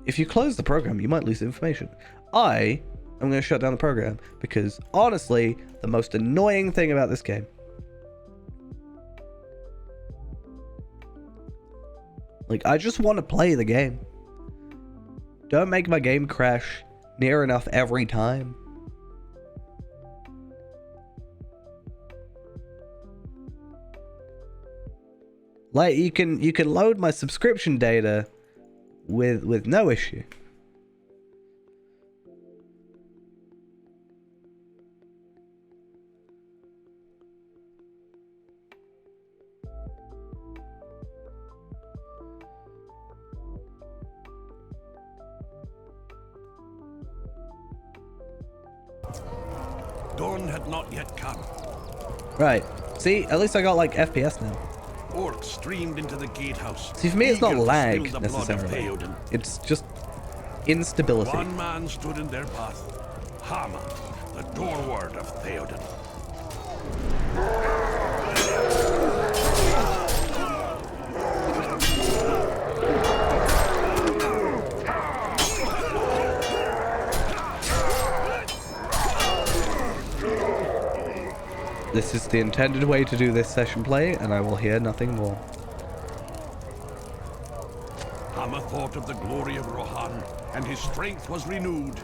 If you close the program, you might lose information. I'm going to shut down the program because, honestly, the most annoying thing about this game like, I just want to play the game. Don't make my game crash near enough every time. Like, you can load my subscription data with no issue. Dawn had not yet come. Right. See, at least I got like FPS now. Orcs streamed into the gatehouse. See, for me, it's not eager to lag spill the blood of necessarily. Theoden. It's just instability. One man stood in their path. Hama, the doorward of Theoden. This is the intended way to do this session play, and I will hear nothing more. Hama thought of the glory of Rohan, and his strength was renewed.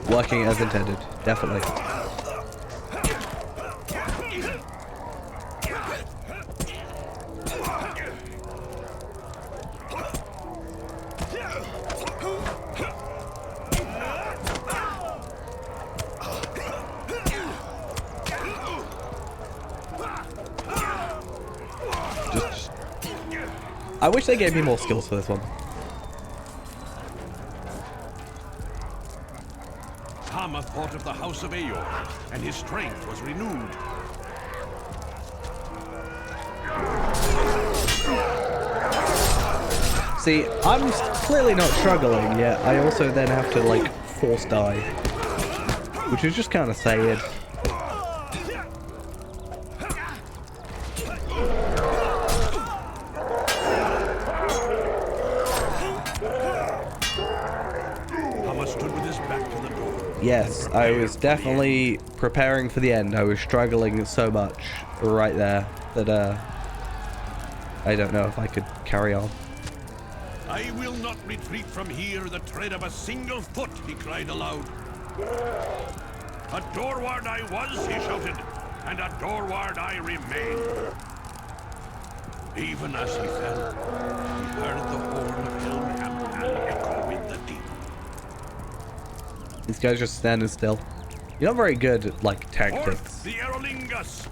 Working as intended, definitely. I wish they gave me more skills for this one. Hama thought of the House of Aeor, and his strength was renewed. See, I'm clearly not struggling yet. I also then have to, like, force die. Which is just kind of sad. Yes, I was definitely preparing for the end. I was struggling so much right there that I don't know if I could carry on. I will not retreat from here the tread of a single foot, he cried aloud. A doorward I was, he shouted, and a doorward I remain. Even as he fell, he heard the horn of Helms echo in the deep. These guys just standing still. You're not very good at, like, tactics. Forth the Aerolingus,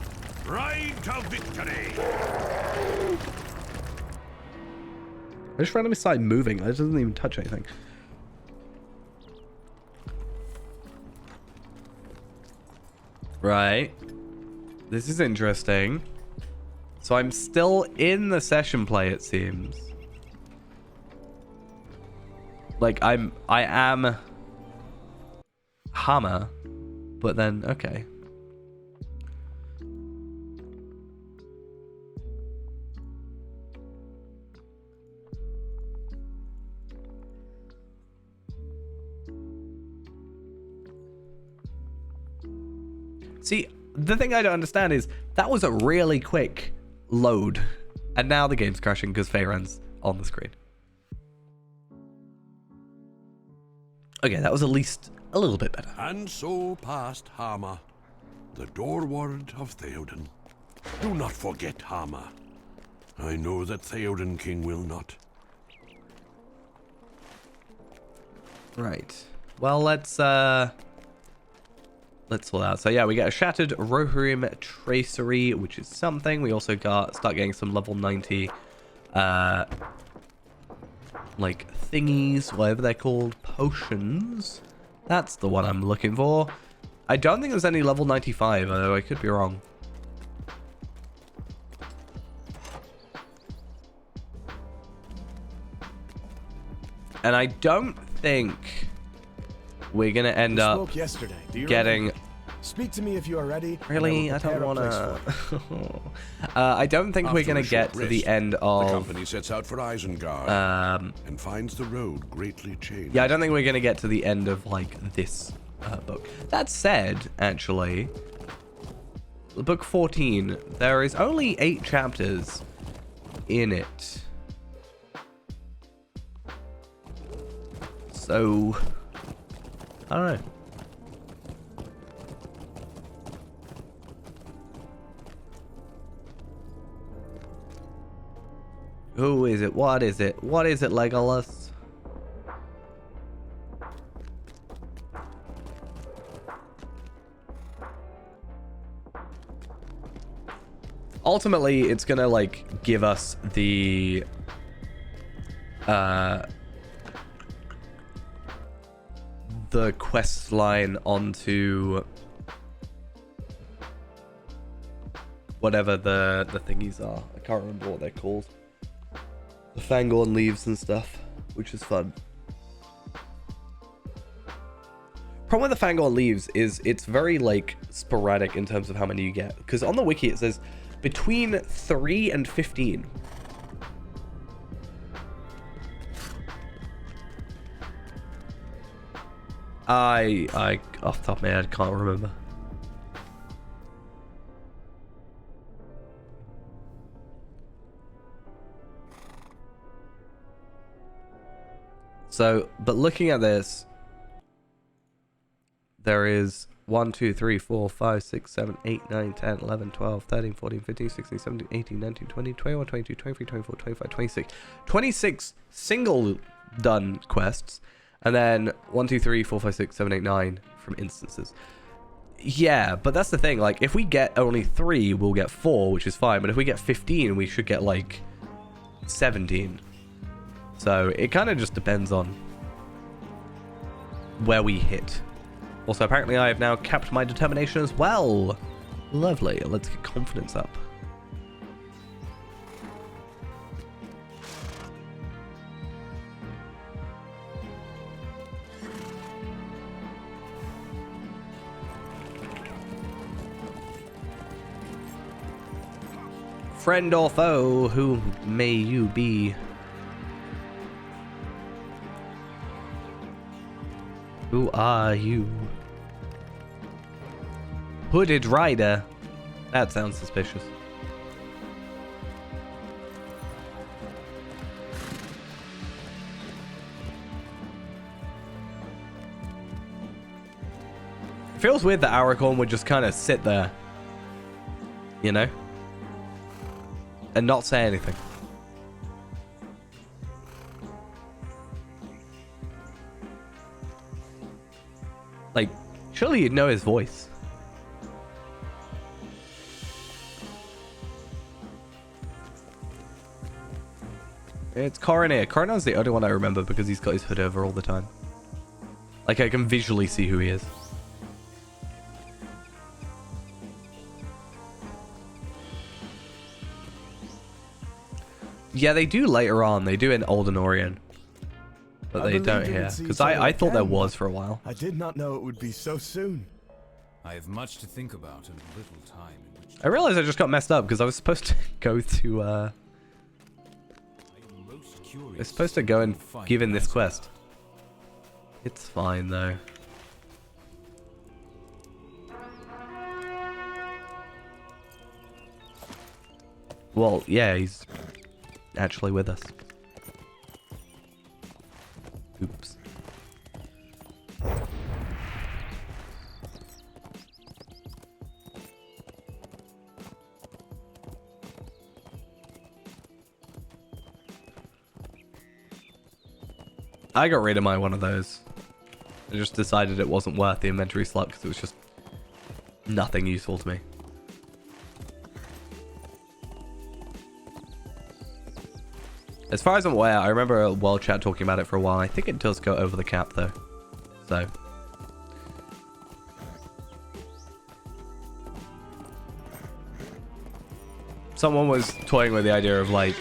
ride to victory. I just randomly started moving. It doesn't even touch anything. Right. This is interesting. So I'm still in the session play, it seems. Like, I am Hama, but then, okay. See, the thing I don't understand is that was a really quick load, and now the game's crashing because Feyran's on the screen. Okay, that was at least a little bit better. And so passed Hama, the doorward of Theoden. Do not forget Hama. I know that Theoden King will not. Right. Well, let's sort out. So yeah, we get a shattered Rohirrim tracery, which is something. We also start getting some level 90 like thingies, whatever they're called, potions. That's the one I'm looking for. I don't think there's any level 95, although I could be wrong. And I don't think we're gonna end up getting. Speak to me if you are ready. Really, I don't want to. I don't think we're gonna get to the end of. The company sets out for Isengard and finds the road greatly changed. Yeah, I don't think we're gonna get to the end of like this book. That said, actually, book 14. There is only 8 chapters in it. So, I don't know. Who is it? What is it? What is it, Legolas? Ultimately, it's gonna like give us the quest line onto whatever the thingies are. I can't remember what they're called. The Fangorn leaves and stuff, which is fun. Problem with the Fangorn leaves is it's very like sporadic in terms of how many you get, because on the wiki it says between 3 and 15. I off the top of my head can't remember. So, but looking at this, there is 1, 2, 3, 4, 5, 6, 7, 8, 9, 10, 11, 12, 13, 14, 15, 16, 17, 18, 19, 20, 21, 22, 23, 24, 25, 26. 26 single done quests. And then 1, 2, 3, 4, 5, 6, 7, 8, 9 from instances. Yeah, but that's the thing. Like, if we get only 3, we'll get 4, which is fine. But if we get 15, we should get, like, 17. So, it kind of just depends on where we hit. Also, apparently I have now capped my determination as well. Lovely. Let's get confidence up. Friend or foe, who may you be? Who are you? Hooded Rider. That sounds suspicious. It feels weird that Aragorn would just kind of sit there. You know? And not say anything. Like, surely you'd know his voice. It's Coroner. Coroner's the only one I remember because he's got his hood over all the time. Like, I can visually see who he is. Yeah, they do later on. They do in Old Orient. But they don't here. Because I thought there was for a while. I did not know it would be so soon. I have much to think about and little time in which I realized I just got messed up because I was supposed to go to I was supposed to go and give in this quest. It's fine though. Well, yeah, he's actually with us. Oops. I got rid of my one of those. I just decided it wasn't worth the inventory slot because it was just nothing useful to me. As far as I'm aware, I remember World Chat talking about it for a while. I think it does go over the cap though. So. Someone was toying with the idea of like,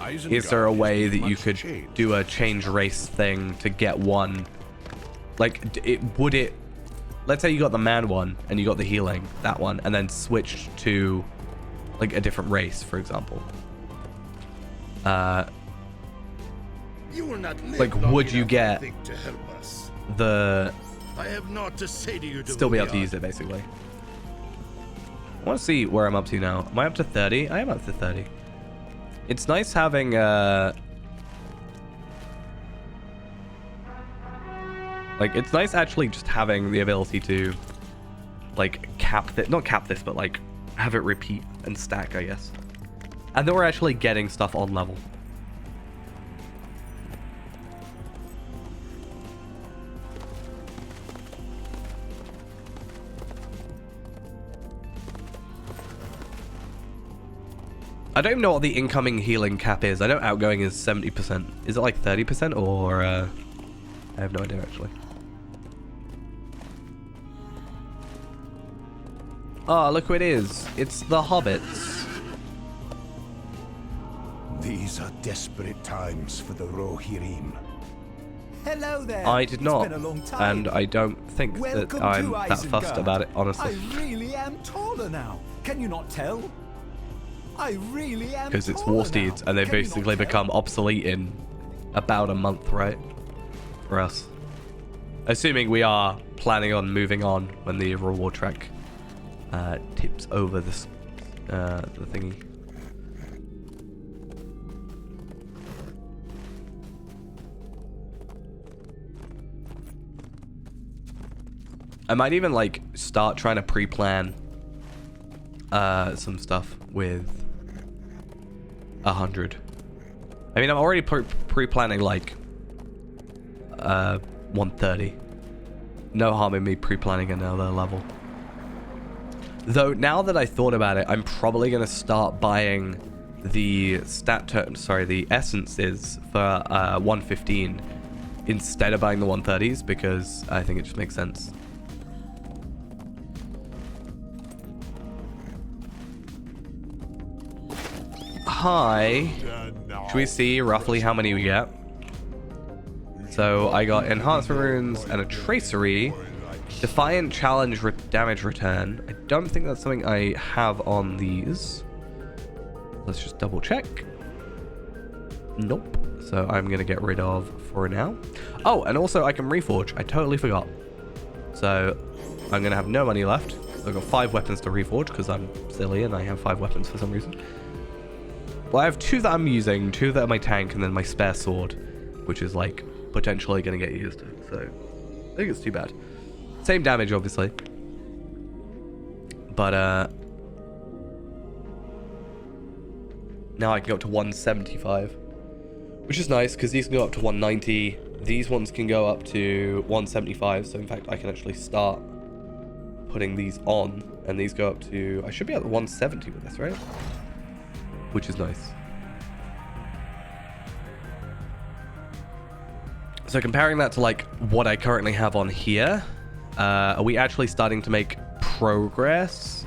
is there a way that you could do a change race thing to get one? Like, would it... Let's say you got the man one and you got the healing, that one, and then switched to like a different race, for example. You will not live like, long would you enough, get I think, to help us. the... I have naught to say to you, Still be able to use it, basically. I want to see where I'm up to now. Am I up to 30? I am up to 30. It's nice having like, it's nice actually just having the ability to, like, not cap this, but, like, have it repeat and stack, I guess. And then we're actually getting stuff on level. I don't even know what the incoming healing cap is. I know outgoing is 70%. Is it like 30% or I have no idea actually. Oh, look who it is. It's the hobbits. These are desperate times for the Rohirrim. Hello there. I did not, It's been a long time. and I don't think Welcome that I'm to that fussed Isengard. about it, honestly. I really am taller now. Can you not tell? I really am. Because it's war steeds, and they basically become obsolete in about a month, right? For us. Assuming we are planning on moving on when the reward track tips over this the thingy. I might even like start trying to pre-plan some stuff with 100. I mean, I'm already pre-planning like 130. No harm in me pre-planning another level. Though now that I thought about it, I'm probably gonna start buying the the essences for 115 instead of buying the 130s, because I think it just makes sense. Hi. Should we see roughly how many we get? So I got enhancement runes and a tracery. Defiant challenge damage return. I don't think that's something I have on these. Let's just double check. Nope. So I'm going to get rid of for now. Oh, and also I can reforge. I totally forgot. So I'm going to have no money left. I've got 5 weapons to reforge because I'm silly and I have 5 weapons for some reason. Well, I have 2 that I'm using, 2 that are my tank, and then my spare sword, which is like potentially going to get used. So I think it's too bad. Same damage, obviously. But now I can go up to 175, which is nice because these can go up to 190. These ones can go up to 175. So in fact, I can actually start putting these on, and these go up to, I should be at 170 with this, right? Which is nice. So comparing that to like what I currently have on here, are we actually starting to make progress?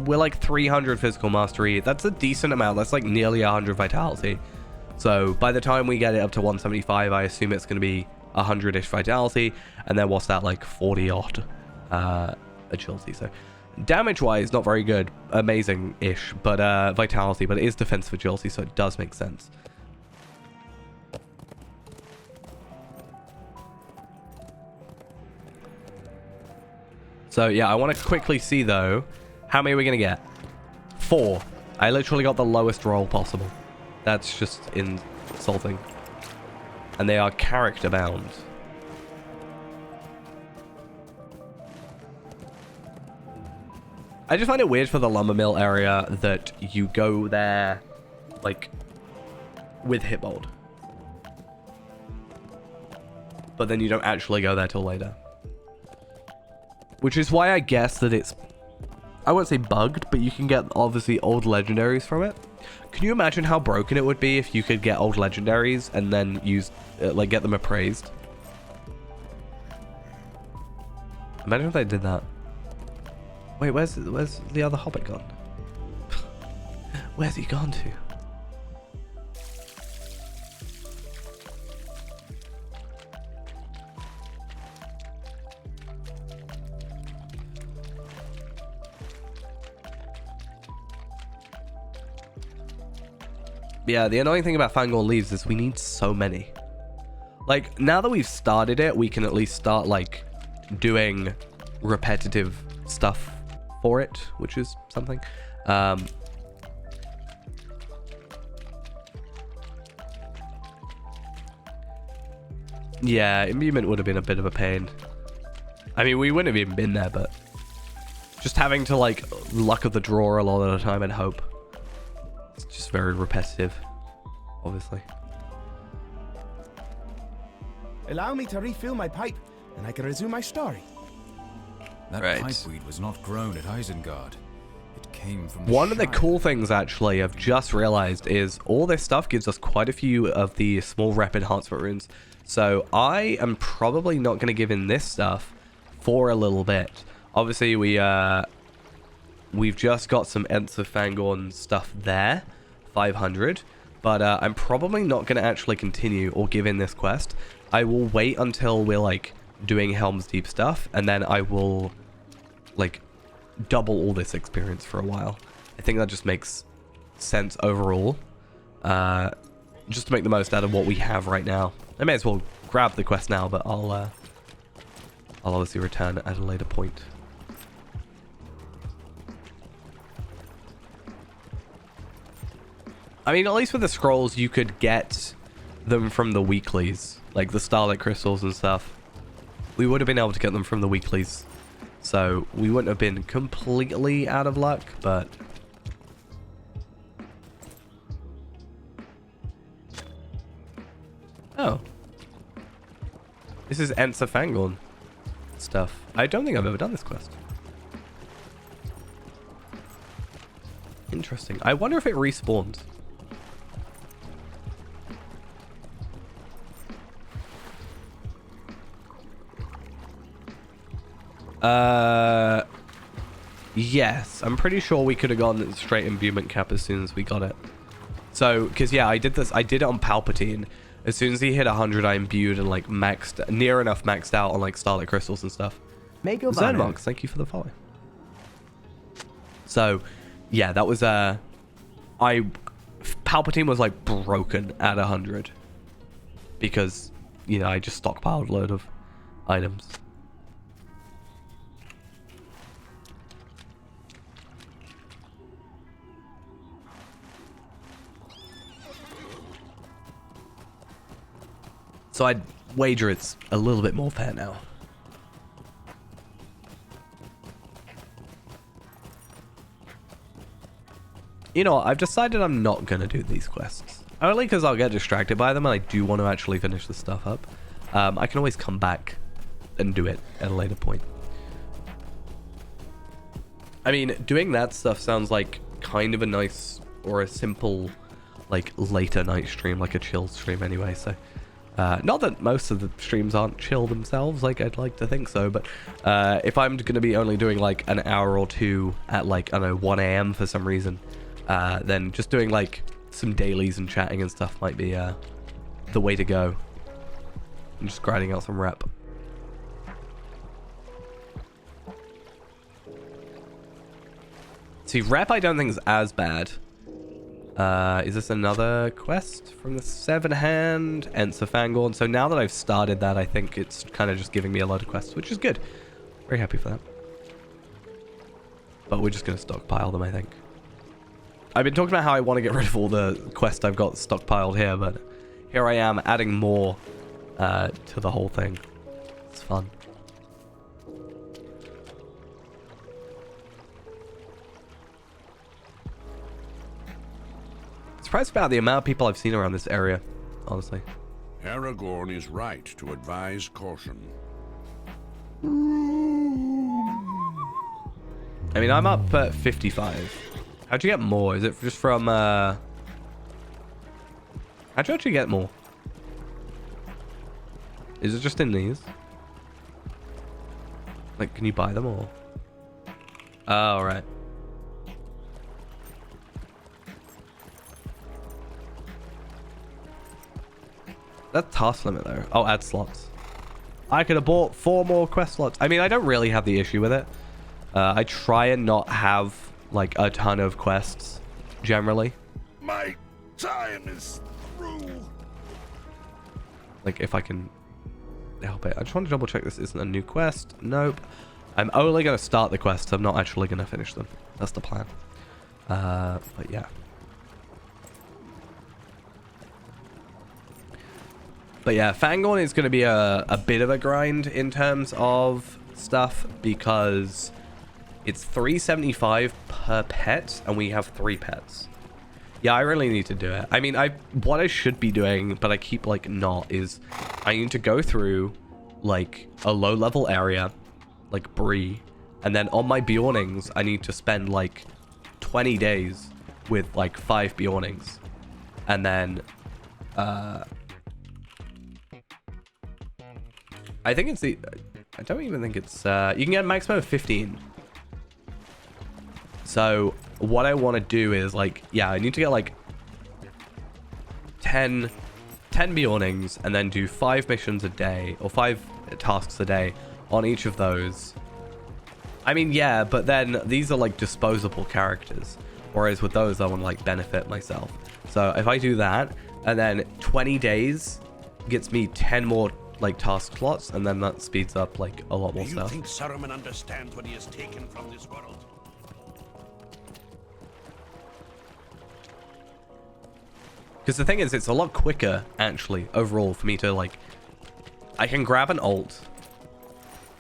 We're like 300 physical mastery. That's a decent amount. That's like nearly 100 vitality. So by the time we get it up to 175, I assume it's going to be 100-ish vitality, and then what's that, like 40-odd agility. So damage-wise, not very good. Amazing-ish, but vitality. But it is defensive agility, so it does make sense. So yeah, I want to quickly see though, how many are we going to get? 4. I literally got the lowest roll possible. That's just insulting. And they are character bound. I just find it weird for the lumber mill area that you go there like with Hitbold, but then you don't actually go there till later. Which is why I guess that it's, I won't say bugged, but you can get obviously old legendaries from it. Can you imagine how broken it would be if you could get old legendaries and then use, like, get them appraised? Imagine if they did that. Wait, where's the other hobbit gone? Where's he gone to? Yeah, the annoying thing about Fangorn Leaves is we need so many. Like, now that we've started it, we can at least start, like, doing repetitive stuff for it, which is something. Yeah, imbuement would have been a bit of a pain. I mean, we wouldn't have even been there, but just having to, like, luck of the draw a lot of the time and hope. It's just very repetitive, obviously. Allow me to refill my pipe, and I can resume my story. That pipeweed was not grown at Isengard. It came from the One of the Shire. cool things, actually, I've just realized is all this stuff gives us quite a few of the small rep enhancement runes. So I am probably not going to give in this stuff for a little bit. Obviously, we've just got some Ents of Fangorn stuff there, 500. But I'm probably not going to actually continue or give in this quest. I will wait until we're, like, doing Helms Deep stuff, and then I will, like, double all this experience for a while. I think that just makes sense overall. Just to make the most out of what we have right now. I may as well grab the quest now, but I'll obviously return at a later point. I mean, at least with the scrolls, you could get them from the weeklies, like the Starlight Crystals and stuff. We would have been able to get them from the weeklies, so we wouldn't have been completely out of luck, but... Oh. This is Ents of Fangorn stuff. I don't think I've ever done this quest. Interesting. I wonder if it respawns. Yes. I'm pretty sure we could have gone straight imbuement cap as soon as we got it. So, because yeah, I did it on Palpatine. As soon as he hit 100, I imbued and like near enough maxed out on like Starlight Crystals and stuff. Zernmarks, thank you for the follow. So, yeah, that was Palpatine was like broken at 100 because, you know, I just stockpiled a load of items. So I'd wager it's a little bit more fair now. You know what? I've decided I'm not going to do these quests. Only because I'll get distracted by them and I do want to actually finish this stuff up. I can always come back and do it at a later point. I mean, doing that stuff sounds like kind of a nice or a simple, like, later night stream, like a chill stream anyway, so... not that most of the streams aren't chill themselves, like I'd like to think so, but if I'm going to be only doing like an hour or two at like, I don't know, 1 AM for some reason, then just doing like some dailies and chatting and stuff might be the way to go. And just grinding out some rep. See, rep I don't think is as bad. Is this another quest from the Seven Hand? Ents of Fangorn. So now that I've started that, I think it's kind of just giving me a lot of quests, which is good. Very happy for that. But we're just going to stockpile them, I think. I've been talking about how I want to get rid of all the quests I've got stockpiled here, but here I am adding more to the whole thing. It's fun. Surprised about the amount of people I've seen around this area, honestly. Aragorn is right to advise caution. I mean, I'm up at 55. How'd you get more? Is it just from, How'd you actually get more? Is it just in these? Like, can you buy them all? Oh, right. That's task limit though. Oh, add slots. I could have bought 4 more quest slots. I mean, I don't really have the issue with it. I try and not have like a ton of quests generally. My time is through. Like if I can help it. I just want to double check this isn't a new quest. Nope. I'm only going to start the quests. I'm not actually going to finish them. That's the plan. But yeah. But yeah, Fangorn is going to be a bit of a grind in terms of stuff because it's 375 per pet and we have 3 pets. Yeah, I really need to do it. I mean, what I should be doing, but I keep like not, is I need to go through like a low level area like Bree, and then on my Bjornings I need to spend like 20 days with like 5 Bjornings, and then I think it's the I don't even think it's you can get a maximum of 15. So what I want to do is like, yeah, I need to get like 10 Bjornings and then do 5 missions a day or 5 tasks a day on each of those. I mean, yeah, but then these are like disposable characters, whereas with those I want to like benefit myself. So if I do that, and then 20 days gets me 10 more like task slots, and then that speeds up like a lot more stuff. Do you think Saruman understands what he has taken from this world? Because the thing is, it's a lot quicker actually overall for me to like, I can grab an ult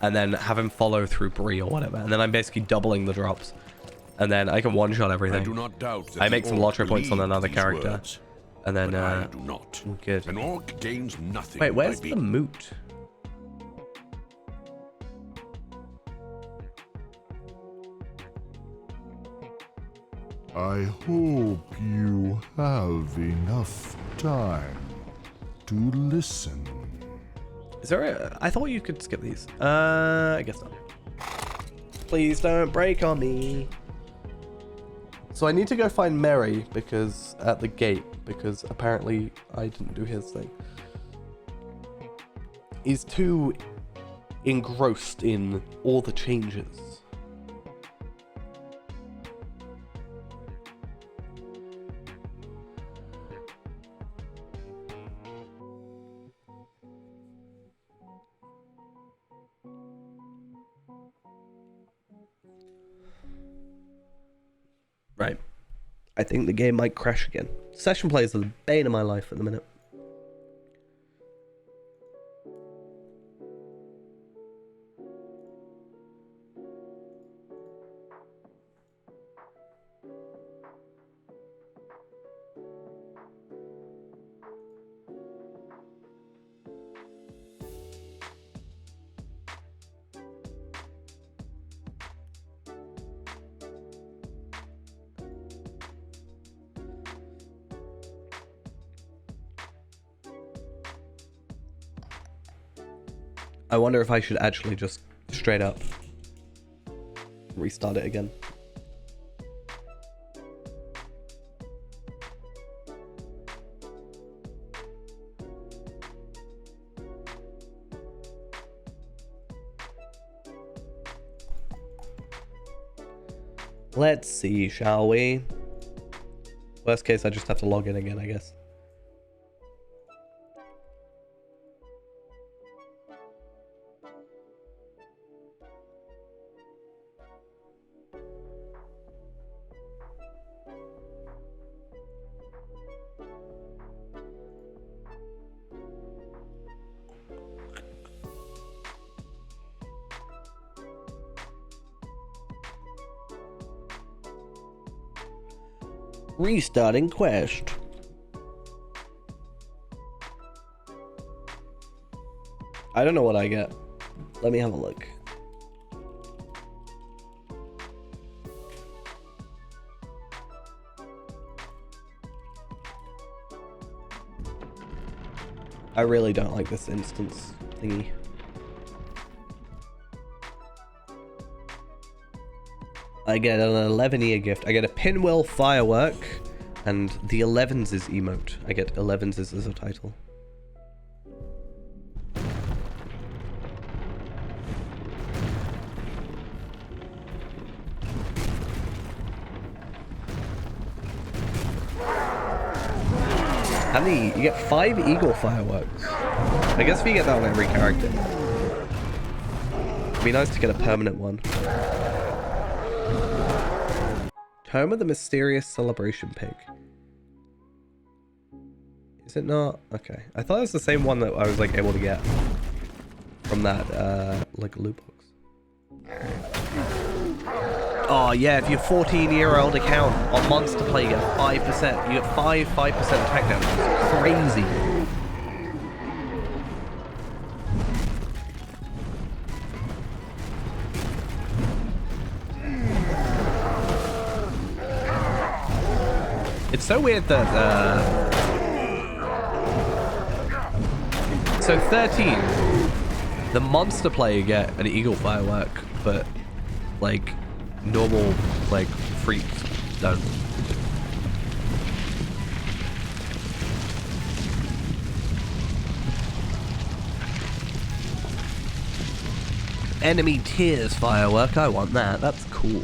and then have him follow through Bree or whatever, and then I'm basically doubling the drops, and then I can one-shot everything. I do not doubt that I make some lottery points on another these character, words, and then I do not. Good. An orc gains nothing. Wait, where's by the moot? I hope you have enough time to listen. Is there a... I thought you could skip these. I guess not. Please don't break on me. So I need to go find Merry because at the gate, because apparently I didn't do his thing. He's too engrossed in all the changes. Right. I think the game might crash again. Session plays are the bane of my life at the minute. I wonder if I should actually just straight up restart it again. Let's see, shall we? Worst case, I just have to log in again, I guess. Restarting quest. I don't know what I get. Let me have a look. I really don't like this instance thingy. I get an 11-year gift. I get a pinwheel firework and the 11s is emote. I get 11s as a title. And you get 5 eagle fireworks. I guess we get that on every character. be nice to get a permanent one. Home of the Mysterious Celebration Pig. Is it not? Okay. I thought it was the same one that I was like able to get from that like loot box. Oh yeah, if your 14-year-old account on Monster Play, you get 5%. You get 5% attack damage. It's crazy. It's so weird that so 13, the Monster Player get an Eagle Firework, but like normal like freaks don't. Enemy Tears Firework, I want that. That's cool.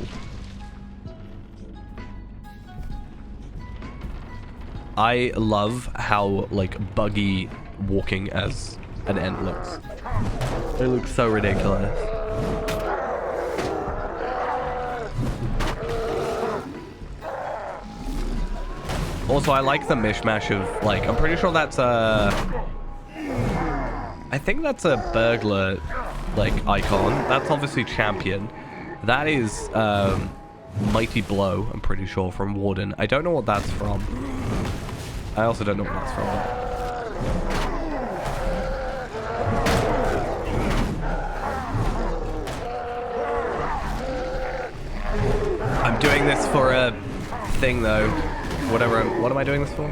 I love how like buggy walking as an ant looks. It looks so ridiculous. Also, I like the mishmash of like, I'm pretty sure that's a, I think that's a burglar like icon. That's obviously champion. That is Mighty Blow, I'm pretty sure, from Warden. I don't know what that's from. I also don't know what that's from. I'm doing this for a thing though. What am I doing this for?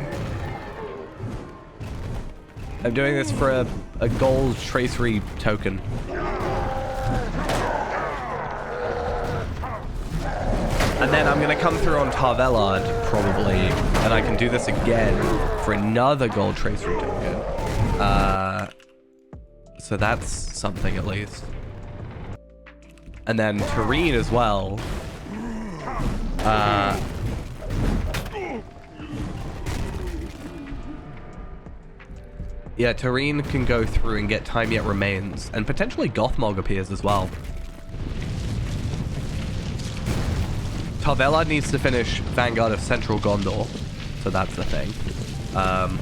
I'm doing this for a gold tracery token. And then I'm gonna come through on Tarvelard, probably, and I can do this again for another gold tracery token. So that's something at least. And then Terrene as well. Yeah, Terrene can go through and get Time Yet Remains, and potentially Gothmog appears as well. Tarvelard needs to finish Vanguard of Central Gondor, so that's the thing.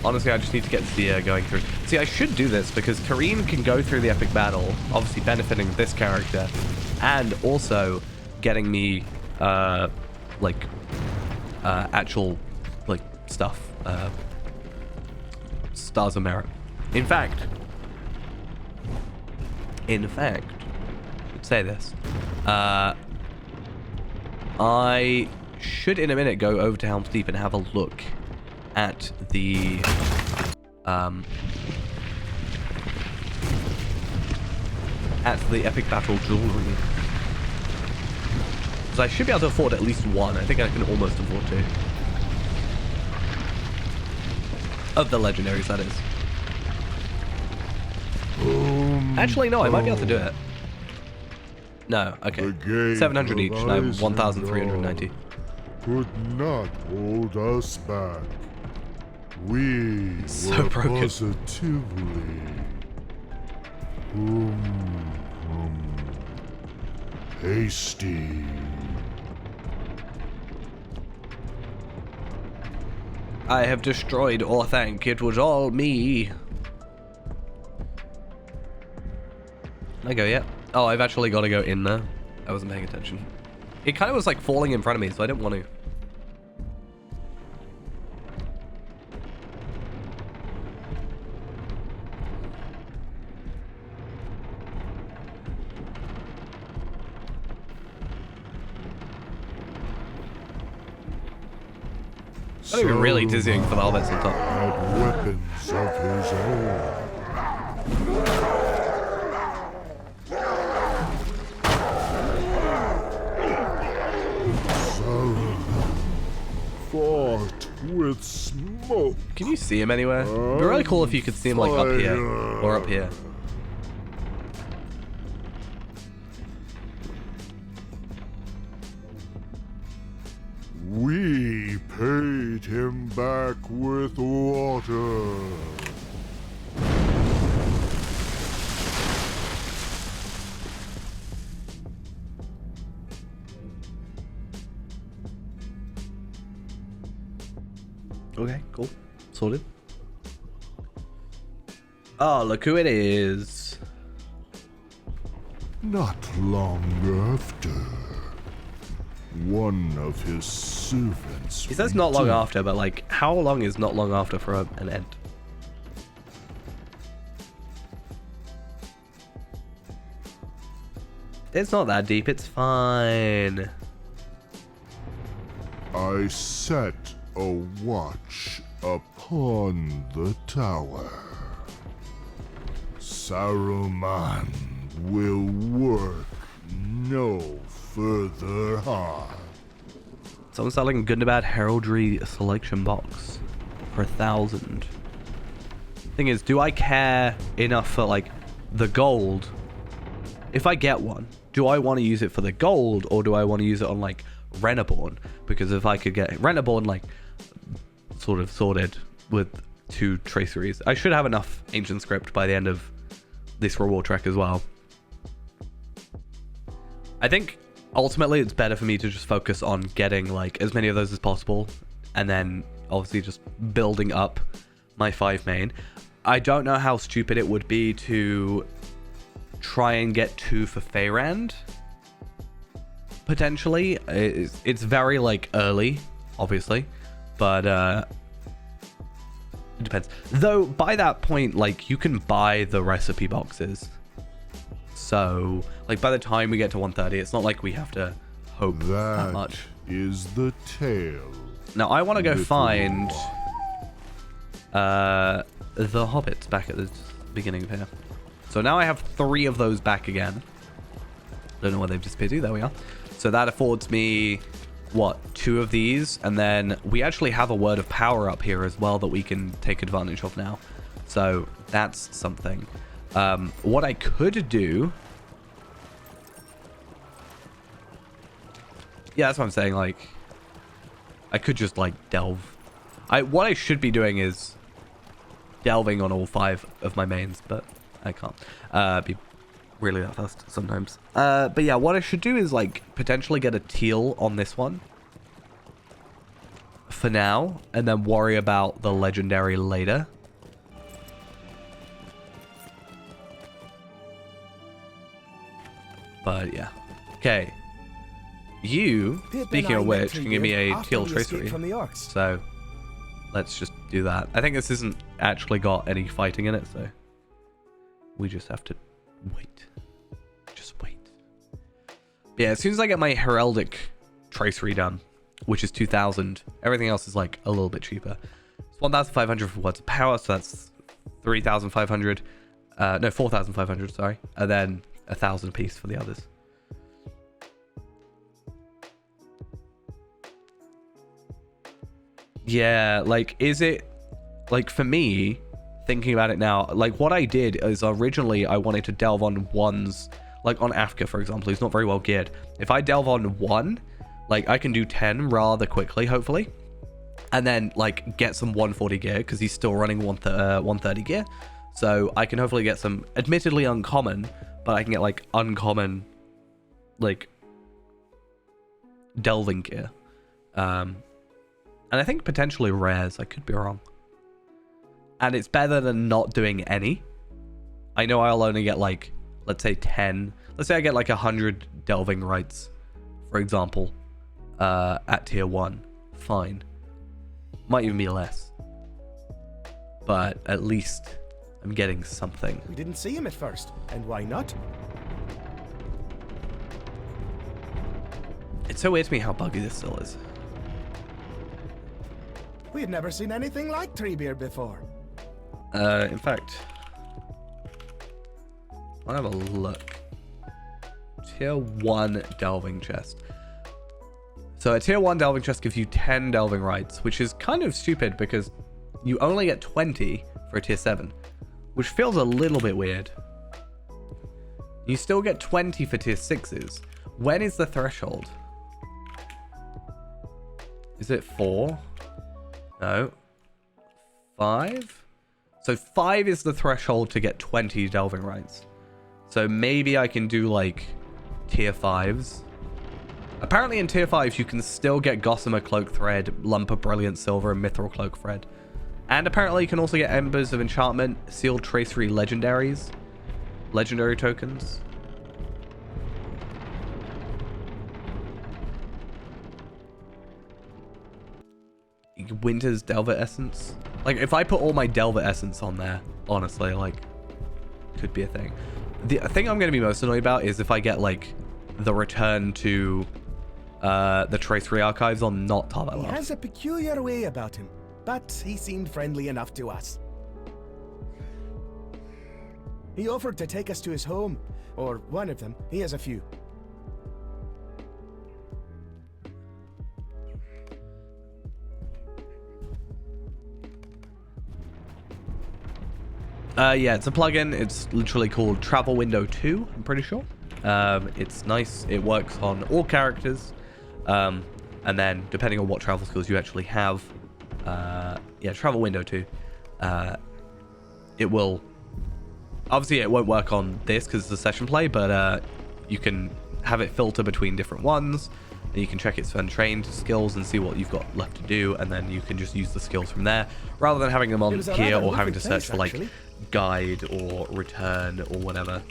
Honestly, I just need to get Zia going through. See, I should do this because Terrene can go through the epic battle, obviously benefiting this character, and also getting me, actual, like, stuff. Stars of Merit. In fact, I should say this. I should in a minute go over to Helms Deep and have a look at the epic battle jewelry. So I should be able to afford at least one. I think I can almost afford two. Of the legendaries, that is. Actually, no, I might be able to do it. No, okay. 700 each, and I have 1,390. Could not hold us back. We so were broken. Positively hasty. I have destroyed Orthanc. It was all me. Can I go yet? Oh, I've actually got to go in there. I wasn't paying attention. It kind of was like falling in front of me, so I didn't want to. It's not even really dizzying for the hobbits on top. Had weapons of his own. Fought with smoke. Can you see him anywhere? It'd be really cool if you could see him like up here or up here. We paid him back with water. Cool. Sorted. Oh, look who it is. Not long after, one of his servants. He says not long after, but like, how long is not long after for an end? It's not that deep, it's fine. I set a watch upon the tower. Saruman will work no further harm. Someone's selling good and bad heraldry selection box for 1,000. Thing is, do I care enough for like the gold? If I get one, do I want to use it for the gold, or do I want to use it on like Renaborn? Because if I could get Renaborn like sort of sorted with 2 traceries, I should have enough ancient script by the end of this reward track as well. I think ultimately it's better for me to just focus on getting like as many of those as possible, and then obviously just building up my 5 main. I don't know how stupid it would be to try and get 2 for Feyrand. Potentially. It's very like early, obviously, but it depends. Though by that point, like, you can buy the recipe boxes. So like by the time we get to 130, it's not like we have to hope that much. Is the tale. Now I want to go find the hobbits back at the beginning of here. So now I have 3 of those back again. Don't know where they've disappeared to. There we are. So that affords me, what, 2 of these? And then we actually have a word of power up here as well that we can take advantage of now. So that's something. What I could do... Yeah, that's what I'm saying. Like, I could just, like, delve. What I should be doing is delving on all 5 of my mains, but I can't be really that fast sometimes. But yeah, what I should do is like potentially get a teal on this one for now, and then worry about the legendary later. But yeah. Okay. You, speaking of which, can give me a teal tracery. So let's just do that. I think this isn't actually got any fighting in it, so we just have to wait. Just wait. But yeah, as soon as I get my heraldic tracery done, which is 2,000, everything else is like a little bit cheaper. It's 1,500 for words of power, so that's 3,500. No, 4,500, sorry. And then 1,000 apiece for the others. Yeah, like, is it... Like, for me, thinking about it now, like, what I did is originally I wanted to delve on ones... Like, on Afka, for example, he's not very well geared. If I delve on 1, like, I can do 10 rather quickly, hopefully. And then, like, get some 140 gear, because he's still running 130 gear. So I can hopefully get some, admittedly uncommon, but I can get, like, uncommon, like, delving gear. And I think potentially rares. I could be wrong. And it's better than not doing any. I know I'll only get, like, let's say 10. Let's say I get, like, 100 delving rights, for example, at tier 1. Fine. Might even be less. But at least I'm getting something. We didn't see him at first. And why not? It's so weird to me how buggy this still is. We had never seen anything like Treebeard before. In fact, I'll have a look. Tier 1 delving chest. So a tier 1 delving chest gives you 10 delving rights, which is kind of stupid because you only get 20 for a tier 7, which feels a little bit weird. You still get 20 for tier 6s. When is the threshold? Is it 4? No. 5? So 5 is the threshold to get 20 delving rights. So maybe I can do like tier 5s. Apparently in tier 5s you can still get Gossamer Cloak Thread, Lump of Brilliant Silver, and Mithril Cloak Thread. And apparently you can also get Embers of Enchantment, Sealed Tracery Legendaries. Legendary tokens. Winter's Delver Essence. Like, if I put all my Delver Essence on there, honestly, like, could be a thing. The thing I'm going to be most annoyed about is if I get, like, the return to the Tracery Archives on not Tarvel. He has a peculiar way about him, but he seemed friendly enough to us. He offered to take us to his home, or one of them. He has a few. Yeah, it's a plugin. It's literally called Travel Window 2, I'm pretty sure. It's nice. It works on all characters. And then, depending on what travel skills you actually have, yeah, Travel Window 2, it will... Obviously, it won't work on this because it's a session play, but you can have it filter between different ones, and you can check its untrained skills and see what you've got left to do, and then you can just use the skills from there, rather than having them on here or having to search for, like, guide or return or whatever.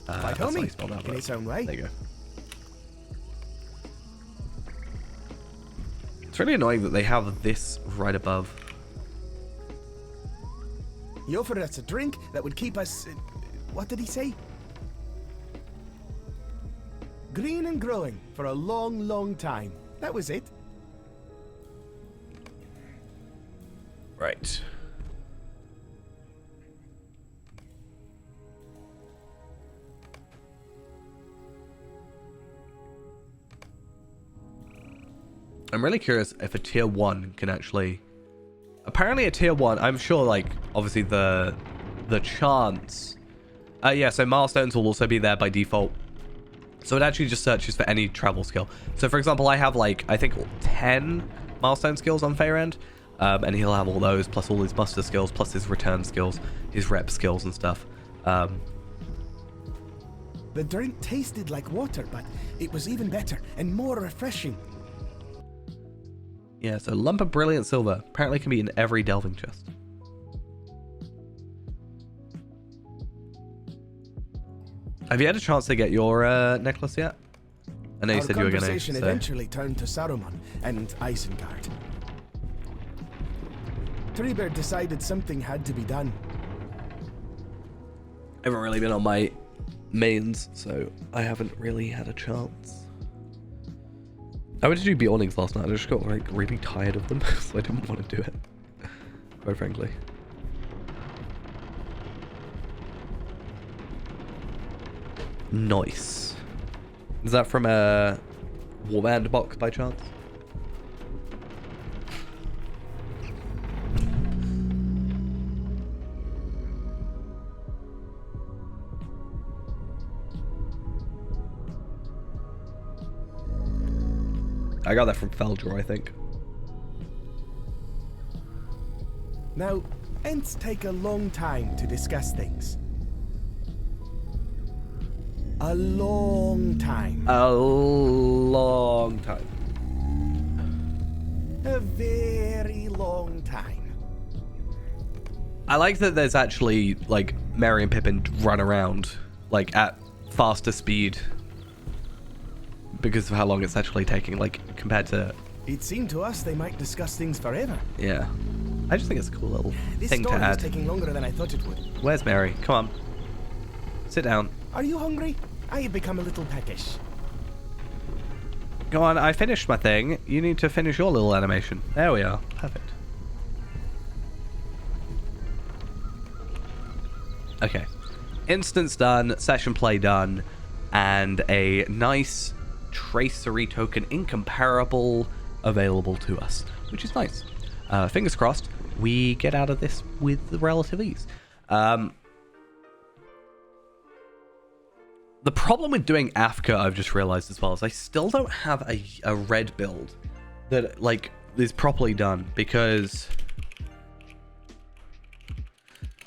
That's how you spell that, in its own way. There you go. It's really annoying that they have this right above. He offered us a drink that would keep us... what did he say? Green and growing for a long, long time. That was it. Right. I'm really curious if a tier 1 can actually... Apparently a tier 1, I'm sure, like, obviously the chance... yeah, so milestones will also be there by default. So it actually just searches for any travel skill. So for example, I have, like, I think 10 milestone skills on Fairend. And he'll have all those, plus all his muster skills, plus his return skills, his rep skills and stuff. The drink tasted like water, but it was even better and more refreshing. Yeah, so lump of brilliant silver apparently can be in every delving chest. Have you had a chance to get your necklace yet? I know you said you were going to. Our conversation eventually turned to Saruman and Isengard. Treebeard decided something had to be done. I haven't really been on my mains, so I haven't really had a chance. I went to do Beyondings last night. I just got, like, really tired of them, so I didn't want to do it, quite frankly. Nice. Is that from a Warband box by chance? I got that from Feldor, I think. Now, Ents take a long time to discuss things. A long time. A long time. A very long time. I like that there's actually, like, Merry and Pippin run around, like, at faster speed because of how long it's actually taking, like, compared to... It seemed to us they might discuss things forever. Yeah. I just think it's a cool little thing to add. This story is taking longer than I thought it would. Where's Mary? Come on. Sit down. Are you hungry? I have become a little peckish. Go on, I finished my thing. You need to finish your little animation. There we are. Perfect. Okay. Instance done, session play done, and a nice tracery token incomparable available to us, which is nice. Fingers crossed, we get out of this with relative ease. The problem with doing Afka, I've just realized as well, is I still don't have a red build that, like, is properly done, because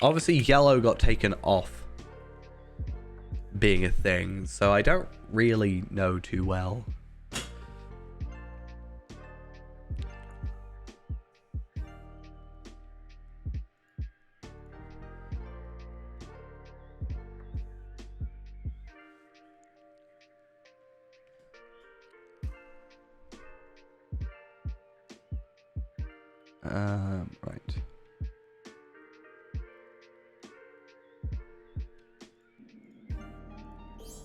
obviously yellow got taken off being a thing, so I don't really know too well. Right.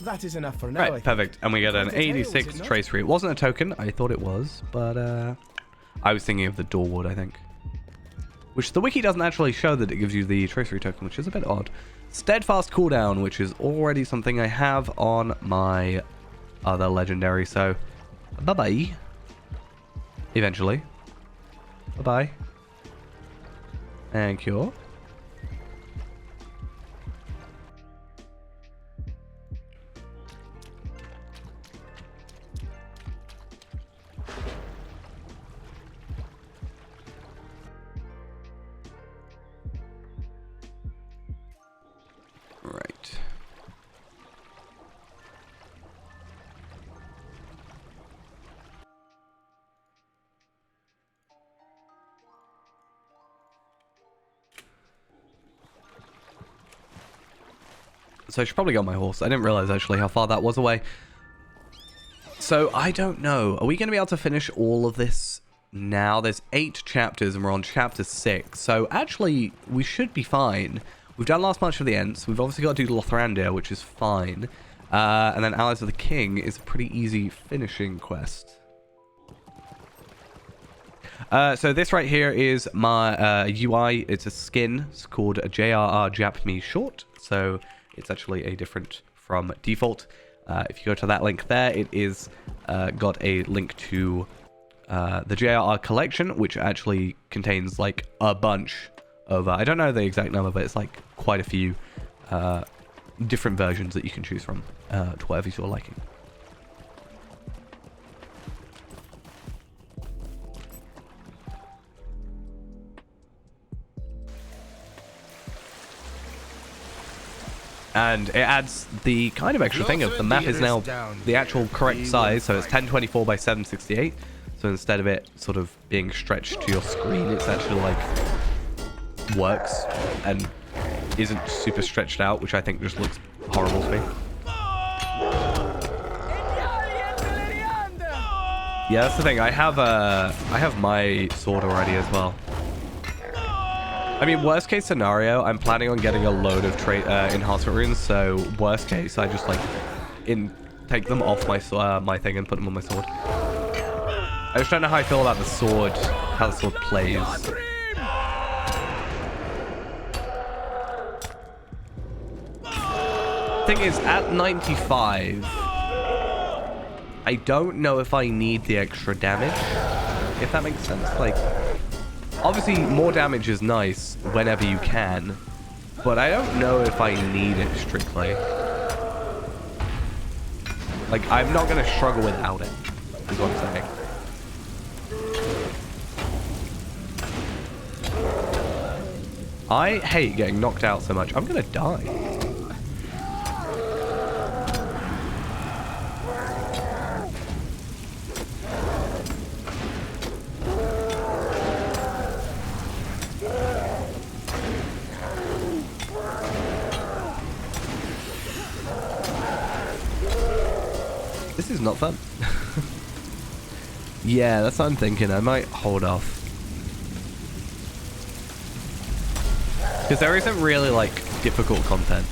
That is enough for now. Right, perfect. And we get an 86 tracery. It wasn't a token. I thought it was, but I was thinking of the Doorwood, I think. Which the wiki doesn't actually show that it gives you the tracery token, which is a bit odd. Steadfast cooldown, which is already something I have on my other legendary. So, bye-bye. Eventually. Bye-bye. And cure. Right. So I should probably go on my horse. I didn't realize actually how far that was away. So I don't know. Are we going to be able to finish all of this now? There's 8 chapters and we're on chapter 6. So actually we should be fine. We've done Last March of the Ents. We've obviously got to do Lothrandir, which is fine. And then Allies of the King is a pretty easy finishing quest. So this right here is my UI. It's a skin. It's called a JRR Jap Me Short. So it's actually a different from default. If you go to that link there, it is got a link to the JRR collection, which actually contains like a bunch of, I don't know the exact number, but it's like quite a few different versions that you can choose from to whatever you're liking. And it adds the kind of extra thing of the map is now the actual correct size, so it's 1024 by 768. So instead of it sort of being stretched to your screen, it's actually like works and isn't super stretched out, which I think just looks horrible to me. Yeah, that's the thing. I have my sword already as well. I mean, worst case scenario, I'm planning on getting a load of enhancement runes. So worst case, I just like take them off my my thing and put them on my sword. I just don't know how I feel about the sword, how the sword plays. Thing is, at 95, I don't know if I need the extra damage, if that makes sense. Like, obviously, more damage is nice whenever you can, but I don't know if I need it strictly. Like, I'm not going to struggle without it, is what I'm saying. I hate getting knocked out so much. I'm going to die. This is not fun. Yeah, that's what I'm thinking. I might hold off. Because there isn't really, like, difficult content.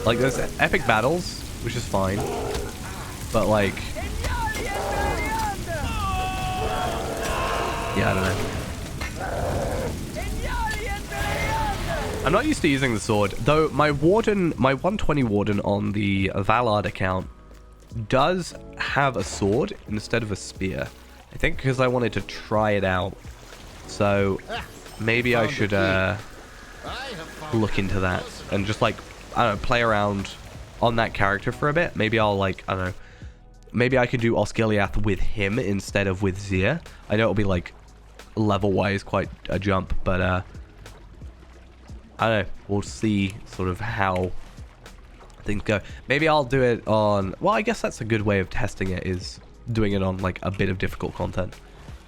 Like, there's epic battles, which is fine. But, like... yeah, I don't know. I'm not used to using the sword. Though, my Warden, my 120 Warden on the Valard account does have a sword instead of a spear. I think because I wanted to try it out. So, maybe I should, look into that and just like, I don't know, play around on that character for a bit. Maybe I'll like, I don't know, maybe I could do Osgiliath with him instead of with Zia. I know it'll be like level wise quite a jump, but I don't know, we'll see sort of how things go. Maybe I'll do it on, well, I guess that's a good way of testing it, is doing it on like a bit of difficult content,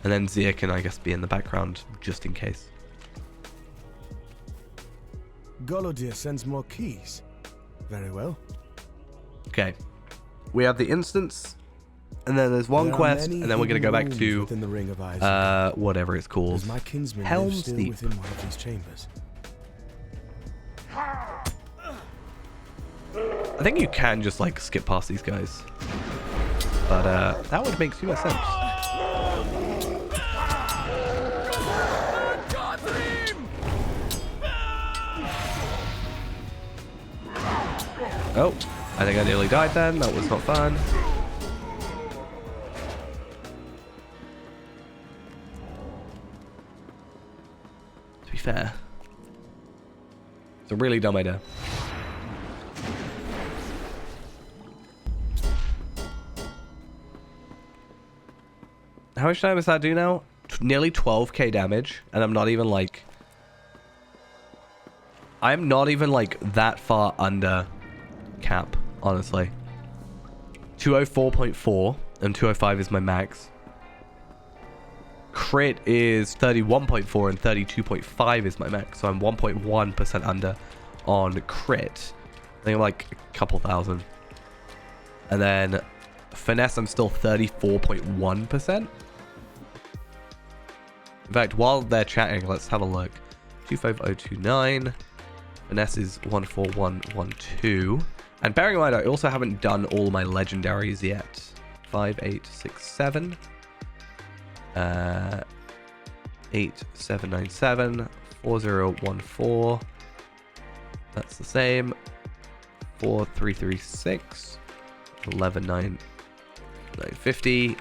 and then Zia can, I guess, be in the background just in case. Golodir sends more keys. Very well. Okay. We have the instance And then there's one There are quest, many and then we're gonna go back hidden to rooms within the Ring of Isaac. whatever it's called. Does my kinsman live Helms still Deep. within one of these chambers? I think you can just like skip past these guys, but that would make too much sense. Oh, I think I nearly died then. That was not fun. To be fair, it's a really dumb idea. How much damage does that do now? Nearly 12k damage, and I'm not even like... I'm not even like that far under cap, honestly. 204.4, and 205 is my max. Crit is 31.4, and 32.5 is my max, so I'm 1.1% under on crit. I think I'm like a couple thousand. And then finesse, I'm still 34.1%. In fact, while they're chatting, let's have a look. 25029. Finesse is 14112. And bearing in mind, I also haven't done all my legendaries yet. 5867. 8797. 4014. That's the same. 4336. 11950.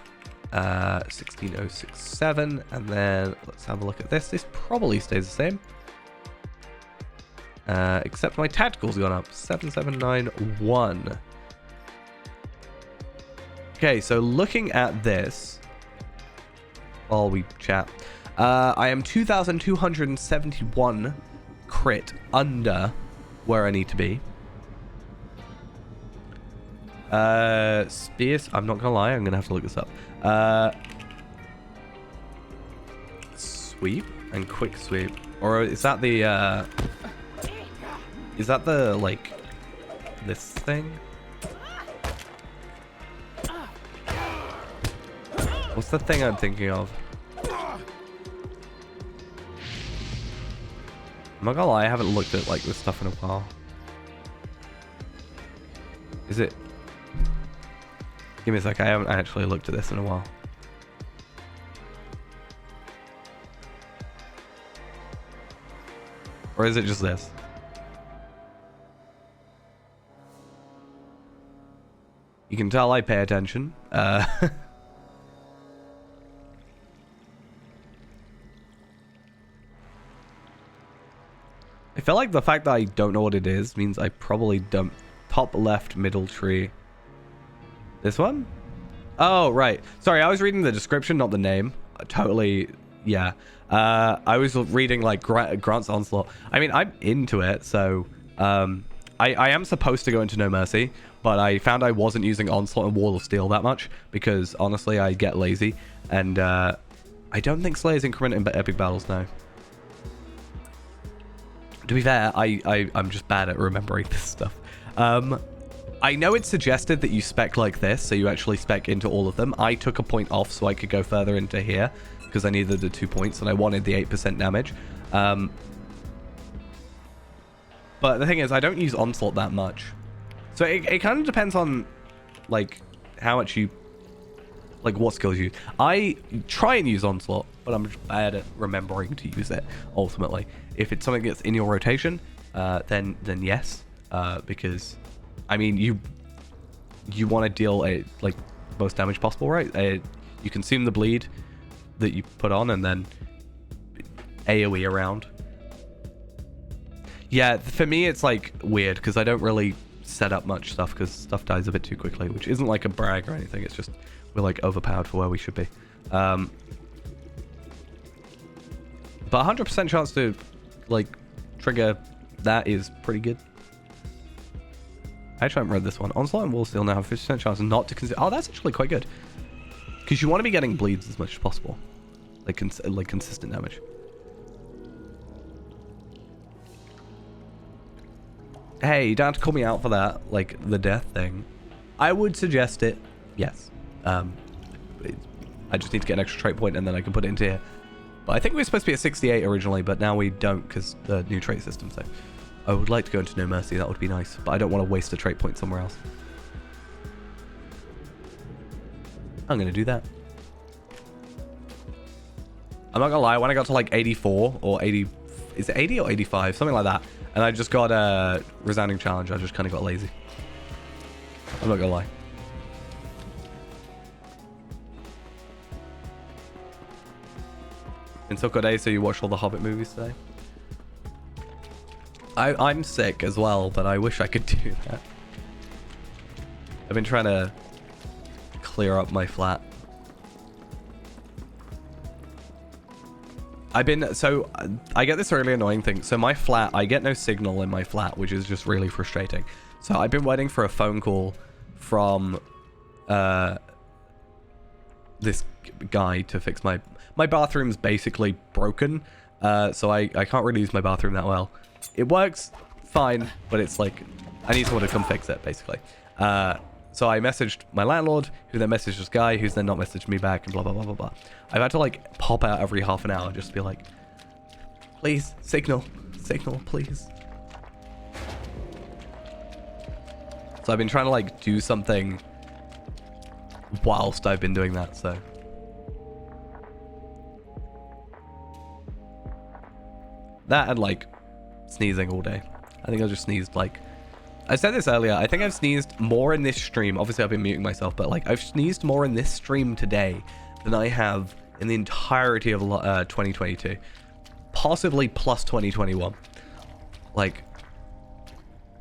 16067, and then let's have a look at this. This probably stays the same, except my tactical's gone up. 7791. Okay, so looking at this while we chat, I am 2271 crit under where I need to be. Spears, I'm not gonna lie, I'm gonna have to look this up. Sweep and quick sweep, or is that the like this thing? What's the thing I'm thinking of? I'm not gonna lie, I haven't looked at like this stuff in a while. Is it? Give me a sec, I haven't actually looked at this in a while. Or is it just this? You can tell I pay attention. I feel like the fact that I don't know what it is means I probably don't. Top left middle tree. This one? Oh, right. Sorry, I was reading the description, not the name. Totally, yeah. I was reading, like, Grant's Onslaught. I mean, I'm into it, so... I am supposed to go into No Mercy, but I found I wasn't using Onslaught and Wall of Steel that much, because, honestly, I get lazy. And, I don't think Slayer's increment in epic battles now. To be fair, I'm just bad at remembering this stuff. I know it's suggested that you spec like this, so you actually spec into all of them. I took a point off so I could go further into here, because I needed the 2 points, and I wanted the 8% damage. But the thing is, I don't use Onslaught that much. So it kind of depends on, like, how much you... Like, what skills you use. I try and use Onslaught, but I'm just bad at remembering to use it, ultimately. If it's something that's in your rotation, then yes. Because... I mean, you want to deal like most damage possible, right? You consume the bleed that you put on, and then AoE around. Yeah, for me it's like weird because I don't really set up much stuff because stuff dies a bit too quickly, which isn't like a brag or anything. It's just we're like overpowered for where we should be. But 100% chance to like trigger that is pretty good. I actually haven't read this one. Onslaught and Wall Steel now have 50% chance not to consider. Oh, that's actually quite good. Because you want to be getting bleeds as much as possible. Like consistent damage. Hey, you don't have to call me out for that. Like, the death thing. I would suggest it. Yes. I just need to get an extra trait point and then I can put it into here. But I think we were supposed to be at 68 originally, but now we don't because the new trait system. So I would like to go into No Mercy. That would be nice, but I don't want to waste a trait point somewhere else. I'm going to do that. I'm not going to lie. When I got to like 84 or 80, is it 80 or 85? Something like that. And I just got a resounding challenge. I just kind of got lazy. I'm not going to lie. Been so good day, so you watched all the Hobbit movies today? I'm sick as well, but I wish I could do that. I've been trying to clear up my flat. I get this really annoying thing. So my flat, I get no signal in my flat, which is just really frustrating. So I've been waiting for a phone call from this guy to fix my bathroom's basically broken. So I can't really use my bathroom that well. It works fine, but it's like I need someone to come fix it basically. So I messaged my landlord, who then messaged this guy, who's then not messaged me back, and blah, blah, blah, blah, blah. I've had to, like, pop out every half an hour just to be like, please, signal, please. So I've been trying to, like, do something whilst I've been doing that, so. That and, like, sneezing all day. I think I just sneezed, like... I said this earlier, I think I've sneezed more in this stream. Obviously, I've been muting myself, but like I've sneezed more in this stream today than I have in the entirety of 2022. Possibly plus 2021. Like,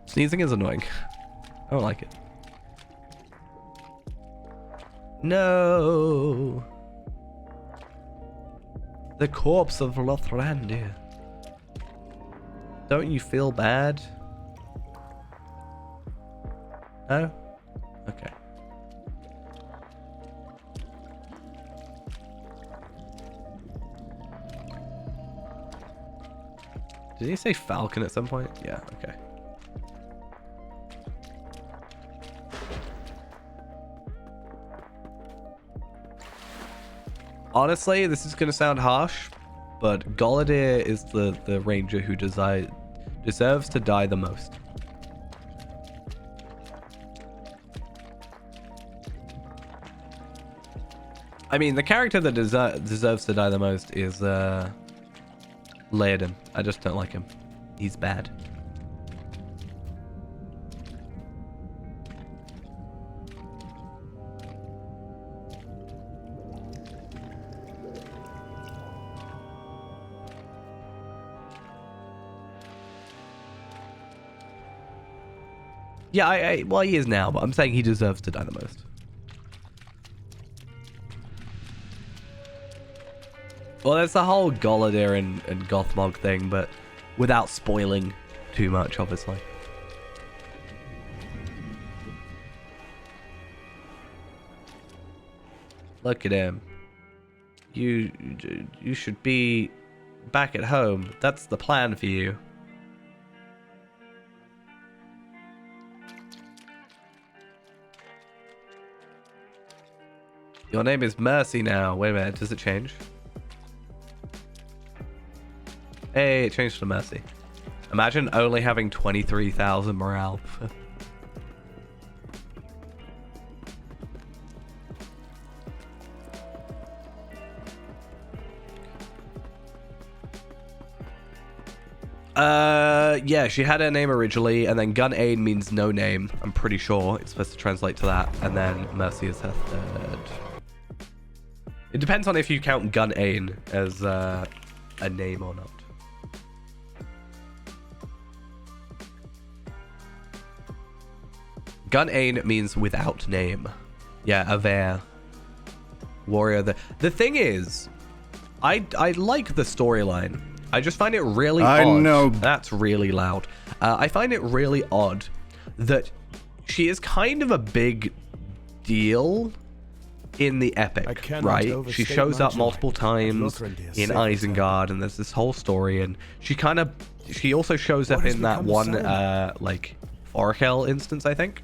sneezing is annoying. I don't like it. No. The corpse of Lothrandir. Don't you feel bad? No? Okay. Did he say falcon at some point? Yeah, okay. Honestly, this is gonna sound harsh, but Golidir is the ranger who deserves to die the most. I mean, the character that deserves to die the most is Laodin. I just don't like him. He's bad. Yeah, well, he is now, but I'm saying he deserves to die the most. Well, there's the whole Golidir and Gothmog thing, but without spoiling too much, obviously. Look at him. You should be back at home. That's the plan for you. Your name is Mercy now. Wait a minute, does it change? Hey, it changed to Mercy. Imagine only having 23,000 morale. Yeah, she had her name originally, and then Gun Ain means no name. I'm pretty sure it's supposed to translate to that, and then Mercy is her third. It depends on if you count Gun Ain as a name or not. Gun Ain means without name. Yeah, Aver. Warrior. The thing is, I like the storyline. I just find it really odd. I know. That's really loud. I find it really odd that she is kind of a big deal in the epic, right? She shows up multiple times in Isengard, and there's this whole story, and she also shows up in that one like Forkel instance, I think.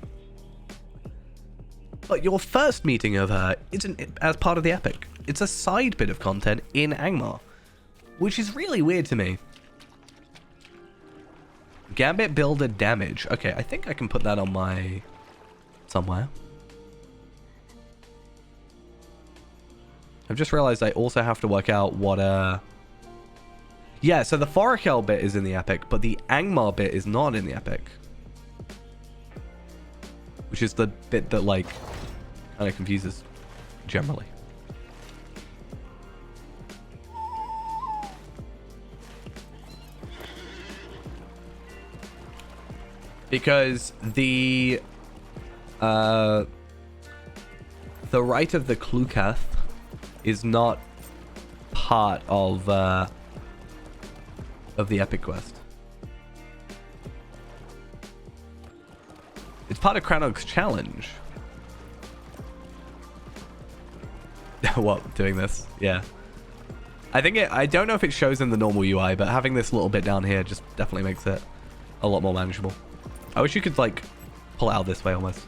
But your first meeting of her isn't as part of the epic. It's a side bit of content in Angmar, which is really weird to me. Gambit builder damage. Okay, I think I can put that on my... somewhere. I've just realized I also have to work out what... Yeah, so the Forakel bit is in the epic, but the Angmar bit is not in the epic. Which is the bit that, like, kind of confuses generally. Because the Rite of the Klukath is not part of the epic quest. It's part of Cranog's challenge. What, doing this? Yeah. I don't know if it shows in the normal UI, but having this little bit down here just definitely makes it a lot more manageable. I wish you could, like, pull it out this way almost.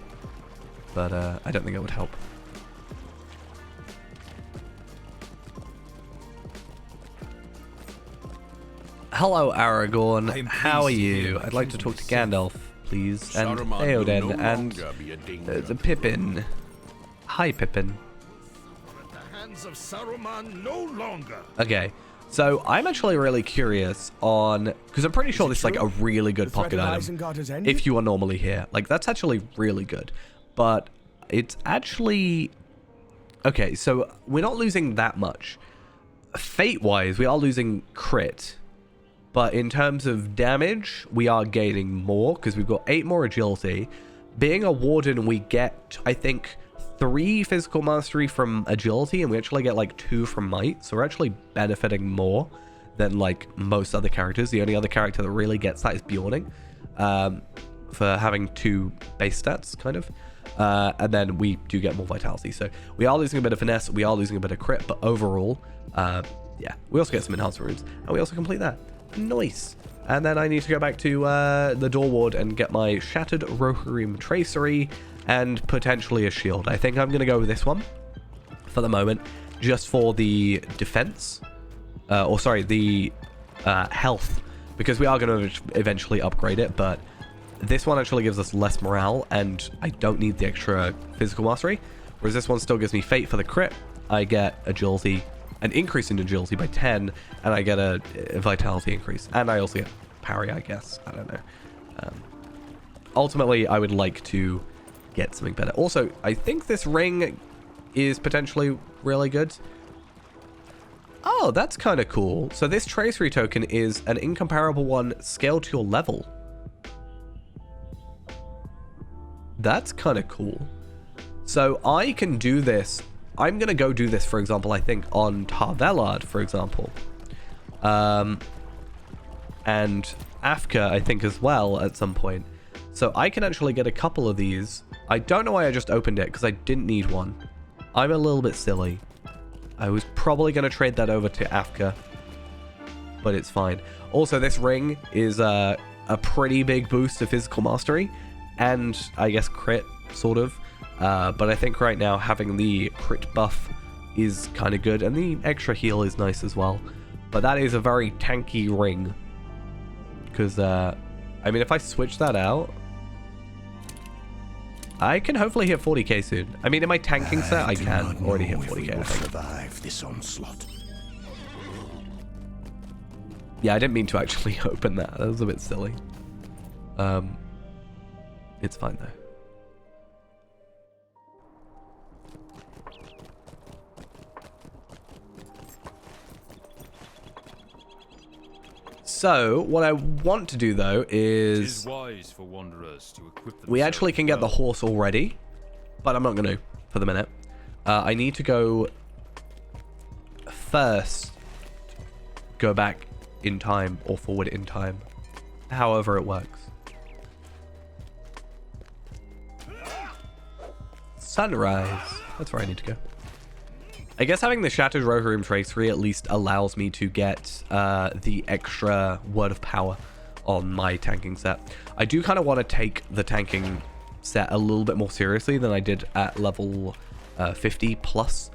But I don't think it would help. Hello, Aragorn. How are you? I'd like to talk to Gandalf, please. And Theoden and the Pippin. Hi, Pippin. Of Saruman no longer. Okay, so I'm actually really curious on, because I'm pretty sure this is like a really good pocket item if you are normally here. Like, that's actually really good, but it's actually okay. So we're not losing that much fate wise. We are losing crit, but in terms of damage we are gaining more because we've got 8 more agility. Being a warden, we get, I think, 3 physical mastery from agility, and we actually get like 2 from might, so we're actually benefiting more than like most other characters. The only other character that really gets that is Bjorning, for having 2 base stats, kind of. And then we do get more vitality, so we are losing a bit of finesse, we are losing a bit of crit, but overall, yeah, we also get some enhancement runes, and we also complete that. Nice. And then I need to go back to the Door Ward and get my Shattered Rohirrim Tracery and potentially a shield. I think I'm going to go with this one for the moment, just for the defense, or sorry, the health, because we are going to eventually upgrade it, but this one actually gives us less morale, and I don't need the extra physical mastery, whereas this one still gives me fate for the crit. I get agility, an increase in agility by 10, and I get a vitality increase, and I also get parry, I guess. I don't know. Ultimately, I would like to get something better. Also, I think this ring is potentially really good. Oh, that's kind of cool. So this tracery token is an incomparable one scaled to your level. That's kind of cool. So I can do this. I'm going to go do this, for example, I think on Tarvelard, for example. And Afka, I think, as well at some point. So I can actually get a couple of these. I don't know why I just opened it, because I didn't need one. I'm a little bit silly. I was probably going to trade that over to Afka, but it's fine. Also, this ring is a pretty big boost to physical mastery, and I guess crit, sort of. But I think right now having the crit buff is kind of good, and the extra heal is nice as well. But that is a very tanky ring, because, I mean, if I switch that out, I can hopefully hit 40k soon. I mean, in my tanking set, I can already hit 40k, I think. Survive this onslaught. Yeah, I didn't mean to actually open that. That was a bit silly. It's fine, though. So, what I want to do, though, is... wise for wanderers to equip we actually can get the horse already, but I'm not going to for the minute. I need to go first, go back in time, or forward in time, however it works. Sunrise. That's where I need to go. I guess having the Shattered Rohirrim Tracery at least allows me to get the extra Word of Power on my tanking set. I do kind of want to take the tanking set a little bit more seriously than I did at level 50 plus.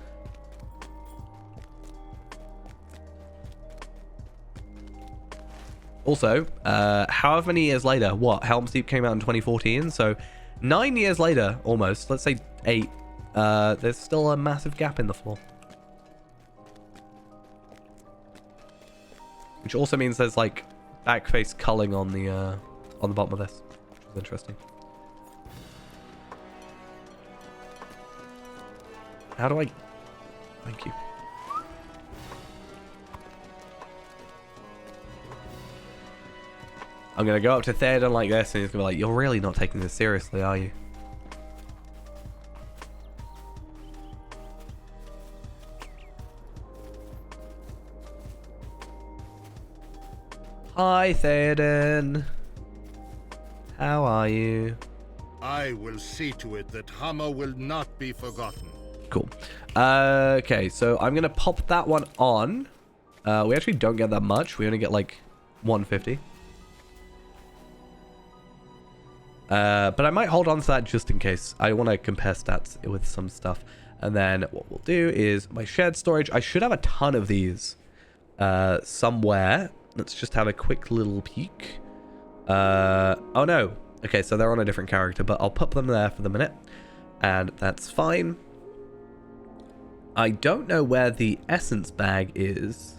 Also, however many years later, what, Helms Deep came out in 2014, so 9 years later, almost, let's say 8, there's still a massive gap in the floor. Which also means there's like backface culling on the bottom of this, which is interesting. How do I... Thank you. I'm going to go up to Theoden like this, and he's going to be like, you're really not taking this seriously, are you? Hi, Theoden. How are you? I will see to it that Hammer will not be forgotten. Cool. Okay, so I'm going to pop that one on. We actually don't get that much. We only get like 150. But I might hold on to that just in case. I want to compare stats with some stuff. And then what we'll do is my shared storage. I should have a ton of these somewhere. Let's just have a quick little peek. Oh no. Okay, so they're on a different character, but I'll put them there for the minute. And that's fine. I don't know where the essence bag is.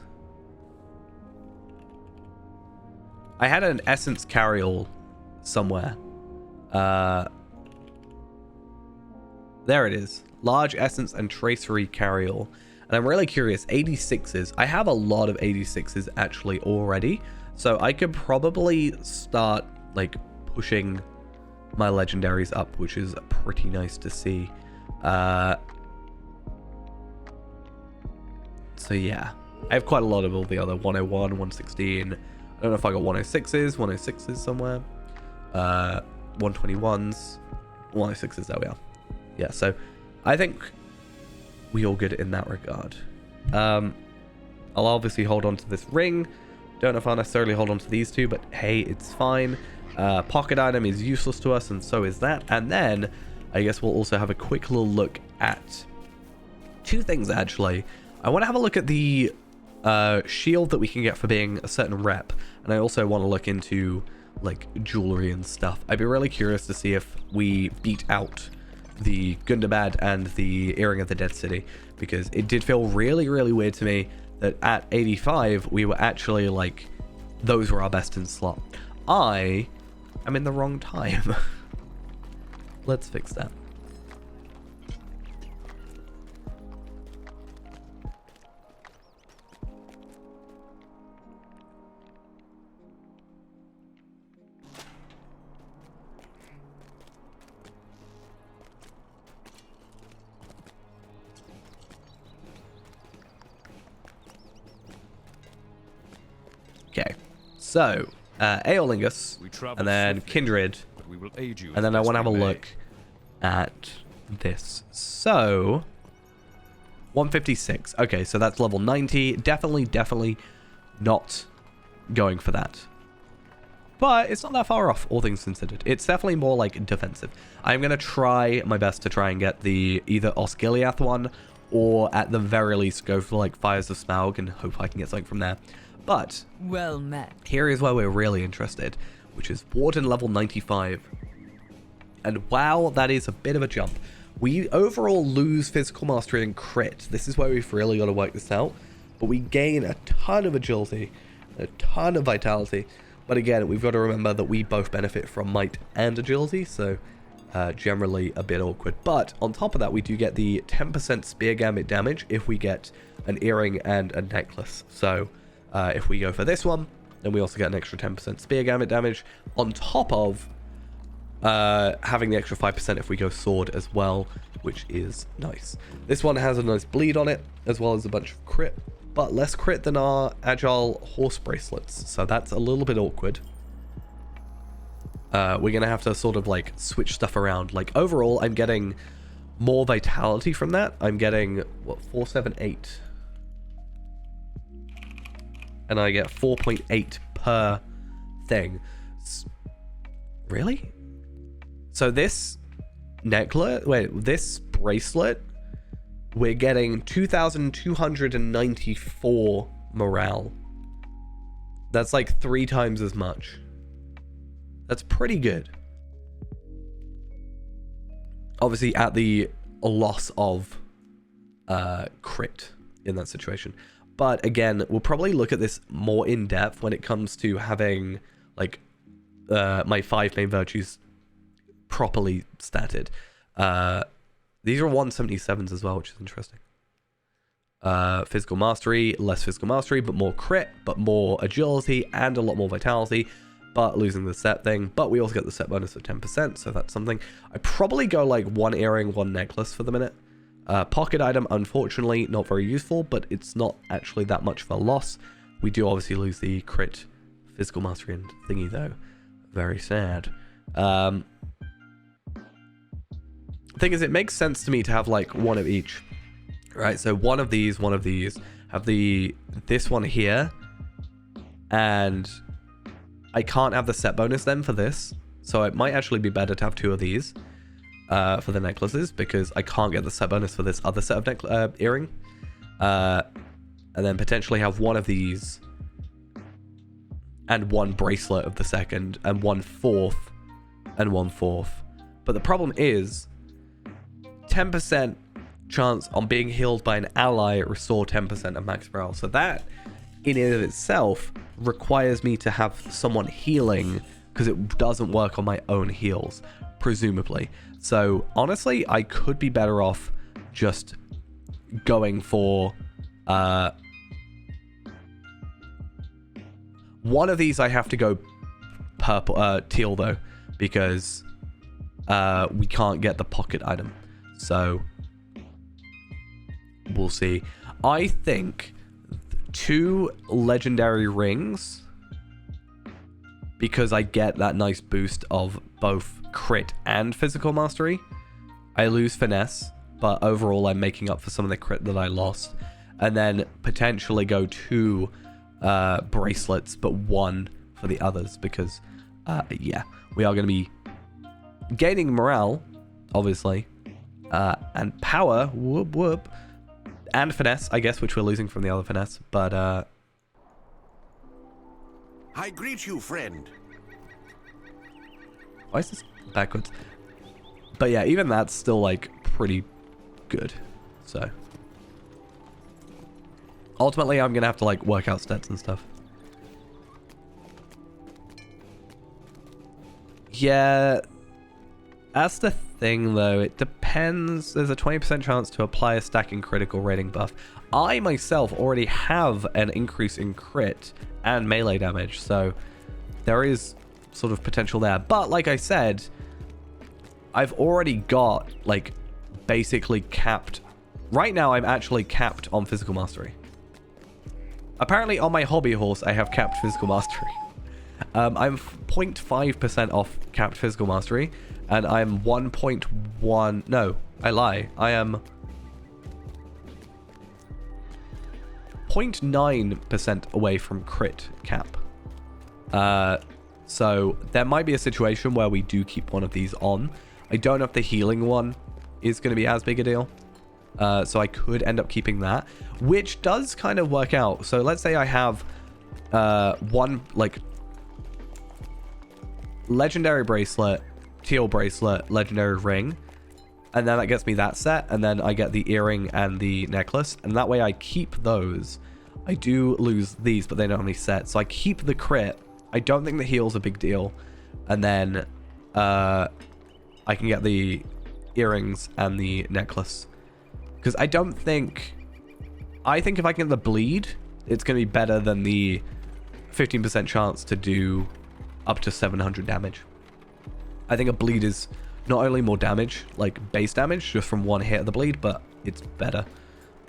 I had an essence carryall somewhere. There it is. Large essence and tracery carryall. And I'm really curious, 86s. I have a lot of 86s actually already. So I could probably start like pushing my legendaries up, which is pretty nice to see. So yeah, I have quite a lot of all the other 101, 116. I don't know if I got 106s somewhere. 121s, 106s, there we are. Yeah, so I think we all good in that regard. I'll obviously hold on to this ring. Don't know if I'll necessarily hold on to these two, but hey, it's fine. Pocket item is useless to us, and so is that. And then I guess we'll also have a quick little look at two things, actually. I want to have a look at the shield that we can get for being a certain rep, and I also want to look into like jewelry and stuff. I'd be really curious to see if we beat out the Gundabad and the Earring of the Dead City, because it did feel really, really weird to me that at 85 we were actually like, those were our best in slot. I am in the wrong time. Let's fix that. Okay, so Aeolingus, and then Kindred, and then I want to have a look at this. So 156. Okay, so that's level 90. Definitely not going for that. But it's not that far off, all things considered. It's definitely more like defensive. I'm going to try my best to try and get the either Osgiliath one, or at the very least go for like Fires of Smaug and hope I can get something from there. But well met. Here is where we're really interested, which is Warden level 95. And wow, that is a bit of a jump. We overall lose physical mastery and crit. This is where we've really got to work this out. But we gain a ton of agility, a ton of vitality. But again, we've got to remember that we both benefit from might and agility, so generally a bit awkward. But on top of that, we do get the 10% spear gambit damage if we get an earring and a necklace. So if we go for this one, then we also get an extra 10% spear gambit damage on top of having the extra 5% if we go sword as well, which is nice. This one has a nice bleed on it, as well as a bunch of crit, but less crit than our agile horse bracelets, so that's a little bit awkward. We're gonna have to sort of like switch stuff around. Like overall, I'm getting more vitality from that. I'm getting what, 478, and I get 4.8 per thing. Really? So this this bracelet, we're getting 2,294 morale. That's like 3 times as much. That's pretty good. Obviously at the loss of crit in that situation. But again, we'll probably look at this more in depth when it comes to having like my 5 main virtues properly statted. These are 177s as well, which is interesting. Physical mastery, less physical mastery, but more crit, but more agility, and a lot more vitality, but losing the set thing. But we also get the set bonus of 10%, so that's something. I probably go like 1 earring, 1 necklace for the minute. Pocket item, unfortunately, not very useful, but it's not actually that much of a loss. We do obviously lose the crit, physical mastery, and thingy though. Very sad. Thing is, it makes sense to me to have like 1 of each, right? So one of these, have this one here, and I can't have the set bonus then for this, so it might actually be better to have 2 of these for the necklaces, because I can't get the set bonus for this other set of earring, and then potentially have 1 of these and 1 bracelet of the second, and 1 fourth, and 1 fourth. But the problem is 10% chance on being healed by an ally restore 10% of max morale. So that in and of itself requires me to have someone healing, because it doesn't work on my own heals, presumably. So honestly, I could be better off just going for one of these. I have to go purple, teal though, because we can't get the pocket item. So we'll see. I think 2 legendary rings, because I get that nice boost of both crit and physical mastery. I lose finesse, but overall I'm making up for some of the crit that I lost. And then potentially go 2 bracelets, but 1 for the others, because yeah, we are going to be gaining morale, obviously, and power, whoop whoop, and finesse, I guess, which we're losing from the other finesse, but I greet you, friend. why is this backwards? But yeah, even that's still like pretty good. So ultimately I'm gonna have to like work out stats and stuff. Yeah, that's the thing though. It depends. There's a 20% chance to apply a stacking critical rating buff. I myself already have an increase in crit and melee damage, so there is sort of potential there. But like I said, I've already got like basically capped. Right now I'm actually capped on physical mastery. Apparently on my hobby horse I have capped physical mastery. I'm 0.5% off capped physical mastery, and I'm 1.1. No, I lie. I am 0.9% away from crit cap. So there might be a situation where we do keep one of these on. I don't know if the healing one is going to be as big a deal. So I could end up keeping that, which does kind of work out. So let's say I have one like legendary bracelet, teal bracelet, legendary ring, and then that gets me that set, and then I get the earring and the necklace, and that way I keep those. I do lose these, but they don't have any set, so I keep the crit. I don't think the heal's a big deal, and then I can get the earrings and the necklace, because I don't think, I think if I can get the bleed, it's going to be better than the 15% chance to do up to 700 damage. I think a bleed is not only more damage, like base damage, just from one hit of the bleed, but it's better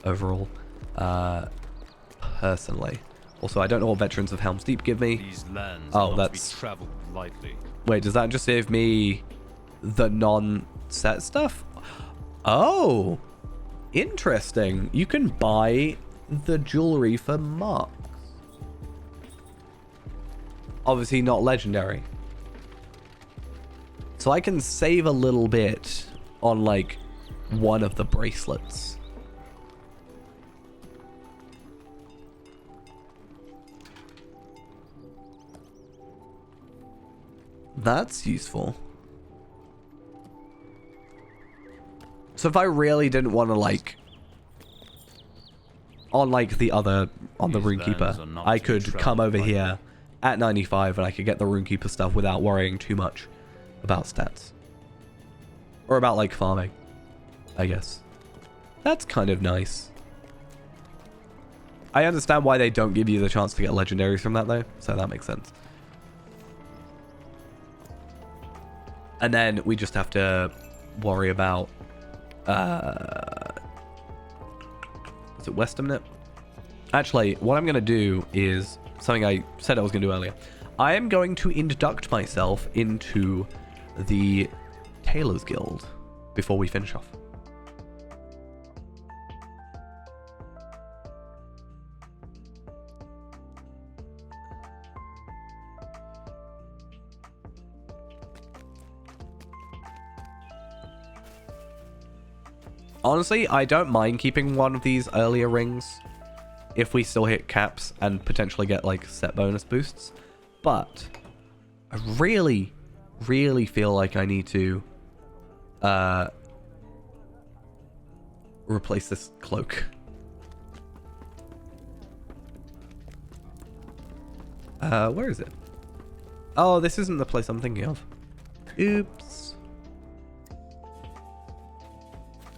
overall, personally. Also, I don't know what Veterans of Helm's Deep give me. These lands oh, that's... traveled lightly. Wait, does that just save me the non-set stuff? Oh, interesting. You can buy the jewelry for marks. Obviously not legendary. So I can save a little bit on, like, one of the bracelets. That's useful. So if I really didn't want to, like, on, like, the Runekeeper, I could come over here at 95 and I could get the Runekeeper stuff without worrying too much about stats. Or about, like, farming, I guess. That's kind of nice. I understand why they don't give you the chance to get legendaries from that, though, so that makes sense. And then we just have to worry about... is it Westamnet? Actually, what I'm going to do is something I said I was going to do earlier. I am going to induct myself into the Tailor's Guild before we finish off. Honestly, I don't mind keeping one of these earlier rings if we still hit caps and potentially get, like, set bonus boosts. But I really, really feel like I need to replace this cloak. Where is it? Oh, this isn't the place I'm thinking of. Oops.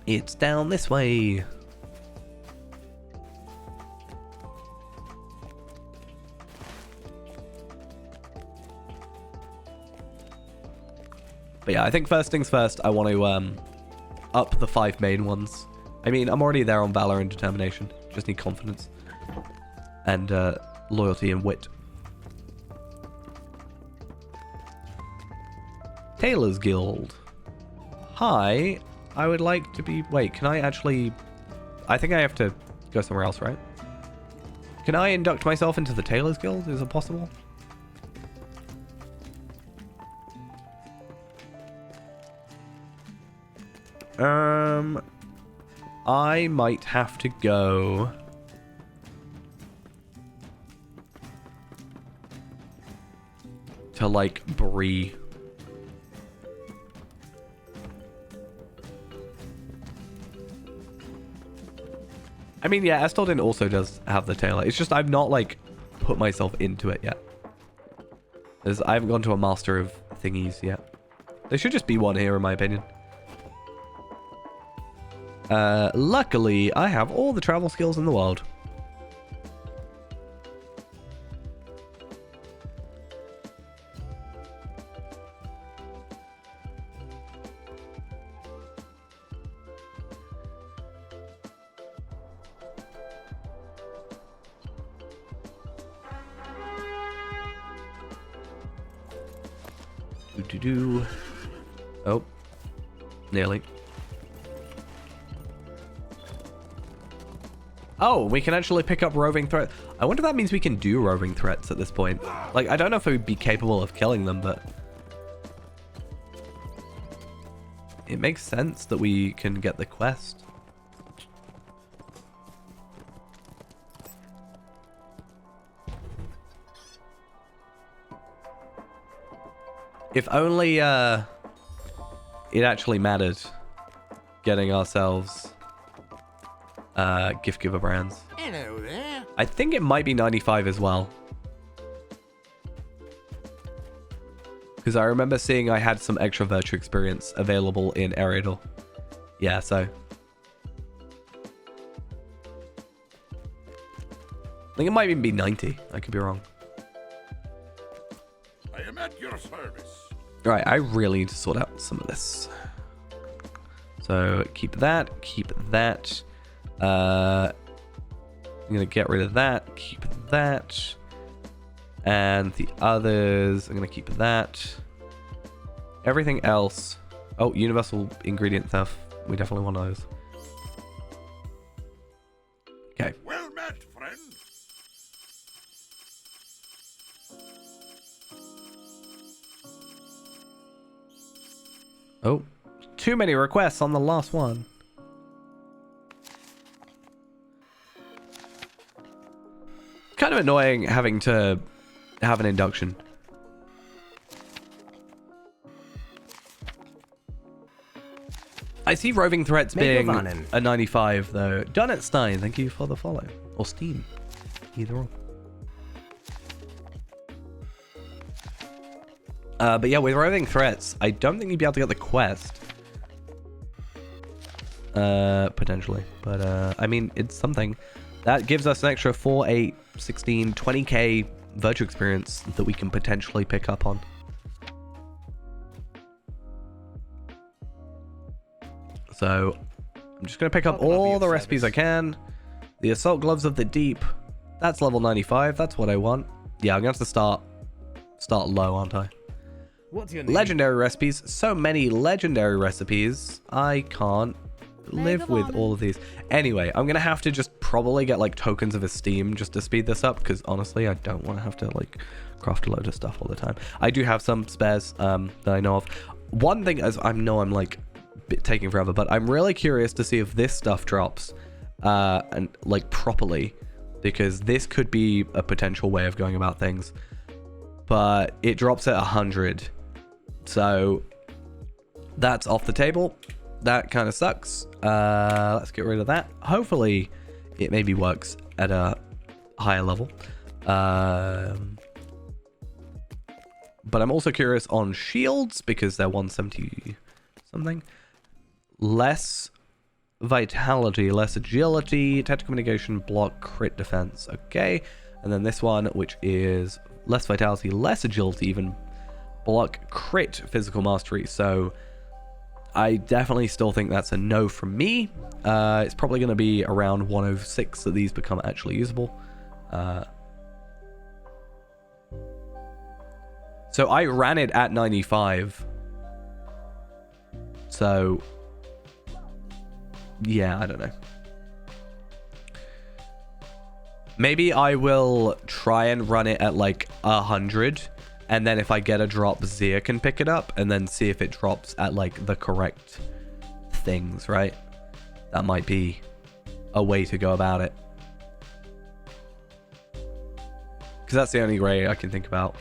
It's down this way. But yeah, I think first things first, I want to up the 5 main ones. I mean, I'm already there on Valor and Determination. Just need confidence. And loyalty and wit. Tailor's Guild. Hi. I would like to be... Wait, can I actually... I think I have to go somewhere else, right? Can I induct myself into the Tailor's Guild? Is it possible? I might have to go... to, like, Bree. I mean, yeah, Estaldin also does have the Tailor. It's just I've not, like, put myself into it yet. As I haven't gone to a Master of Thingies yet. There should just be one here, in my opinion. Luckily, I have all the travel skills in the world. Oh, nearly. Oh, we can actually pick up roving threat. I wonder if that means we can do roving threats at this point. Like, I don't know if we'd be capable of killing them, but it makes sense that we can get the quest. If only it actually mattered getting ourselves gift giver brands. Hello there. I think it might be 95 as well. Because I remember seeing I had some extra virtue experience available in Eriador. Yeah, so. I think it might even be 90. I could be wrong. I am at your service. Right, I really need to sort out some of this. So keep that, keep that. I'm gonna get rid of that, keep that. And the others, I'm gonna keep that. Everything else. Oh, universal ingredient theft. We definitely want those. Okay. Well met, friend. Oh, too many requests on the last one. Kind of annoying having to have an induction. I see roving threats being a 95 though. Donut Stein, thank you for the follow. Or Steam. Either or. But yeah, with roving threats, I don't think you'd be able to get the quest. Potentially. But I mean, it's something. That gives us an extra 4, 8, 16, 20k virtue experience that we can potentially pick up on. So I'm just going to pick up all the recipes I can. The Assault Gloves of the Deep. That's level 95. That's what I want. Yeah, I'm going to have to start low, aren't I? What's your name? Legendary recipes. So many legendary recipes. I can't live with all of these. Anyway, I'm going to have to just probably get like tokens of esteem just to speed this up. Because honestly, I don't want to have to like craft a load of stuff all the time. I do have some spares that I know of. One thing is I'm like taking forever, but I'm really curious to see if this stuff drops and like properly, because this could be a potential way of going about things, but it drops at 100, so that's off the table. That kind of sucks. Let's get rid of that. Hopefully it maybe works at a higher level, but I'm also curious on shields because they're 170 something. Less vitality, less agility, tactical mitigation, block, crit defense. Okay. And then this one, which is less vitality, less agility, even block, crit, physical mastery. So I definitely still think that's a no from me. It's probably going to be around 106 that these become actually usable. So I ran it at 95. So yeah, I don't know. Maybe I will try and run it at like 100, and then if I get a drop, Zia can pick it up, and then see if it drops at like the correct things, right? That might be a way to go about it. Because that's the only way I can think about.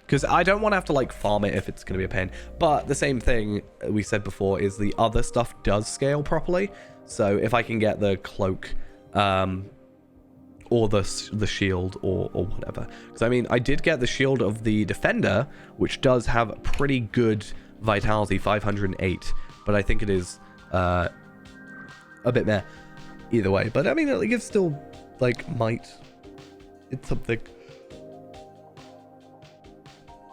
Because I don't want to have to like farm it if it's going to be a pain. But the same thing we said before is the other stuff does scale properly. So if I can get the cloak or the shield or whatever. Because I mean, I did get the shield of the defender, which does have pretty good vitality, 508. But I think it is a bit meh either way. But I mean, it gives still like might. It's something.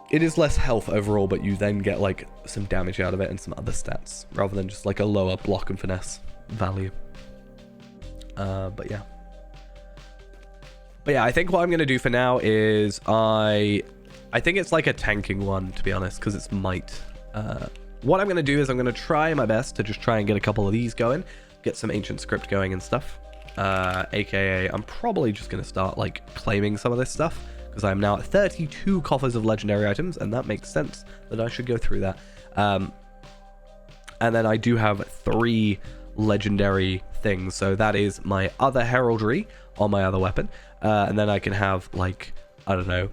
It is less health overall, but you then get like some damage out of it and some other stats rather than just like a lower block and finesse value. But yeah, I think what I'm going to do for now is I think it's like a tanking one, to be honest, because it's might. What I'm going to do is I'm going to try my best to just try and get a couple of these going, get some ancient script going and stuff. AKA I'm probably just going to start like claiming some of this stuff, because I'm now at 32 coffers of legendary items, and that makes sense that I should go through that. And then I do have 3 legendary things, so that is my other heraldry on my other weapon. And then I can have, like, I don't know,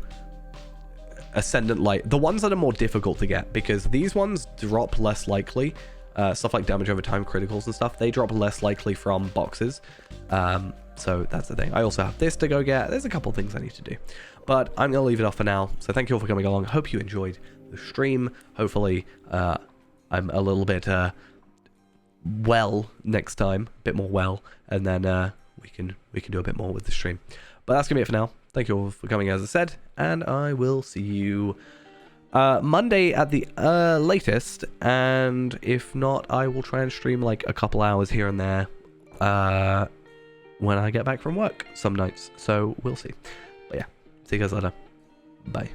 ascendant light. The ones that are more difficult to get, because these ones drop less likely. Stuff like damage over time, criticals and stuff, they drop less likely from boxes. So that's the thing. I also have this to go get. There's a couple things I need to do. But I'm going to leave it off for now. So thank you all for coming along. Hope you enjoyed the stream. Hopefully I'm a little bit well next time. A bit more well. And then we can do a bit more with the stream. But that's going to be it for now. Thank you all for coming, as I said. And I will see you Monday at the latest. And if not, I will try and stream like a couple hours here and there when I get back from work some nights. So we'll see. But yeah, see you guys later. Bye.